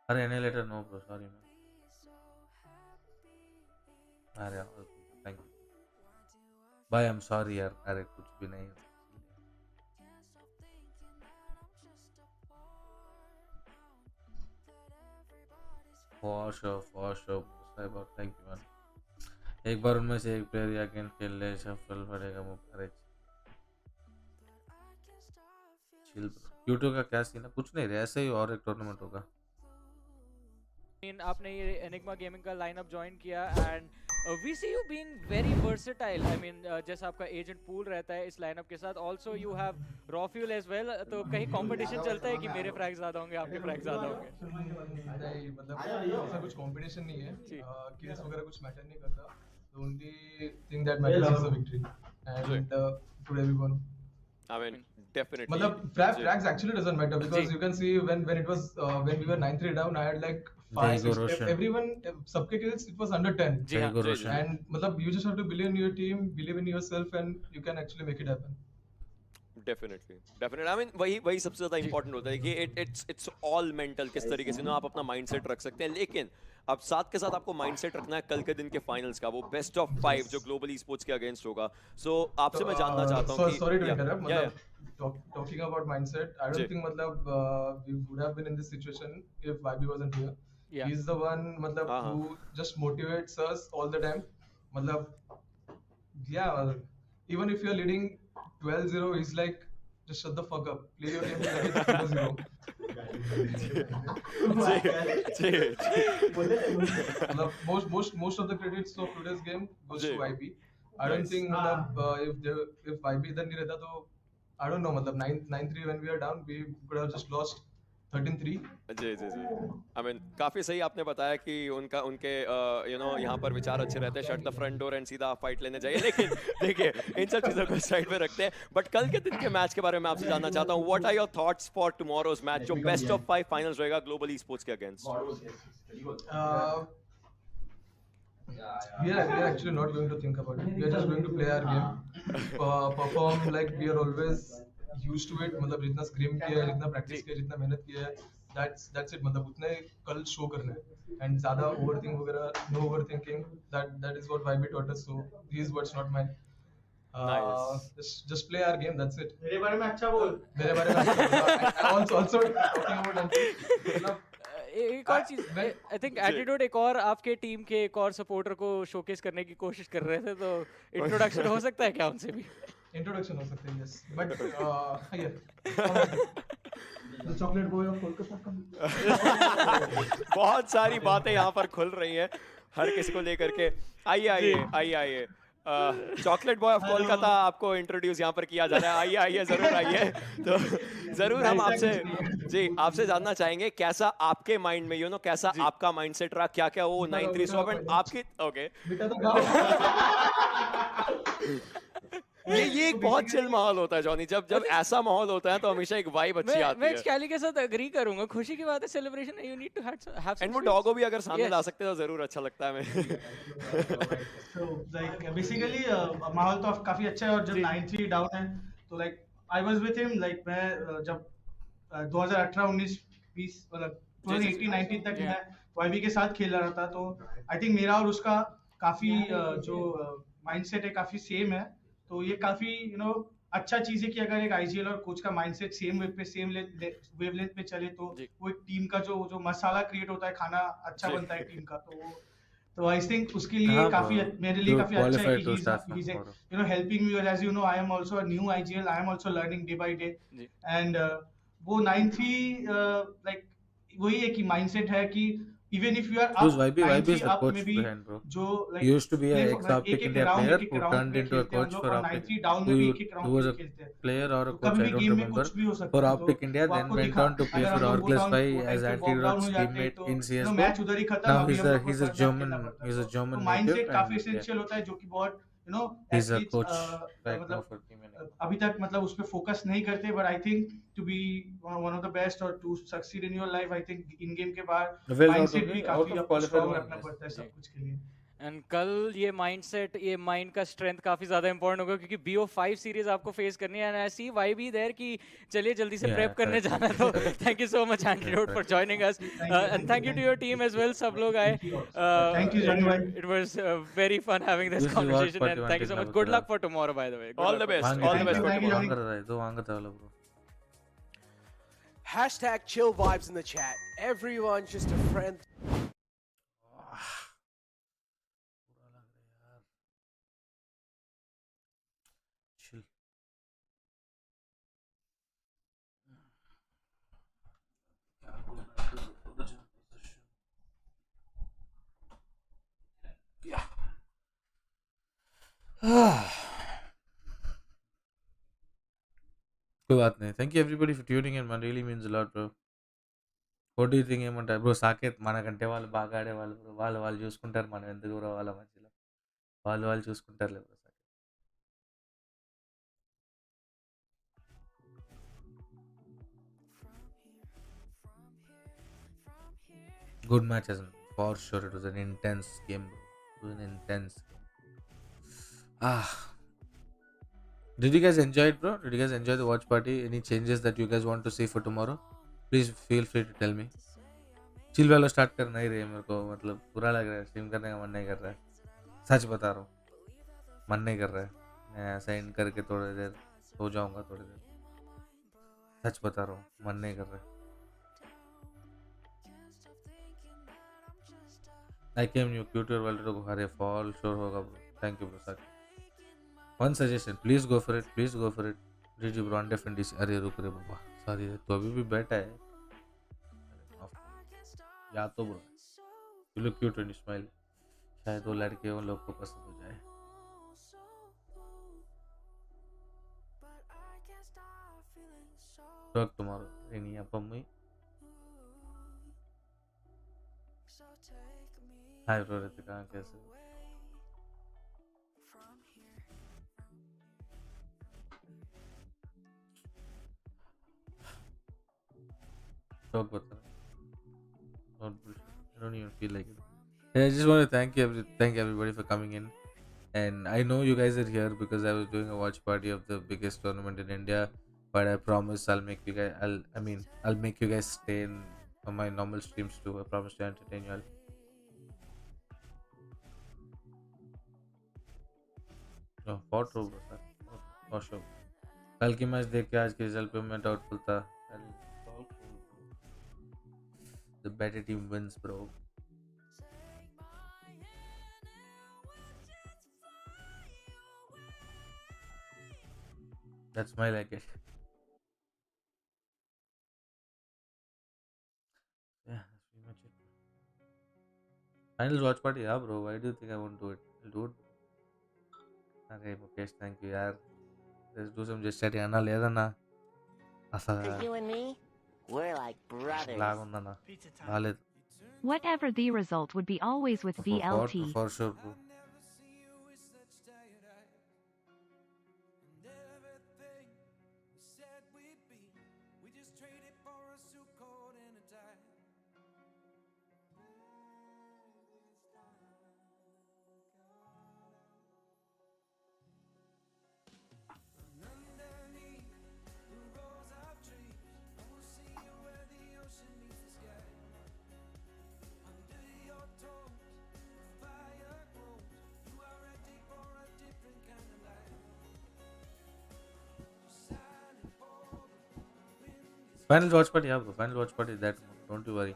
अरे annihilator no bro, sorry man. अरे thank you भाई, I am sorry यार। अरे कुछ भी नहीं। For sure. Cyber, thank you man. एक बार उनमें से एक प्लेयर या गेम खेल ले शफल पड़ेगा मुकरेज चिल यूट्यूब का क्या सीन है कुछ नहीं रे ऐसे ही और एक टूर्नामेंट होगा आपने ये एनिग्मा गेमिंग का लाइनअप ज्वाइन किया and we see you being very versatile I mean जैसा आपका एजेंट पूल रहता है इस लाइनअप के साथ also you have raw fuel as well तो कहीं कंपटीशन चलता है कि मेरे फ्रैग ज्यादा होंगे आपके फ्रैग ज्यादा होंगे नहीं मतलब ऐसा कुछ कंपटीशन नहीं है किल्स वगैरह कुछ मैटर नहीं करता the only thing that matters is the victory and to everyone I mean definitely मतलब frags actually doesn't matter because you can see when it was when we were 9-3 down I had like 5 everyone सबके kills it was under 10 and मतलब you just have to believe in your team believe in yourself and you can actually make it happen definitely I mean वही सबसे ज्यादा important होता है कि it's all mental किस तरीके से ना आप अपना mindset रख सकते हैं लेकिन अब साथ के साथ आपको माइंडसेट रखना है कल के दिन के फाइनल्स का वो बेस्ट ऑफ 5 जो ग्लोबल ई-स्पोर्ट्स के अगेंस्ट होगा सो आपसे मैं जानना चाहता हूं कि सॉरी टू इंटरप्ट मतलब talking about mindset I don't think मतलब we would have been in this situation if YB wasn't here he is the one मतलब who just motivates us all the time मतलब even if you are leading 12-0 he's like just shut the fuck up play your game like it's 0-0 most of the credits of today's game goes to YB. I don't think if YB इधर नहीं रहता तो I don't know मतलब 9-3 when we are down we could have just lost 13-3. Ji I mean काफी सही आपने बताया कि उनके you know यहाँ पर विचार अच्छे रहते हैं shut the front door and सीधा फाइट लेने जाइए लेकिन देखिए इन सब चीजों को साइड पे रखते हैं बट कल के दिन के मैच के बारे में आपसे जानना चाहता हूँ what are your thoughts for tomorrow's match जो बेस्ट ऑफ 5 फाइनल्स रहेगा ग्लोबल ई-स्पोर्ट्स के against we are actually not going to think about it we are just going to play our game perform like we are always used to it मतलब जितना scream किया है जितना practice किया है जितना मेहनत किया है that's it मतलब उतने कल शो करना है and ज़्यादा ओवरथिंक वगैरह no overthinking that is what YB taught us so these words not mine just play our game that's it मेरे बारे में अच्छा बोल मेरे बारे में also talking about एक और चीज आई थिंक एटीट्यूड एक और आपके टीम के एक और सपोर्टर को शोकेस करने की कोशिश कर रहे थे तो इंट्रोडक्शन हो सकता है क्या उनसे भी इंट्रोडक्शन हो सकता है yes but the chocolate boy of Kolkata बहुत सारी बातें यहाँ पर खुल रही हैं हर किसी को लेकर के आइए चॉकलेट बॉय ऑफ कोलकाता आपको इंट्रोड्यूस यहाँ पर किया जा रहा है आइए जरूर आइए तो जरूर हम आपसे जानना चाहेंगे कैसा आपके माइंड में कैसा आपका माइंडसेट रहा क्या वो 9-3 स्वैप आपकी ओके ये एक बहुत चिल माहौल होता है जॉनी जब ऐसा माहौल होता है तो हमेशा एक वाइब अच्छी आती है मैं कैली के साथ एग्री करूंगा खुशी की बात है सेलिब्रेशन है you need to have and वो डॉगो भी अगर सामने ला सकते तो जरूर अच्छा लगता है हमें so like basically माहौल तो काफी अच्छा है और जब 9-3 डाउन है तो like I was with him like मैं जब 2018 19 20 मतलब 2018-19 तक मैं YB के साथ खेल रहा था तो आई थिंक मेरा और उसका काफी जो माइंडसेट है काफी सेम है तो ये काफी अच्छा चीज है कि अगर एक आईजीएल और कोच का माइंडसेट सेम वेवलेंथ पे चले तो वो एक टीम का जो मसाला क्रिएट होता है खाना अच्छा बनता है टीम का तो आई थिंक उसके लिए काफी मेरे लिए काफी अच्छा है कि helping me as I am also a new IGL I am also learning day by day and वो 9-3 लाइक वही है कि माइंडसेट है कि even if you are up, YB is the coach behind, bro. He used to be an ex-Optic India player who turned into a coach for Optic. Who was a player or a coach, I don't remember, for Optic India, then went on to play for Orglesby as anti-Rock's teammate in CSGO. Now he's a German mindset काफी essential होता है जो कि बहुत he's a coach right now for Team Enigma. अभी तक मतलब उस पे फोकस नहीं करते but I think to be one of the best or to succeed in your life I think in game के बाद mindset भी काफी strong रखना पड़ता है सब कुछ के लिए एंड कल ये माइंडसेट ये माइंड का स्ट्रेंथ काफी ज्यादा इंपॉर्टेंट होगा क्योंकि BO5 सीरीज आपको फेस करनी है and I see YB there कि चलिए जल्दी से प्रेप करने जाना तो thank you so much Antidote for joining us and thank you to your team as well सब लोग आए thank you it was very fun having this conversation and thank you so much good luck for tomorrow by the way all the best #chill vibes in the chat. Everyone just a friend. कोई बात नहीं. Thank you everybody for tuning in, man. Really means a lot, bro. What do you think ఏమంటారు bro? Saketh మనకంటే వాళ్ళు బాగా ఆడేవాళ్ళు bro. వాళ్ళు చూసుకుంటారు, మనం ఎందుకు బ్రో వాళ్ళ మధ్యలో. వాళ్ళు చూసుకుంటారులే bro. Good match, as for sure. It was an intense game, bro. It was an intense game. Did you guys enjoy it, bro? Did you guys enjoy the watch party? Any changes that you guys want to see for tomorrow? Please feel free to tell me. Chill वाला start करना ही रहे मेरे को, मतलब बुरा लग रहा है, स्ट्रीम करने का मन नहीं कर रहा है. सच बता रहा हूँ, मन नहीं कर रहा है. मैं ऐसा एंड करके थोड़ी देर सो जाऊंगा, थोड़ी देर. सच बता रहा हूँ, मन नहीं कर रहा है. I came new Q2 world to Hare fall sure होगा bro. Thank you bro. Sir. One suggestion, please go for it. Please go for it. GG bro. Undefend DC. अरे रुक रे बाबा. Sorry तो अभी भी बैठा है. या तो bro. You look cute when you smile. शायद वो लड़के उन लोग को पसंद हो जाए. Talk tomorrow. Any apa me? Hi bro, Ritika, कैसे हो? Talk बता. Not bullshit. I don't even feel like it. Hey, I just want to thank everybody for coming in. And I know you guys are here because I was doing a watch party of the biggest tournament in India. But I promise I'll make you guys. I'll make you guys stay on my normal streams too. I promise to entertain you all. For true bro sir. For sure. कल की match देख के आज के result पे मैं doubtful था. The better team wins, bro. That's my like it. Yeah, that's pretty much it. Final watch party, yeah, bro. Why do you think I won't do it? I'll do it. Okay, Mukesh, thank you, yaar. Let's do some just chatting. Anna, leda na. Asa. You and me, we're like brothers. Lag unda na. Valid. Whatever the result would be always with VLT. For sure, bro. Final watch party, yeah, bro. Final watch party. That don't you worry.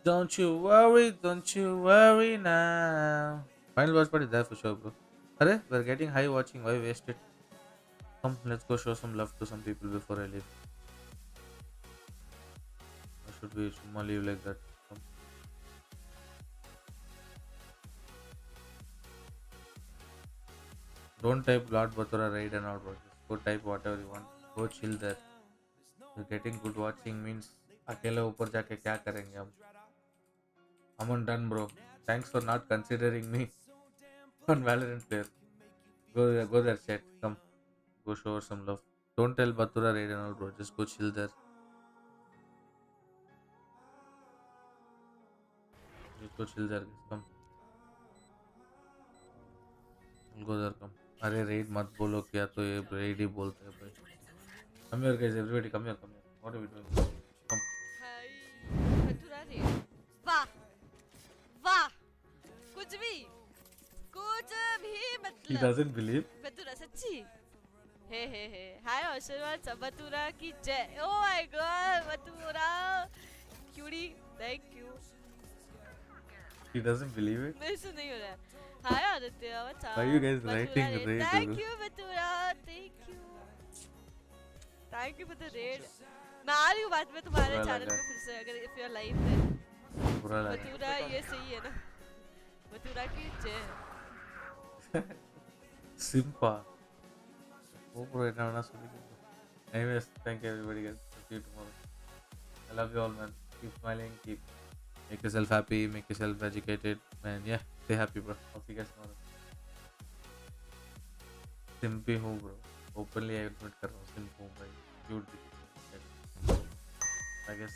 Don't you worry now. Final watch party there for sure, bro. Arey, we're getting high watching. Why waste it? Come, let's go show some love to some people before I leave. I should be Shuma leave like that. Come. Don't type Lord Bathura raid and out, bro. Just go type whatever you want. Go chill there. Getting good watching means अकेले ऊपर जाके क्या करेंगे हम? I'm done, bro. Thanks for not considering me on Valorant player. Go there, chat. Come, go show her some love. Don't tell Bathura raid and all, bro. Just go chill there. Just go chill there, guys. Come. Go there, come. अरे raid मत बोलो, क्या तो ये raid ही बोलते हैं भाई. Come here, guys. Everybody, come here. What are we doing? Come. वाह वाह कुछ भी मतलब. He doesn't believe. बतूरा सच्ची. हे हाय आशीर्वाद सब बतूरा की जय. Oh my god bhatura cutie. Thank you. He doesn't believe it. मेरे से नहीं हो रहा है. हाय Aditya what's up? Why are you guys writing raid? Thank you बतूरा. Thank you for the raid. मैं आ रही हूँ बाद में तुम्हारे चैनल पे फिर से अगर if you're live then. बतूरा ये सही है ना? बतूरा की जय. Simpa. Oh bro, anyways, thank you everybody guys. See you tomorrow. I love you all, man. Keep smiling, make yourself happy, make yourself educated, and yeah, stay happy, bro. I'll see you guys tomorrow. Simpy हूँ bro. Openly I admit कर रहा हूँ simp हूँ भाई. Cute. I guess.